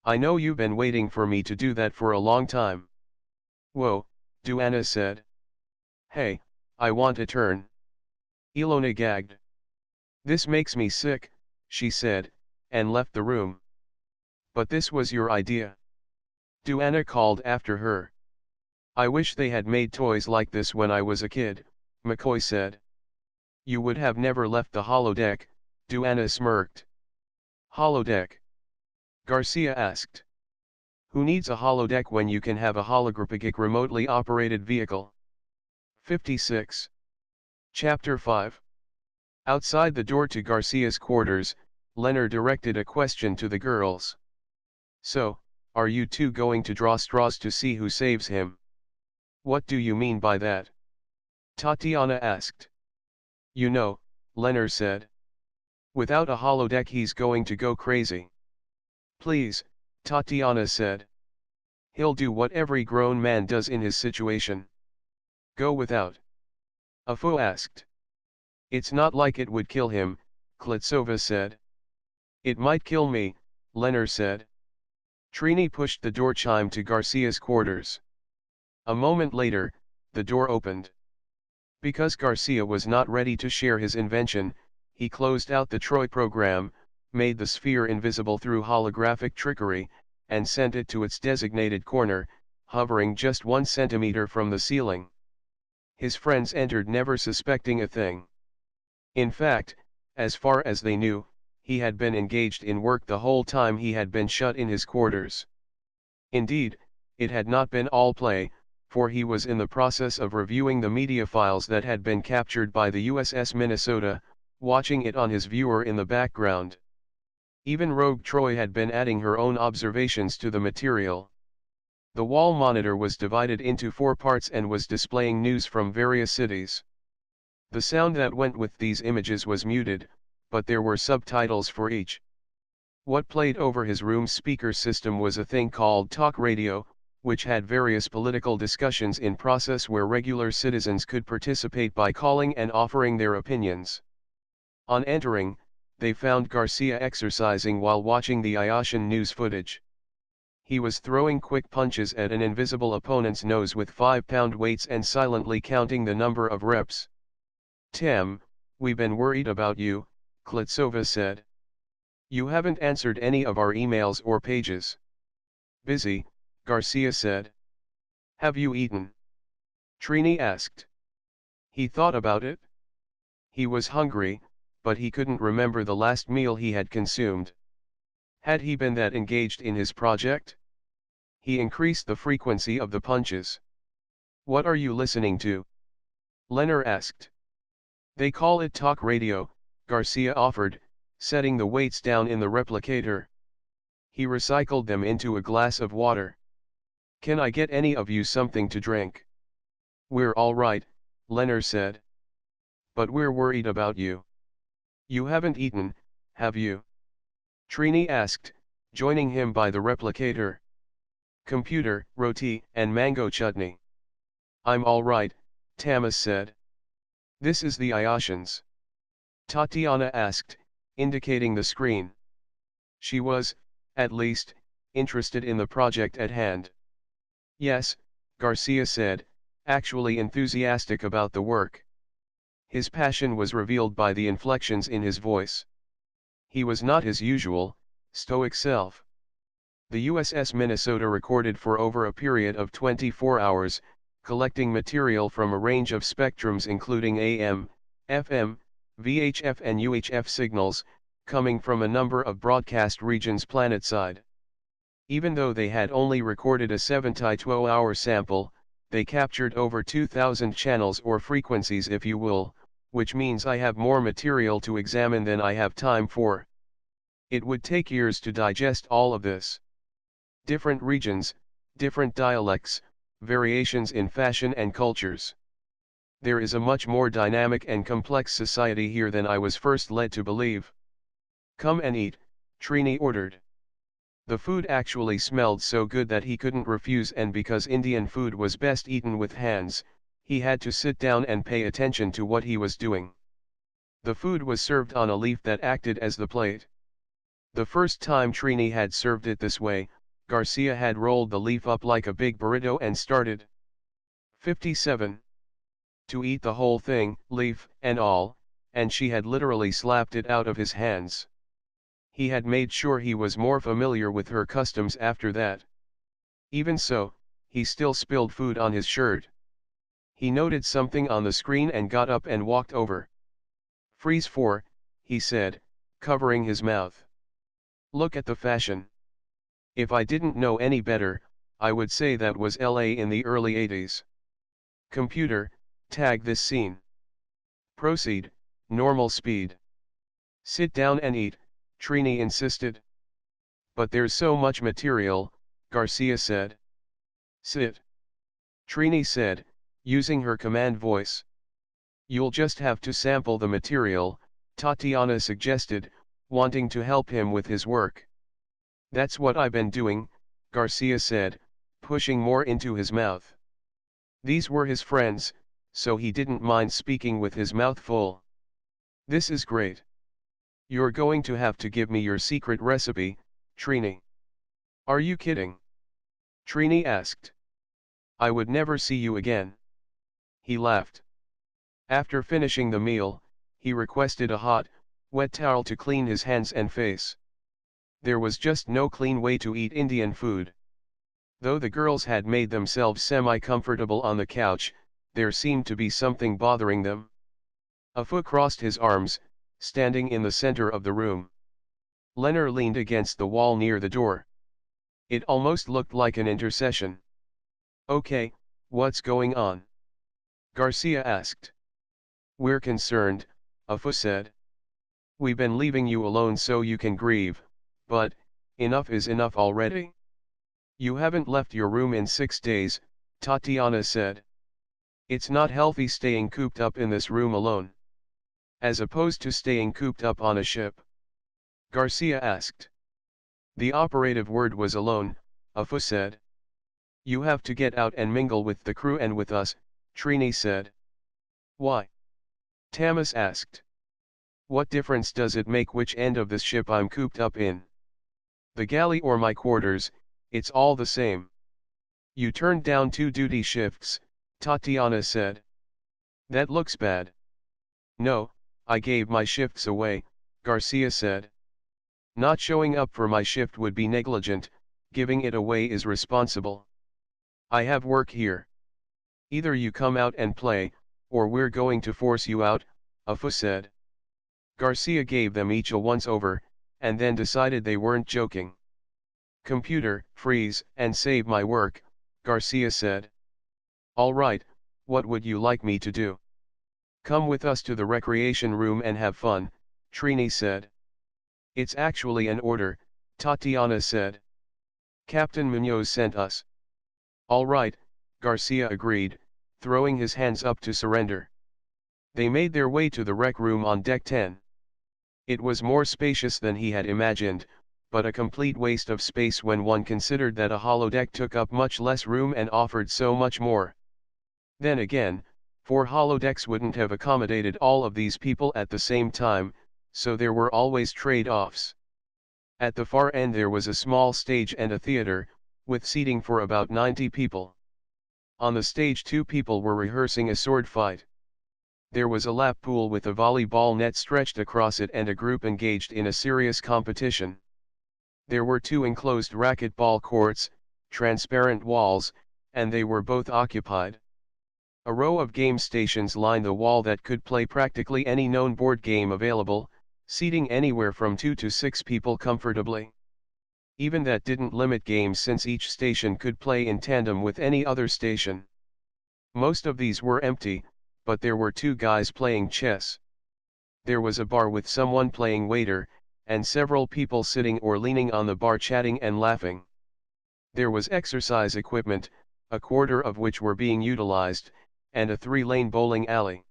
"I know you've been waiting for me to do that for a long time." "Whoa," Deanna said. "Hey, I want a turn." Ilona gagged. "This makes me sick," she said, and left the room. "But this was your idea," Deanna called after her. "I wish they had made toys like this when I was a kid," McCoy said. "You would have never left the holodeck," Deanna smirked. "Holodeck?" Garcia asked. "Who needs a holodeck when you can have a holographic remotely operated vehicle?" 56. Chapter 5. Outside the door to Garcia's quarters, Leonard directed a question to the girls. "So, are you two going to draw straws to see who saves him?" "What do you mean by that?" Tatiana asked. "You know," Leonard said. "Without a holodeck he's going to go crazy." "Please," Tatiana said. "He'll do what every grown man does in his situation." "Go without?" Afo asked. "It's not like it would kill him," Klitsova said. "It might kill me," Leonard said. Trini pushed the door chime to Garcia's quarters. A moment later, the door opened. Because Garcia was not ready to share his invention, he closed out the Troy program, made the sphere invisible through holographic trickery, and sent it to its designated corner, hovering just 1 centimeter from the ceiling. His friends entered never suspecting a thing. In fact, as far as they knew, he had been engaged in work the whole time he had been shut in his quarters. Indeed, it had not been all play, for he was in the process of reviewing the media files that had been captured by the USS Minnesota, watching it on his viewer in the background. Even Rogue Troy had been adding her own observations to the material. The wall monitor was divided into 4 parts and was displaying news from various cities. The sound that went with these images was muted, but there were subtitles for each. What played over his room's speaker system was a thing called talk radio, which had various political discussions in process where regular citizens could participate by calling and offering their opinions. On entering, they found Garcia exercising while watching the Iotian news footage. He was throwing quick punches at an invisible opponent's nose with 5-pound weights and silently counting the number of reps. "Tam, we've been worried about you," Klitsova said. "You haven't answered any of our emails or pages." "Busy," Garcia said. "Have you eaten?" Trini asked. He thought about it. He was hungry, but he couldn't remember the last meal he had consumed. Had he been that engaged in his project? He increased the frequency of the punches. "What are you listening to?" Leonard asked. "They call it talk radio," Garcia offered, setting the weights down in the replicator. He recycled them into a glass of water. "Can I get any of you something to drink?" "We're all right," Leonard said. "But we're worried about you. You haven't eaten, have you?" Trini asked, joining him by the replicator. "Computer, roti, and mango chutney." "I'm all right," Tamas said. "This is the Iotians?" Tatiana asked, indicating the screen. She was, at least, interested in the project at hand. "Yes," Garcia said, actually enthusiastic about the work. His passion was revealed by the inflections in his voice. He was not his usual, stoic self. The USS Minnesota recorded for over a period of 24 hours, collecting material from a range of spectrums including AM, FM, VHF and UHF signals, coming from a number of broadcast regions planetside. Even though they had only recorded a 72-hour sample, they captured over 2,000 channels or frequencies if you will, which means I have more material to examine than I have time for. It would take years to digest all of this. Different regions, different dialects, variations in fashion and cultures. There is a much more dynamic and complex society here than I was first led to believe." "Come and eat," Trini ordered. The food actually smelled so good that he couldn't refuse, and because Indian food was best eaten with hands, he had to sit down and pay attention to what he was doing. The food was served on a leaf that acted as the plate. The first time Trini had served it this way, Garcia had rolled the leaf up like a big burrito and started. 57. To eat the whole thing, leaf and all, and she had literally slapped it out of his hands. He had made sure he was more familiar with her customs after that. Even so, he still spilled food on his shirt. He noted something on the screen and got up and walked over. Freeze 4, he said, covering his mouth. Look at the fashion. If I didn't know any better, I would say that was LA in the early 80s. Computer, tag this scene. Proceed, normal speed. Sit down and eat, Trini insisted. But there's so much material, Garcia said. Sit. Trini said, using her command voice. You'll just have to sample the material, Tatiana suggested, wanting to help him with his work. That's what I've been doing, Garcia said, pushing more into his mouth. These were his friends, so he didn't mind speaking with his mouth full. This is great. You're going to have to give me your secret recipe, Trini. Are you kidding? Trini asked. I would never see you again. He laughed. After finishing the meal, he requested a hot, wet towel to clean his hands and face. There was just no clean way to eat Indian food. Though the girls had made themselves semi-comfortable on the couch, there seemed to be something bothering them. Afu crossed his arms, standing in the center of the room. Leonard leaned against the wall near the door. It almost looked like an intercession. Okay, what's going on? Garcia asked. We're concerned, Afu said. We've been leaving you alone so you can grieve, but, enough is enough already. You haven't left your room in 6 days, Tatiana said. It's not healthy staying cooped up in this room alone. As opposed to staying cooped up on a ship? Garcia asked. The operative word was alone, Afu said. You have to get out and mingle with the crew and with us, Trini said. Why? Tamas asked. What difference does it make which end of this ship I'm cooped up in? The galley or my quarters, it's all the same. You turned down 2 duty shifts, Tatiana said. That looks bad. No, I gave my shifts away, Garcia said. Not showing up for my shift would be negligent, giving it away is responsible. I have work here. Either you come out and play, or we're going to force you out, Afu said. Garcia gave them each a once-over, and then decided they weren't joking. Computer, freeze, and save my work, Garcia said. All right, what would you like me to do? Come with us to the recreation room and have fun, Trini said. It's actually an order, Tatiana said. Captain Munoz sent us. All right, Garcia agreed, throwing his hands up to surrender. They made their way to the rec room on deck 10. It was more spacious than he had imagined, but a complete waste of space when one considered that a holodeck took up much less room and offered so much more. Then again, 4 holodecks wouldn't have accommodated all of these people at the same time, so there were always trade-offs. At the far end there was a small stage and a theater, with seating for about 90 people. On the stage 2 people were rehearsing a sword fight. There was a lap pool with a volleyball net stretched across it and a group engaged in a serious competition. There were 2 enclosed racquetball courts, transparent walls, and they were both occupied. A row of game stations lined the wall that could play practically any known board game available, seating anywhere from 2 to 6 people comfortably. Even that didn't limit games since each station could play in tandem with any other station. Most of these were empty, but there were 2 guys playing chess. There was a bar with someone playing waiter, and several people sitting or leaning on the bar chatting and laughing. There was exercise equipment, a quarter of which were being utilized, and a 3-lane bowling alley.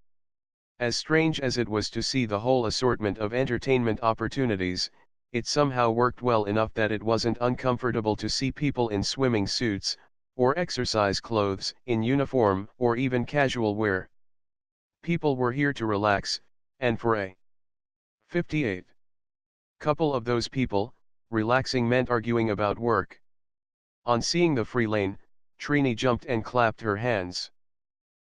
As strange as it was to see the whole assortment of entertainment opportunities, it somehow worked well enough that it wasn't uncomfortable to see people in swimming suits, or exercise clothes, in uniform, or even casual wear. People were here to relax, and for a 58 couple of those people, relaxing meant arguing about work. On seeing the free lane, Trini jumped and clapped her hands.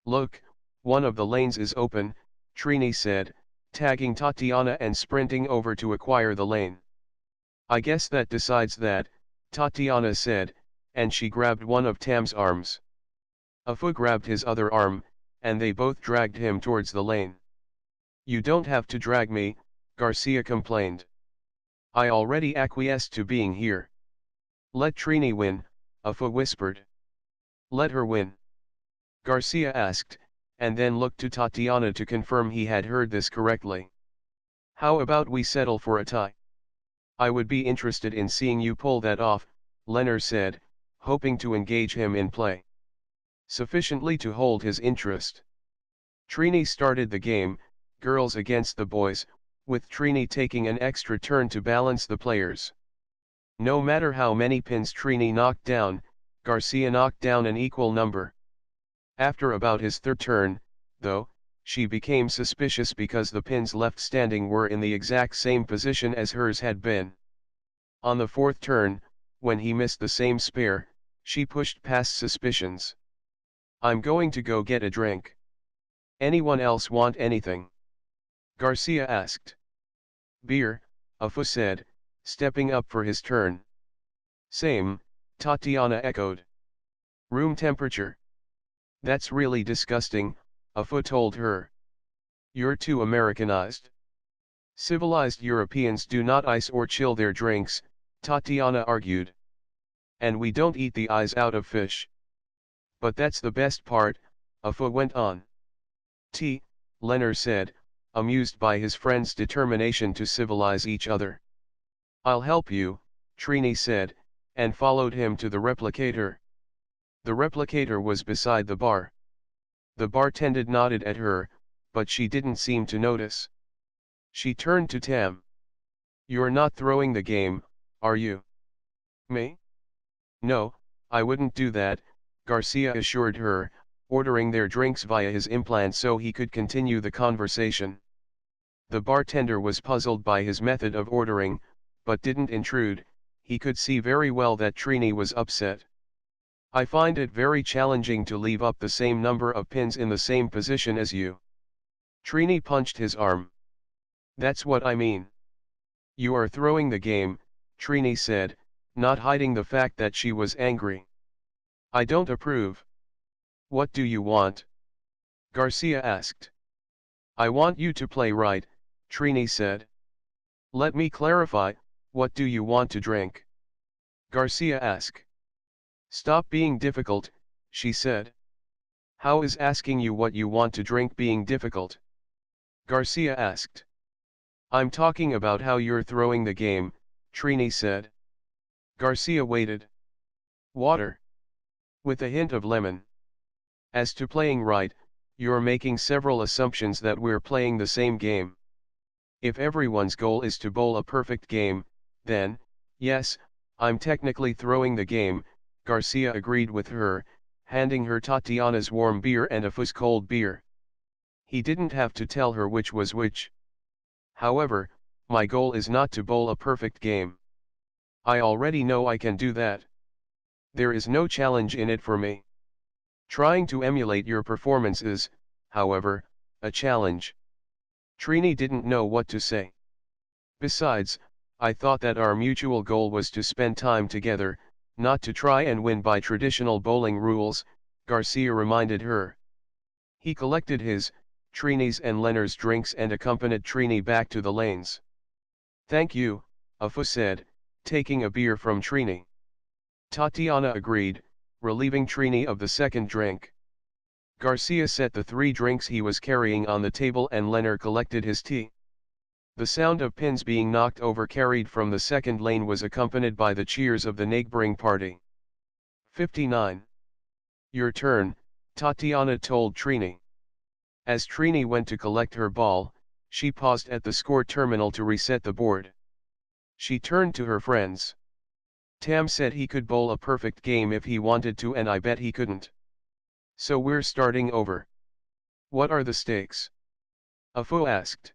"Look, one of the lanes is open," Trini said, tagging Tatiana and sprinting over to acquire the lane. "I guess that decides that," Tatiana said, and she grabbed one of Tam's arms. Afu grabbed his other arm, and they both dragged him towards the lane. "You don't have to drag me," Garcia complained. "I already acquiesced to being here." "Let Trini win," Afu whispered. "Let her win?" Garcia asked, and then looked to Tatiana to confirm he had heard this correctly. "How about we settle for a tie?" "I would be interested in seeing you pull that off," Leonard said, hoping to engage him in play sufficiently to hold his interest. Trini started the game, girls against the boys, with Trini taking an extra turn to balance the players. No matter how many pins Trini knocked down, Garcia knocked down an equal number. After about his third turn, though, she became suspicious because the pins left standing were in the exact same position as hers had been. On the fourth turn, when he missed the same spare, she pushed past suspicions. "I'm going to go get a drink. Anyone else want anything?" Garcia asked. "Beer," Afu said, stepping up for his turn. "Same," Tatiana echoed. "Room temperature." "That's really disgusting," Afu told her. "You're too Americanized. Civilized Europeans do not ice or chill their drinks," Tatiana argued. "And we don't eat the eyes out of fish." "But that's the best part," Afu went on. Leonard said, amused by his friend's determination to civilize each other. "I'll help you," Trini said, and followed him to the replicator. The replicator was beside the bar. The bartender nodded at her, but she didn't seem to notice. She turned to Tam. "You're not throwing the game, are you?" "Me? No, I wouldn't do that," Garcia assured her, ordering their drinks via his implant so he could continue the conversation. The bartender was puzzled by his method of ordering, but didn't intrude. He could see very well that Trini was upset. "I find it very challenging to leave up the same number of pins in the same position as you." Trini punched his arm. "That's what I mean." "You are throwing the game," Trini said, not hiding the fact that she was angry. "I don't approve." "What do you want?" Garcia asked. "I want you to play right," Trini said. "Let me clarify, what do you want to drink?" Garcia asked. "Stop being difficult," she said. "How is asking you what you want to drink being difficult?" Garcia asked. "I'm talking about how you're throwing the game," Trini said. Garcia waited. "Water. With a hint of lemon. As to playing right, you're making several assumptions that we're playing the same game. If everyone's goal is to bowl a perfect game, then, yes, I'm technically throwing the game," Garcia agreed with her, handing her Tatiana's warm beer and Afu's cold beer. He didn't have to tell her which was which. "However, my goal is not to bowl a perfect game. I already know I can do that. There is no challenge in it for me. Trying to emulate your performance is, however, a challenge." Trini didn't know what to say. "Besides, I thought that our mutual goal was to spend time together, not to try and win by traditional bowling rules," Garcia reminded her. He collected his, Trini's and Leonard's drinks and accompanied Trini back to the lanes. "Thank you," Afu said, taking a beer from Trini. Tatiana agreed, relieving Trini of the second drink. Garcia set the 3 drinks he was carrying on the table and Leonard collected his tea. The sound of pins being knocked over carried from the second lane was accompanied by the cheers of the neighboring party. 59. "Your turn," Tatiana told Trini. As Trini went to collect her ball, she paused at the score terminal to reset the board. She turned to her friends. Tam said he could bowl a perfect game if he wanted to, and I bet he couldn't. So we're starting over. What are the stakes? Afu asked.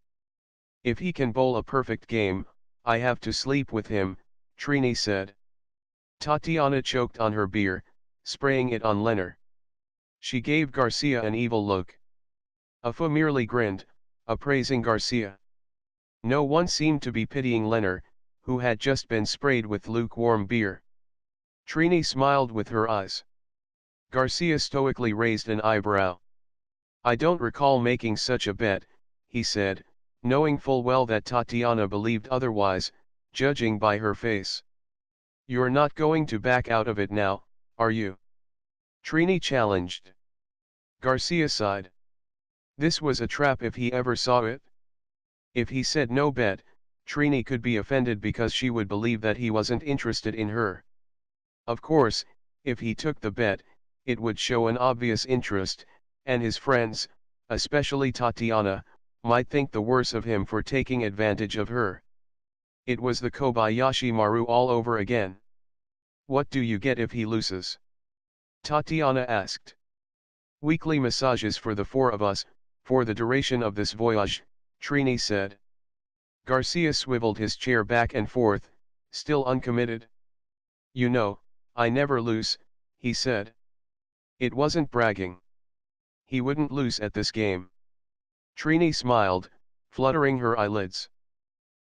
If he can bowl a perfect game, I have to sleep with him, Trini said. Tatiana choked on her beer, spraying it on Leonard. She gave Garcia an evil look. Afu merely grinned, appraising Garcia. No one seemed to be pitying Leonard, who had just been sprayed with lukewarm beer. Trini smiled with her eyes. Garcia stoically raised an eyebrow. I don't recall making such a bet, he said, knowing full well that Tatiana believed otherwise, judging by her face. You're not going to back out of it now, are you? Trini challenged. Garcia sighed. This was a trap if he ever saw it. If he said no bet, Trini could be offended because she would believe that he wasn't interested in her. Of course, if he took the bet, it would show an obvious interest, and his friends, especially Tatiana, might think the worse of him for taking advantage of her. It was the Kobayashi Maru all over again. What do you get if he loses? Tatiana asked. Weekly massages for the four of us, for the duration of this voyage, Trini said. Garcia swiveled his chair back and forth, still uncommitted. You know, I never lose, he said. It wasn't bragging. He wouldn't lose at this game. Trini smiled, fluttering her eyelids.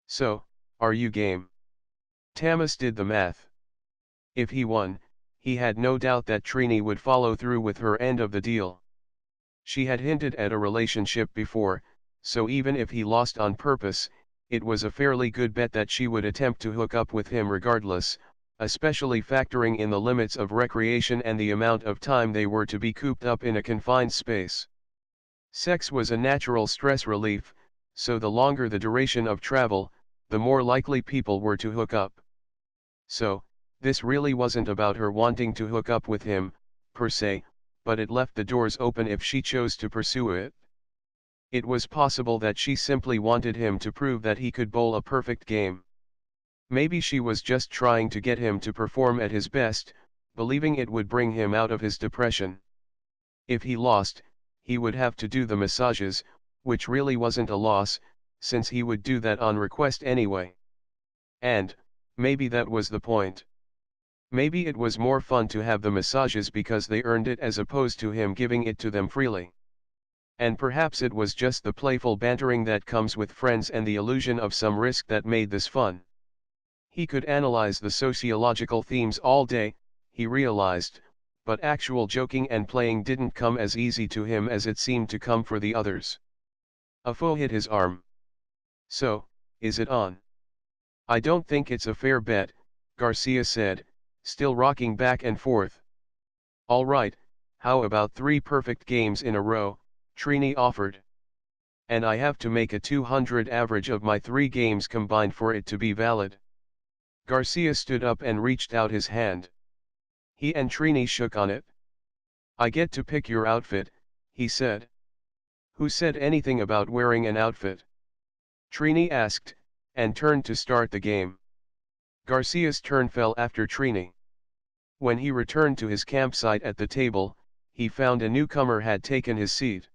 So, are you game? Tamas did the math. If he won, he had no doubt that Trini would follow through with her end of the deal. She had hinted at a relationship before, so even if he lost on purpose, it was a fairly good bet that she would attempt to hook up with him regardless, especially factoring in the limits of recreation and the amount of time they were to be cooped up in a confined space. Sex was a natural stress relief, so the longer the duration of travel, the more likely people were to hook up. So, this really wasn't about her wanting to hook up with him, per se, but it left the doors open if she chose to pursue it. It was possible that she simply wanted him to prove that he could bowl a perfect game. Maybe she was just trying to get him to perform at his best, believing it would bring him out of his depression. If he lost, he would have to do the massages, which really wasn't a loss, since he would do that on request anyway. And, maybe that was the point. Maybe it was more fun to have the massages because they earned it as opposed to him giving it to them freely. And perhaps it was just the playful bantering that comes with friends and the illusion of some risk that made this fun. He could analyze the sociological themes all day, he realized, but actual joking and playing didn't come as easy to him as it seemed to come for the others. Afu hit his arm. So, is it on? I don't think it's a fair bet, Garcia said, still rocking back and forth. All right, how about 3 perfect games in a row, Trini offered. And I have to make a 200 average of my 3 games combined for it to be valid. Garcia stood up and reached out his hand. He and Trini shook on it. I get to pick your outfit, he said. Who said anything about wearing an outfit? Trini asked, and turned to start the game. Garcia's turn fell after Trini. When he returned to his campsite at the table, he found a newcomer had taken his seat.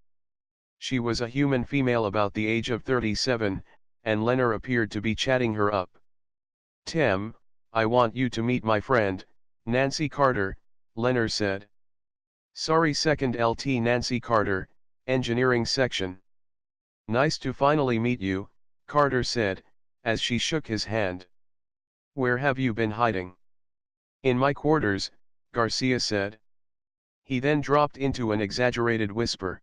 She was a human female about the age of 37, and Leonard appeared to be chatting her up. Tim, I want you to meet my friend, Nancy Carter, Leonard said. Sorry, second LT Nancy Carter, engineering section. Nice to finally meet you, Carter said, as she shook his hand. Where have you been hiding? In my quarters, Garcia said. He then dropped into an exaggerated whisper.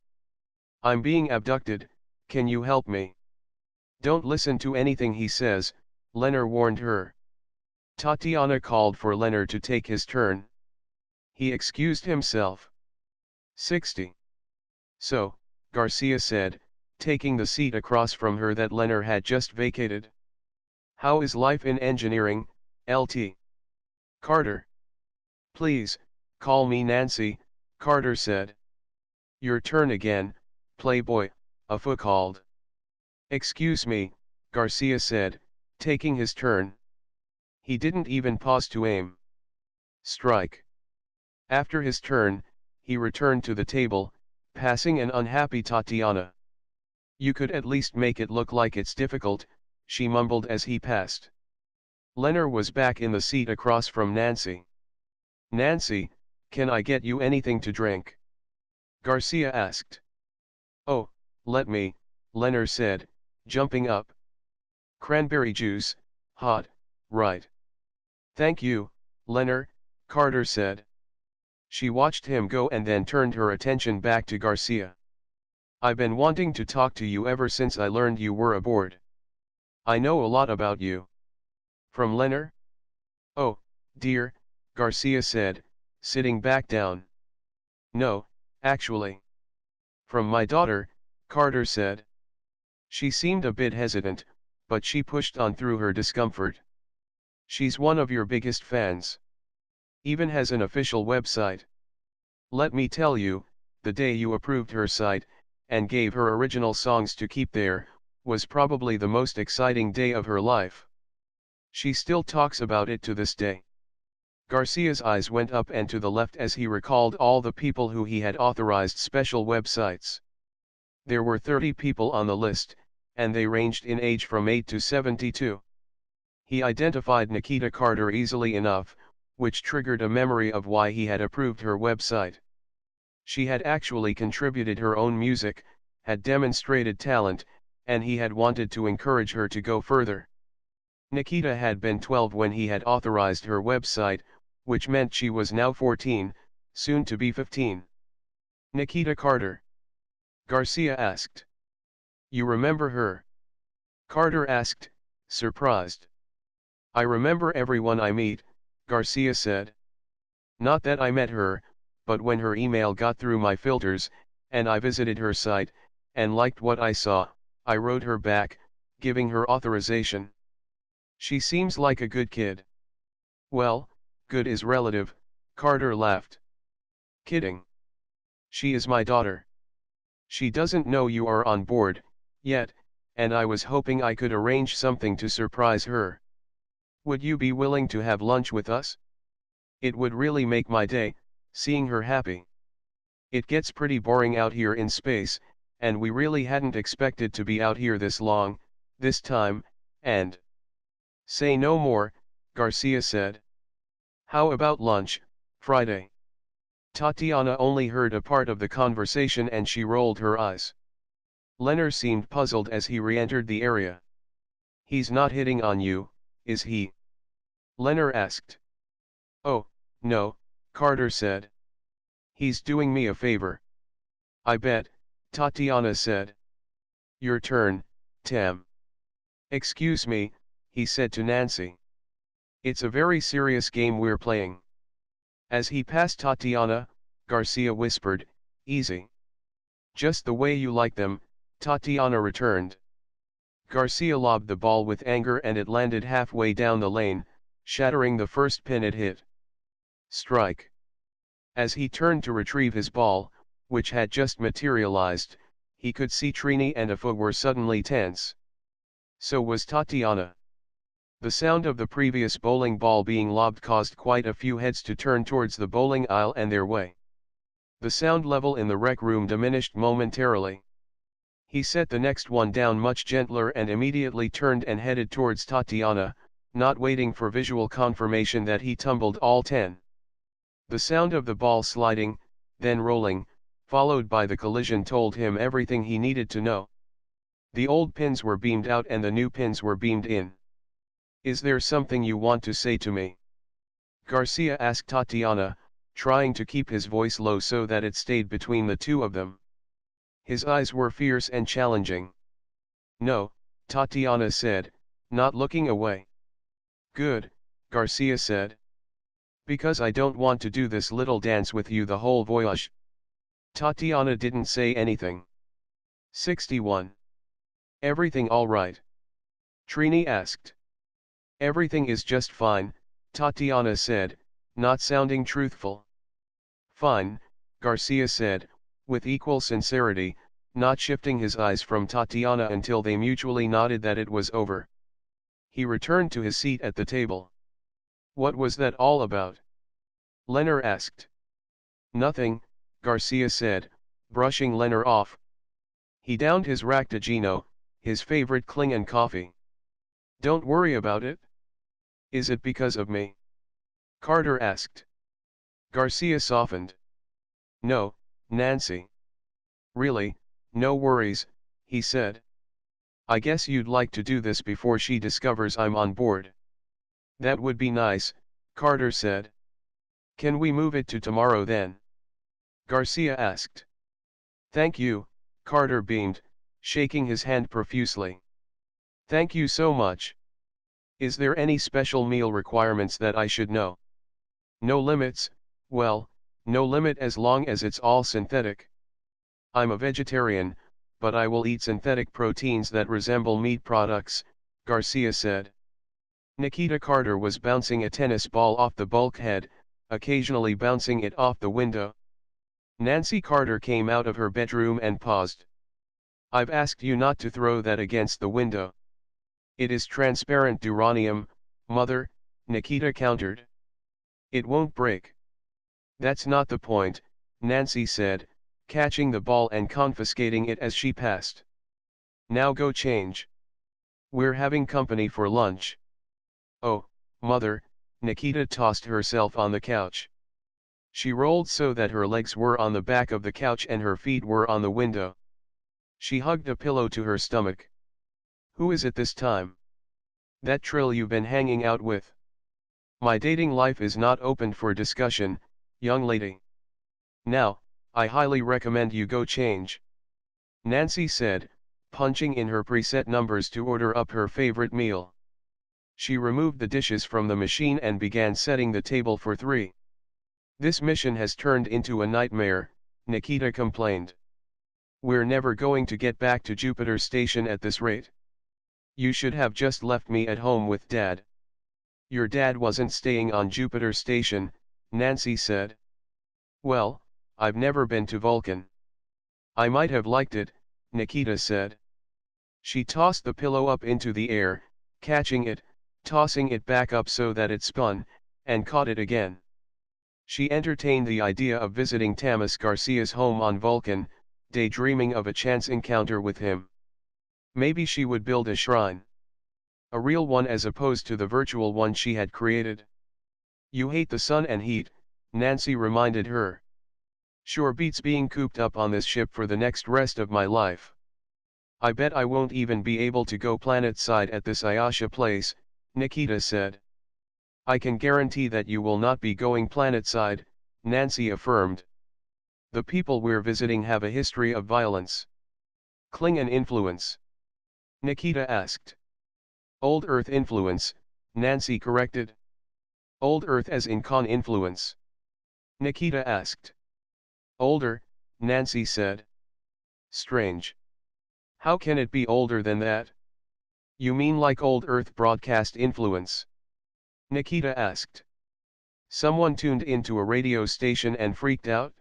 I'm being abducted, can you help me? Don't listen to anything he says, Leonard warned her. Tatiana called for Leonard to take his turn. He excused himself. 60. So, Garcia said, taking the seat across from her that Leonard had just vacated. How is life in engineering, LT? Carter. Please, call me Nancy, Carter said. Your turn again, playboy, Afu called. Excuse me, Garcia said, taking his turn. He didn't even pause to aim. Strike. After his turn, he returned to the table, passing an unhappy Tatiana. You could at least make it look like it's difficult, she mumbled as he passed. Leonard was back in the seat across from Nancy. Nancy, can I get you anything to drink? Garcia asked. Oh, let me, Leonard said, jumping up. Cranberry juice, hot, right. Thank you, Leonard, Carter said. She watched him go and then turned her attention back to Garcia. I've been wanting to talk to you ever since I learned you were aboard. I know a lot about you. From Leonard? Oh, dear, Garcia said, sitting back down. No, actually. From my daughter, Carter said. She seemed a bit hesitant, but she pushed on through her discomfort. She's one of your biggest fans. Even has an official website. Let me tell you, the day you approved her site, and gave her original songs to keep there, was probably the most exciting day of her life. She still talks about it to this day. Garcia's eyes went up and to the left as he recalled all the people who he had authorized special websites. There were 30 people on the list, and they ranged in age from 8 to 72. He identified Nikita Carter easily enough, which triggered a memory of why he had approved her website. She had actually contributed her own music, had demonstrated talent, and he had wanted to encourage her to go further. Nikita had been 12 when he had authorized her website, which meant she was now 14, soon to be 15. Nikita Carter? Garcia asked. You remember her? Carter asked, surprised. I remember everyone I meet, Garcia said. Not that I met her, but when her email got through my filters, and I visited her site, and liked what I saw, I wrote her back, giving her authorization. She seems like a good kid. Well, good is relative, Carter laughed. Kidding. She is my daughter. She doesn't know you are on board, yet, and I was hoping I could arrange something to surprise her. Would you be willing to have lunch with us? It would really make my day, seeing her happy. It gets pretty boring out here in space, and we really hadn't expected to be out here this long, this time, and... Say no more, Garcia said. How about lunch, Friday? Tatiana only heard a part of the conversation and she rolled her eyes. Leonard seemed puzzled as he re-entered the area. He's not hitting on you, is he? Leonard asked. Oh, no, Carter said. He's doing me a favor. I bet, Tatiana said. Your turn, Tam. Excuse me, he said to Nancy. It's a very serious game we're playing. As he passed Tatiana, Garcia whispered, easy. Just the way you like them, Tatiana returned. Garcia lobbed the ball with anger and it landed halfway down the lane, shattering the first pin it hit. Strike. As he turned to retrieve his ball, which had just materialized, he could see Trini and Afa were suddenly tense. So was Tatiana. The sound of the previous bowling ball being lobbed caused quite a few heads to turn towards the bowling aisle and their way. The sound level in the rec room diminished momentarily. He set the next one down much gentler and immediately turned and headed towards Tatiana, not waiting for visual confirmation that he tumbled all 10. The sound of the ball sliding, then rolling, followed by the collision told him everything he needed to know. The old pins were beamed out and the new pins were beamed in. Is there something you want to say to me? Garcia asked Tatiana, trying to keep his voice low so that it stayed between the two of them. His eyes were fierce and challenging. No, Tatiana said, not looking away. Good, Garcia said. Because I don't want to do this little dance with you the whole voyage. Tatiana didn't say anything. 61. Everything all right? Trini asked. Everything is just fine, Tatiana said, not sounding truthful. Fine, Garcia said, with equal sincerity, not shifting his eyes from Tatiana until they mutually nodded that it was over. He returned to his seat at the table. What was that all about? Leonard asked. Nothing, Garcia said, brushing Leonard off. He downed his Ractigino, his favorite Klingon coffee. Don't worry about it. Is it because of me? Carter asked. Garcia softened. No, Nancy. Really, no worries, he said. I guess you'd like to do this before she discovers I'm on board. That would be nice, Carter said. Can we move it to tomorrow then? Garcia asked. Thank you, Carter beamed, shaking his hand profusely. Thank you so much. Is there any special meal requirements that I should know? No limits, well, no limit as long as it's all synthetic. I'm a vegetarian, but I will eat synthetic proteins that resemble meat products, Garcia said. Nikita Carter was bouncing a tennis ball off the bulkhead, occasionally bouncing it off the window. Nancy Carter came out of her bedroom and paused. I've asked you not to throw that against the window. It is transparent duranium, Mother, Nikita countered. It won't break. That's not the point, Nancy said, catching the ball and confiscating it as she passed. Now go change. We're having company for lunch. Oh, Mother, Nikita tossed herself on the couch. She rolled so that her legs were on the back of the couch and her feet were on the window. She hugged a pillow to her stomach. Who is it this time? That trill you've been hanging out with. My dating life is not open for discussion, young lady. Now, I highly recommend you go change. Nancy said, punching in her preset numbers to order up her favorite meal. She removed the dishes from the machine and began setting the table for three. This mission has turned into a nightmare, Nikita complained. We're never going to get back to Jupiter Station at this rate. You should have just left me at home with Dad. Your dad wasn't staying on Jupiter Station, Nancy said. Well, I've never been to Vulcan. I might have liked it, Nikita said. She tossed the pillow up into the air, catching it, tossing it back up so that it spun, and caught it again. She entertained the idea of visiting Tamas Garcia's home on Vulcan, daydreaming of a chance encounter with him. Maybe she would build a shrine. A real one as opposed to the virtual one she had created. You hate the sun and heat, Nancy reminded her. Sure beats being cooped up on this ship for the next rest of my life. I bet I won't even be able to go planet-side at this aasha place, Nikita said. I can guarantee that you will not be going planet-side, Nancy affirmed. The people we're visiting have a history of violence. Klingon influence? Nikita asked. Old Earth influence, Nancy corrected. Old Earth as in Khan influence? Nikita asked. Older, Nancy said. Strange. How can it be older than that? You mean like Old Earth broadcast influence? Nikita asked. Someone tuned into a radio station and freaked out?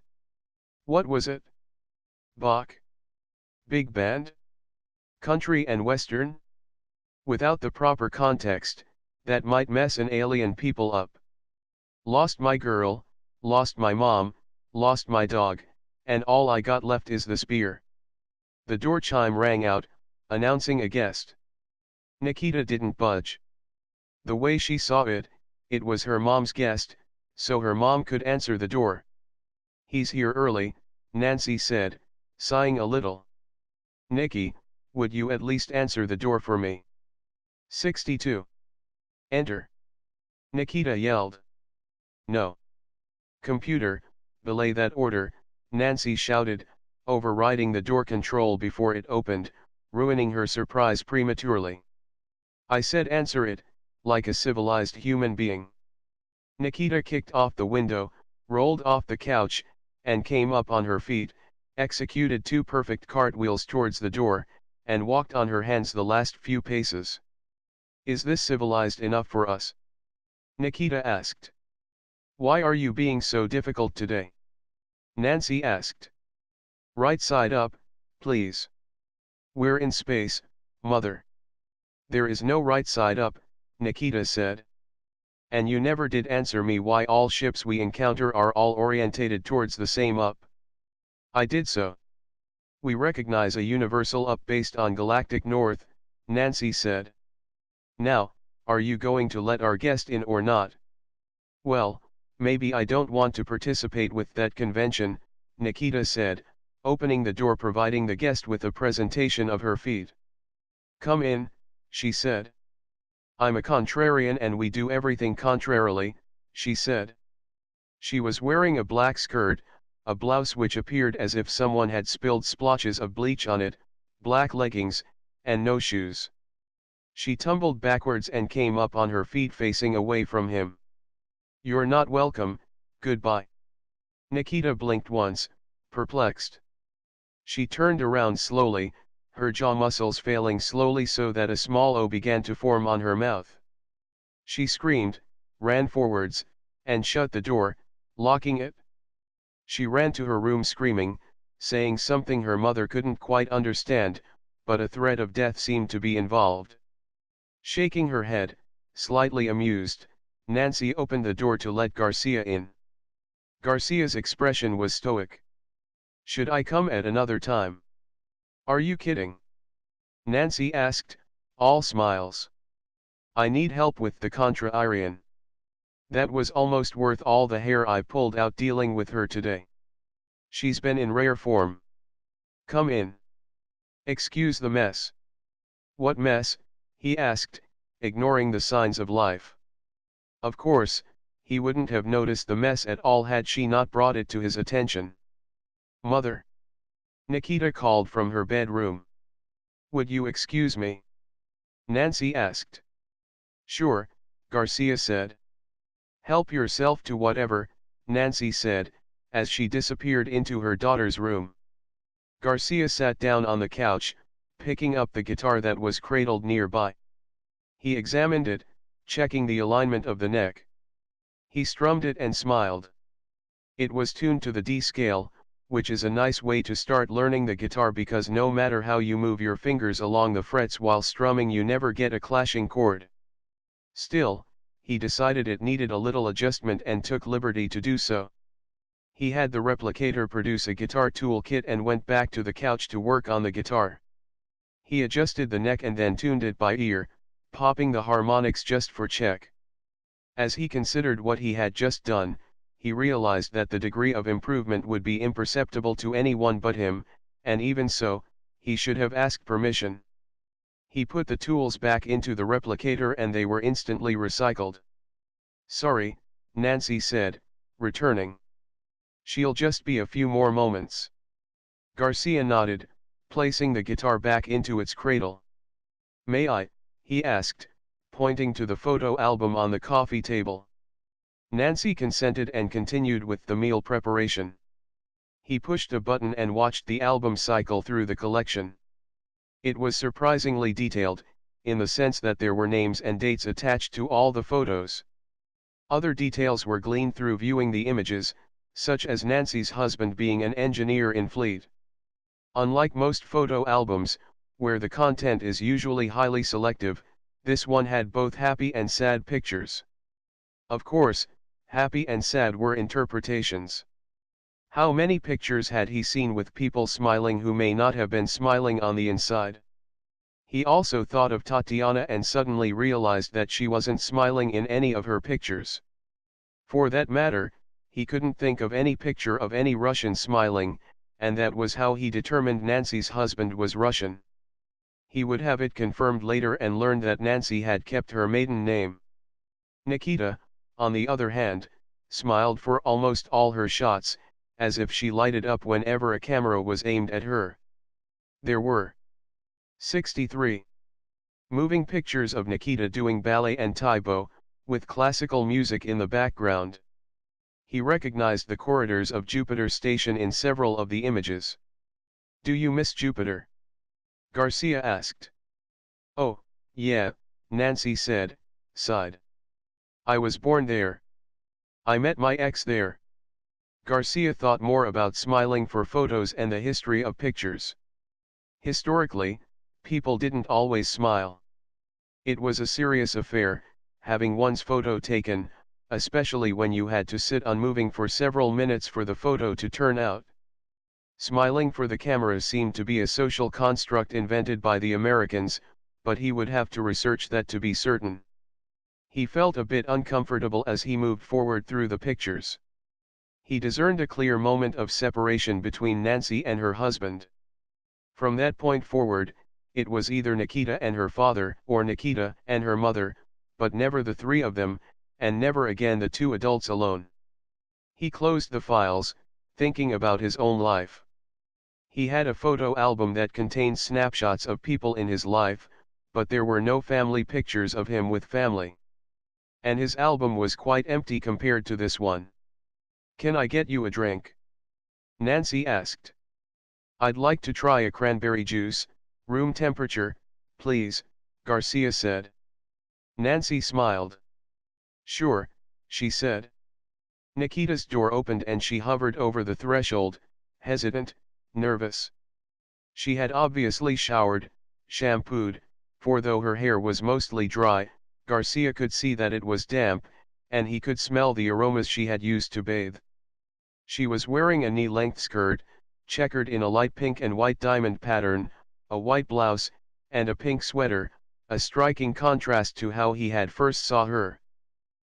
What was it? Bach? Big band? Country and Western? Without the proper context, that might mess an alien people up. Lost my girl, lost my mom, lost my dog, and all I got left is the spear. The door chime rang out, announcing a guest. Nikita didn't budge. The way she saw it, it was her mom's guest, so her mom could answer the door. He's here early, Nancy said, sighing a little. Nikki, would you at least answer the door for me? 62. Enter. Nikita yelled. No. Computer, belay that order, Nancy shouted, overriding the door control before it opened, ruining her surprise prematurely. I said answer it, like a civilized human being. Nikita kicked off the window, rolled off the couch, and came up on her feet, executed two perfect cartwheels towards the door, and walked on her hands the last few paces. Is this civilized enough for us? Nikita asked. Why are you being so difficult today? Nancy asked. Right side up, please. We're in space, Mother. There is no right side up, Nikita said. And you never did answer me why all ships we encounter are all orientated towards the same up. I did so. We recognize a universal up based on galactic north, Nancy said. Now, are you going to let our guest in or not? Well, maybe I don't want to participate with that convention, Nikita said, opening the door providing the guest with a presentation of her feat. Come in, she said. I'm a contrarian and we do everything contrarily, she said. She was wearing a black skirt, a blouse which appeared as if someone had spilled splotches of bleach on it, black leggings, and no shoes. She tumbled backwards and came up on her feet facing away from him. You're not welcome, goodbye. Nikita blinked once, perplexed. She turned around slowly, her jaw muscles failing slowly so that a small O began to form on her mouth. She screamed, ran forwards, and shut the door, locking it. She ran to her room screaming, saying something her mother couldn't quite understand, but a threat of death seemed to be involved. Shaking her head, slightly amused, Nancy opened the door to let Garcia in. Garcia's expression was stoic. Should I come at another time? Are you kidding? Nancy asked, all smiles. I need help with the Contra-Irian. That was almost worth all the hair I pulled out dealing with her today. She's been in rare form. Come in. Excuse the mess. What mess? He asked, ignoring the signs of life. Of course, he wouldn't have noticed the mess at all had she not brought it to his attention. Mother. Nikita called from her bedroom. Would you excuse me? Nancy asked. Sure, Garcia said. Help yourself to whatever, Nancy said, as she disappeared into her daughter's room. Garcia sat down on the couch, picking up the guitar that was cradled nearby. He examined it, checking the alignment of the neck. He strummed it and smiled. It was tuned to the D scale, which is a nice way to start learning the guitar because no matter how you move your fingers along the frets while strumming you never get a clashing chord. Still, he decided it needed a little adjustment and took liberty to do so. He had the replicator produce a guitar toolkit and went back to the couch to work on the guitar. He adjusted the neck and then tuned it by ear, popping the harmonics just for check. As he considered what he had just done, he realized that the degree of improvement would be imperceptible to anyone but him, and even so, he should have asked permission. He put the tools back into the replicator and they were instantly recycled. Sorry, Nancy said, returning. She'll just be a few more moments. Garcia nodded, placing the guitar back into its cradle. May I? He asked, pointing to the photo album on the coffee table. Nancy consented and continued with the meal preparation. He pushed a button and watched the album cycle through the collection. It was surprisingly detailed, in the sense that there were names and dates attached to all the photos. Other details were gleaned through viewing the images, such as Nancy's husband being an engineer in Fleet. Unlike most photo albums, where the content is usually highly selective, this one had both happy and sad pictures. Of course, happy and sad were interpretations. How many pictures had he seen with people smiling who may not have been smiling on the inside? He also thought of Tatiana and suddenly realized that she wasn't smiling in any of her pictures. For that matter, he couldn't think of any picture of any Russian smiling, and that was how he determined Nancy's husband was Russian. He would have it confirmed later and learned that Nancy had kept her maiden name. Nikita, on the other hand, smiled for almost all her shots, as if she lighted up whenever a camera was aimed at her. There were 63 moving pictures of Nikita doing ballet and taibo, with classical music in the background. He recognized the corridors of Jupiter Station in several of the images. Do you miss Jupiter? Garcia asked. Oh, yeah, Nancy said, sighed. I was born there. I met my ex there. Garcia thought more about smiling for photos and the history of pictures. Historically, people didn't always smile. It was a serious affair, having one's photo taken, especially when you had to sit unmoving for several minutes for the photo to turn out. Smiling for the camera seemed to be a social construct invented by the Americans, but he would have to research that to be certain. He felt a bit uncomfortable as he moved forward through the pictures. He discerned a clear moment of separation between Nancy and her husband. From that point forward, it was either Nikita and her father, or Nikita and her mother, but never the three of them, and never again the two adults alone. He closed the files, thinking about his own life. He had a photo album that contained snapshots of people in his life, but there were no family pictures of him with family. And his album was quite empty compared to this one. "Can I get you a drink?" Nancy asked. "I'd like to try a cranberry juice, room temperature, please," Garcia said. Nancy smiled. "Sure," she said. Nikita's door opened and she hovered over the threshold, hesitant, nervous. She had obviously showered, shampooed, for though her hair was mostly dry, Garcia could see that it was damp, and he could smell the aromas she had used to bathe. She was wearing a knee-length skirt, checkered in a light pink and white diamond pattern, a white blouse, and a pink sweater, a striking contrast to how he had first saw her.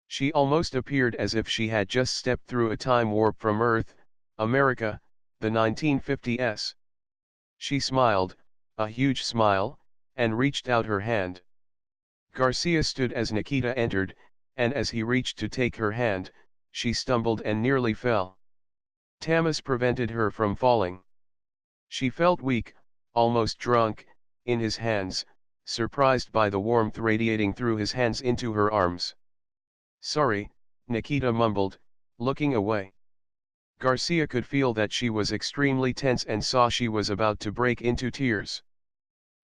She almost appeared as if she had just stepped through a time warp from Earth, America, the 1950s. She smiled, a huge smile, and reached out her hand. Garcia stood as Nikita entered, and as he reached to take her hand, she stumbled and nearly fell. Tamas prevented her from falling. She felt weak, almost drunk, in his hands, surprised by the warmth radiating through his hands into her arms. "Sorry," Nikita mumbled, looking away. Garcia could feel that she was extremely tense and saw she was about to break into tears.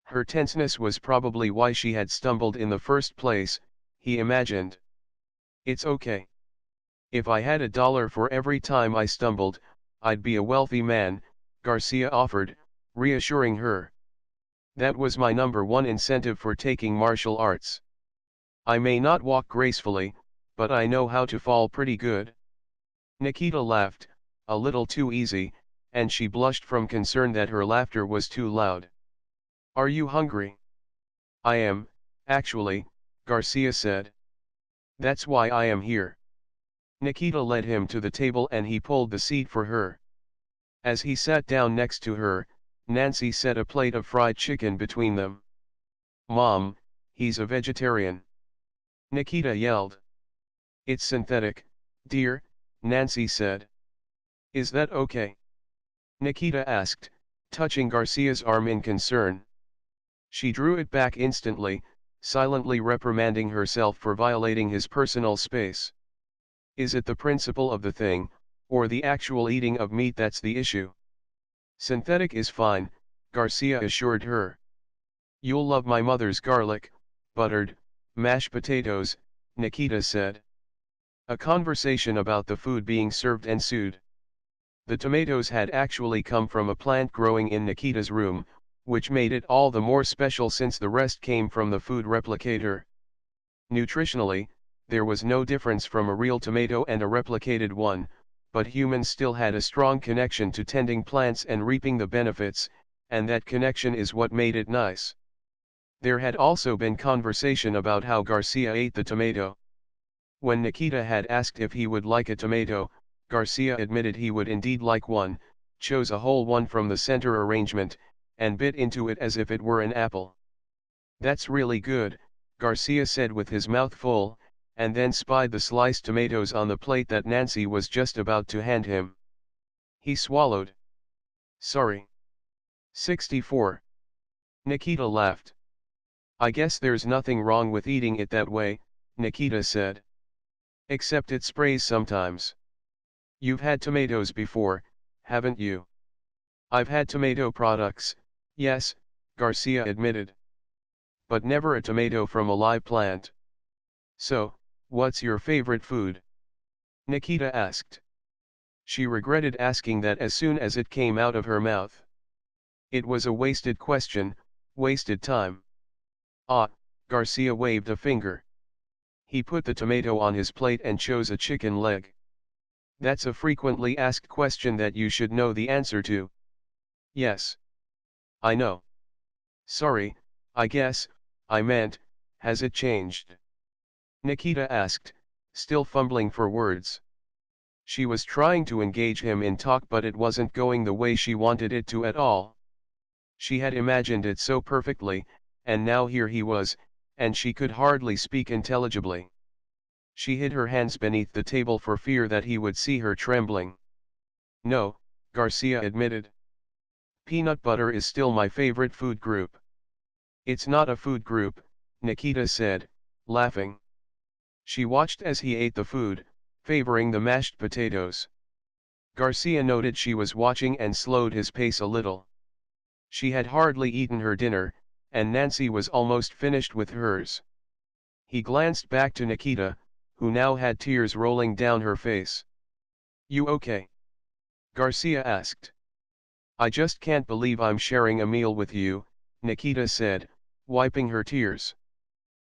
Her tenseness was probably why she had stumbled in the first place, he imagined. "It's okay. If I had $1 for every time I stumbled, I'd be a wealthy man," Garcia offered, reassuring her. "That was my #1 incentive for taking martial arts. I may not walk gracefully, but I know how to fall pretty good." Nikita laughed, a little too easy, and she blushed from concern that her laughter was too loud. "Are you hungry?" "I am, actually," Garcia said. "That's why I am here." Nikita led him to the table and he pulled the seat for her. As he sat down next to her, Nancy set a plate of fried chicken between them. "Mom, he's a vegetarian," Nikita yelled. "It's synthetic, dear," Nancy said. "Is that okay?" Nikita asked, touching Garcia's arm in concern. She drew it back instantly, silently reprimanding herself for violating his personal space. "Is it the principle of the thing, or the actual eating of meat that's the issue?" "Synthetic is fine," Garcia assured her. "You'll love my mother's garlic, buttered, mashed potatoes," Nikita said. A conversation about the food being served ensued. The tomatoes had actually come from a plant growing in Nikita's room, which made it all the more special since the rest came from the food replicator. Nutritionally, there was no difference from a real tomato and a replicated one, but humans still had a strong connection to tending plants and reaping the benefits, and that connection is what made it nice. There had also been conversation about how Garcia ate the tomato. When Nikita had asked if he would like a tomato, Garcia admitted he would indeed like one, chose a whole one from the center arrangement, and bit into it as if it were an apple. "That's really good," Garcia said with his mouth full, and then spied the sliced tomatoes on the plate that Nancy was just about to hand him. He swallowed. "Sorry." 64. Nikita laughed. "I guess there's nothing wrong with eating it that way," Nikita said. "Except it sprays sometimes. You've had tomatoes before, haven't you?" "I've had tomato products, yes," Garcia admitted. "But never a tomato from a live plant." "So, what's your favorite food?" Nikita asked. She regretted asking that as soon as it came out of her mouth. It was a wasted question, wasted time. "Ah," Garcia waved a finger. He put the tomato on his plate and chose a chicken leg. That's a frequently asked question that you should know the answer to. Yes. I know. Sorry, I guess, I meant, has it changed? Nikita asked, still fumbling for words. She was trying to engage him in talk, but it wasn't going the way she wanted it to at all. She had imagined it so perfectly, and now here he was, and she could hardly speak intelligibly. She hid her hands beneath the table for fear that he would see her trembling. No, Garcia admitted. Peanut butter is still my favorite food group. It's not a food group, Nikita said, laughing. She watched as he ate the food, favoring the mashed potatoes. Garcia noted she was watching and slowed his pace a little. She had hardly eaten her dinner, and Nancy was almost finished with hers. He glanced back to Nikita, who now had tears rolling down her face. You okay? Garcia asked. I just can't believe I'm sharing a meal with you, Nikita said, wiping her tears.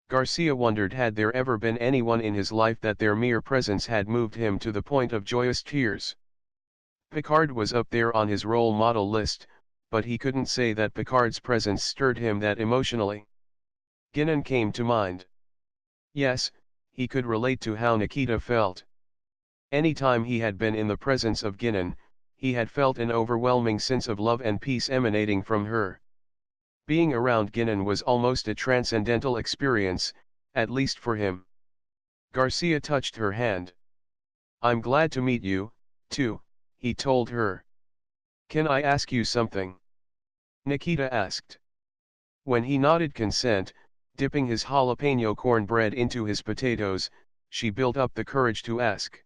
Garcia wondered had there ever been anyone in his life that their mere presence had moved him to the point of joyous tears. Picard was up there on his role model list, but he couldn't say that Picard's presence stirred him that emotionally. Guinan came to mind. Yes, he could relate to how Nikita felt. Anytime he had been in the presence of Guinan, he had felt an overwhelming sense of love and peace emanating from her. Being around Guinan was almost a transcendental experience, at least for him. Garcia touched her hand. I'm glad to meet you, too, he told her. Can I ask you something? Nikita asked. When he nodded consent, dipping his jalapeno cornbread into his potatoes, she built up the courage to ask.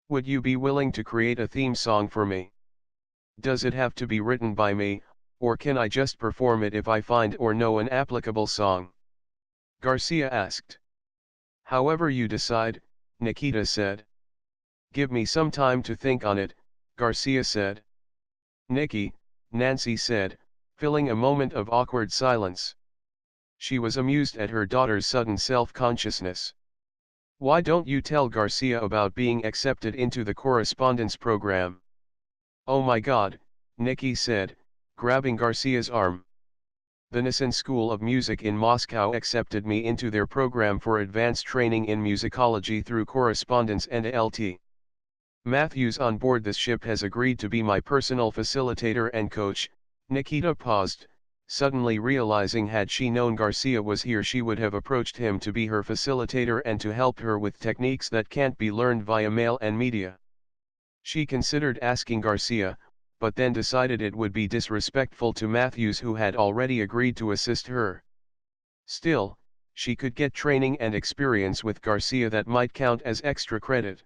Would you be willing to create a theme song for me? Does it have to be written by me, or can I just perform it if I find or know an applicable song? Garcia asked. However you decide, Nikita said. Give me some time to think on it, Garcia said. Nikki, Nancy said, filling a moment of awkward silence. She was amused at her daughter's sudden self-consciousness. Why don't you tell Garcia about being accepted into the correspondence program? Oh my God, Nikki said, grabbing Garcia's arm. The Nissan School of Music in Moscow accepted me into their program for advanced training in musicology through correspondence and LT. Matthews on board this ship has agreed to be my personal facilitator and coach. Nikita paused, suddenly realizing had she known Garcia was here she would have approached him to be her facilitator and to help her with techniques that can't be learned via mail and media. She considered asking Garcia, but then decided it would be disrespectful to Matthews who had already agreed to assist her. Still, she could get training and experience with Garcia that might count as extra credit.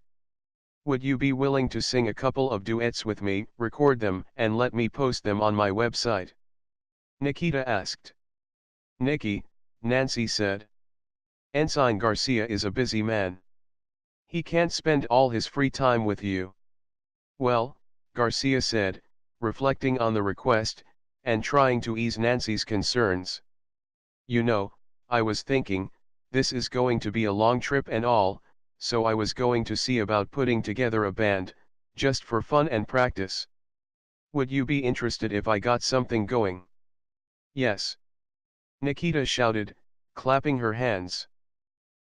Would you be willing to sing a couple of duets with me, record them, and let me post them on my website? Nikita asked. Nikki, Nancy said. Ensign Garcia is a busy man. He can't spend all his free time with you. Well, Garcia said, reflecting on the request, and trying to ease Nancy's concerns. You know, I was thinking, this is going to be a long trip and all, so I was going to see about putting together a band, just for fun and practice. Would you be interested if I got something going? Yes. Nikita shouted, clapping her hands.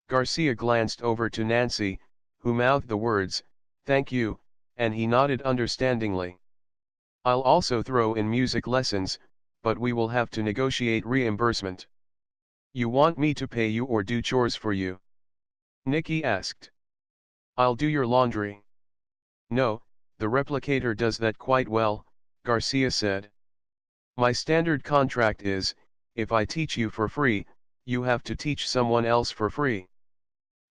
Garcia glanced over to Nancy, who mouthed the words, thank you, and he nodded understandingly. I'll also throw in music lessons, but we will have to negotiate reimbursement. You want me to pay you or do chores for you? Nikki asked. I'll do your laundry. No, the replicator does that quite well, Garcia said. My standard contract is, if I teach you for free, you have to teach someone else for free.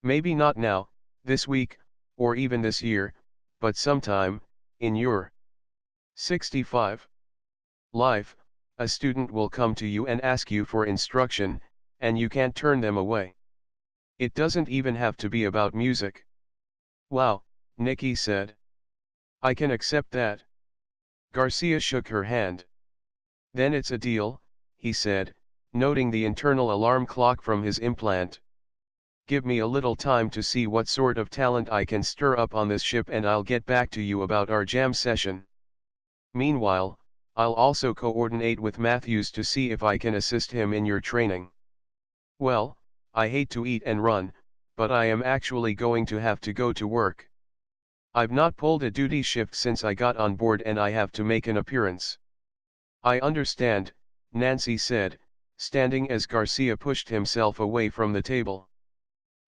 Maybe not now, this week, or even this year, but sometime, in your 65 life, a student will come to you and ask you for instruction, and you can't turn them away. It doesn't even have to be about music. Wow, Nikki said. I can accept that. Garcia shook her hand. Then it's a deal, he said, noting the internal alarm clock from his implant. Give me a little time to see what sort of talent I can stir up on this ship and I'll get back to you about our jam session. Meanwhile, I'll also coordinate with Matthews to see if I can assist him in your training. Well, I hate to eat and run, but I am actually going to have to go to work. I've not pulled a duty shift since I got on board and I have to make an appearance. I understand, Nancy said, standing as Garcia pushed himself away from the table.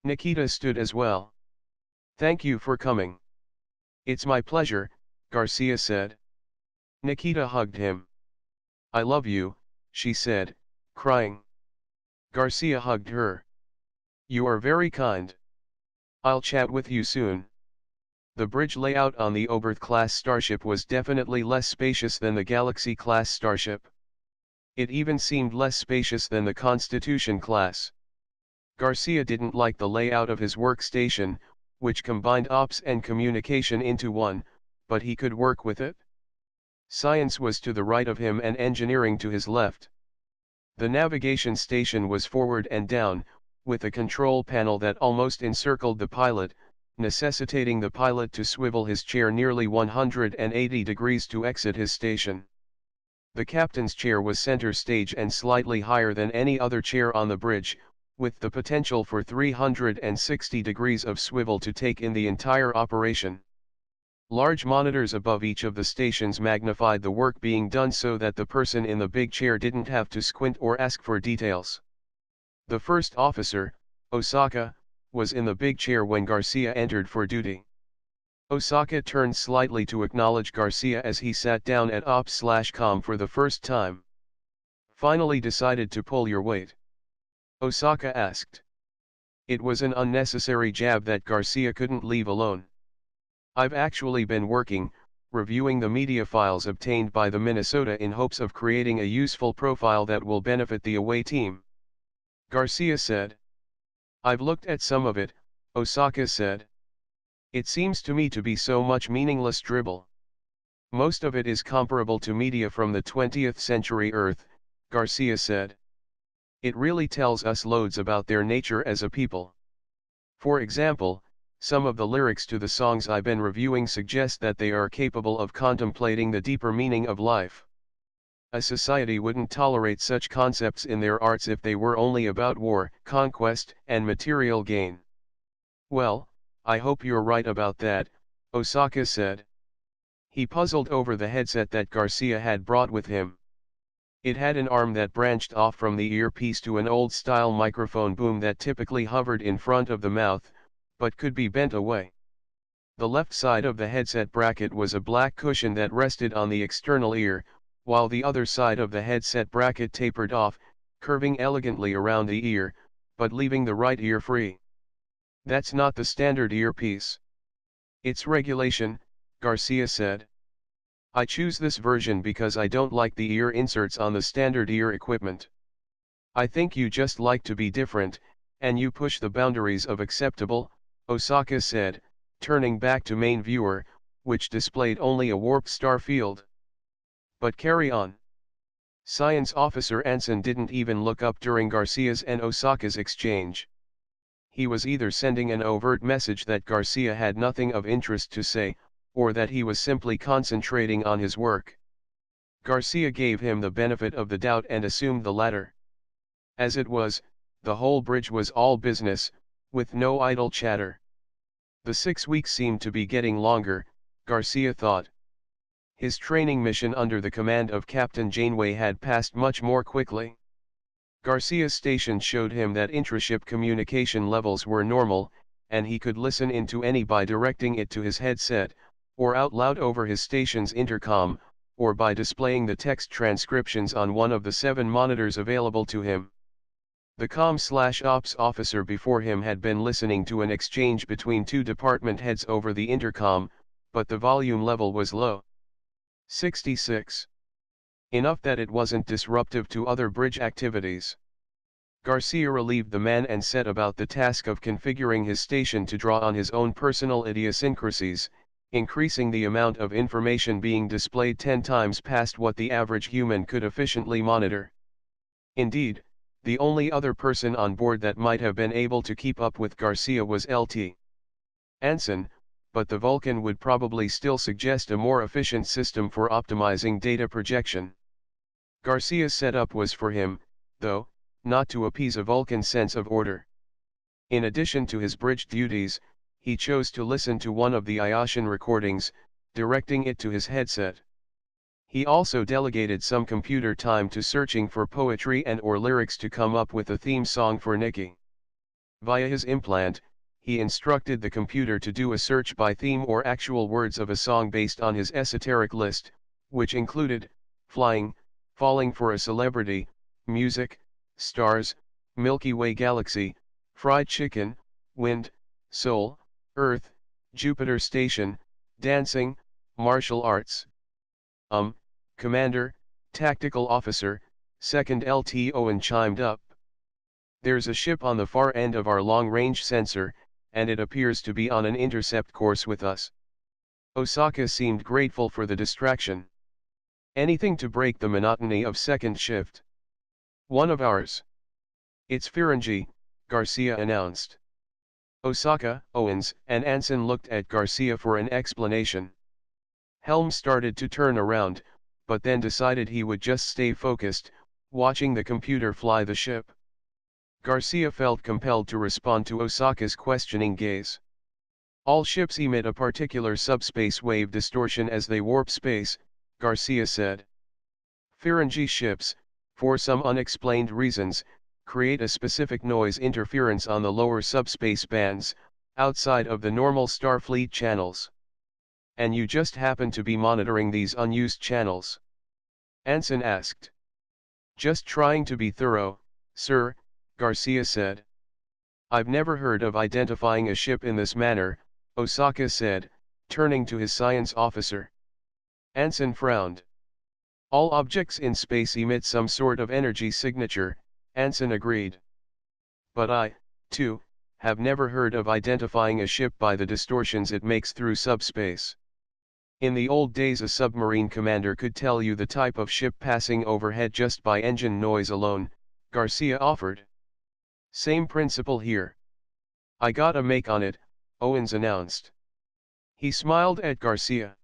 Nikita stood as well. Thank you for coming. It's my pleasure, Garcia said. Nikita hugged him. I love you, she said, crying. Garcia hugged her. You are very kind. I'll chat with you soon. The bridge layout on the Oberth-class starship was definitely less spacious than the Galaxy-class starship. It even seemed less spacious than the Constitution class. Garcia didn't like the layout of his workstation, which combined ops and communication into one, but he could work with it. Science was to the right of him and engineering to his left. The navigation station was forward and down, with a control panel that almost encircled the pilot, necessitating the pilot to swivel his chair nearly 180 degrees to exit his station. The captain's chair was center stage and slightly higher than any other chair on the bridge, with the potential for 360 degrees of swivel to take in the entire operation. Large monitors above each of the stations magnified the work being done so that the person in the big chair didn't have to squint or ask for details. The first officer, Osaka, was in the big chair when Garcia entered for duty. Osaka turned slightly to acknowledge Garcia as he sat down at Ops/Com for the first time. Finally decided to pull your weight? Osaka asked. It was an unnecessary jab that Garcia couldn't leave alone. I've actually been working, reviewing the media files obtained by the Minnesota in hopes of creating a useful profile that will benefit the away team. Garcia said. I've looked at some of it, Osaka said. It seems to me to be so much meaningless dribble. Most of it is comparable to media from the 20th century Earth, Garcia said. It really tells us loads about their nature as a people. For example, some of the lyrics to the songs I've been reviewing suggest that they are capable of contemplating the deeper meaning of life. A society wouldn't tolerate such concepts in their arts if they were only about war, conquest, and material gain. Well, I hope you're right about that, Osaka said. He puzzled over the headset that Garcia had brought with him. It had an arm that branched off from the earpiece to an old-style microphone boom that typically hovered in front of the mouth, but could be bent away. The left side of the headset bracket was a black cushion that rested on the external ear, while the other side of the headset bracket tapered off, curving elegantly around the ear, but leaving the right ear free. That's not the standard earpiece. It's regulation, Garcia said. I choose this version because I don't like the ear inserts on the standard ear equipment. I think you just like to be different, and you push the boundaries of acceptable, Osaka said, turning back to main viewer, which displayed only a warp star field. But carry on. Science Officer Anson didn't even look up during Garcia's and Osaka's exchange. He was either sending an overt message that Garcia had nothing of interest to say, or that he was simply concentrating on his work. Garcia gave him the benefit of the doubt and assumed the latter. As it was, the whole bridge was all business, with no idle chatter. The 6 weeks seemed to be getting longer, Garcia thought. His training mission under the command of Captain Janeway had passed much more quickly. Garcia's station showed him that intraship communication levels were normal, and he could listen into any by directing it to his headset, or out loud over his station's intercom, or by displaying the text transcriptions on one of the 7 monitors available to him. The comm/ops officer before him had been listening to an exchange between 2 department heads over the intercom, but the volume level was low. 66. Enough that it wasn't disruptive to other bridge activities. Garcia relieved the man and set about the task of configuring his station to draw on his own personal idiosyncrasies, increasing the amount of information being displayed 10 times past what the average human could efficiently monitor. Indeed, The only other person on board that might have been able to keep up with Garcia was Lt. Anson, but the Vulcan would probably still suggest a more efficient system for optimizing data projection. Garcia's setup was for him, though, not to appease a Vulcan sense of order. In addition to his bridge duties, he chose to listen to one of the Iotian recordings, directing it to his headset. He also delegated some computer time to searching for poetry and/or lyrics to come up with a theme song for Nikki. Via his implant, he instructed the computer to do a search by theme or actual words of a song based on his esoteric list, which included flying, falling for a celebrity, music, stars, Milky Way galaxy, fried chicken, wind, soul, earth, Jupiter station, dancing, martial arts. Commander, tactical officer, second Lt. Owen chimed up. There's a ship on the far end of our long-range sensor, and it appears to be on an intercept course with us. Osaka seemed grateful for the distraction. Anything to break the monotony of second shift. One of ours. It's Ferengi, Garcia announced. Osaka, Owens, and Anson looked at Garcia for an explanation. Helm started to turn around, but then decided he would just stay focused, watching the computer fly the ship. Garcia felt compelled to respond to Osaka's questioning gaze. All ships emit a particular subspace wave distortion as they warp space, Garcia said. Ferengi ships, for some unexplained reasons, create a specific noise interference on the lower subspace bands, outside of the normal Starfleet channels. And you just happen to be monitoring these unused channels? Anson asked. Just trying to be thorough, sir, Garcia said. I've never heard of identifying a ship in this manner, Osaka said, turning to his science officer. Anson frowned. All objects in space emit some sort of energy signature, Anson agreed. But I, too, have never heard of identifying a ship by the distortions it makes through subspace. In the old days a submarine commander could tell you the type of ship passing overhead just by engine noise alone, Garcia offered. Same principle here. I got a make on it, Owens announced. He smiled at Garcia.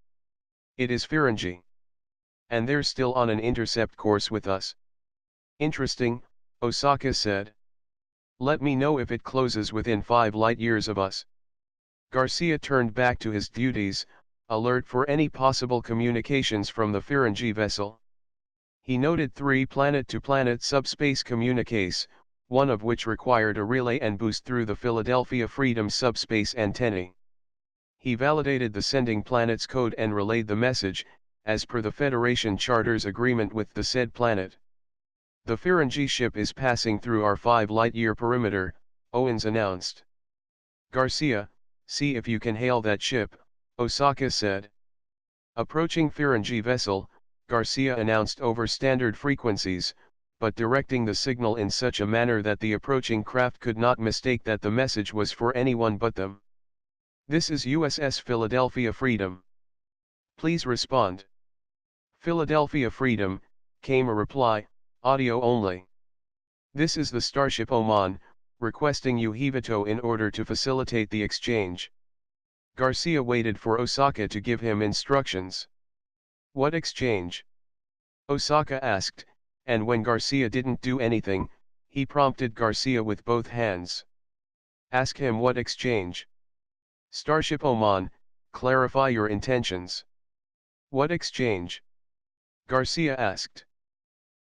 It is Ferengi. And they're still on an intercept course with us. Interesting, Osaka said. Let me know if it closes within 5 light-years of us. Garcia turned back to his duties, alert for any possible communications from the Ferengi vessel. He noted 3 planet-to-planet subspace communiques, one of which required a relay and boost through the Philadelphia Freedom subspace antennae. He validated the sending planet's code and relayed the message, as per the Federation Charter's agreement with the said planet. The Ferengi ship is passing through our 5 light-year perimeter, Owens announced. Garcia, see if you can hail that ship, Osaka said. Approaching Ferengi vessel, Garcia announced over standard frequencies, but directing the signal in such a manner that the approaching craft could not mistake that the message was for anyone but them. This is USS Philadelphia Freedom. Please respond. Philadelphia Freedom, came a reply, audio only. This is the Starship Oman, requesting you Hivito in order to facilitate the exchange. Garcia waited for Osaka to give him instructions. What exchange? Osaka asked, and when Garcia didn't do anything, he prompted Garcia with both hands. Ask him what exchange. Starship Oman, clarify your intentions. What exchange? Garcia asked.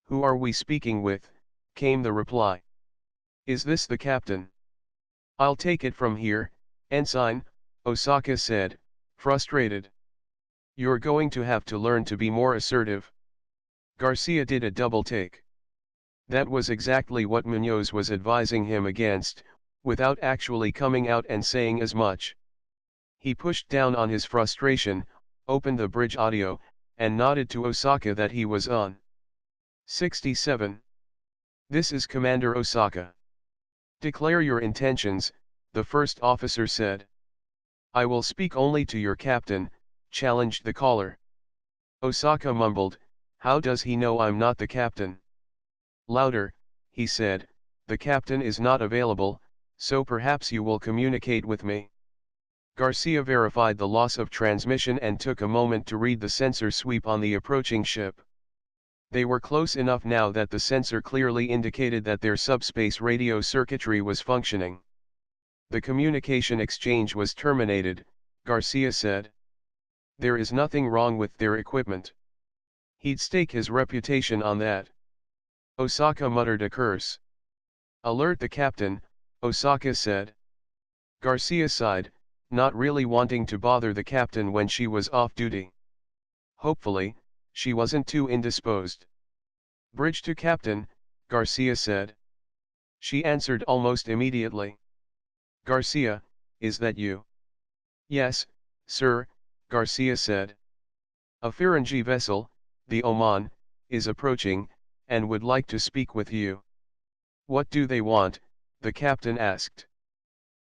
Who are we speaking with? Came the reply. Is this the captain? I'll take it from here, Ensign, Osaka said, frustrated. You're going to have to learn to be more assertive. Garcia did a double take. That was exactly what Munoz was advising him against, without actually coming out and saying as much. He pushed down on his frustration, opened the bridge audio, and nodded to Osaka that he was on. 67. This is Commander Osaka. Declare your intentions, the first officer said. I will speak only to your captain, challenged the caller. Osaka mumbled, how does he know I'm not the captain? Louder, he said, "the captain is not available, so perhaps you will communicate with me." Garcia verified the loss of transmission and took a moment to read the sensor sweep on the approaching ship. They were close enough now that the sensor clearly indicated that their subspace radio circuitry was functioning. The communication exchange was terminated, Garcia said. There is nothing wrong with their equipment. He'd stake his reputation on that. Osaka muttered a curse. Alert the captain, Osaka said. Garcia sighed, not really wanting to bother the captain when she was off duty. Hopefully, she wasn't too indisposed. Bridge to captain, Garcia said. She answered almost immediately. Garcia, is that you? Yes, sir, Garcia said. A Ferengi vessel, the Oman, is approaching, and would like to speak with you. What do they want? The captain asked.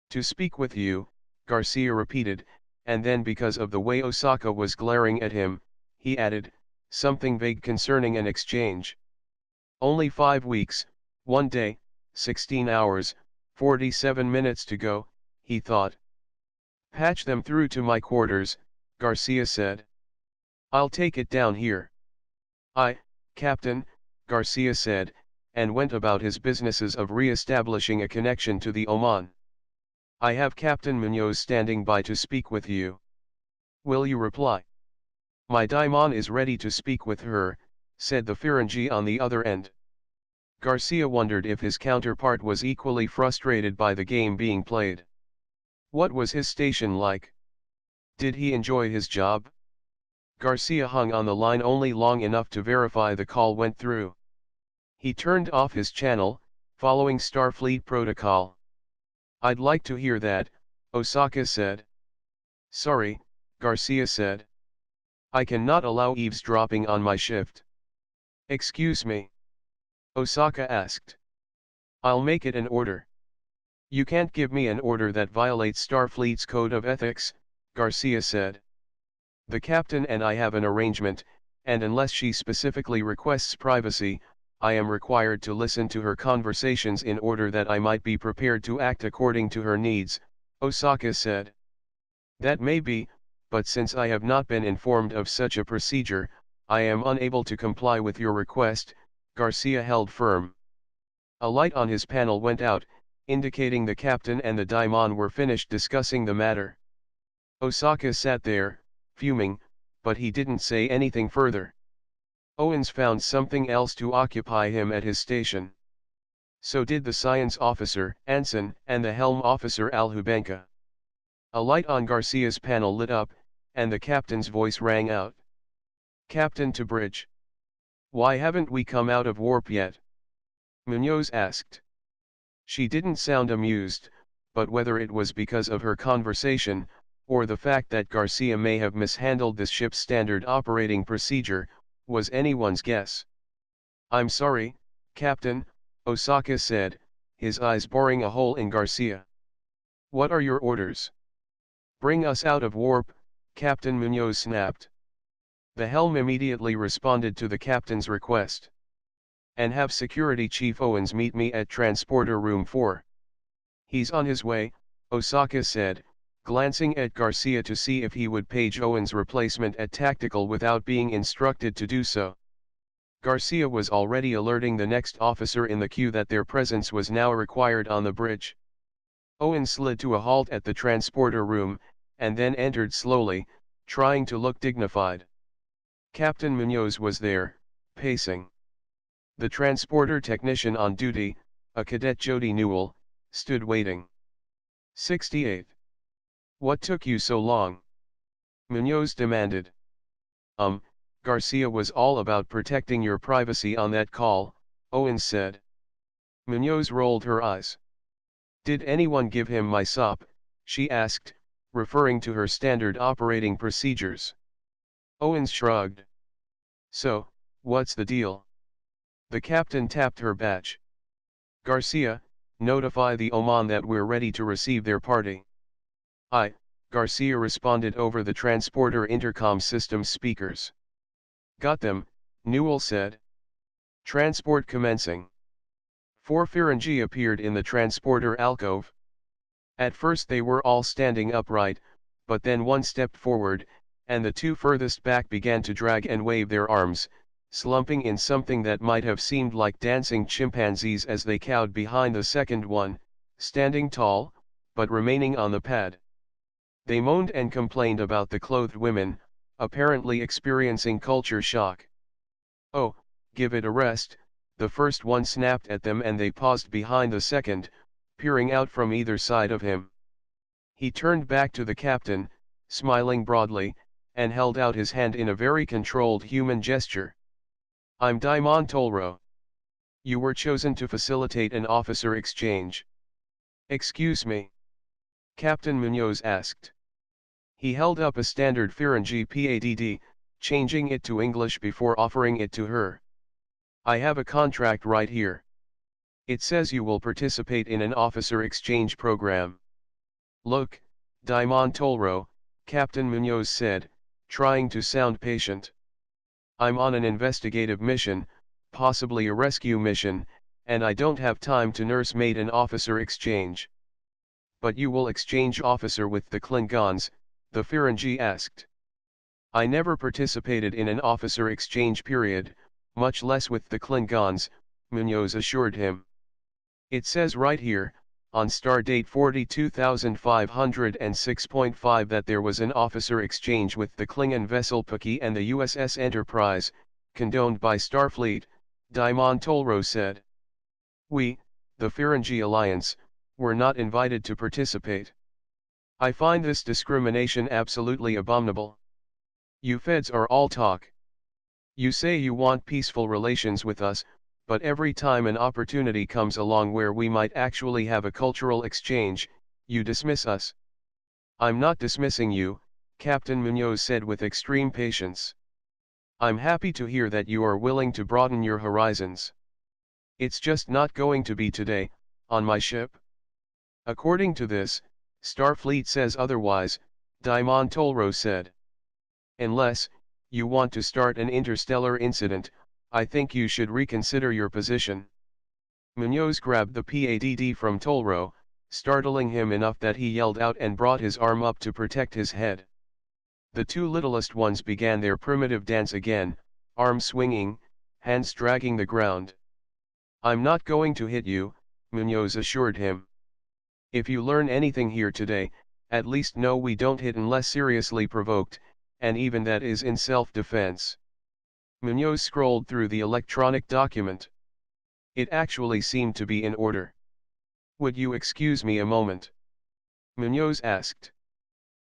To speak with you, Garcia repeated, and then because of the way Osaka was glaring at him, he added, something vague concerning an exchange. Only 5 weeks, 1 day, 16 hours, 47 minutes to go, he thought. Patch them through to my quarters, Garcia said. I'll take it down here. Captain, Garcia said, and went about his businesses of re-establishing a connection to the Oman. I have Captain Munoz standing by to speak with you. Will you reply? My daimon is ready to speak with her, said the Ferengi on the other end. Garcia wondered if his counterpart was equally frustrated by the game being played. What was his station like? Did he enjoy his job? Garcia hung on the line only long enough to verify the call went through. He turned off his channel, following Starfleet protocol. I'd like to hear that, Osaka said. Sorry, Garcia said. I cannot allow eavesdropping on my shift. Excuse me? Osaka asked. I'll make it an order. You can't give me an order that violates Starfleet's code of ethics, Garcia said. The captain and I have an arrangement, and unless she specifically requests privacy, I am required to listen to her conversations in order that I might be prepared to act according to her needs, Osaka said. That may be, but since I have not been informed of such a procedure, I am unable to comply with your request, Garcia held firm. A light on his panel went out, indicating the captain and the daimon were finished discussing the matter. Osaka sat there, fuming, but he didn't say anything further. Owens found something else to occupy him at his station. So did the science officer, Anson, and the helm officer Alhubenka. A light on Garcia's panel lit up, and the captain's voice rang out. Captain to bridge. Why haven't we come out of warp yet? Munoz asked. She didn't sound amused, but whether it was because of her conversation, or the fact that Garcia may have mishandled this ship's standard operating procedure, was anyone's guess. I'm sorry, Captain, Osaka said, his eyes boring a hole in Garcia. What are your orders? Bring us out of warp, Captain Munoz snapped. The helm immediately responded to the captain's request. And have Security Chief Owens meet me at Transporter Room 4. He's on his way, Osaka said, glancing at Garcia to see if he would page Owens' replacement at Tactical without being instructed to do so. Garcia was already alerting the next officer in the queue that their presence was now required on the bridge. Owens slid to a halt at the transporter room, and then entered slowly, trying to look dignified. Captain Munoz was there, pacing. The transporter technician on duty, a cadet Jody Newell, stood waiting. 68. What took you so long? Munoz demanded. Garcia was all about protecting your privacy on that call, Owens said. Munoz rolled her eyes. Did anyone give him my SOP? She asked, referring to her standard operating procedures. Owens shrugged. So, what's the deal? The captain tapped her badge. Garcia, notify the Oman that we're ready to receive their party. Garcia responded over the transporter intercom system speakers. Got them, Newell said. Transport commencing. 4 Ferengi appeared in the transporter alcove. At first they were all standing upright, but then one stepped forward, and the two furthest back began to drag and wave their arms, slumping in something that might have seemed like dancing chimpanzees as they cowed behind the second one, standing tall, but remaining on the pad. They moaned and complained about the clothed women, apparently experiencing culture shock. "Oh, give it a rest," the first one snapped at them, and they paused behind the second, peering out from either side of him. He turned back to the captain, smiling broadly, and held out his hand in a very controlled human gesture. "I'm Daimon Tolro. You were chosen to facilitate an officer exchange." "Excuse me?" Captain Munoz asked. He held up a standard Ferengi PADD, changing it to English before offering it to her. "I have a contract right here. It says you will participate in an officer exchange program." "Look, Daimon Tolro," Captain Munoz said, trying to sound patient. "I'm on an investigative mission, possibly a rescue mission, and I don't have time to nursemaid an officer exchange." "But you will exchange officer with the Klingons?" the Ferengi asked. "I never participated in an officer exchange period, much less with the Klingons," Munoz assured him. "It says right here, on stardate 42506.5, that there was an officer exchange with the Klingon vessel Paki and the USS Enterprise, condoned by Starfleet," Daimon Tolro said. "We, the Ferengi Alliance, were not invited to participate. I find this discrimination absolutely abominable. You Feds are all talk. You say you want peaceful relations with us, but every time an opportunity comes along where we might actually have a cultural exchange, you dismiss us." "I'm not dismissing you," Captain Munoz said with extreme patience. "I'm happy to hear that you are willing to broaden your horizons. It's just not going to be today, on my ship. According to this, Starfleet says otherwise," Daimon Tolro said. "Unless, you want to start an interstellar incident, I think you should reconsider your position." Munoz grabbed the PADD from Tolro, startling him enough that he yelled out and brought his arm up to protect his head. The two littlest ones began their primitive dance again, arms swinging, hands dragging the ground. "I'm not going to hit you," Munoz assured him. "If you learn anything here today, at least know we don't hit unless seriously provoked, and even that is in self-defense." Munoz scrolled through the electronic document. It actually seemed to be in order. "Would you excuse me a moment?" Munoz asked.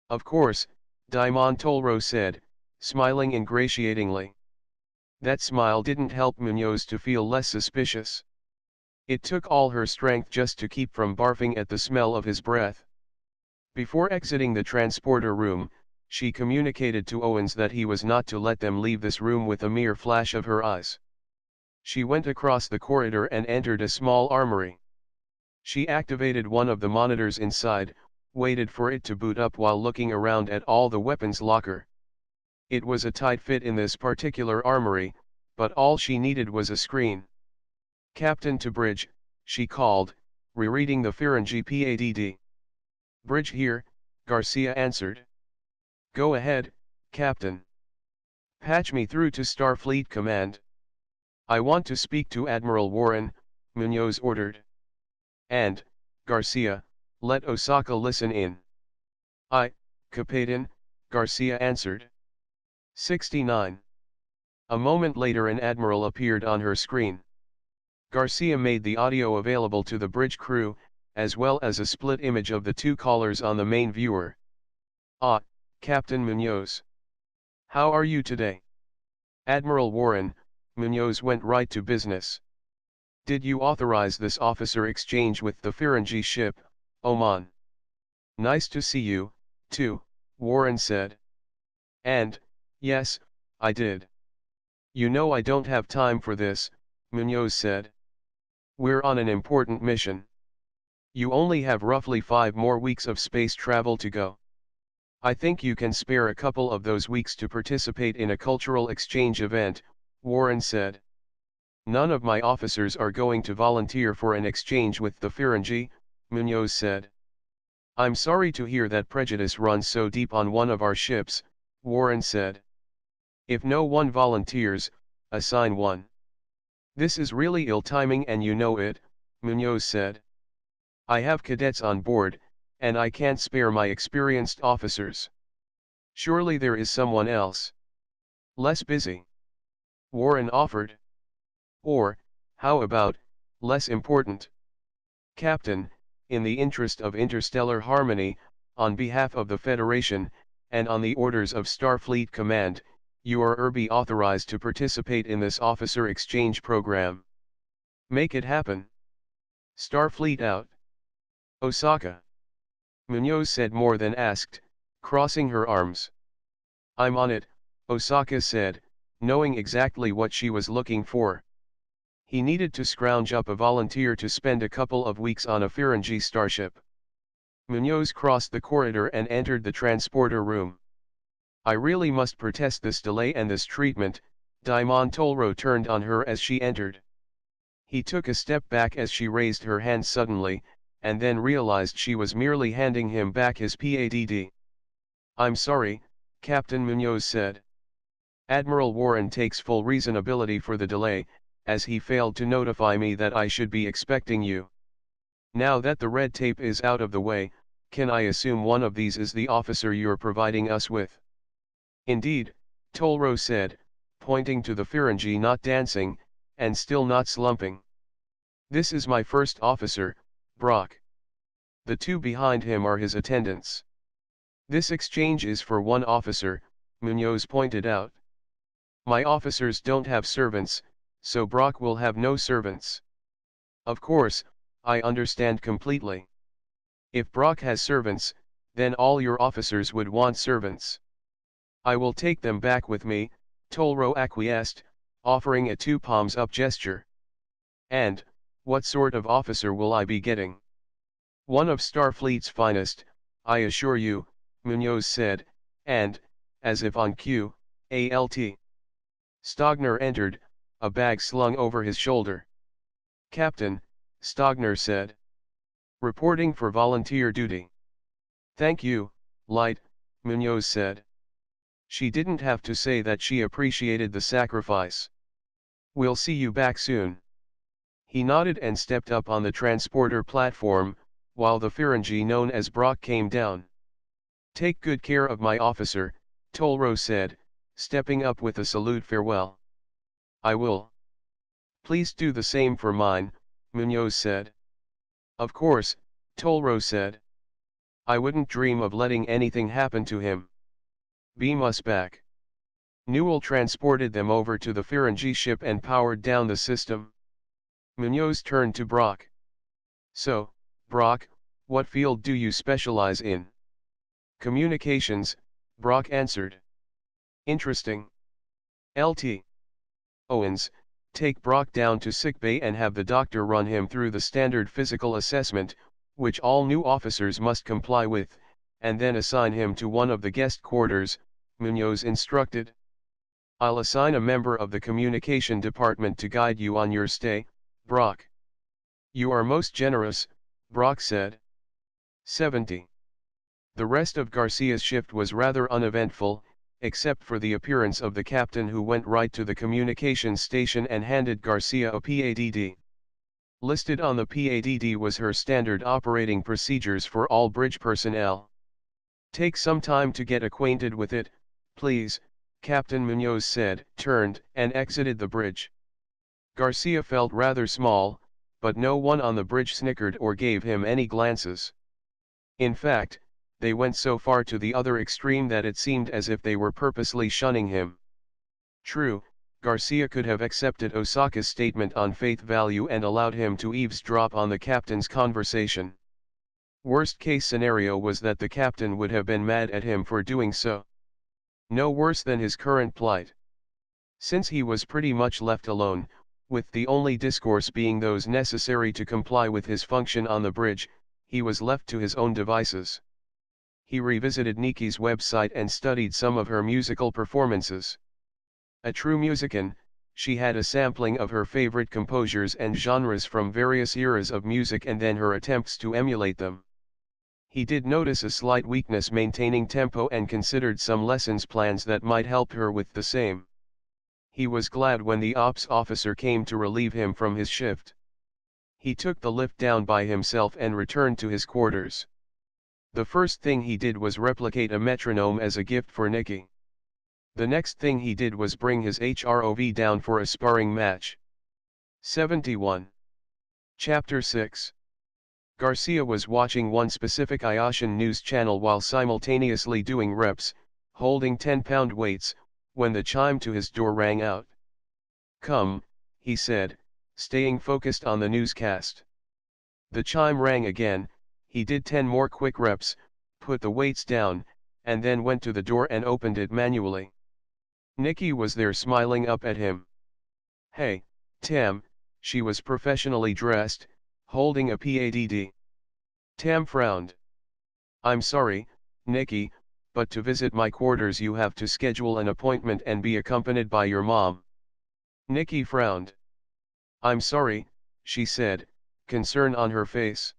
"Of course," Daimon Tolro said, smiling ingratiatingly. That smile didn't help Munoz to feel less suspicious. It took all her strength just to keep from barfing at the smell of his breath. Before exiting the transporter room, she communicated to Owens that he was not to let them leave this room with a mere flash of her eyes. She went across the corridor and entered a small armory. She activated one of the monitors inside, waited for it to boot up while looking around at all the weapons locker. It was a tight fit in this particular armory, but all she needed was a screen. "Captain to bridge," she called, rereading the Ferengi PADD. "Bridge here," Garcia answered. "Go ahead, Captain." "Patch me through to Starfleet Command." "I want to speak to Admiral Warren," Munoz ordered. "And, Garcia, let Osaka listen in." "I, Captain," Garcia answered. 69. A moment later an admiral appeared on her screen. Garcia made the audio available to the bridge crew, as well as a split image of the two callers on the main viewer. "Ah, Captain Munoz. How are you today?" "Admiral Warren," Munoz went right to business. "Did you authorize this officer exchange with the Ferengi ship, Oman?" "Nice to see you, too," Warren said. "And, yes, I did." "You know I don't have time for this," Munoz said. "We're on an important mission. You only have roughly 5 more weeks of space travel to go. I think you can spare a couple of those weeks to participate in a cultural exchange event," Warren said. None of my officers are going to volunteer for an exchange with the Ferengi, Munoz said. I'm sorry to hear that prejudice runs so deep on one of our ships, Warren said. If no one volunteers, assign one. This is really ill timing and you know it, Munoz said. I have cadets on board, and I can't spare my experienced officers. Surely there is someone else. Less busy. Warren offered. Or, how about, less important? Captain, in the interest of interstellar harmony, on behalf of the Federation, and on the orders of Starfleet Command, you are authorized to participate in this officer exchange program. Make it happen. Starfleet out. Osaka. Munoz said more than asked, crossing her arms. I'm on it, Osaka said, knowing exactly what she was looking for. He needed to scrounge up a volunteer to spend a couple of weeks on a Ferengi starship. Munoz crossed the corridor and entered the transporter room. I really must protest this delay and this treatment, Daimon Tolro turned on her as she entered. He took a step back as she raised her hand suddenly, and then realized she was merely handing him back his PADD. I'm sorry, Captain Munoz said. Admiral Warren takes full reasonability for the delay, as he failed to notify me that I should be expecting you. Now that the red tape is out of the way, can I assume one of these is the officer you're providing us with? Indeed, Tolro said, pointing to the Ferengi not dancing, and still not slumping. This is my first officer, Brock. The two behind him are his attendants. This exchange is for one officer, Munoz pointed out. My officers don't have servants, so Brock will have no servants. Of course, I understand completely. If Brock has servants, then all your officers would want servants. I will take them back with me, Tolro acquiesced, offering a two palms up gesture. And, what sort of officer will I be getting? One of Starfleet's finest, I assure you, Munoz said, and, as if on cue, ALT. Stogner entered, a bag slung over his shoulder. Captain, Stogner said. Reporting for volunteer duty. Thank you, Light, Munoz said. She didn't have to say that she appreciated the sacrifice. We'll see you back soon. He nodded and stepped up on the transporter platform, while the Ferengi known as Brock came down. Take good care of my officer, Tolro said, stepping up with a salute farewell. I will. Please do the same for mine, Munoz said. Of course, Tolro said. I wouldn't dream of letting anything happen to him. Beam us back. Newell transported them over to the Ferengi ship and powered down the system. Munoz turned to Brock. So, Brock, what field do you specialize in? Communications, Brock answered. Interesting. LT. Owens, take Brock down to sickbay and have the doctor run him through the standard physical assessment, which all new officers must comply with, and then assign him to one of the guest quarters, Munoz instructed. I'll assign a member of the communication department to guide you on your stay, Brock. You are most generous, Brock said. 70. The rest of Garcia's shift was rather uneventful, except for the appearance of the captain who went right to the communications station and handed Garcia a PADD. Listed on the PADD was her standard operating procedures for all bridge personnel. Take some time to get acquainted with it, please, Captain Munoz said, turned, and exited the bridge. Garcia felt rather small, but no one on the bridge snickered or gave him any glances. In fact, they went so far to the other extreme that it seemed as if they were purposely shunning him. True, Garcia could have accepted Osaka's statement on faith value and allowed him to eavesdrop on the captain's conversation. Worst-case scenario was that the captain would have been mad at him for doing so. No worse than his current plight. Since he was pretty much left alone, with the only discourse being those necessary to comply with his function on the bridge, he was left to his own devices. He revisited Niki's website and studied some of her musical performances. A true musician, she had a sampling of her favorite composers and genres from various eras of music and then her attempts to emulate them. He did notice a slight weakness maintaining tempo and considered some lessons plans that might help her with the same. He was glad when the ops officer came to relieve him from his shift. He took the lift down by himself and returned to his quarters. The first thing he did was replicate a metronome as a gift for Nikki. The next thing he did was bring his HROV down for a sparring match. 71. Chapter 6. Garcia was watching one specific Iotian news channel while simultaneously doing reps, holding 10-pound weights, when the chime to his door rang out. "Come," he said, staying focused on the newscast. The chime rang again, he did 10 more quick reps, put the weights down, and then went to the door and opened it manually. Nikki was there smiling up at him. "Hey, Tam," she was professionally dressed, holding a PADD. Tam frowned. "I'm sorry, Nikki, but to visit my quarters you have to schedule an appointment and be accompanied by your mom." Nikki frowned. "I'm sorry," she said, concern on her face.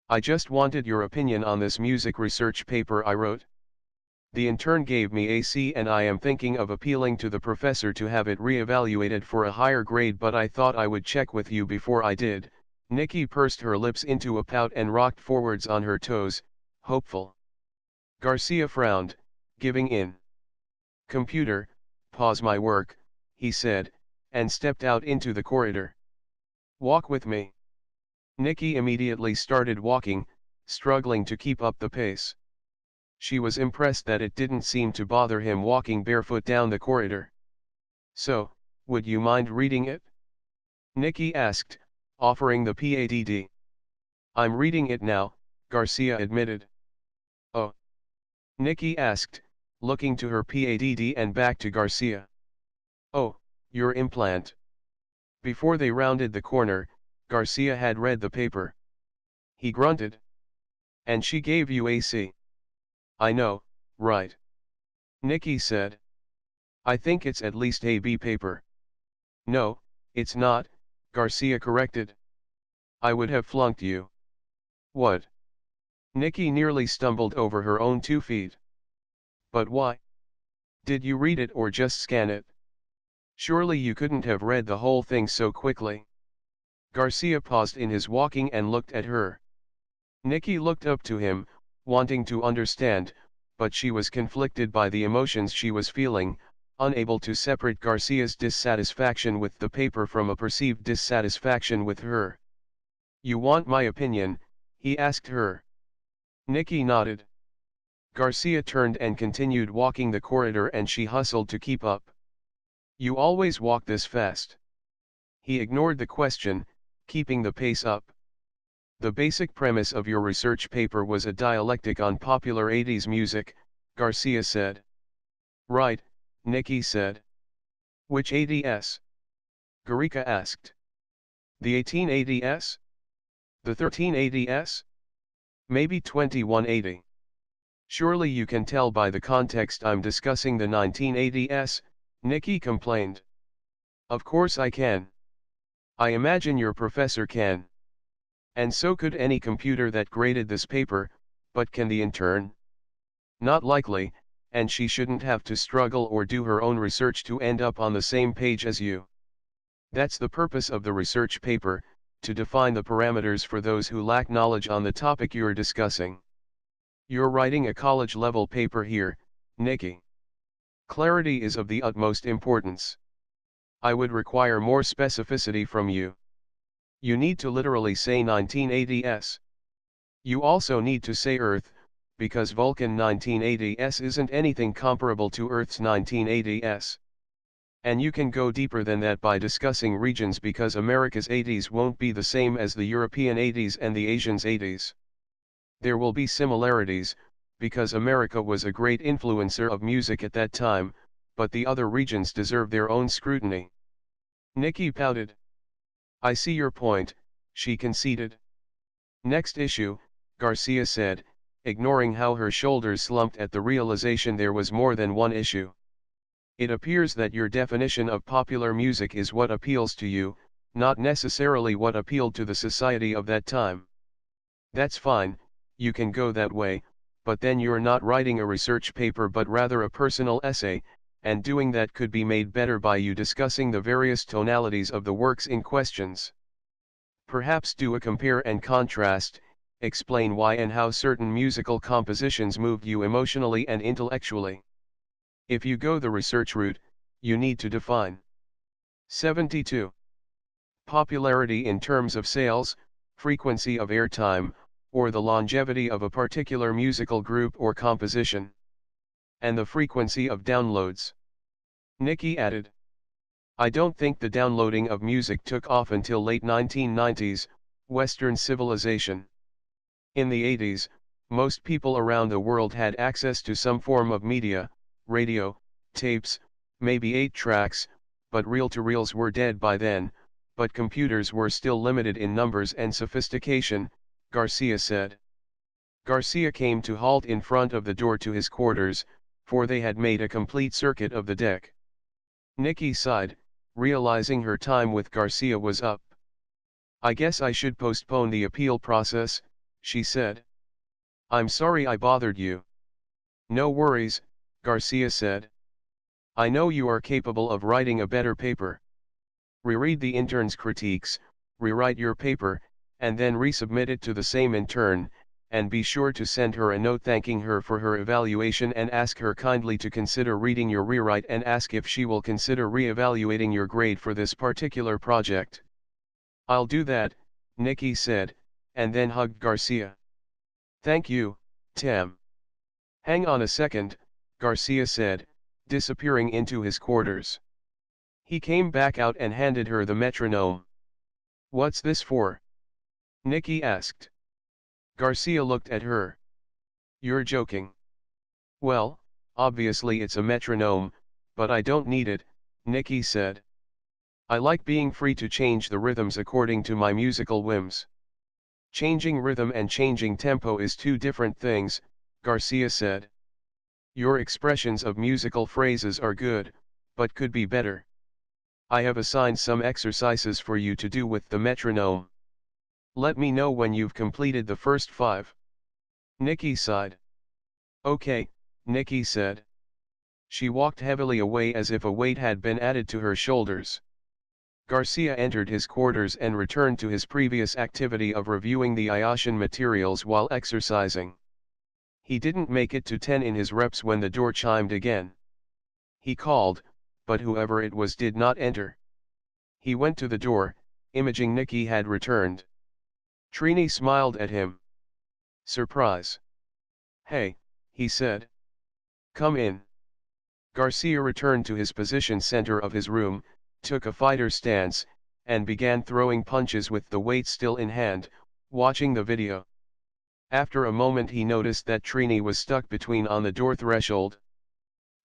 "I just wanted your opinion on this music research paper I wrote. The intern gave me a C and I am thinking of appealing to the professor to have it re-evaluated for a higher grade, but I thought I would check with you before I did." Nikki pursed her lips into a pout and rocked forwards on her toes, hopeful. Garcia frowned, giving in. "Computer, pause my work," he said, and stepped out into the corridor. "Walk with me." Nikki immediately started walking, struggling to keep up the pace. She was impressed that it didn't seem to bother him walking barefoot down the corridor. "So, would you mind reading it?" Nikki asked, offering the PADD. "I'm reading it now," Garcia admitted. "Oh?" Nikki asked, looking to her PADD and back to Garcia. "Oh, your implant." Before they rounded the corner, Garcia had read the paper. He grunted. "And she gave you a C." "I know, right?" Nikki said. "I think it's at least a B paper." "No, it's not," Garcia corrected. "I would have flunked you." "What?" Nikki nearly stumbled over her own 2 feet. "But why? Did you read it or just scan it? Surely you couldn't have read the whole thing so quickly." Garcia paused in his walking and looked at her. Nikki looked up to him, wanting to understand, but she was conflicted by the emotions she was feeling, unable to separate Garcia's dissatisfaction with the paper from a perceived dissatisfaction with her. "You want my opinion?" he asked her. Nikki nodded. Garcia turned and continued walking the corridor and she hustled to keep up. "You always walk this fast?" He ignored the question, keeping the pace up. "The basic premise of your research paper was a dialectic on popular 80s music," Garcia said. "Right," Nikki said. "Which 80s?" Garika asked. "The 1880s? The 1380s? Maybe 2180? Surely you can tell by the context I'm discussing the 1980s, Nikki complained. "Of course I can. I imagine your professor can. And so could any computer that graded this paper, but can the intern? Not likely, and she shouldn't have to struggle or do her own research to end up on the same page as you. That's the purpose of the research paper, to define the parameters for those who lack knowledge on the topic you're discussing. You're writing a college-level paper here, Nikki. Clarity is of the utmost importance. I would require more specificity from you. You need to literally say 1980s. You also need to say Earth, because Vulcan 1980s isn't anything comparable to Earth's 1980s. And you can go deeper than that by discussing regions, because America's 80s won't be the same as the European 80s and the Asians' 80s. There will be similarities, because America was a great influencer of music at that time, but the other regions deserve their own scrutiny." Nikki pouted. "I see your point," she conceded. "Next issue," Garcia said, ignoring how her shoulders slumped at the realization there was more than one issue. It appears that your definition of popular music is what appeals to you, not necessarily what appealed to the society of that time. That's fine, you can go that way, but then you're not writing a research paper but rather a personal essay, and doing that could be made better by you discussing the various tonalities of the works in questions. Perhaps do a compare and contrast, explain why and how certain musical compositions moved you emotionally and intellectually. If you go the research route, you need to define. 72. Popularity in terms of sales, frequency of airtime, or the longevity of a particular musical group or composition. And the frequency of downloads. Nikki added. I don't think the downloading of music took off until late 1990s, Western civilization. In the 80s, most people around the world had access to some form of media, radio, tapes, maybe 8 tracks, but reel-to-reels were dead by then, but computers were still limited in numbers and sophistication, Garcia said. Garcia came to halt in front of the door to his quarters, for they had made a complete circuit of the deck. Nikki sighed, realizing her time with Garcia was up. I guess I should postpone the appeal process, she said. I'm sorry I bothered you. No worries, Garcia said. I know you are capable of writing a better paper. Reread the intern's critiques, rewrite your paper, and then resubmit it to the same intern, and be sure to send her a note thanking her for her evaluation and ask her kindly to consider reading your rewrite and ask if she will consider re-evaluating your grade for this particular project. I'll do that, Nikki said, and then hugged Garcia. Thank you, Tim. Hang on a second, Garcia said, disappearing into his quarters. He came back out and handed her the metronome. What's this for? Nikki asked. Garcia looked at her. You're joking. Well, obviously it's a metronome, but I don't need it, Nikki said. I like being free to change the rhythms according to my musical whims. Changing rhythm and changing tempo is two different things, Garcia said. Your expressions of musical phrases are good, but could be better. I have assigned some exercises for you to do with the metronome. Let me know when you've completed the first 5. Nikki sighed. Okay, Nikki said. She walked heavily away as if a weight had been added to her shoulders. Garcia entered his quarters and returned to his previous activity of reviewing the Iotian materials while exercising. He didn't make it to 10 in his reps when the door chimed again. He called, but whoever it was did not enter. He went to the door, imaging Nikki had returned. Trini smiled at him. Surprise. Hey, he said. Come in. Garcia returned to his position center of his room, took a fighter stance, and began throwing punches with the weight still in hand, watching the video. After a moment he noticed that Trini was stuck between on the door threshold.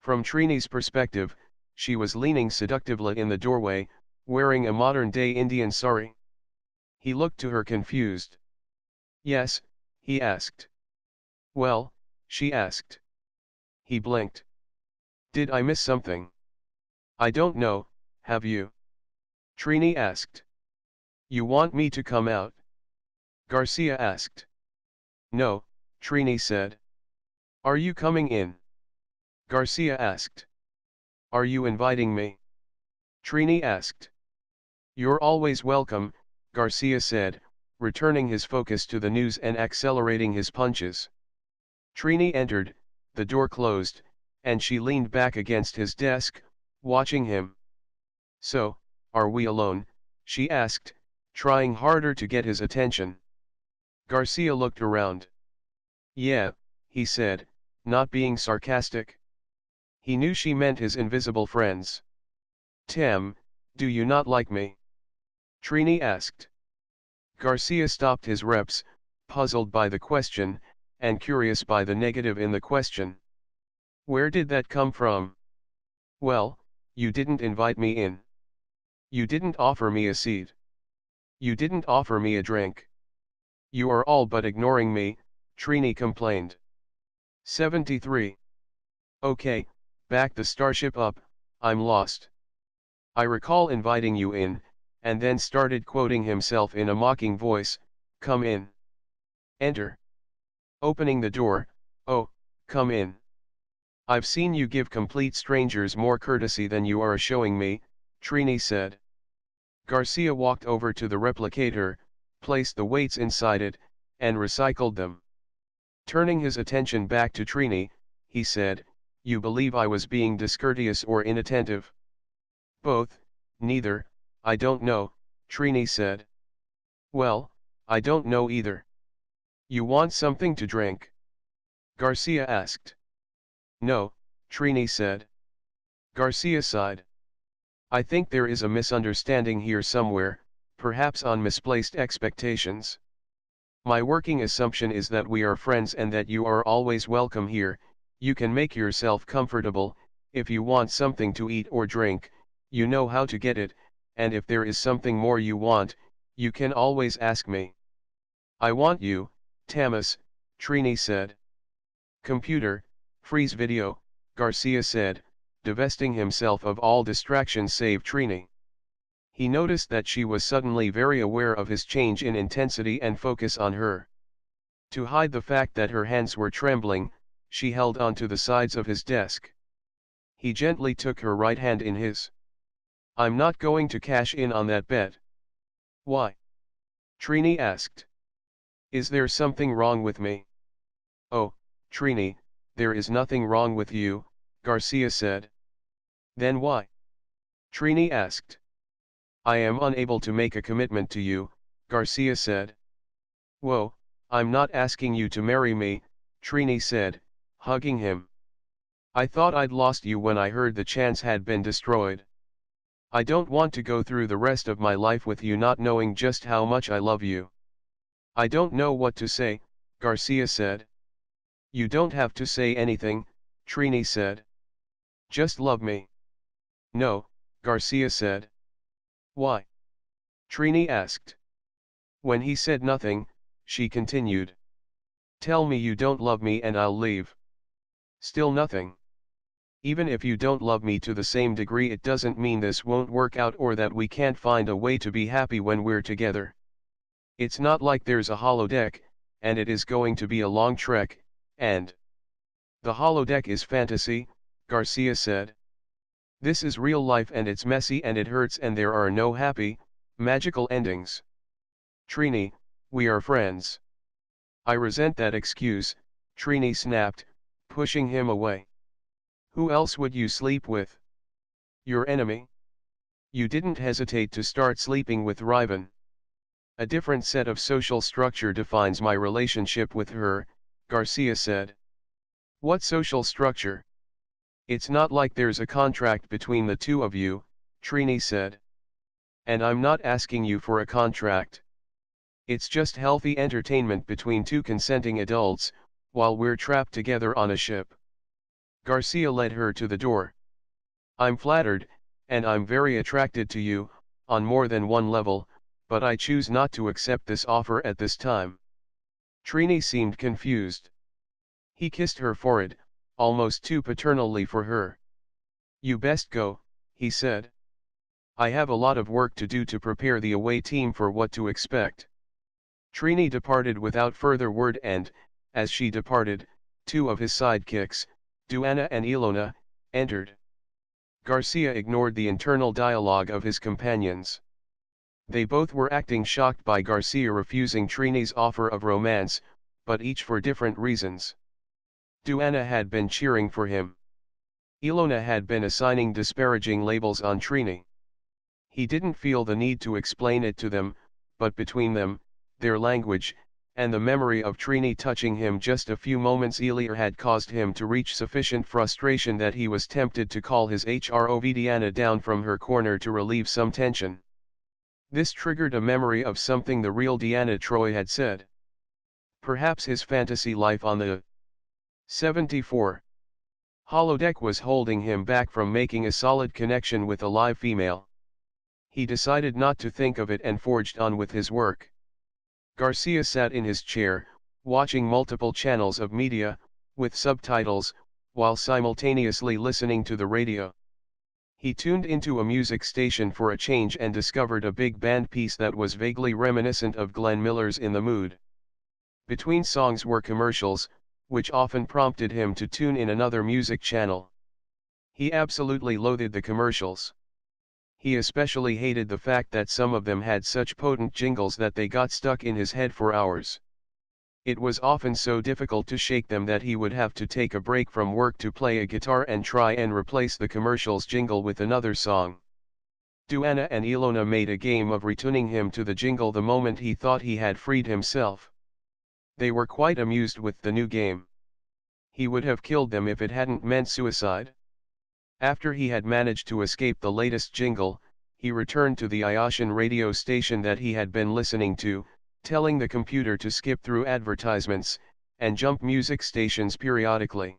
From Trini's perspective, she was leaning seductively in the doorway, wearing a modern-day Indian sari. He looked to her confused. Yes, he asked. Well, she asked. He blinked. Did I miss something? I don't know, have you? Trini asked. You want me to come out? Garcia asked. No, Trini said. Are you coming in? Garcia asked. Are you inviting me? Trini asked. You're always welcome, Garcia said, returning his focus to the news and accelerating his punches. Trini entered, the door closed, and she leaned back against his desk, watching him. So, are we alone? She asked, trying harder to get his attention. Garcia looked around. Yeah, he said, not being sarcastic. He knew she meant his invisible friends. Tim, do you not like me? Trini asked. Garcia stopped his reps, puzzled by the question, and curious by the negative in the question. Where did that come from? Well, you didn't invite me in. You didn't offer me a seat. You didn't offer me a drink. You are all but ignoring me, Trini complained. 73. Okay, back the starship up, I'm lost. I recall inviting you in, and then started quoting himself in a mocking voice, come in. Enter. Opening the door, oh, come in. I've seen you give complete strangers more courtesy than you are showing me, Trini said. Garcia walked over to the replicator, placed the weights inside it, and recycled them. Turning his attention back to Trini, he said, you believe I was being discourteous or inattentive? Both, neither, I don't know, Trini said. Well, I don't know either. You want something to drink? Garcia asked. No, Trini said. Garcia sighed. I think there is a misunderstanding here somewhere, perhaps on misplaced expectations. My working assumption is that we are friends and that you are always welcome here. You can make yourself comfortable. If you want something to eat or drink, you know how to get it, and if there is something more you want, you can always ask me. I want you, Tamas, Trini said. Computer, freeze video, Garcia said, divesting himself of all distractions save Trini. He noticed that she was suddenly very aware of his change in intensity and focus on her. To hide the fact that her hands were trembling, she held onto the sides of his desk. He gently took her right hand in his. I'm not going to cash in on that bet. Why? Trini asked. Is there something wrong with me? Oh, Trini, there is nothing wrong with you, Garcia said. Then why? Trini asked. I am unable to make a commitment to you, Garcia said. Whoa, I'm not asking you to marry me, Trini said, hugging him. I thought I'd lost you when I heard the chance had been destroyed. I don't want to go through the rest of my life with you not knowing just how much I love you. I don't know what to say, Garcia said. You don't have to say anything, Trini said. Just love me. No, Garcia said. Why? Trini asked. When he said nothing, she continued. Tell me you don't love me and I'll leave. Still nothing. Even if you don't love me to the same degree, it doesn't mean this won't work out or that we can't find a way to be happy when we're together. It's not like there's a holodeck, and it is going to be a long trek, and the holodeck is fantasy, Garcia said. This is real life and it's messy and it hurts and there are no happy, magical endings. Trini, we are friends. I resent that excuse, Trini snapped, pushing him away. Who else would you sleep with? Your enemy? You didn't hesitate to start sleeping with Riven. A different set of social structure defines my relationship with her, Garcia said. What social structure? It's not like there's a contract between the two of you, Trini said. And I'm not asking you for a contract. It's just healthy entertainment between two consenting adults, while we're trapped together on a ship. Garcia led her to the door. I'm flattered, and I'm very attracted to you, on more than one level, but I choose not to accept this offer at this time. Trini seemed confused. He kissed her forehead, almost too paternally for her. You best go, he said. I have a lot of work to do to prepare the away team for what to expect. Trini departed without further word and, as she departed, two of his sidekicks, Duana and Ilona, entered. Garcia ignored the internal dialogue of his companions. They both were acting shocked by Garcia refusing Trini's offer of romance, but each for different reasons. Duana had been cheering for him. Ilona had been assigning disparaging labels on Trini. He didn't feel the need to explain it to them, but between them, their language, and the memory of Trini touching him just a few moments earlier had caused him to reach sufficient frustration that he was tempted to call his HROV Diana down from her corner to relieve some tension. This triggered a memory of something the real Deanna Troi had said. Perhaps his fantasy life on the 74 holodeck was holding him back from making a solid connection with a live female. He decided not to think of it and forged on with his work. Garcia sat in his chair, watching multiple channels of media, with subtitles, while simultaneously listening to the radio. He tuned into a music station for a change and discovered a big band piece that was vaguely reminiscent of Glenn Miller's In the Mood. Between songs were commercials, which often prompted him to tune in another music channel. He absolutely loathed the commercials. He especially hated the fact that some of them had such potent jingles that they got stuck in his head for hours. It was often so difficult to shake them that he would have to take a break from work to play a guitar and try and replace the commercial's jingle with another song. Duana and Ilona made a game of retuning him to the jingle the moment he thought he had freed himself. They were quite amused with the new game. He would have killed them if it hadn't meant suicide. After he had managed to escape the latest jingle, he returned to the Iotian radio station that he had been listening to, telling the computer to skip through advertisements, and jump music stations periodically.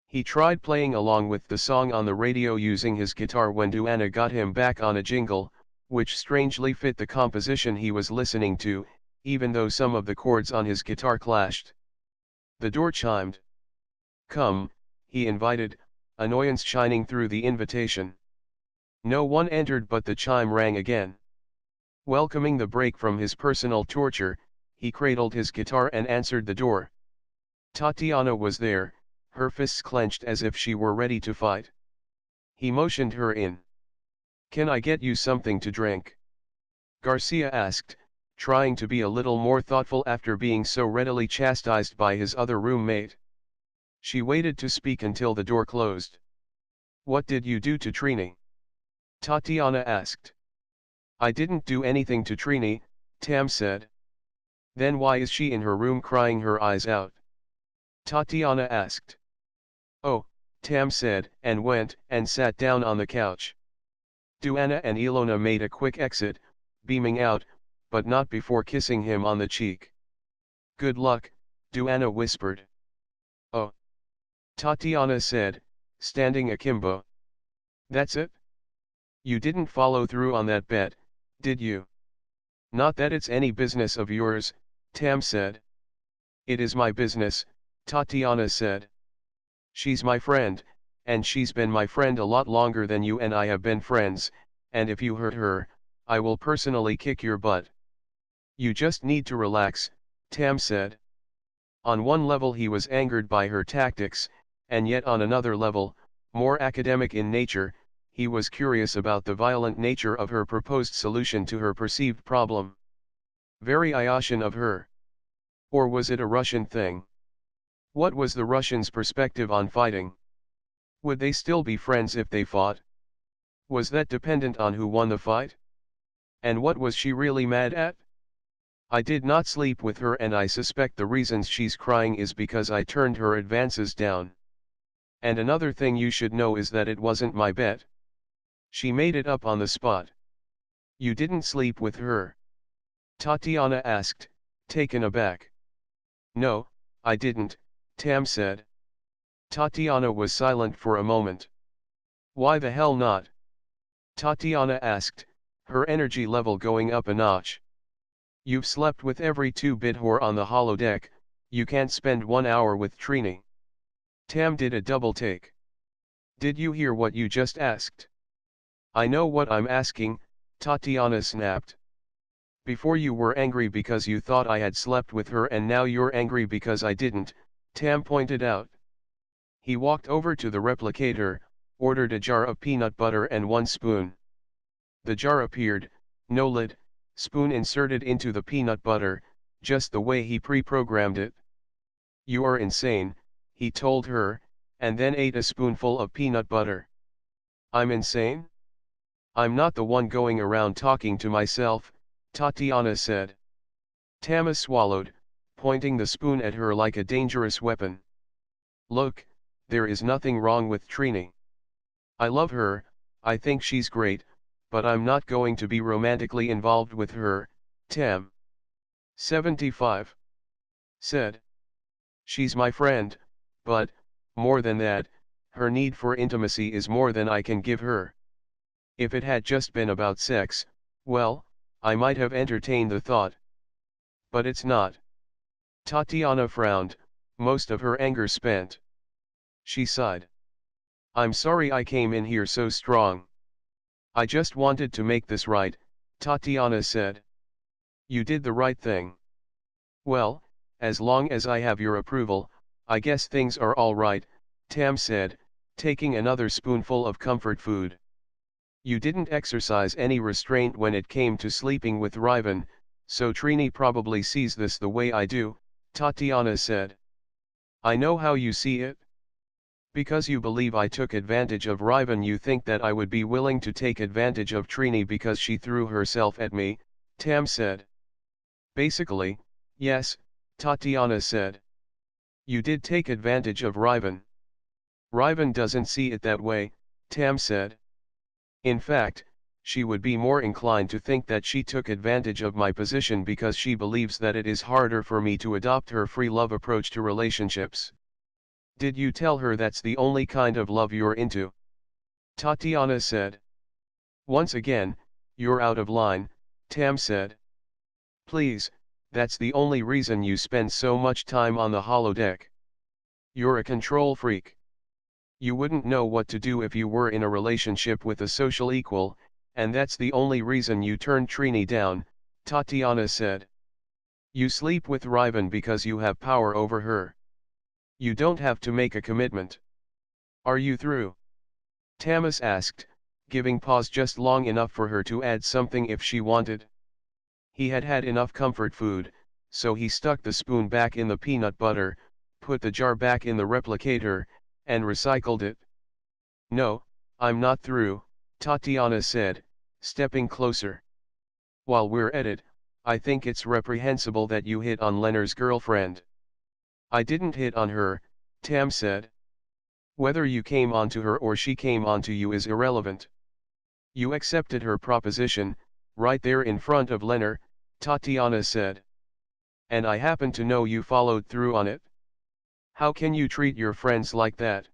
He tried playing along with the song on the radio using his guitar when Duana got him back on a jingle, which strangely fit the composition he was listening to, even though some of the chords on his guitar clashed. The door chimed. "Come," he invited, annoyance shining through the invitation. No one entered, but the chime rang again. Welcoming the break from his personal torture, he cradled his guitar and answered the door. Tatiana was there, her fists clenched as if she were ready to fight. He motioned her in. "Can I get you something to drink?" Garcia asked, trying to be a little more thoughtful after being so readily chastised by his other roommate. She waited to speak until the door closed. "What did you do to Trini?" Tatiana asked. "I didn't do anything to Trini," Tam said. "Then why is she in her room crying her eyes out?" Tatiana asked. "Oh," Tam said, and went and sat down on the couch. Duana and Ilona made a quick exit, beaming out, but not before kissing him on the cheek. "Good luck," Duana whispered. "Oh," Tatiana said, standing akimbo. "That's it? You didn't follow through on that bet, did you?" "Not that it's any business of yours," Tam said. "It is my business," Tatiana said. "She's my friend, and she's been my friend a lot longer than you and I have been friends, and if you hurt her, I will personally kick your butt." "You just need to relax," Tam said. On one level he was angered by her tactics, and yet on another level, more academic in nature, he was curious about the violent nature of her proposed solution to her perceived problem. Very Iotian of her. Or was it a Russian thing? What was the Russians' perspective on fighting? Would they still be friends if they fought? Was that dependent on who won the fight? And what was she really mad at? "I did not sleep with her, and I suspect the reasons she's crying is because I turned her advances down. And another thing you should know is that it wasn't my bet. She made it up on the spot." "You didn't sleep with her?" Tatiana asked, taken aback. "No, I didn't," Tam said. Tatiana was silent for a moment. "Why the hell not?" Tatiana asked, her energy level going up a notch. "You've slept with every two-bit whore on the holodeck, you can't spend 1 hour with Trini." Tam did a double take. "Did you hear what you just asked?" "I know what I'm asking," Tatiana snapped. "Before you were angry because you thought I had slept with her, and now you're angry because I didn't," Tam pointed out. He walked over to the replicator, ordered a jar of peanut butter and 1 spoon. The jar appeared, no lid, spoon inserted into the peanut butter, just the way he pre-programmed it. "You are insane," he told her, and then ate a spoonful of peanut butter. "I'm insane? I'm not the one going around talking to myself," Tatiana said. Tama swallowed, pointing the spoon at her like a dangerous weapon. "Look, there is nothing wrong with Trini. I love her, I think she's great, but I'm not going to be romantically involved with her," Tam 75 said. "She's my friend, but, more than that, her need for intimacy is more than I can give her. If it had just been about sex, well, I might have entertained the thought. But it's not." Tatiana frowned, most of her anger spent. She sighed. I'm sorry I came in here so strong. I just wanted to make this right, Tatiana said. You did the right thing. Well, as long as I have your approval, I guess things are all right, Tam said, taking another spoonful of comfort food. You didn't exercise any restraint when it came to sleeping with Riven, so Trini probably sees this the way I do, Tatiana said. I know how you see it. Because you believe I took advantage of Riven, you think that I would be willing to take advantage of Trini because she threw herself at me, Tam said. Basically, yes, Tatiana said. You did take advantage of Riven. Riven doesn't see it that way, Tam said. In fact, she would be more inclined to think that she took advantage of my position because she believes that it is harder for me to adopt her free love approach to relationships. Did you tell her that's the only kind of love you're into? Tatiana said. Once again, you're out of line, Tam said. Please, that's the only reason you spend so much time on the holodeck. You're a control freak. You wouldn't know what to do if you were in a relationship with a social equal, and that's the only reason you turned Trini down, Tatiana said. You sleep with Riven because you have power over her. You don't have to make a commitment. Are you through? Tamas asked, giving pause just long enough for her to add something if she wanted. He had had enough comfort food, so he stuck the spoon back in the peanut butter, put the jar back in the replicator, and recycled it. No, I'm not through, Tatiana said, stepping closer. While we're at it, I think it's reprehensible that you hit on Leonard's girlfriend. I didn't hit on her, Tam said. Whether you came onto her or she came onto you is irrelevant. You accepted her proposition, right there in front of Leonard, Tatiana said. And I happen to know you followed through on it. How can you treat your friends like that?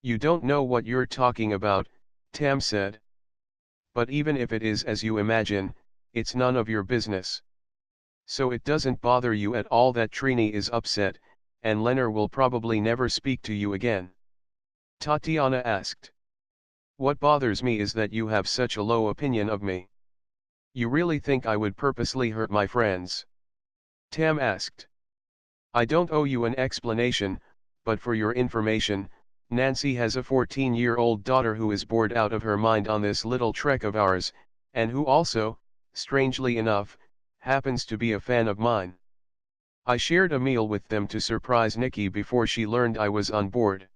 You don't know what you're talking about, Tam said. But even if it is as you imagine, it's none of your business. So it doesn't bother you at all that Trini is upset, and Leonard will probably never speak to you again? Tatiana asked. What bothers me is that you have such a low opinion of me. You really think I would purposely hurt my friends? Tam asked. I don't owe you an explanation, but for your information, Nancy has a 14-year-old daughter who is bored out of her mind on this little trek of ours, and who also, strangely enough, happens to be a fan of mine. I shared a meal with them to surprise Nikki before she learned I was on board.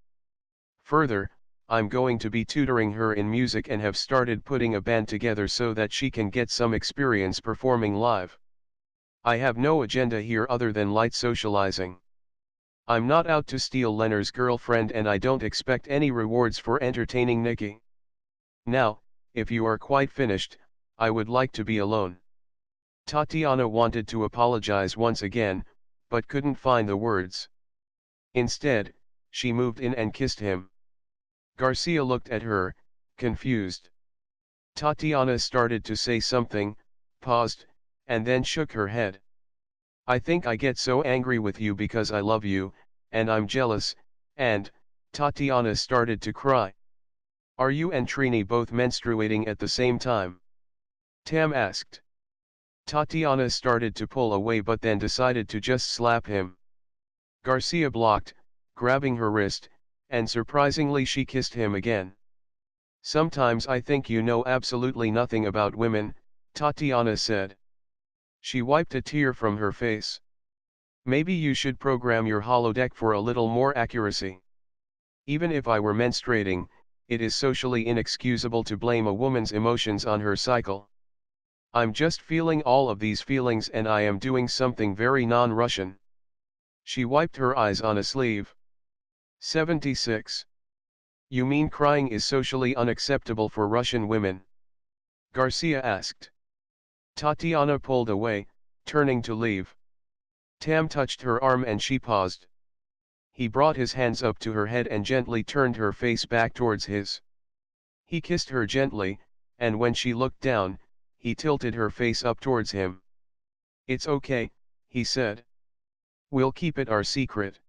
Further, I'm going to be tutoring her in music and have started putting a band together so that she can get some experience performing live. I have no agenda here other than light socializing. I'm not out to steal Leonard's girlfriend and I don't expect any rewards for entertaining Nikki. Now, if you are quite finished, I would like to be alone. Tatiana wanted to apologize once again, but couldn't find the words. Instead, she moved in and kissed him. Garcia looked at her, confused. Tatiana started to say something, paused, and then shook her head. I think I get so angry with you because I love you, and I'm jealous, and, Tatiana started to cry. Are you and Trini both menstruating at the same time? Tam asked. Tatiana started to pull away but then decided to just slap him. Garcia blocked, grabbing her wrist, and surprisingly she kissed him again. Sometimes I think you know absolutely nothing about women, Tatiana said. She wiped a tear from her face. Maybe you should program your holodeck for a little more accuracy. Even if I were menstruating, it is socially inexcusable to blame a woman's emotions on her cycle. I'm just feeling all of these feelings and I am doing something very non-Russian. She wiped her eyes on a sleeve. 76. You mean crying is socially unacceptable for Russian women? Garcia asked. Tatiana pulled away, turning to leave. Tam touched her arm and she paused. He brought his hands up to her head and gently turned her face back towards his. He kissed her gently, and when she looked down, he tilted her face up towards him. It's okay, he said. We'll keep it our secret.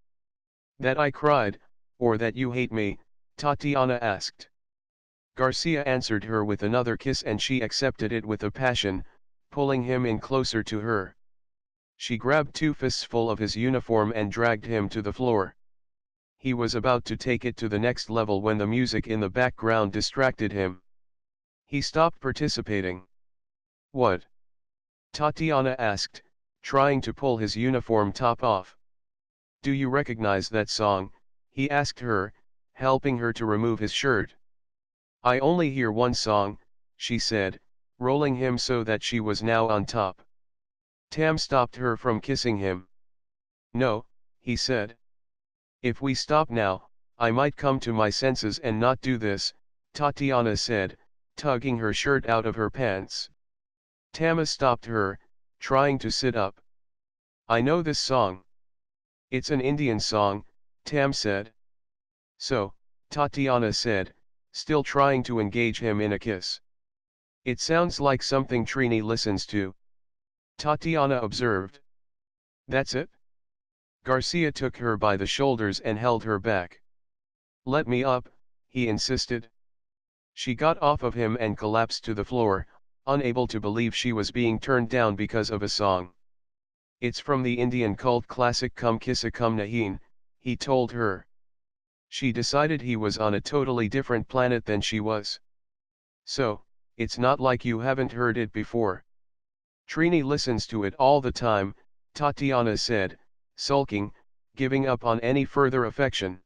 That I cried, or that you hate me, Tatiana asked. Garcia answered her with another kiss and she accepted it with a passion, pulling him in closer to her. She grabbed 2 fists full of his uniform and dragged him to the floor. He was about to take it to the next level when the music in the background distracted him. He stopped participating. What? Tatiana asked, trying to pull his uniform top off. Do you recognize that song? He asked her, helping her to remove his shirt. I only hear one song, she said, rolling him so that she was now on top. Tam stopped her from kissing him. No, he said. If we stop now, I might come to my senses and not do this, Tatiana said, tugging her shirt out of her pants. Tama stopped her, trying to sit up. I know this song. It's an Indian song, Tam said. So, Tatiana said, still trying to engage him in a kiss. It sounds like something Trini listens to. Tatiana observed. That's it? Garcia took her by the shoulders and held her back. Let me up, he insisted. She got off of him and collapsed to the floor, unable to believe she was being turned down because of a song. It's from the Indian cult classic Kum Kissa Kum Nahin, he told her. She decided he was on a totally different planet than she was. So, it's not like you haven't heard it before. Trini listens to it all the time, Tatiana said, sulking, giving up on any further affection.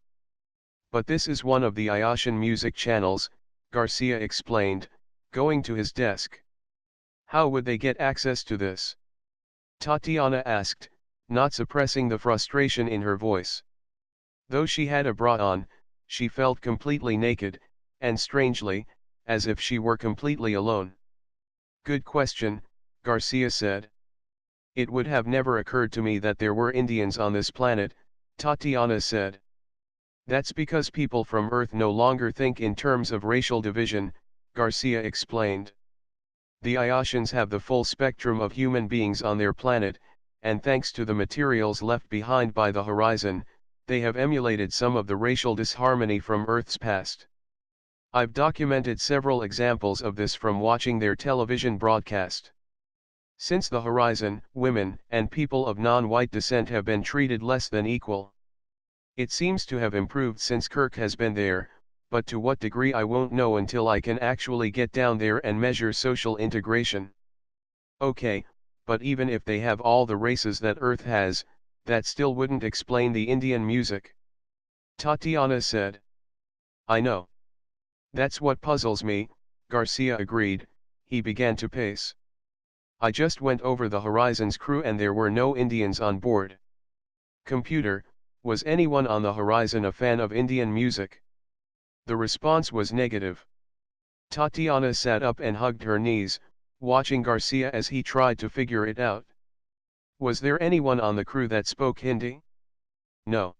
But this is one of the Iotian music channels, Garcia explained, going to his desk. How would they get access to this? Tatiana asked, not suppressing the frustration in her voice. Though she had a bra on, she felt completely naked, and strangely, as if she were completely alone. Good question, Garcia said. It would have never occurred to me that there were Indians on this planet, Tatiana said. That's because people from Earth no longer think in terms of racial division, Garcia explained. The Iotians have the full spectrum of human beings on their planet, and thanks to the materials left behind by the horizon, they have emulated some of the racial disharmony from Earth's past. I've documented several examples of this from watching their television broadcast. Since the horizon, women and people of non-white descent have been treated less than equal. It seems to have improved since Kirk has been there, but to what degree I won't know until I can actually get down there and measure social integration. Okay, but even if they have all the races that Earth has, that still wouldn't explain the Indian music. Tatiana said. I know. That's what puzzles me, Garcia agreed. He began to pace. I just went over the Horizon's crew and there were no Indians on board. Computer, was anyone on the Horizon a fan of Indian music? The response was negative. Tatiana sat up and hugged her knees, watching Garcia as he tried to figure it out. Was there anyone on the crew that spoke Hindi? No.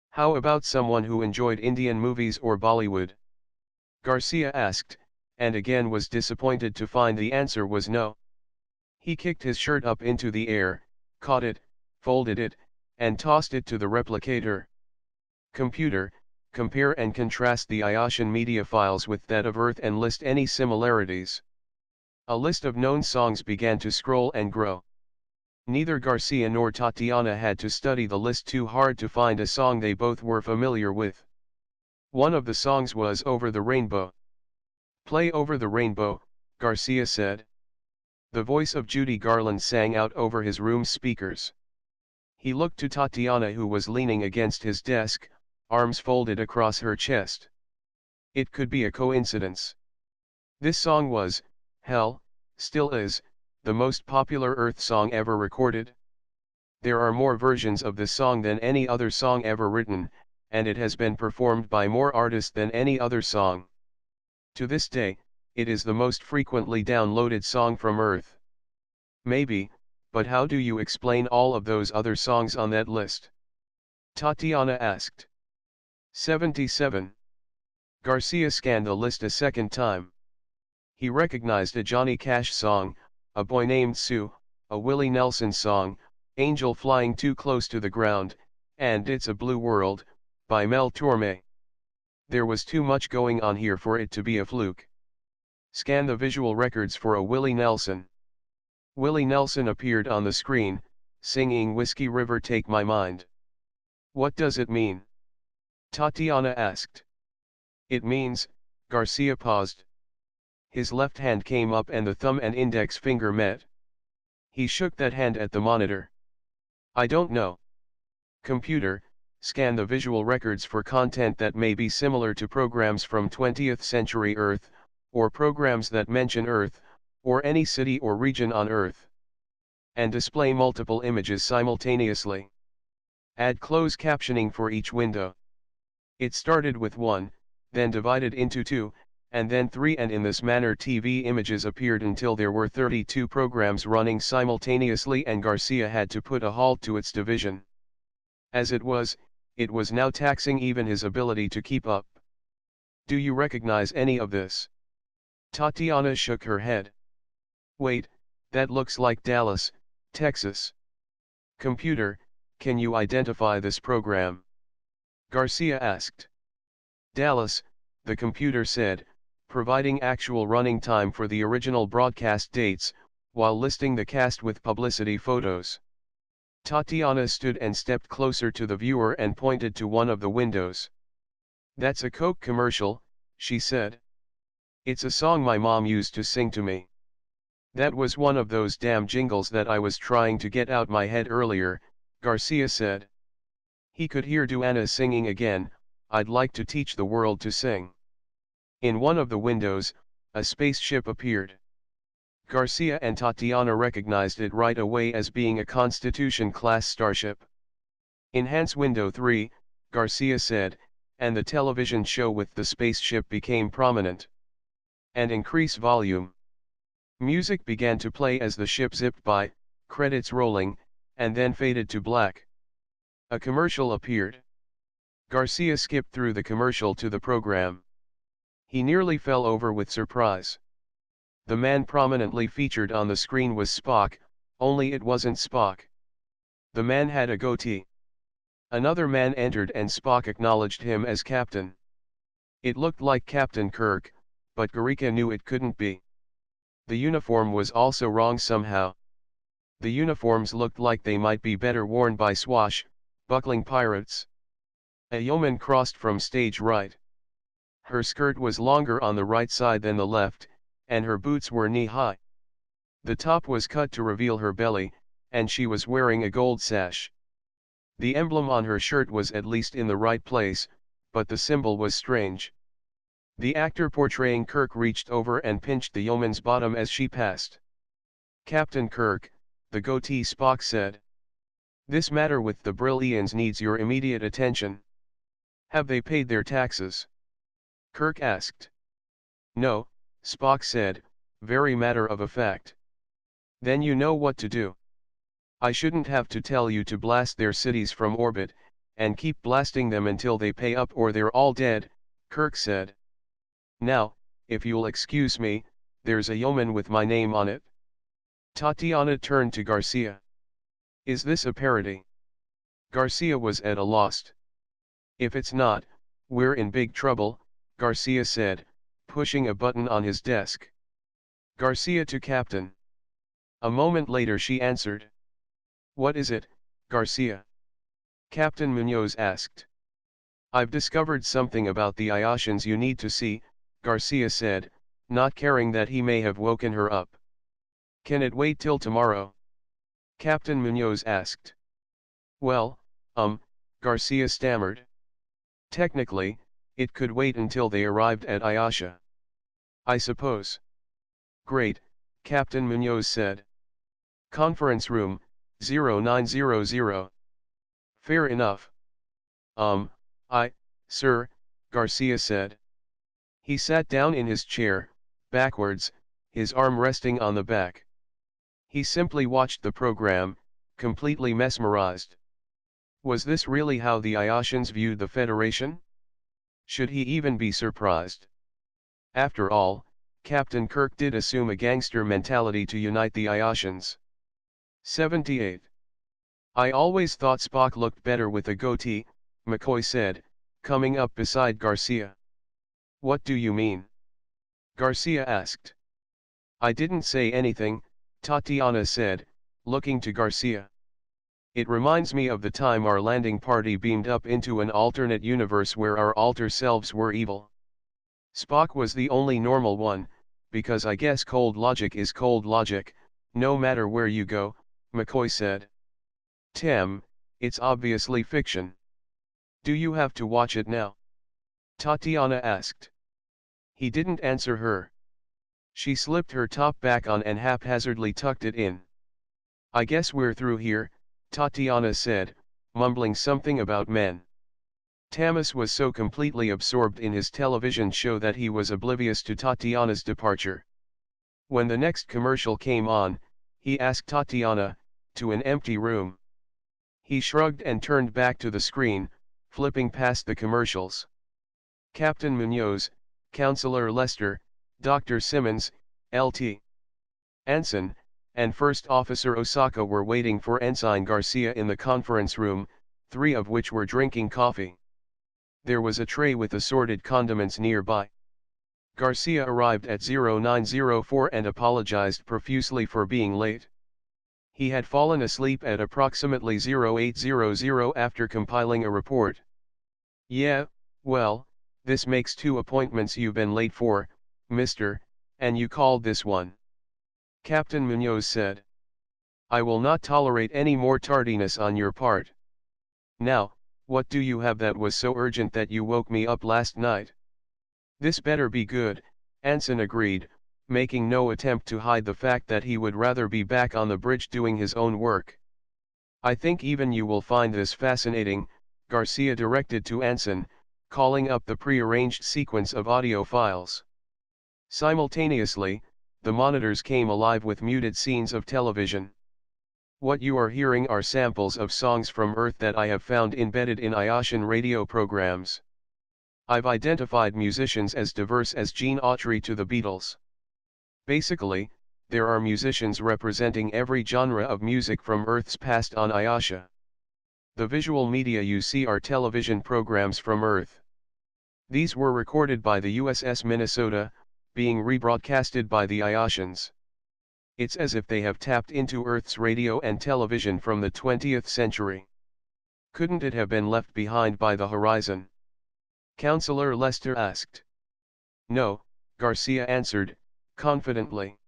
How about someone who enjoyed Indian movies or Bollywood? Garcia asked, and again was disappointed to find the answer was no. He kicked his shirt up into the air, caught it, folded it, and tossed it to the replicator. Computer, compare and contrast the Iotian media files with that of Earth and list any similarities. A list of known songs began to scroll and grow. Neither Garcia nor Tatiana had to study the list too hard to find a song they both were familiar with. One of the songs was Over the Rainbow. Play Over the Rainbow, Garcia said. The voice of Judy Garland sang out over his room's speakers. He looked to Tatiana who was leaning against his desk, arms folded across her chest. It could be a coincidence. This song was, hell, still is, the most popular Earth song ever recorded. There are more versions of this song than any other song ever written, and it has been performed by more artists than any other song. To this day, it is the most frequently downloaded song from Earth. Maybe, but how do you explain all of those other songs on that list? Tatiana asked. 77. Garcia scanned the list a second time. He recognized a Johnny Cash song, A Boy Named Sue, a Willie Nelson song, Angel Flying Too Close to the Ground, and It's a Blue World, by Mel Torme. There was too much going on here for it to be a fluke. Scan the visual records for a Willie Nelson. Willie Nelson appeared on the screen, singing Whiskey River Take My Mind. What does it mean? Tatiana asked. It means, Garcia paused. His left hand came up and the thumb and index finger met. He shook that hand at the monitor. I don't know. Computer, scan the visual records for content that may be similar to programs from 20th century Earth, or programs that mention Earth, or any city or region on Earth. And display multiple images simultaneously. Add closed captioning for each window. It started with 1, then divided into 2, and then 3, and in this manner TV images appeared until there were 32 programs running simultaneously and Garcia had to put a halt to its division. As it was now taxing even his ability to keep up. Do you recognize any of this? Tatiana shook her head. Wait, that looks like Dallas, Texas. Computer, can you identify this program? Garcia asked. Dallas, the computer said, providing actual running time for the original broadcast dates, while listing the cast with publicity photos. Tatiana stood and stepped closer to the viewer and pointed to one of the windows. That's a Coke commercial, she said. It's a song my mom used to sing to me. That was one of those damn jingles that I was trying to get out my head earlier, Garcia said. He could hear Duana singing again, I'd like to teach the world to sing. In one of the windows, a spaceship appeared. Garcia and Tatiana recognized it right away as being a Constitution-class starship. Enhance Window 3, Garcia said, and the television show with the spaceship became prominent. And increase volume. Music began to play as the ship zipped by, credits rolling, and then faded to black. A commercial appeared. Garcia skipped through the commercial to the program. He nearly fell over with surprise. The man prominently featured on the screen was Spock, only it wasn't Spock. The man had a goatee. Another man entered and Spock acknowledged him as Captain. It looked like Captain Kirk, but Garika knew it couldn't be. The uniform was also wrong somehow. The uniforms looked like they might be better worn by buckling pirates. A yeoman crossed from stage right. Her skirt was longer on the right side than the left, and her boots were knee-high. The top was cut to reveal her belly, and she was wearing a gold sash. The emblem on her shirt was at least in the right place, but the symbol was strange. The actor portraying Kirk reached over and pinched the yeoman's bottom as she passed. Captain Kirk, the goatee Spock said. This matter with the Brillians needs your immediate attention. Have they paid their taxes? Kirk asked. No, Spock said, very matter of a fact. Then you know what to do. I shouldn't have to tell you to blast their cities from orbit, and keep blasting them until they pay up or they're all dead, Kirk said. Now, if you'll excuse me, there's a yeoman with my name on it. Tatiana turned to Garcia. Is this a parody? Garcia was at a loss. If it's not, we're in big trouble, Garcia said, pushing a button on his desk. Garcia to Captain. A moment later she answered. What is it, Garcia? Captain Munoz asked. I've discovered something about the Iotians you need to see, Garcia said, not caring that he may have woken her up. Can it wait till tomorrow? Captain Munoz asked. Well, Garcia stammered. Technically, it could wait until they arrived at Aasha. I suppose. Great, Captain Munoz said. Conference room, 0900. Fair enough. Sir, Garcia said. He sat down in his chair, backwards, his arm resting on the back. He simply watched the program, completely mesmerized. Was this really how the Iotians viewed the Federation? Should he even be surprised? After all, Captain Kirk did assume a gangster mentality to unite the Iotians. 78. I always thought Spock looked better with a goatee, McCoy said, coming up beside Garcia. "What do you mean?" Garcia asked. "I didn't say anything," Tatiana said, looking to Garcia. "It reminds me of the time our landing party beamed up into an alternate universe where our alter selves were evil. Spock was the only normal one, because I guess cold logic is cold logic, no matter where you go," McCoy said. "Tam, it's obviously fiction. Do you have to watch it now?" Tatiana asked. He didn't answer her. She slipped her top back on and haphazardly tucked it in. "I guess we're through here," Tatiana said, mumbling something about men. Tamas was so completely absorbed in his television show that he was oblivious to Tatiana's departure. When the next commercial came on, he asked Tatiana, "To an empty room?" He shrugged and turned back to the screen, flipping past the commercials. Captain Munoz, Counselor Lester, Dr. Simmons, Lt. Anson, and First Officer Osaka were waiting for Ensign Garcia in the conference room, 3 of which were drinking coffee. There was a tray with assorted condiments nearby. Garcia arrived at 0904 and apologized profusely for being late. He had fallen asleep at approximately 0800 after compiling a report. "Yeah, well, this makes 2 appointments you've been late for, mister, and you called this one," Captain Munoz said. "I will not tolerate any more tardiness on your part. Now, what do you have that was so urgent that you woke me up last night?" "This better be good," Anson agreed, making no attempt to hide the fact that he would rather be back on the bridge doing his own work. "I think even you will find this fascinating," Garcia directed to Anson, calling up the pre-arranged sequence of audio files. Simultaneously, the monitors came alive with muted scenes of television. "What you are hearing are samples of songs from Earth that I have found embedded in Iotian radio programs. I've identified musicians as diverse as Gene Autry to the Beatles. Basically, there are musicians representing every genre of music from Earth's past on aasha. The visual media you see are television programs from Earth. These were recorded by the USS Minnesota, being rebroadcasted by the Iotians. It's as if they have tapped into Earth's radio and television from the 20th century. Couldn't it have been left behind by the horizon?" Counselor Lester asked. "No," Garcia answered, confidently.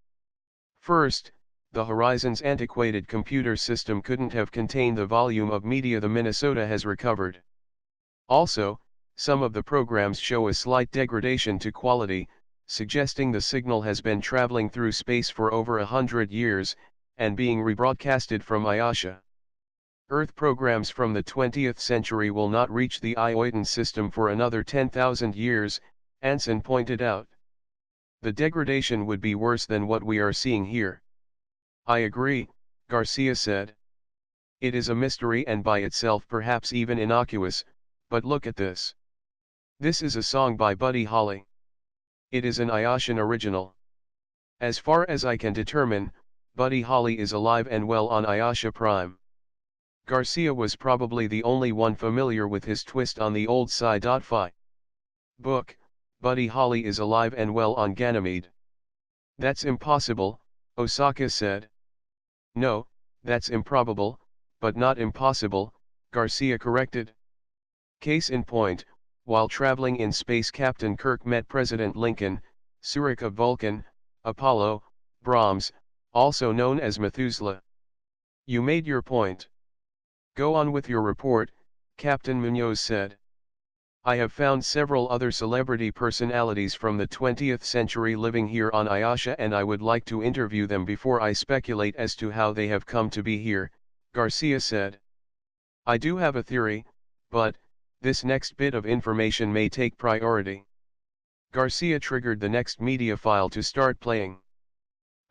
"First, the horizon's antiquated computer system couldn't have contained the volume of media the Minnesota has recovered. Also, some of the programs show a slight degradation to quality, suggesting the signal has been traveling through space for over 100 years, and being rebroadcasted from aasha. Earth programs from the 20th century will not reach the Iotian system for another 10,000 years, Anson pointed out. The degradation would be worse than what we are seeing here." "I agree," Garcia said. "It is a mystery and by itself perhaps even innocuous, but look at this. This is a song by Buddy Holly. It is an Iotian original. As far as I can determine, Buddy Holly is alive and well on Aasha Prime." Garcia was probably the only one familiar with his twist on the old sci-fi book. Buddy Holly is alive and well on Ganymede. "That's impossible," Osaka said. "No, that's improbable, but not impossible," Garcia corrected. Case in point, while traveling in space Captain Kirk met President Lincoln, Surik of Vulcan, Apollo, Brahms, also known as Methuselah. "You made your point. Go on with your report," Captain Munoz said. "I have found several other celebrity personalities from the 20th century living here on aasha and I would like to interview them before I speculate as to how they have come to be here," Garcia said. "I do have a theory, but this next bit of information may take priority." Garcia triggered the next media file to start playing.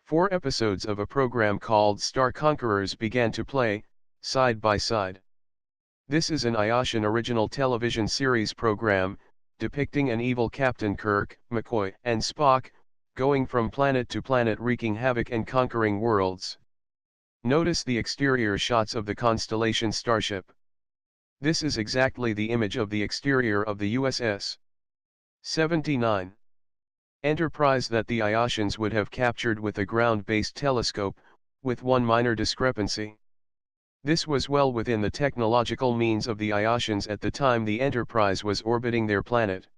4 episodes of a program called Star Conquerors began to play, side by side. This is an Iotian original television series program, depicting an evil Captain Kirk, McCoy, and Spock, going from planet to planet wreaking havoc and conquering worlds. Notice the exterior shots of the constellation Starship. This is exactly the image of the exterior of the USS 79 Enterprise that the Iotians would have captured with a ground-based telescope, with one minor discrepancy. This was well within the technological means of the Iotians at the time the Enterprise was orbiting their planet.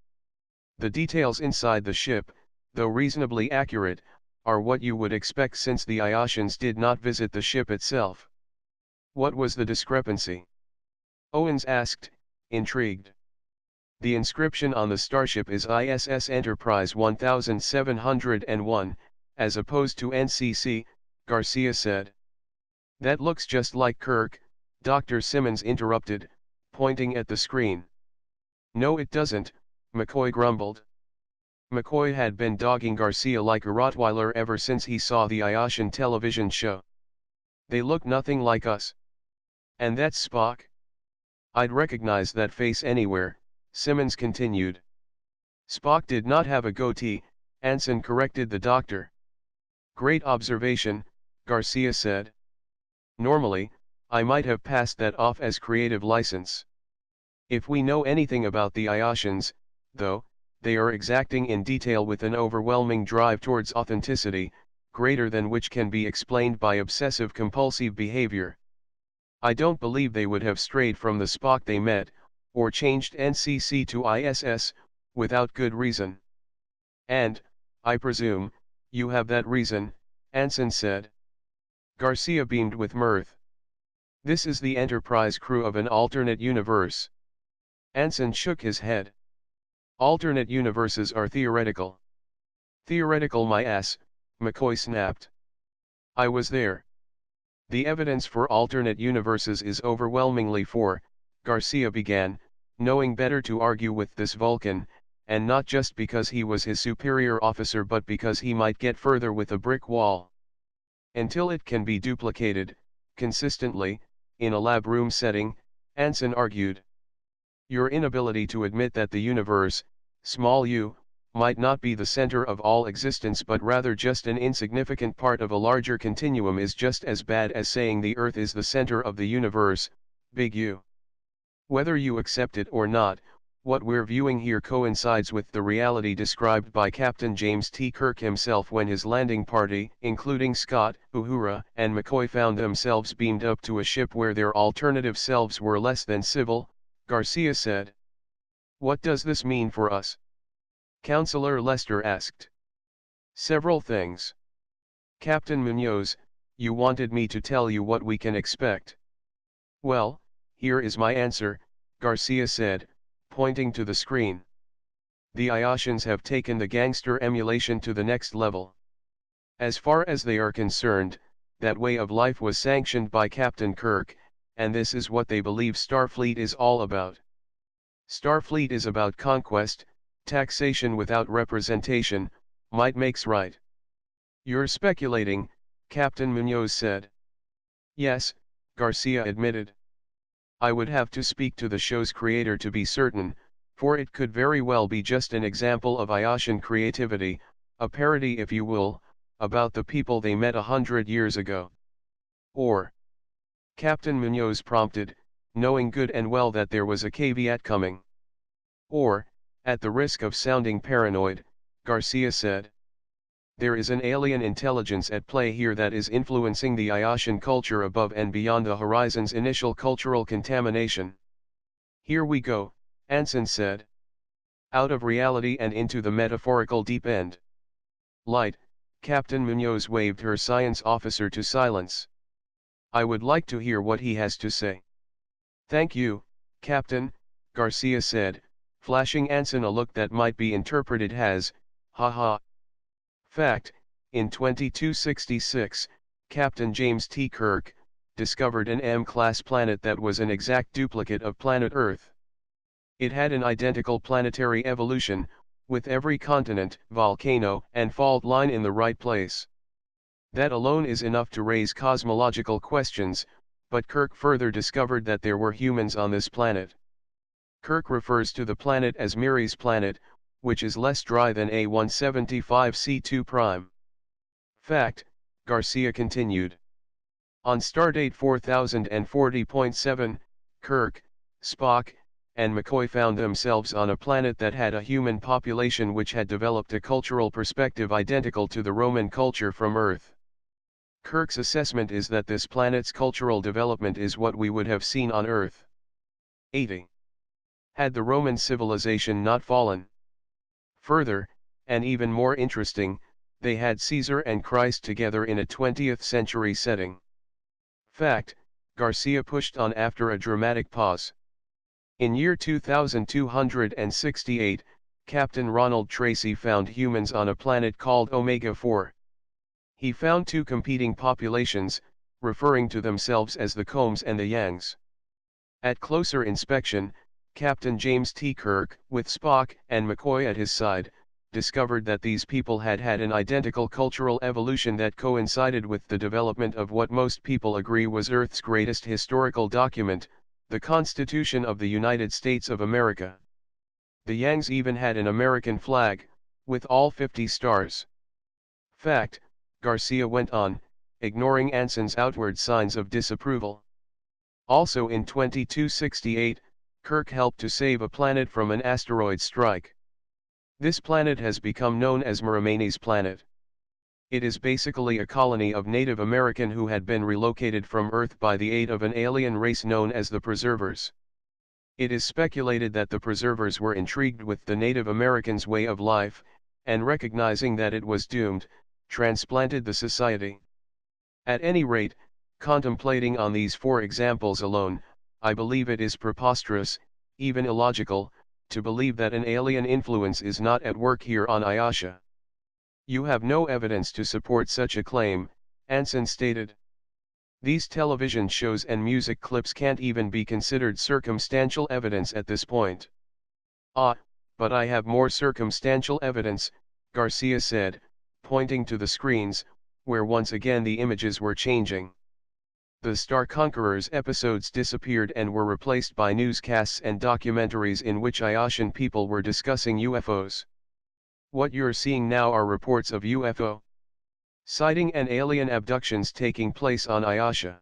The details inside the ship, though reasonably accurate, are what you would expect since the Iotians did not visit the ship itself. What was the discrepancy? Owens asked, intrigued. The inscription on the starship is ISS Enterprise 1701, as opposed to NCC, Garcia said. That looks just like Kirk, Dr. Simmons interrupted, pointing at the screen. No it doesn't, McCoy grumbled. McCoy had been dogging Garcia like a Rottweiler ever since he saw the Iotian television show. They look nothing like us. And that's Spock? I'd recognize that face anywhere, Simmons continued. Spock did not have a goatee, Anson corrected the doctor. Great observation, Garcia said. Normally, I might have passed that off as creative license. If we know anything about the Iotians, though, they are exacting in detail with an overwhelming drive towards authenticity, greater than which can be explained by obsessive-compulsive behavior. I don't believe they would have strayed from the Spock they met, or changed NCC to ISS, without good reason. And, I presume, you have that reason, Anson said. Garcia beamed with mirth. This is the Enterprise crew of an alternate universe. Anson shook his head. Alternate universes are theoretical. Theoretical my ass, McCoy snapped. I was there. The evidence for alternate universes is overwhelmingly for, Garcia began, knowing better to argue with this Vulcan, and not just because he was his superior officer but because he might get further with a brick wall. Until it can be duplicated, consistently, in a lab room setting, Anson argued. Your inability to admit that the universe, small u, might not be the center of all existence but rather just an insignificant part of a larger continuum is just as bad as saying the Earth is the center of the universe, big U. Whether you accept it or not, what we're viewing here coincides with the reality described by Captain James T. Kirk himself when his landing party, including Scott, Uhura, and McCoy found themselves beamed up to a ship where their alternative selves were less than civil, Garcia said. What does this mean for us? Counselor Lester asked. Several things. Captain Munoz, you wanted me to tell you what we can expect. Well, here is my answer, Garcia said, pointing to the screen. The Iotians have taken the gangster emulation to the next level. As far as they are concerned, that way of life was sanctioned by Captain Kirk, and this is what they believe Starfleet is all about. Starfleet is about conquest, taxation without representation, might makes right. You're speculating, Captain Munoz said. Yes, Garcia admitted. I would have to speak to the show's creator to be certain, for it could very well be just an example of Iotian creativity, a parody if you will, about the people they met 100 years ago. Or, Captain Munoz prompted, knowing good and well that there was a caveat coming. Or, at the risk of sounding paranoid, Garcia said. There is an alien intelligence at play here that is influencing the Iotian culture above and beyond the horizon's initial cultural contamination. Here we go, Anson said. Out of reality and into the metaphorical deep end. Light, Captain Munoz waved her science officer to silence. I would like to hear what he has to say. Thank you, Captain, Garcia said, flashing Anson a look that might be interpreted as, haha. Fact, in 2266, Captain James T. Kirk discovered an M-class planet that was an exact duplicate of planet Earth. It had an identical planetary evolution, with every continent, volcano, and fault line in the right place. That alone is enough to raise cosmological questions, but Kirk further discovered that there were humans on this planet. Kirk refers to the planet as Miramee's planet, which is less dry than A175C2'. Fact, Garcia continued. On stardate 4040.7, Kirk, Spock, and McCoy found themselves on a planet that had a human population which had developed a cultural perspective identical to the Roman culture from Earth. Kirk's assessment is that this planet's cultural development is what we would have seen on Earth. 80. Had the Roman civilization not fallen. Further, and even more interesting, they had Caesar and Christ together in a 20th century setting. Fact, Garcia pushed on after a dramatic pause. In year 2268, Captain Ronald Tracy found humans on a planet called Omega-4. He found two competing populations, referring to themselves as the Combs and the Yangs. At closer inspection, Captain James T. Kirk, with Spock and McCoy at his side, discovered that these people had had an identical cultural evolution that coincided with the development of what most people agree was Earth's greatest historical document, the Constitution of the United States of America. The Yangs even had an American flag, with all 50 stars. Fact, Garcia went on, ignoring Anson's outward signs of disapproval. Also in 2268, Kirk helped to save a planet from an asteroid strike. This planet has become known as Miramee's planet. It is basically a colony of Native American who had been relocated from Earth by the aid of an alien race known as the Preservers. It is speculated that the Preservers were intrigued with the Native Americans' way of life, and recognizing that it was doomed, transplanted the society. At any rate, contemplating on these 4 examples alone, I believe it is preposterous, even illogical, to believe that an alien influence is not at work here on Aasha. You have no evidence to support such a claim, Anson stated. These television shows and music clips can't even be considered circumstantial evidence at this point. But I have more circumstantial evidence, Garcia said, pointing to the screens, where once again the images were changing. The Star Conquerors episodes disappeared and were replaced by newscasts and documentaries in which Iotian people were discussing UFOs. What you're seeing now are reports of UFO sighting and alien abductions taking place on Aasha.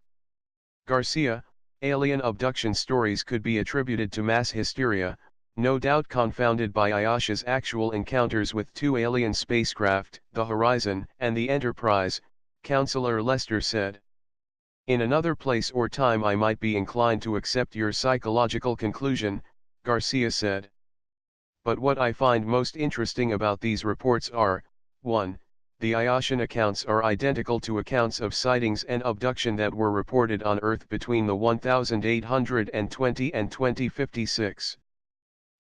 Garcia, alien abduction stories could be attributed to mass hysteria, no doubt confounded by Aasha's actual encounters with 2 alien spacecraft, the Horizon and the Enterprise, Counselor Lester said. In another place or time I might be inclined to accept your psychological conclusion, Garcia said. But what I find most interesting about these reports are, 1. The Iotian accounts are identical to accounts of sightings and abduction that were reported on Earth between the 1820 and 2056.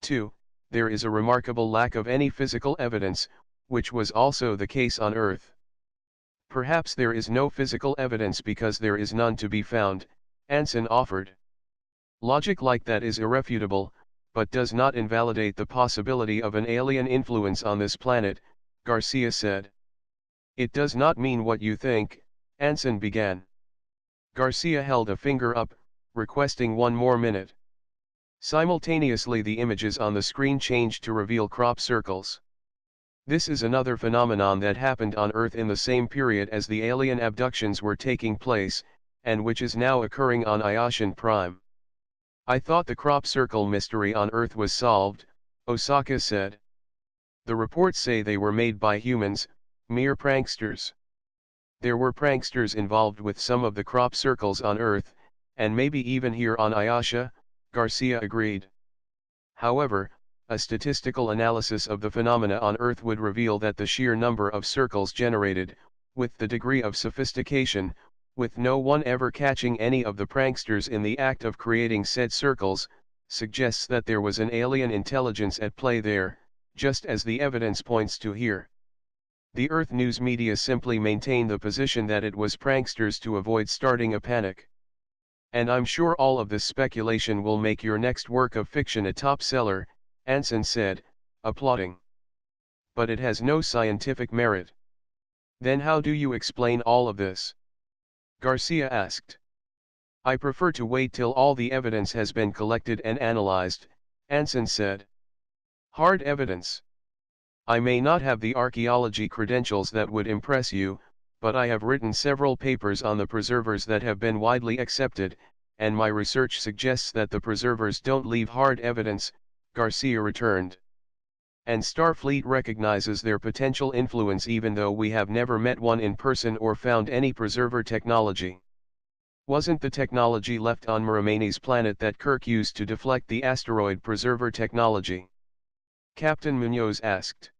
2. There is a remarkable lack of any physical evidence, which was also the case on Earth. Perhaps there is no physical evidence because there is none to be found, Anson offered. Logic like that is irrefutable, but does not invalidate the possibility of an alien influence on this planet, Garcia said. It does not mean what you think, Anson began. Garcia held a finger up, requesting 1 more minute. Simultaneously the images on the screen changed to reveal crop circles. This is another phenomenon that happened on Earth in the same period as the alien abductions were taking place, and which is now occurring on Iotian Prime. I thought the crop circle mystery on Earth was solved, Osaka said. The reports say they were made by humans, mere pranksters. There were pranksters involved with some of the crop circles on Earth, and maybe even here on Aasha, Garcia agreed. However, a statistical analysis of the phenomena on Earth would reveal that the sheer number of circles generated, with the degree of sophistication, with no one ever catching any of the pranksters in the act of creating said circles, suggests that there was an alien intelligence at play there, just as the evidence points to here. The Earth news media simply maintain the position that it was pranksters to avoid starting a panic. And I'm sure all of this speculation will make your next work of fiction a top seller, Anson said, applauding. But it has no scientific merit. Then how do you explain all of this? Garcia asked. I prefer to wait till all the evidence has been collected and analyzed, Anson said. Hard evidence. I may not have the archaeology credentials that would impress you, but I have written several papers on the preservers that have been widely accepted, and my research suggests that the preservers don't leave hard evidence, Garcia returned. And Starfleet recognizes their potential influence even though we have never met one in person or found any preserver technology. Wasn't the technology left on Miramee's planet that Kirk used to deflect the asteroid preserver technology? Captain Munoz asked.